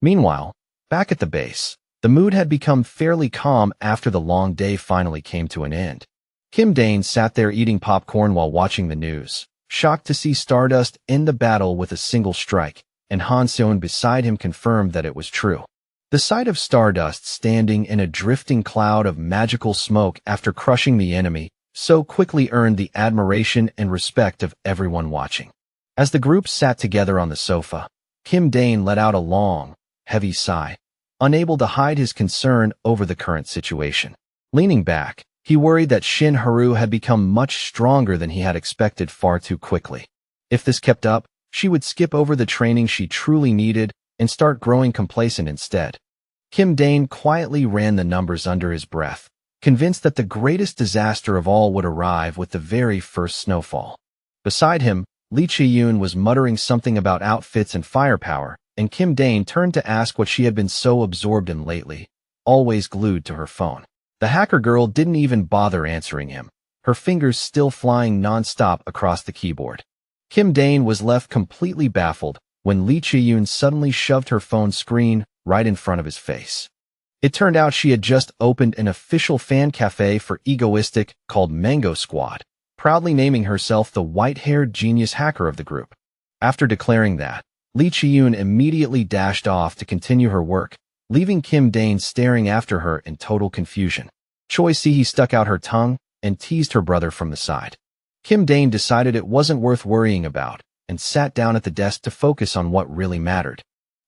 Meanwhile, back at the base, the mood had become fairly calm after the long day finally came to an end. Kim Dane sat there eating popcorn while watching the news, shocked to see Stardust end the battle with a single strike, and Han Seon beside him confirmed that it was true. The sight of Stardust standing in a drifting cloud of magical smoke after crushing the enemy so quickly earned the admiration and respect of everyone watching. As the group sat together on the sofa, Kim Dane let out a long, heavy sigh, unable to hide his concern over the current situation. Leaning back, he worried that Shin Haru had become much stronger than he had expected far too quickly. If this kept up, she would skip over the training she truly needed and start growing complacent instead. Kim Dane quietly ran the numbers under his breath, convinced that the greatest disaster of all would arrive with the very first snowfall. Beside him, Lee Chi-yoon was muttering something about outfits and firepower, and Kim Dane turned to ask what she had been so absorbed in lately, always glued to her phone. The hacker girl didn't even bother answering him, her fingers still flying non-stop across the keyboard. Kim Dane was left completely baffled when Lee Chi-yoon suddenly shoved her phone screen right in front of his face. It turned out she had just opened an official fan cafe for Egoistic called Mango Squad, proudly naming herself the white-haired genius hacker of the group. After declaring that, Lee Chi-yoon immediately dashed off to continue her work, leaving Kim Dane staring after her in total confusion. Choi Si-hee stuck out her tongue and teased her brother from the side. Kim Dane decided it wasn't worth worrying about and sat down at the desk to focus on what really mattered.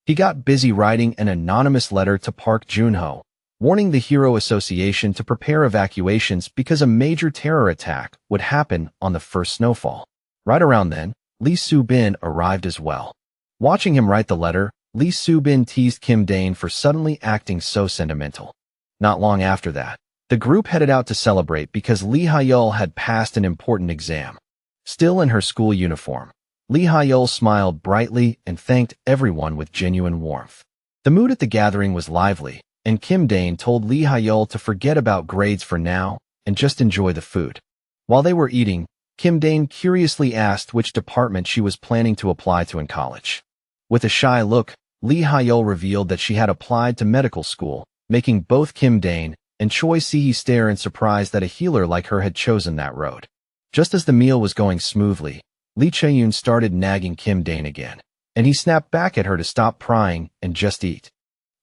He got busy writing an anonymous letter to Park Joon-ho, warning the Hero Association to prepare evacuations because a major terror attack would happen on the first snowfall. Right around then, Lee Soo-bin arrived as well. Watching him write the letter, Lee Soo-bin teased Kim Dane for suddenly acting so sentimental. Not long after that, the group headed out to celebrate because Lee Ha-yeol had passed an important exam. Still in her school uniform, Lee Ha-yeol smiled brightly and thanked everyone with genuine warmth. The mood at the gathering was lively, and Kim Dane told Lee Ha-yeol to forget about grades for now and just enjoy the food. While they were eating, Kim Dane curiously asked which department she was planning to apply to in college. With a shy look, Lee Ha-yeol revealed that she had applied to medical school, making both Kim Dane and Choi Si-hee stare in surprise that a healer like her had chosen that road. Just as the meal was going smoothly, Lee Chae-yoon started nagging Kim Dane again, and he snapped back at her to stop prying and just eat.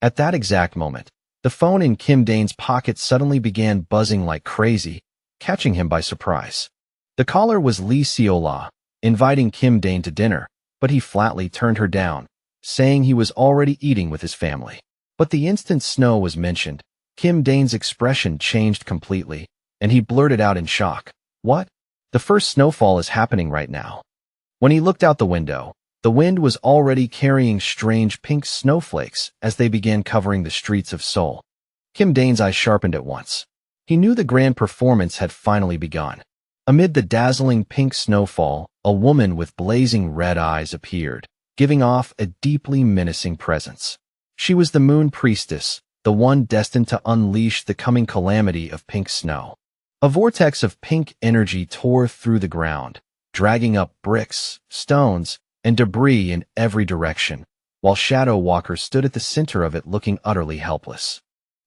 At that exact moment, the phone in Kim Dane's pocket suddenly began buzzing like crazy, catching him by surprise. The caller was Lee Seola, inviting Kim Dane to dinner, but he flatly turned her down, saying he was already eating with his family. But the instant snow was mentioned, Kim Dane's expression changed completely, and he blurted out in shock, "What? The first snowfall is happening right now." When he looked out the window, the wind was already carrying strange pink snowflakes as they began covering the streets of Seoul. Kim Dane's eyes sharpened at once. He knew the grand performance had finally begun. Amid the dazzling pink snowfall, a woman with blazing red eyes appeared, giving off a deeply menacing presence. She was the Moon Priestess, the one destined to unleash the coming calamity of pink snow. A vortex of pink energy tore through the ground, dragging up bricks, stones, and debris in every direction, while Shadow Walker stood at the center of it looking utterly helpless.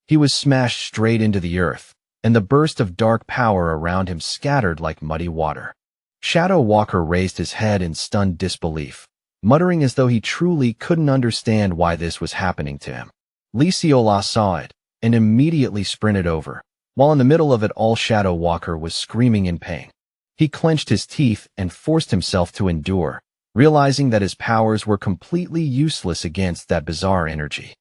He was smashed straight into the earth, and the burst of dark power around him scattered like muddy water. Shadow Walker raised his head in stunned disbelief, muttering as though he truly couldn't understand why this was happening to him. Lee Seola saw it, and immediately sprinted over, while in the middle of it all Shadow Walker was screaming in pain. He clenched his teeth and forced himself to endure, realizing that his powers were completely useless against that bizarre energy.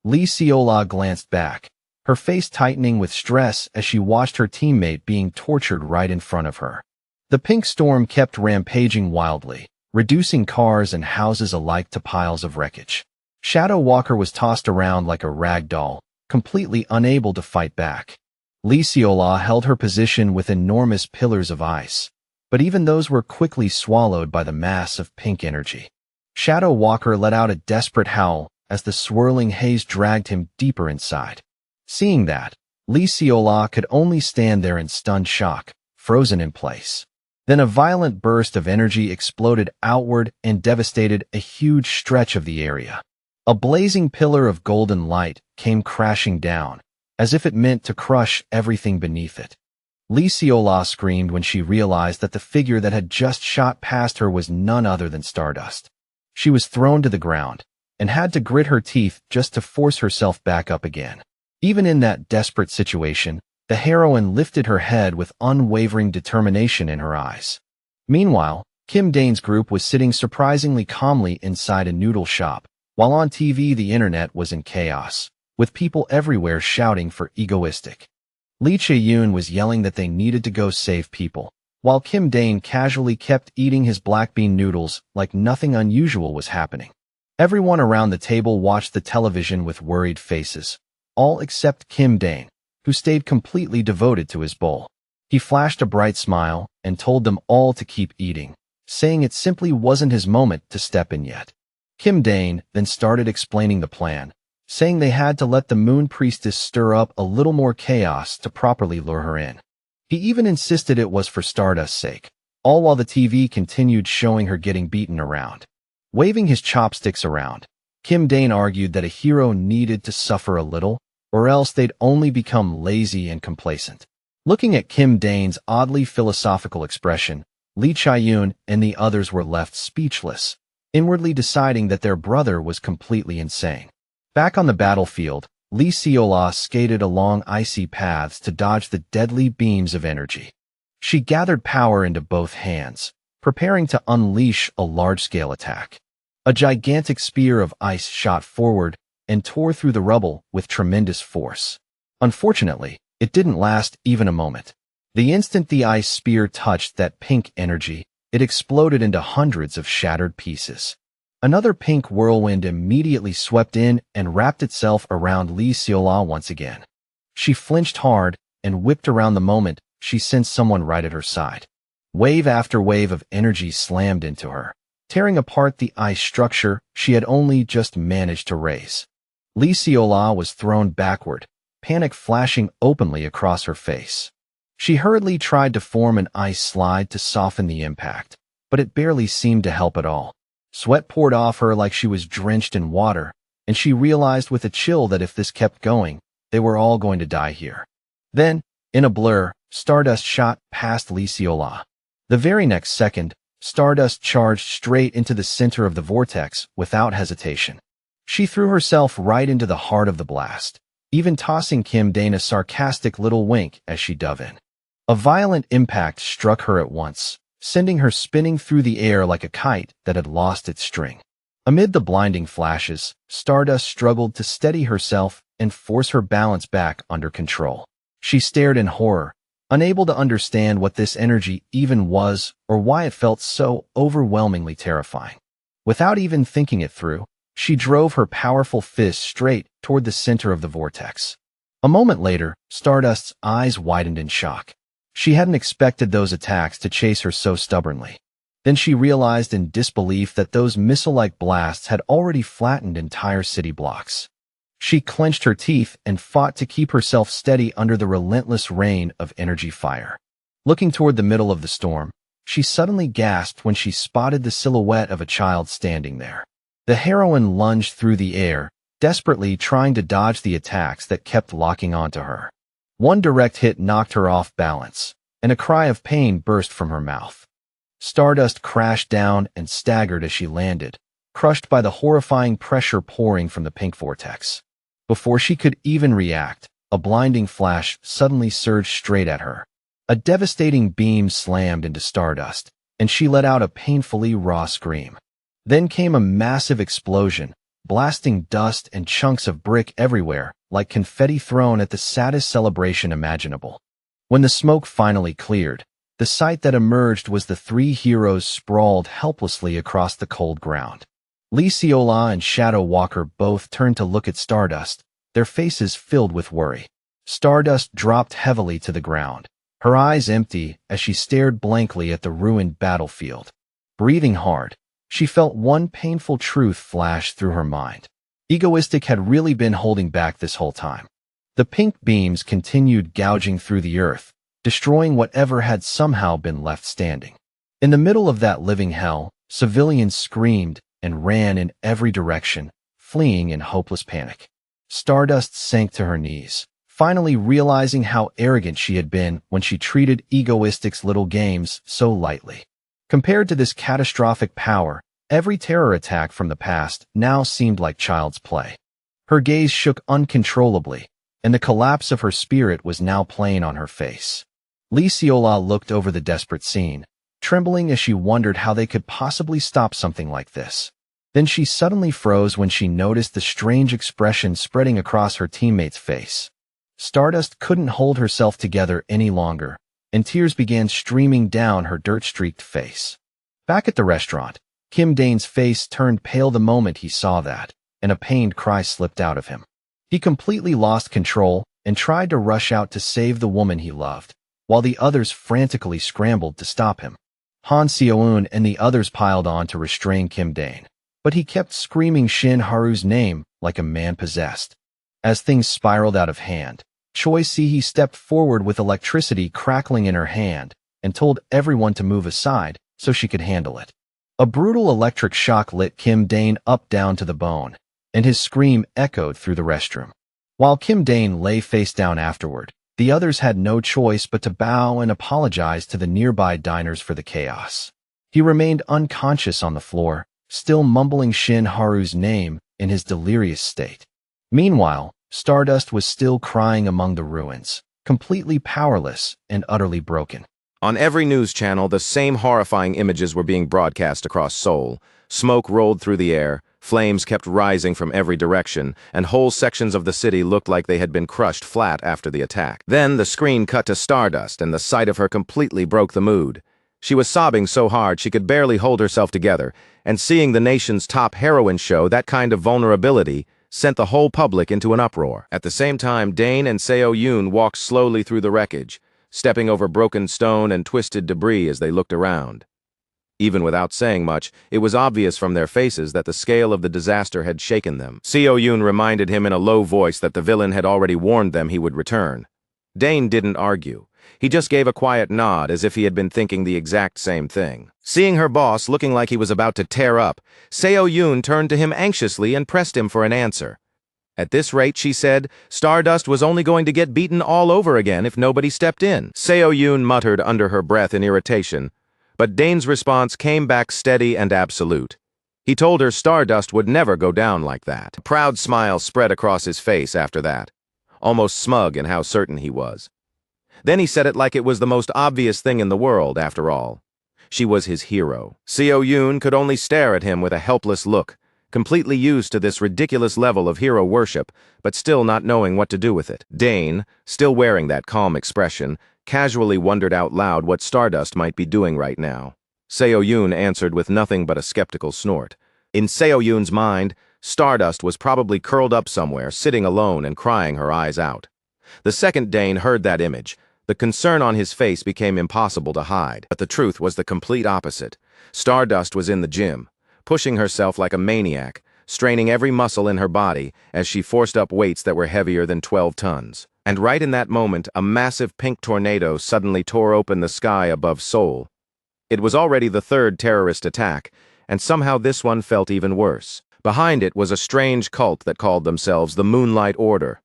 Lee Seola glanced back, her face tightening with stress as she watched her teammate being tortured right in front of her. The pink storm kept rampaging wildly, reducing cars and houses alike to piles of wreckage. Shadow Walker was tossed around like a rag doll, completely unable to fight back. Lee Seola held her position with enormous pillars of ice, but even those were quickly swallowed by the mass of pink energy. Shadow Walker let out a desperate howl as the swirling haze dragged him deeper inside. Seeing that, Lee Seola could only stand there in stunned shock, frozen in place. Then a violent burst of energy exploded outward and devastated a huge stretch of the area. A blazing pillar of golden light came crashing down, as if it meant to crush everything beneath it. Lee Seola screamed when she realized that the figure that had just shot past her was none other than Stardust. She was thrown to the ground, and had to grit her teeth just to force herself back up again. Even in that desperate situation, The heroine lifted her head with unwavering determination in her eyes. Meanwhile, Kim Dane's group was sitting surprisingly calmly inside a noodle shop, while on TV the internet was in chaos, with people everywhere shouting for egoistic. Lee Chae-yoon was yelling that they needed to go save people, while Kim Dane casually kept eating his black bean noodles like nothing unusual was happening. Everyone around the table watched the television with worried faces, all except Kim Dane, who stayed completely devoted to his bowl. He flashed a bright smile and told them all to keep eating, saying it simply wasn't his moment to step in yet. Kim Dane then started explaining the plan, saying they had to let the Moon Priestess stir up a little more chaos to properly lure her in. He even insisted it was for Stardust's sake, all while the TV continued showing her getting beaten around. Waving his chopsticks around, Kim Dane argued that a hero needed to suffer a little, or else they'd only become lazy and complacent. Looking at Kim Dane's oddly philosophical expression, Lee Chae-yoon and the others were left speechless, inwardly deciding that their brother was completely insane. Back on the battlefield, Lee Seola skated along icy paths to dodge the deadly beams of energy. She gathered power into both hands, preparing to unleash a large-scale attack. A gigantic spear of ice shot forward and tore through the rubble with tremendous force. Unfortunately, it didn't last even a moment. The instant the ice spear touched that pink energy, it exploded into hundreds of shattered pieces. Another pink whirlwind immediately swept in and wrapped itself around Lee Seola once again. She flinched hard and whipped around the moment she sensed someone right at her side. Wave after wave of energy slammed into her, tearing apart the ice structure she had only just managed to raise. Lee Seola was thrown backward, panic flashing openly across her face. She hurriedly tried to form an ice slide to soften the impact, but it barely seemed to help at all. Sweat poured off her like she was drenched in water, and she realized with a chill that if this kept going, they were all going to die here. Then, in a blur, Stardust shot past Lee Seola. The very next second, Stardust charged straight into the center of the vortex without hesitation. She threw herself right into the heart of the blast, even tossing Kim Dane a sarcastic little wink as she dove in. A violent impact struck her at once, sending her spinning through the air like a kite that had lost its string. Amid the blinding flashes, Stardust struggled to steady herself and force her balance back under control. She stared in horror, unable to understand what this energy even was or why it felt so overwhelmingly terrifying. Without even thinking it through, she drove her powerful fist straight toward the center of the vortex. A moment later, Stardust's eyes widened in shock. She hadn't expected those attacks to chase her so stubbornly. Then she realized in disbelief that those missile-like blasts had already flattened entire city blocks. She clenched her teeth and fought to keep herself steady under the relentless rain of energy fire. Looking toward the middle of the storm, she suddenly gasped when she spotted the silhouette of a child standing there. The heroine lunged through the air, desperately trying to dodge the attacks that kept locking onto her. One direct hit knocked her off balance, and a cry of pain burst from her mouth. Stardust crashed down and staggered as she landed, crushed by the horrifying pressure pouring from the pink vortex. Before she could even react, a blinding flash suddenly surged straight at her. A devastating beam slammed into Stardust, and she let out a painfully raw scream. Then came a massive explosion, blasting dust and chunks of brick everywhere, like confetti thrown at the saddest celebration imaginable. When the smoke finally cleared, the sight that emerged was the three heroes sprawled helplessly across the cold ground. Lee Seola and Shadow Walker both turned to look at Stardust, their faces filled with worry. Stardust dropped heavily to the ground, her eyes empty as she stared blankly at the ruined battlefield. Breathing hard, she felt one painful truth flash through her mind. Egoistic had really been holding back this whole time. The pink beams continued gouging through the earth, destroying whatever had somehow been left standing. In the middle of that living hell, civilians screamed and ran in every direction, fleeing in hopeless panic. Stardust sank to her knees, finally realizing how arrogant she had been when she treated Egoistic's little games so lightly. Compared to this catastrophic power, every terror attack from the past now seemed like child's play. Her gaze shook uncontrollably, and the collapse of her spirit was now plain on her face. Lee Seola looked over the desperate scene, trembling as she wondered how they could possibly stop something like this. Then she suddenly froze when she noticed the strange expression spreading across her teammate's face. Stardust couldn't hold herself together any longer, and tears began streaming down her dirt-streaked face. Back at the restaurant, Kim Dane's face turned pale the moment he saw that, and a pained cry slipped out of him. He completely lost control and tried to rush out to save the woman he loved, while the others frantically scrambled to stop him. Han Seo-eun and the others piled on to restrain Kim Dane, but he kept screaming Shin Haru's name like a man possessed. As things spiraled out of hand, Choi Si-hee stepped forward with electricity crackling in her hand and told everyone to move aside so she could handle it. A brutal electric shock lit Kim Dane up down to the bone, and his scream echoed through the restroom. While Kim Dane lay face down afterward, the others had no choice but to bow and apologize to the nearby diners for the chaos. He remained unconscious on the floor, still mumbling Shin Haru's name in his delirious state. Meanwhile, Stardust was still crying among the ruins, completely powerless and utterly broken. On every news channel, the same horrifying images were being broadcast across Seoul. Smoke rolled through the air, flames kept rising from every direction, and whole sections of the city looked like they had been crushed flat after the attack. Then the screen cut to Stardust, and the sight of her completely broke the mood. She was sobbing so hard she could barely hold herself together, and seeing the nation's top heroine show that kind of vulnerability sent the whole public into an uproar. At the same time, Dane and Seo-eun walked slowly through the wreckage, stepping over broken stone and twisted debris as they looked around. Even without saying much, it was obvious from their faces that the scale of the disaster had shaken them. Seo-eun reminded him in a low voice that the villain had already warned them he would return. Dane didn't argue. He just gave a quiet nod as if he had been thinking the exact same thing. Seeing her boss looking like he was about to tear up, Seo-eun turned to him anxiously and pressed him for an answer. At this rate, she said, Stardust was only going to get beaten all over again if nobody stepped in. Seo-eun muttered under her breath in irritation, but Dane's response came back steady and absolute. He told her Stardust would never go down like that. A proud smile spread across his face after that, almost smug in how certain he was. Then he said it like it was the most obvious thing in the world, after all. She was his hero. Seo-eun could only stare at him with a helpless look, completely used to this ridiculous level of hero worship, but still not knowing what to do with it. Dane, still wearing that calm expression, casually wondered out loud what Stardust might be doing right now. Seo-eun answered with nothing but a skeptical snort. In Seo-eun's mind, Stardust was probably curled up somewhere, sitting alone and crying her eyes out. The second Dane heard that image, the concern on his face became impossible to hide. But the truth was the complete opposite. Stardust was in the gym, pushing herself like a maniac, straining every muscle in her body as she forced up weights that were heavier than 12 tons. And right in that moment, a massive pink tornado suddenly tore open the sky above Seoul. It was already the third terrorist attack, and somehow this one felt even worse. Behind it was a strange cult that called themselves the Moonlight Order.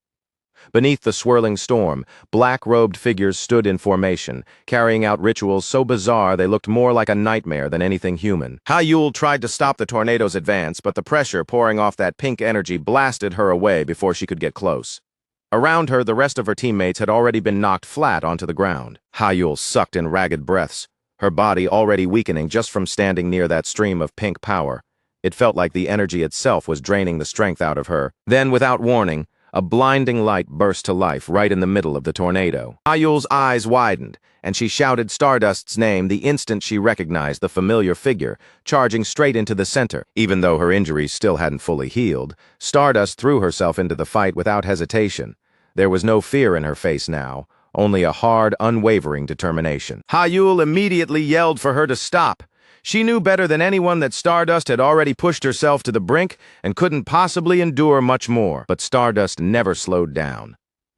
Beneath the swirling storm, black-robed figures stood in formation, carrying out rituals so bizarre they looked more like a nightmare than anything human. Ha-Yul tried to stop the tornado's advance, but the pressure pouring off that pink energy blasted her away before she could get close. Around her, the rest of her teammates had already been knocked flat onto the ground. Ha-Yul sucked in ragged breaths, her body already weakening just from standing near that stream of pink power. It felt like the energy itself was draining the strength out of her. Then, without warning, a blinding light burst to life right in the middle of the tornado. Ha-Yul's eyes widened, and she shouted Stardust's name the instant she recognized the familiar figure, charging straight into the center. Even though her injuries still hadn't fully healed, Stardust threw herself into the fight without hesitation. There was no fear in her face now, only a hard, unwavering determination. Ha-Yul immediately yelled for her to stop. She knew better than anyone that Stardust had already pushed herself to the brink and couldn't possibly endure much more. But Stardust never slowed down.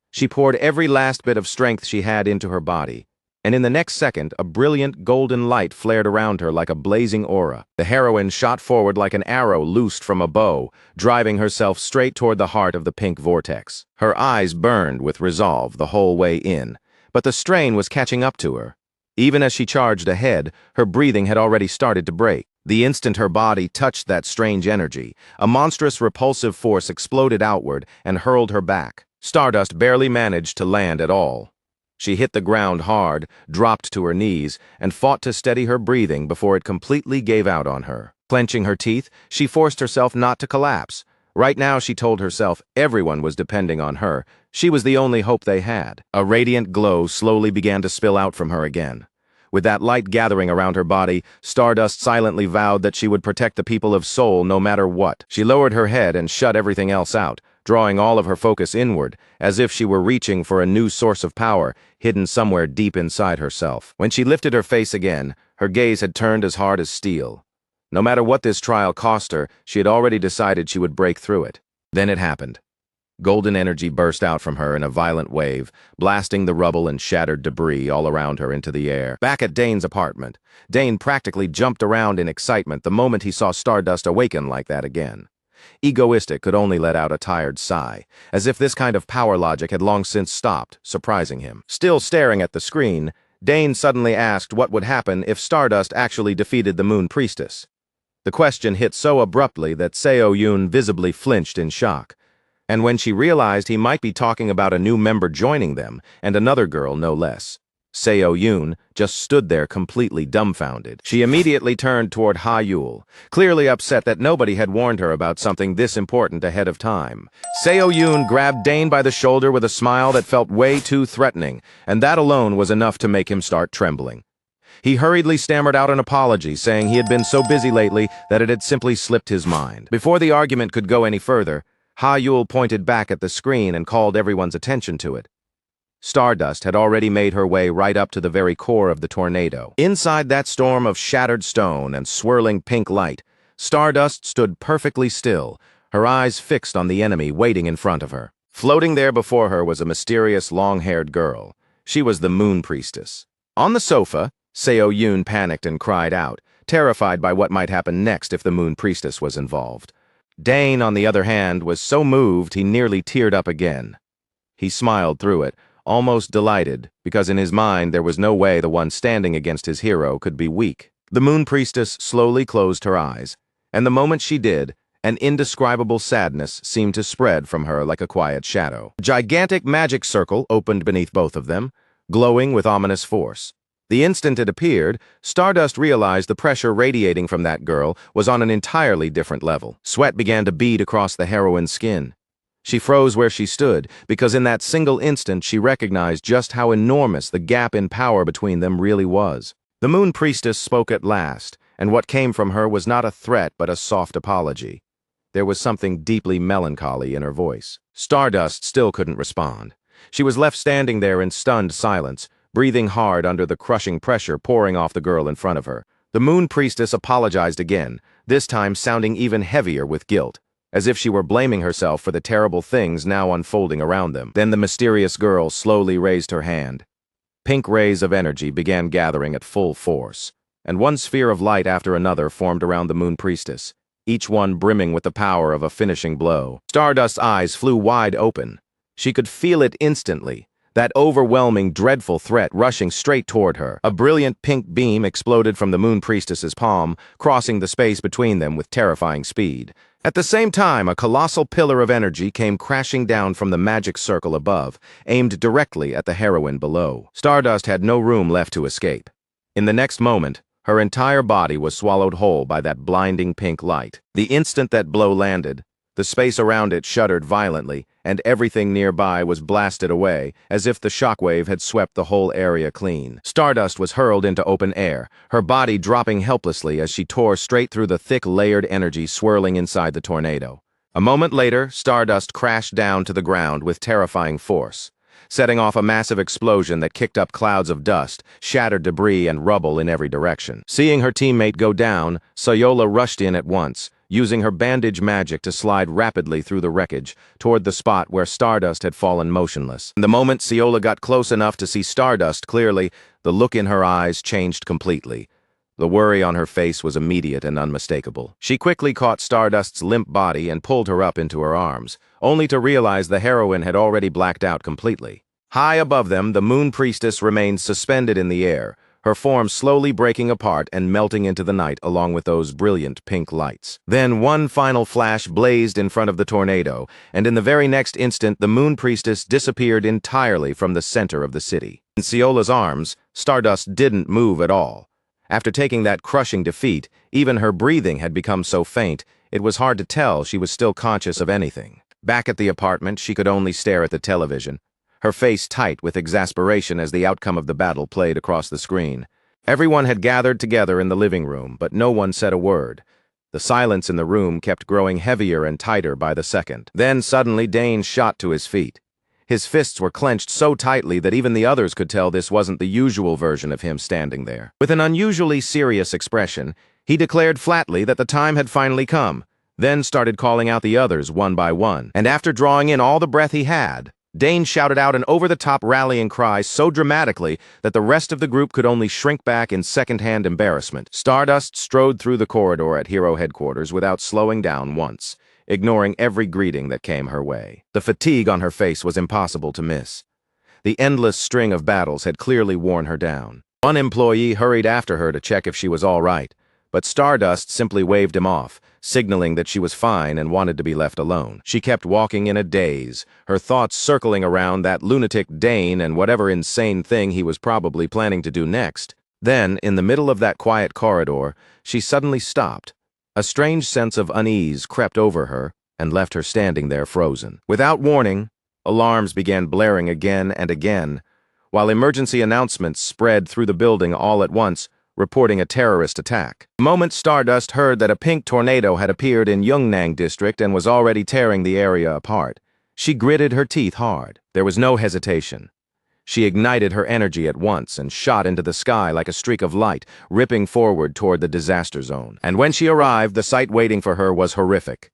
She poured every last bit of strength she had into her body, and in the next second, a brilliant golden light flared around her like a blazing aura. The heroine shot forward like an arrow loosed from a bow, driving herself straight toward the heart of the pink vortex. Her eyes burned with resolve the whole way in, but the strain was catching up to her. Even as she charged ahead, her breathing had already started to break. The instant her body touched that strange energy, a monstrous repulsive force exploded outward and hurled her back. Stardust barely managed to land at all. She hit the ground hard, dropped to her knees, and fought to steady her breathing before it completely gave out on her. Clenching her teeth, she forced herself not to collapse. Right now, she told herself, everyone was depending on her. She was the only hope they had. A radiant glow slowly began to spill out from her again. With that light gathering around her body, Stardust silently vowed that she would protect the people of Seoul no matter what. She lowered her head and shut everything else out, drawing all of her focus inward, as if she were reaching for a new source of power, hidden somewhere deep inside herself. When she lifted her face again, her gaze had turned as hard as steel. No matter what this trial cost her, she had already decided she would break through it. Then it happened. Golden energy burst out from her in a violent wave, blasting the rubble and shattered debris all around her into the air. Back at Dane's apartment, Dane practically jumped around in excitement the moment he saw Stardust awaken like that again. Egoistic could only let out a tired sigh, as if this kind of power logic had long since stopped, surprising him. Still staring at the screen, Dane suddenly asked what would happen if Stardust actually defeated the Moon Priestess. The question hit so abruptly that Seo-yoon visibly flinched in shock. And when she realized he might be talking about a new member joining them, and another girl no less, Seo-yoon just stood there completely dumbfounded. She immediately turned toward Ha-yul, clearly upset that nobody had warned her about something this important ahead of time. Seo-yoon grabbed Dane by the shoulder with a smile that felt way too threatening, and that alone was enough to make him start trembling. He hurriedly stammered out an apology, saying he had been so busy lately that it had simply slipped his mind. Before the argument could go any further, Ha-yul pointed back at the screen and called everyone's attention to it. Stardust had already made her way right up to the very core of the tornado. Inside that storm of shattered stone and swirling pink light, Stardust stood perfectly still, her eyes fixed on the enemy waiting in front of her. Floating there before her was a mysterious long-haired girl. She was the Moon Priestess. On the sofa, Seo-yoon panicked and cried out, terrified by what might happen next if the Moon Priestess was involved. Dane, on the other hand, was so moved he nearly teared up again. He smiled through it, almost delighted, because in his mind there was no way the one standing against his hero could be weak. The Moon Priestess slowly closed her eyes, and the moment she did, an indescribable sadness seemed to spread from her like a quiet shadow. A gigantic magic circle opened beneath both of them, glowing with ominous force. The instant it appeared, Stardust realized the pressure radiating from that girl was on an entirely different level. Sweat began to bead across the heroine's skin. She froze where she stood, because in that single instant she recognized just how enormous the gap in power between them really was. The Moon Priestess spoke at last, and what came from her was not a threat but a soft apology. There was something deeply melancholy in her voice. Stardust still couldn't respond. She was left standing there in stunned silence, breathing hard under the crushing pressure pouring off the girl in front of her. The Moon Priestess apologized again, this time sounding even heavier with guilt, as if she were blaming herself for the terrible things now unfolding around them. Then the mysterious girl slowly raised her hand. Pink rays of energy began gathering at full force, and one sphere of light after another formed around the Moon Priestess, each one brimming with the power of a finishing blow. Stardust's eyes flew wide open. She could feel it instantly, that overwhelming, dreadful threat rushing straight toward her. A brilliant pink beam exploded from the Moon Priestess's palm, crossing the space between them with terrifying speed. At the same time, a colossal pillar of energy came crashing down from the magic circle above, aimed directly at the heroine below. Stardust had no room left to escape. In the next moment, her entire body was swallowed whole by that blinding pink light. The instant that blow landed, the space around it shuddered violently, and everything nearby was blasted away, as if the shockwave had swept the whole area clean. Stardust was hurled into open air, her body dropping helplessly as she tore straight through the thick, layered energy swirling inside the tornado. A moment later, Stardust crashed down to the ground with terrifying force, setting off a massive explosion that kicked up clouds of dust, shattered debris, and rubble in every direction. Seeing her teammate go down, Sayola rushed in at once, using her bandage magic to slide rapidly through the wreckage toward the spot where Stardust had fallen motionless. The moment Sayola got close enough to see Stardust clearly, the look in her eyes changed completely. The worry on her face was immediate and unmistakable. She quickly caught Stardust's limp body and pulled her up into her arms, only to realize the heroine had already blacked out completely. High above them, the Moon Priestess remained suspended in the air, her form slowly breaking apart and melting into the night along with those brilliant pink lights. Then one final flash blazed in front of the tornado, and in the very next instant the Moon Priestess disappeared entirely from the center of the city. In Ciola's arms, Stardust didn't move at all. After taking that crushing defeat, even her breathing had become so faint, it was hard to tell she was still conscious of anything. Back at the apartment, she could only stare at the television, her face tight with exasperation as the outcome of the battle played across the screen. Everyone had gathered together in the living room, but no one said a word. The silence in the room kept growing heavier and tighter by the second. Then suddenly Dane shot to his feet. His fists were clenched so tightly that even the others could tell this wasn't the usual version of him standing there. With an unusually serious expression, he declared flatly that the time had finally come, then started calling out the others one by one. And after drawing in all the breath he had, Dane shouted out an over-the-top rallying cry so dramatically that the rest of the group could only shrink back in second-hand embarrassment. Stardust strode through the corridor at Hero Headquarters without slowing down once, ignoring every greeting that came her way. The fatigue on her face was impossible to miss. The endless string of battles had clearly worn her down. One employee hurried after her to check if she was all right, but Stardust simply waved him off, signaling that she was fine and wanted to be left alone. She kept walking in a daze, her thoughts circling around that lunatic Dane and whatever insane thing he was probably planning to do next. Then, in the middle of that quiet corridor, she suddenly stopped. A strange sense of unease crept over her and left her standing there frozen. Without warning, alarms began blaring again and again, while emergency announcements spread through the building all at once, reporting a terrorist attack. The moment Stardust heard that a pink tornado had appeared in Yungnang district and was already tearing the area apart, she gritted her teeth hard. There was no hesitation. She ignited her energy at once and shot into the sky like a streak of light, ripping forward toward the disaster zone. And when she arrived, the sight waiting for her was horrific.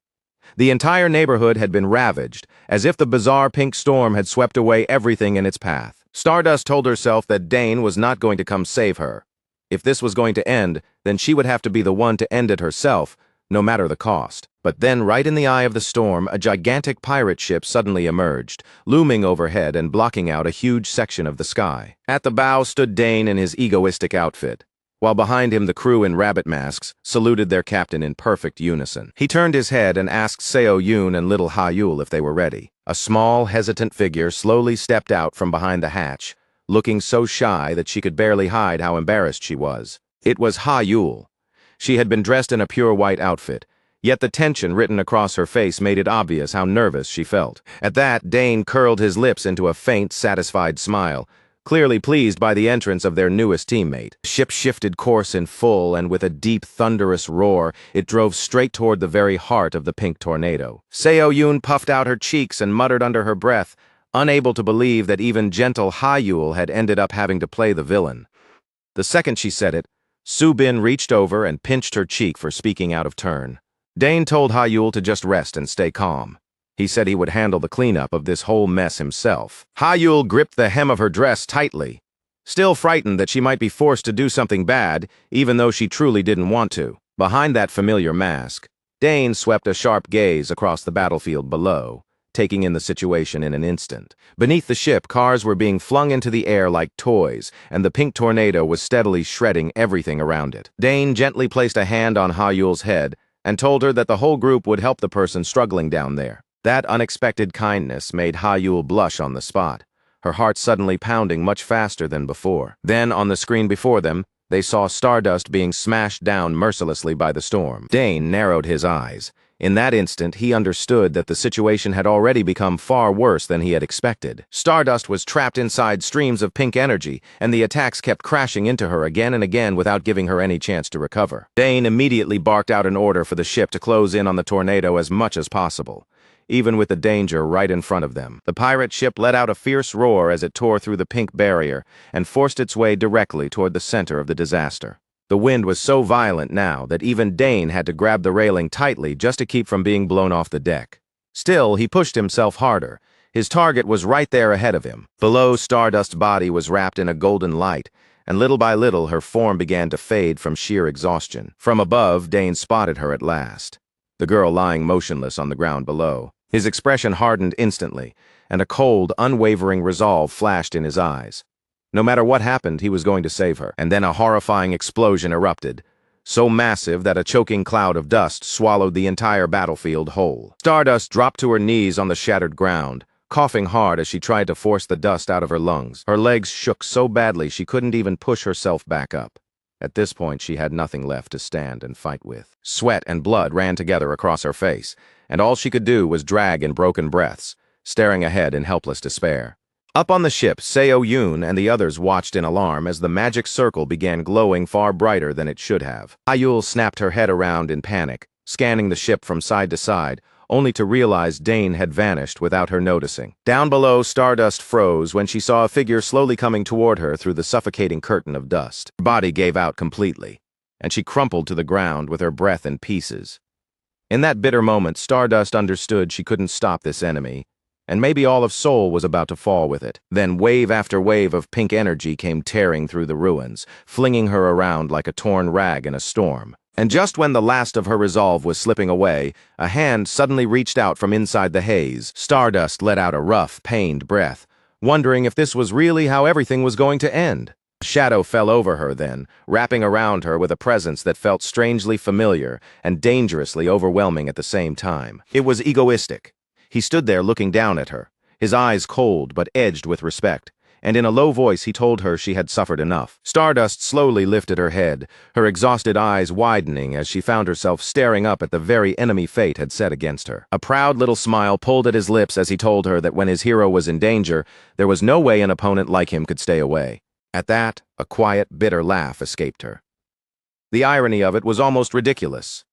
The entire neighborhood had been ravaged, as if the bizarre pink storm had swept away everything in its path. Stardust told herself that Dane was not going to come save her. If this was going to end, then she would have to be the one to end it herself, no matter the cost. But then, right in the eye of the storm, a gigantic pirate ship suddenly emerged, looming overhead and blocking out a huge section of the sky. At the bow stood Dane in his egoistic outfit, while behind him the crew in rabbit masks saluted their captain in perfect unison. He turned his head and asked Seo Yoon and little Ha Yul if they were ready. A small, hesitant figure slowly stepped out from behind the hatch, looking so shy that she could barely hide how embarrassed she was. It was Ha Yul. She had been dressed in a pure white outfit, yet the tension written across her face made it obvious how nervous she felt. At that, Dane curled his lips into a faint, satisfied smile, clearly pleased by the entrance of their newest teammate. The ship shifted course in full, and with a deep, thunderous roar, it drove straight toward the very heart of the pink tornado. Seo Yoon puffed out her cheeks and muttered under her breath, unable to believe that even gentle Ha Yul had ended up having to play the villain. The second she said it, Su Bin reached over and pinched her cheek for speaking out of turn. Dane told Ha Yul to just rest and stay calm. He said he would handle the cleanup of this whole mess himself. Ha Yul gripped the hem of her dress tightly, still frightened that she might be forced to do something bad, even though she truly didn't want to. Behind that familiar mask, Dane swept a sharp gaze across the battlefield below, taking in the situation in an instant. Beneath the ship, cars were being flung into the air like toys, and the pink tornado was steadily shredding everything around it. Dane gently placed a hand on Ha Yul's head and told her that the whole group would help the person struggling down there. That unexpected kindness made Ha Yul blush on the spot, her heart suddenly pounding much faster than before. Then, on the screen before them, they saw Stardust being smashed down mercilessly by the storm. Dane narrowed his eyes. In that instant, he understood that the situation had already become far worse than he had expected. Stardust was trapped inside streams of pink energy, and the attacks kept crashing into her again and again without giving her any chance to recover. Dane immediately barked out an order for the ship to close in on the tornado as much as possible, even with the danger right in front of them. The pirate ship let out a fierce roar as it tore through the pink barrier and forced its way directly toward the center of the disaster. The wind was so violent now that even Dane had to grab the railing tightly just to keep from being blown off the deck. Still, he pushed himself harder. His target was right there ahead of him. Below, Stardust's body was wrapped in a golden light, and little by little her form began to fade from sheer exhaustion. From above, Dane spotted her at last, the girl lying motionless on the ground below. His expression hardened instantly, and a cold, unwavering resolve flashed in his eyes. No matter what happened, he was going to save her. And then a horrifying explosion erupted, so massive that a choking cloud of dust swallowed the entire battlefield whole. Stardust dropped to her knees on the shattered ground, coughing hard as she tried to force the dust out of her lungs. Her legs shook so badly she couldn't even push herself back up. At this point, she had nothing left to stand and fight with. Sweat and blood ran together across her face, and all she could do was drag in broken breaths, staring ahead in helpless despair. Up on the ship, Seo Yoon and the others watched in alarm as the magic circle began glowing far brighter than it should have. Ayul snapped her head around in panic, scanning the ship from side to side, only to realize Dane had vanished without her noticing. Down below, Stardust froze when she saw a figure slowly coming toward her through the suffocating curtain of dust. Her body gave out completely, and she crumpled to the ground with her breath in pieces. In that bitter moment, Stardust understood she couldn't stop this enemy, and maybe all of Seoul was about to fall with it. Then wave after wave of pink energy came tearing through the ruins, flinging her around like a torn rag in a storm. And just when the last of her resolve was slipping away, a hand suddenly reached out from inside the haze. Stardust let out a rough, pained breath, wondering if this was really how everything was going to end. A shadow fell over her then, wrapping around her with a presence that felt strangely familiar and dangerously overwhelming at the same time. It was egoistic. He stood there looking down at her, his eyes cold but edged with respect, and in a low voice he told her she had suffered enough. Stardust slowly lifted her head, her exhausted eyes widening as she found herself staring up at the very enemy fate had set against her. A proud little smile pulled at his lips as he told her that when his hero was in danger, there was no way an opponent like him could stay away. At that, a quiet, bitter laugh escaped her. The irony of it was almost ridiculous.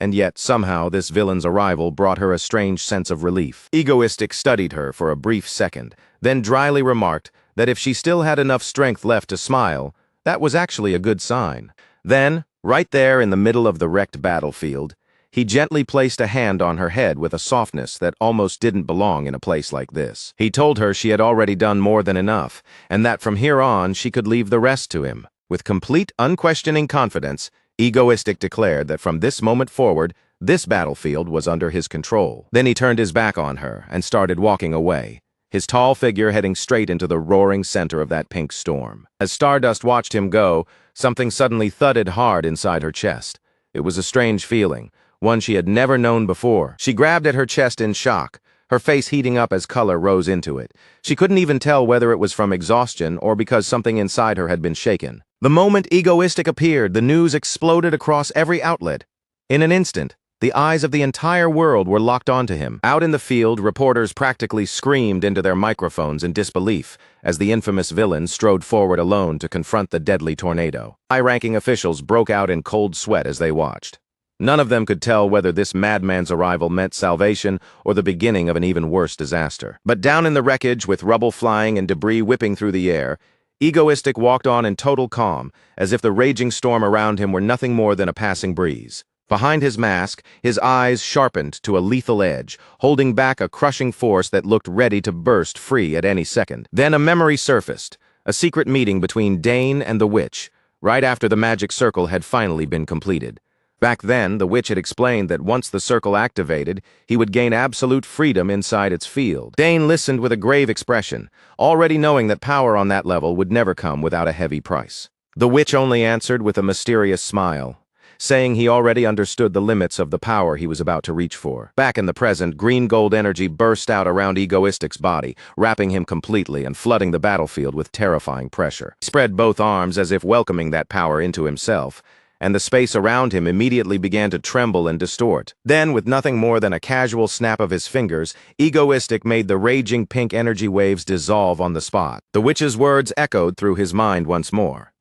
And yet, somehow, this villain's arrival brought her a strange sense of relief. Egoistic studied her for a brief second, then dryly remarked that if she still had enough strength left to smile, that was actually a good sign. Then, right there in the middle of the wrecked battlefield, he gently placed a hand on her head with a softness that almost didn't belong in a place like this. He told her she had already done more than enough, and that from here on she could leave the rest to him. With complete, unquestioning confidence, Egoistic declared that from this moment forward, this battlefield was under his control. Then he turned his back on her and started walking away, his tall figure heading straight into the roaring center of that pink storm. As Stardust watched him go, something suddenly thudded hard inside her chest. It was a strange feeling, one she had never known before. She grabbed at her chest in shock, her face heating up as color rose into it. She couldn't even tell whether it was from exhaustion or because something inside her had been shaken. The moment Egoistic appeared, the news exploded across every outlet. In an instant, the eyes of the entire world were locked onto him. Out in the field, reporters practically screamed into their microphones in disbelief as the infamous villain strode forward alone to confront the deadly tornado. High-ranking officials broke out in cold sweat as they watched. None of them could tell whether this madman's arrival meant salvation or the beginning of an even worse disaster. But down in the wreckage, with rubble flying and debris whipping through the air, Egoistic walked on in total calm, as if the raging storm around him were nothing more than a passing breeze. Behind his mask, his eyes sharpened to a lethal edge, holding back a crushing force that looked ready to burst free at any second. Then a memory surfaced, a secret meeting between Dane and the witch, right after the magic circle had finally been completed. Back then, the witch had explained that once the circle activated, he would gain absolute freedom inside its field. Dane listened with a grave expression, already knowing that power on that level would never come without a heavy price. The witch only answered with a mysterious smile, saying he already understood the limits of the power he was about to reach for. Back in the present, green-gold energy burst out around Egoistic's body, wrapping him completely and flooding the battlefield with terrifying pressure. He spread both arms as if welcoming that power into himself, and the space around him immediately began to tremble and distort. Then, with nothing more than a casual snap of his fingers, Egoistic made the raging pink energy waves dissolve on the spot. The witch's words echoed through his mind once more.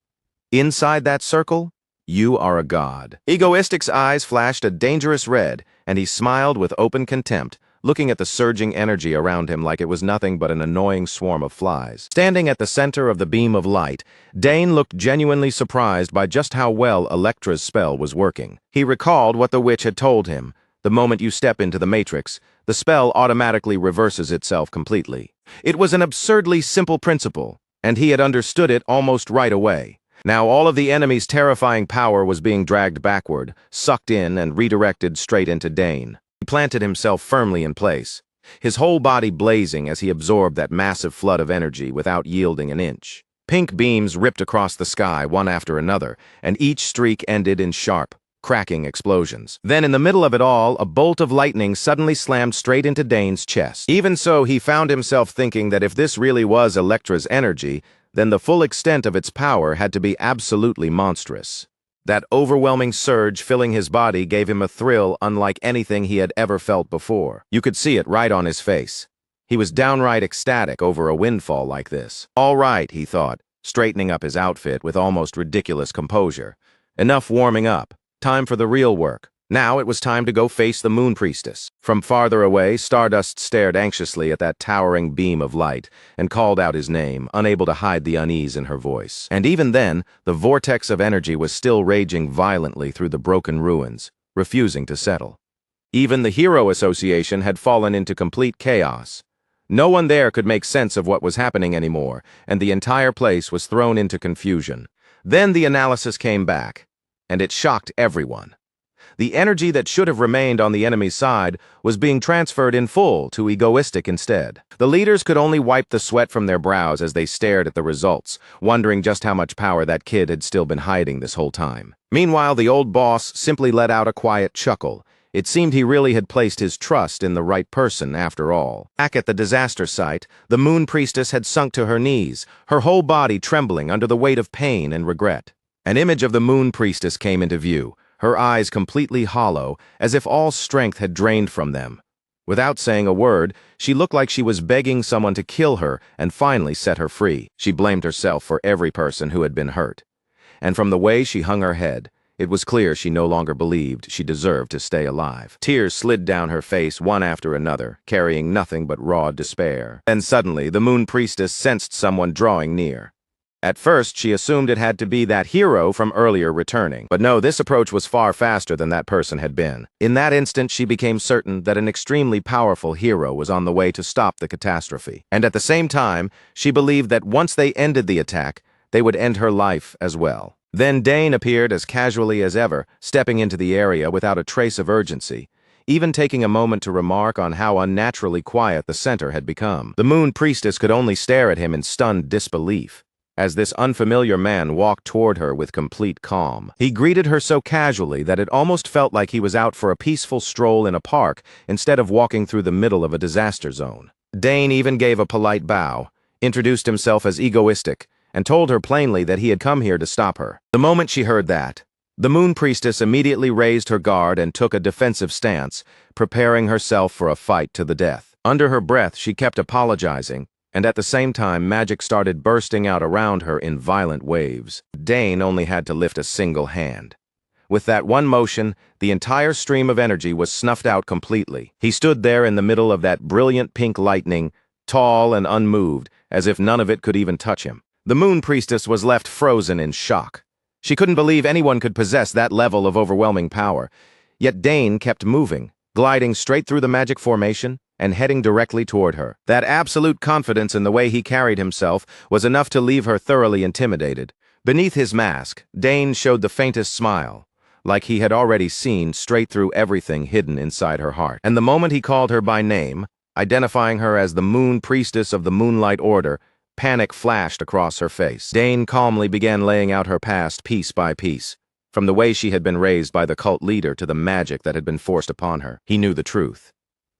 Inside that circle, you are a god. Egoistic's eyes flashed a dangerous red, and he smiled with open contempt, looking at the surging energy around him like it was nothing but an annoying swarm of flies. Standing at the center of the beam of light, Dane looked genuinely surprised by just how well Elektra's spell was working. He recalled what the witch had told him. The moment you step into the matrix, the spell automatically reverses itself completely. It was an absurdly simple principle, and he had understood it almost right away. Now all of the enemy's terrifying power was being dragged backward, sucked in and redirected straight into Dane. He planted himself firmly in place, his whole body blazing as he absorbed that massive flood of energy without yielding an inch. Pink beams ripped across the sky, one after another, and each streak ended in sharp, cracking explosions. Then, in the middle of it all, a bolt of lightning suddenly slammed straight into Dane's chest. Even so, he found himself thinking that if this really was Elektra's energy, then the full extent of its power had to be absolutely monstrous. That overwhelming surge filling his body gave him a thrill unlike anything he had ever felt before. You could see it right on his face. He was downright ecstatic over a windfall like this. All right, he thought, straightening up his outfit with almost ridiculous composure. Enough warming up. Time for the real work. Now it was time to go face the Moon Priestess. From farther away, Stardust stared anxiously at that towering beam of light and called out his name, unable to hide the unease in her voice. And even then, the vortex of energy was still raging violently through the broken ruins, refusing to settle. Even the Hero Association had fallen into complete chaos. No one there could make sense of what was happening anymore, and the entire place was thrown into confusion. Then the analysis came back, and it shocked everyone. The energy that should have remained on the enemy's side was being transferred in full to egoistic instead. The leaders could only wipe the sweat from their brows as they stared at the results, wondering just how much power that kid had still been hiding this whole time. Meanwhile, the old boss simply let out a quiet chuckle. It seemed he really had placed his trust in the right person after all. Back at the disaster site, the Moon Priestess had sunk to her knees, her whole body trembling under the weight of pain and regret. An image of the Moon Priestess came into view, her eyes completely hollow, as if all strength had drained from them. Without saying a word, she looked like she was begging someone to kill her and finally set her free. She blamed herself for every person who had been hurt. And from the way she hung her head, it was clear she no longer believed she deserved to stay alive. Tears slid down her face one after another, carrying nothing but raw despair. Then suddenly, the Moon Priestess sensed someone drawing near. At first, she assumed it had to be that hero from earlier returning. But no, this approach was far faster than that person had been. In that instant, she became certain that an extremely powerful hero was on the way to stop the catastrophe. And at the same time, she believed that once they ended the attack, they would end her life as well. Then Dane appeared as casually as ever, stepping into the area without a trace of urgency, even taking a moment to remark on how unnaturally quiet the center had become. The Moon Priestess could only stare at him in stunned disbelief, as this unfamiliar man walked toward her with complete calm. He greeted her so casually that it almost felt like he was out for a peaceful stroll in a park instead of walking through the middle of a disaster zone. Dane even gave a polite bow, introduced himself as egoistic, and told her plainly that he had come here to stop her. The moment she heard that, the Moon Priestess immediately raised her guard and took a defensive stance, preparing herself for a fight to the death. Under her breath, she kept apologizing, and at the same time magic started bursting out around her in violent waves. Dane only had to lift a single hand. With that one motion, the entire stream of energy was snuffed out completely. He stood there in the middle of that brilliant pink lightning, tall and unmoved, as if none of it could even touch him. The Moon Priestess was left frozen in shock. She couldn't believe anyone could possess that level of overwhelming power. Yet Dane kept moving, gliding straight through the magic formation and heading directly toward her. That absolute confidence in the way he carried himself was enough to leave her thoroughly intimidated. Beneath his mask, Dane showed the faintest smile, like he had already seen straight through everything hidden inside her heart. And the moment he called her by name, identifying her as the Moon Priestess of the Moonlight Order, panic flashed across her face. Dane calmly began laying out her past piece by piece, from the way she had been raised by the cult leader to the magic that had been forced upon her. He knew the truth.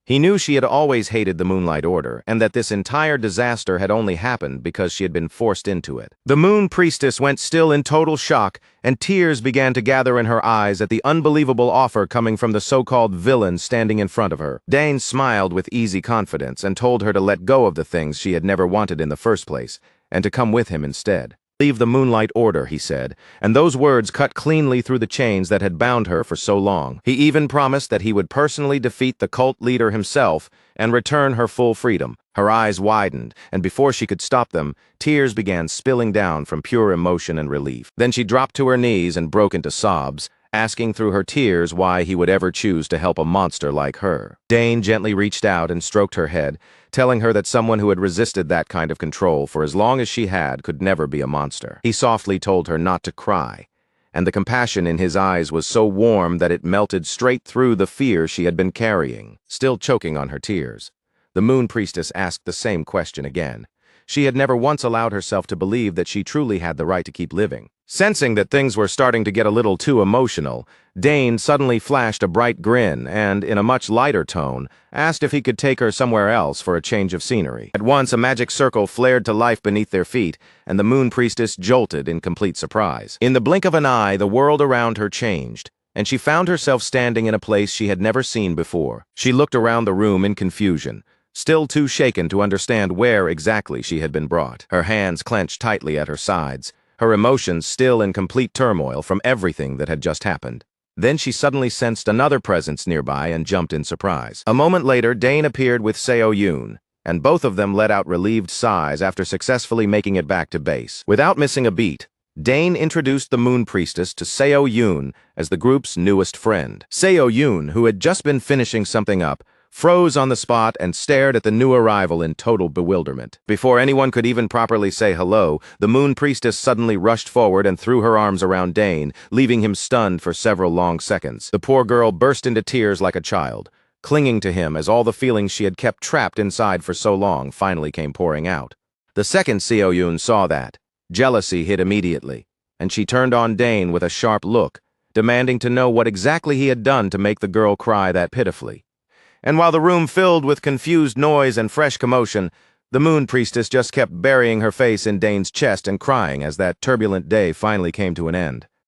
He knew she had always hated the Moonlight Order, and that this entire disaster had only happened because she had been forced into it. The Moon Priestess went still in total shock, and tears began to gather in her eyes at the unbelievable offer coming from the so-called villain standing in front of her. Dane smiled with easy confidence and told her to let go of the things she had never wanted in the first place, and to come with him instead. "Leave the Moonlight Order," he said, and those words cut cleanly through the chains that had bound her for so long. He even promised that he would personally defeat the cult leader himself and return her full freedom. Her eyes widened, and before she could stop them, tears began spilling down from pure emotion and relief. Then she dropped to her knees and broke into sobs, asking through her tears why he would ever choose to help a monster like her. Dane gently reached out and stroked her head, telling her that someone who had resisted that kind of control for as long as she had could never be a monster. He softly told her not to cry, and the compassion in his eyes was so warm that it melted straight through the fear she had been carrying. Still choking on her tears, the Moon Priestess asked the same question again. she had never once allowed herself to believe that she truly had the right to keep living. Sensing that things were starting to get a little too emotional, Dane suddenly flashed a bright grin and, in a much lighter tone, asked if he could take her somewhere else for a change of scenery. At once, a magic circle flared to life beneath their feet, and the Moon Priestess jolted in complete surprise. In the blink of an eye, the world around her changed, and she found herself standing in a place she had never seen before. She looked around the room in confusion, still too shaken to understand where exactly she had been brought. Her hands clenched tightly at her sides, her emotions still in complete turmoil from everything that had just happened. Then she suddenly sensed another presence nearby and jumped in surprise. A moment later, Dane appeared with Seo Yoon, and both of them let out relieved sighs after successfully making it back to base. Without missing a beat, Dane introduced the Moon Priestess to Seo Yoon as the group's newest friend. Seo Yoon, who had just been finishing something up, froze on the spot and stared at the new arrival in total bewilderment. Before anyone could even properly say hello, the Moon Priestess suddenly rushed forward and threw her arms around Dane, leaving him stunned for several long seconds. The poor girl burst into tears like a child, clinging to him as all the feelings she had kept trapped inside for so long finally came pouring out. The second Seo Yoon saw that, jealousy hit immediately, and she turned on Dane with a sharp look, demanding to know what exactly he had done to make the girl cry that pitifully. And while the room filled with confused noise and fresh commotion, the Moon Priestess just kept burying her face in Dane's chest and crying as that turbulent day finally came to an end.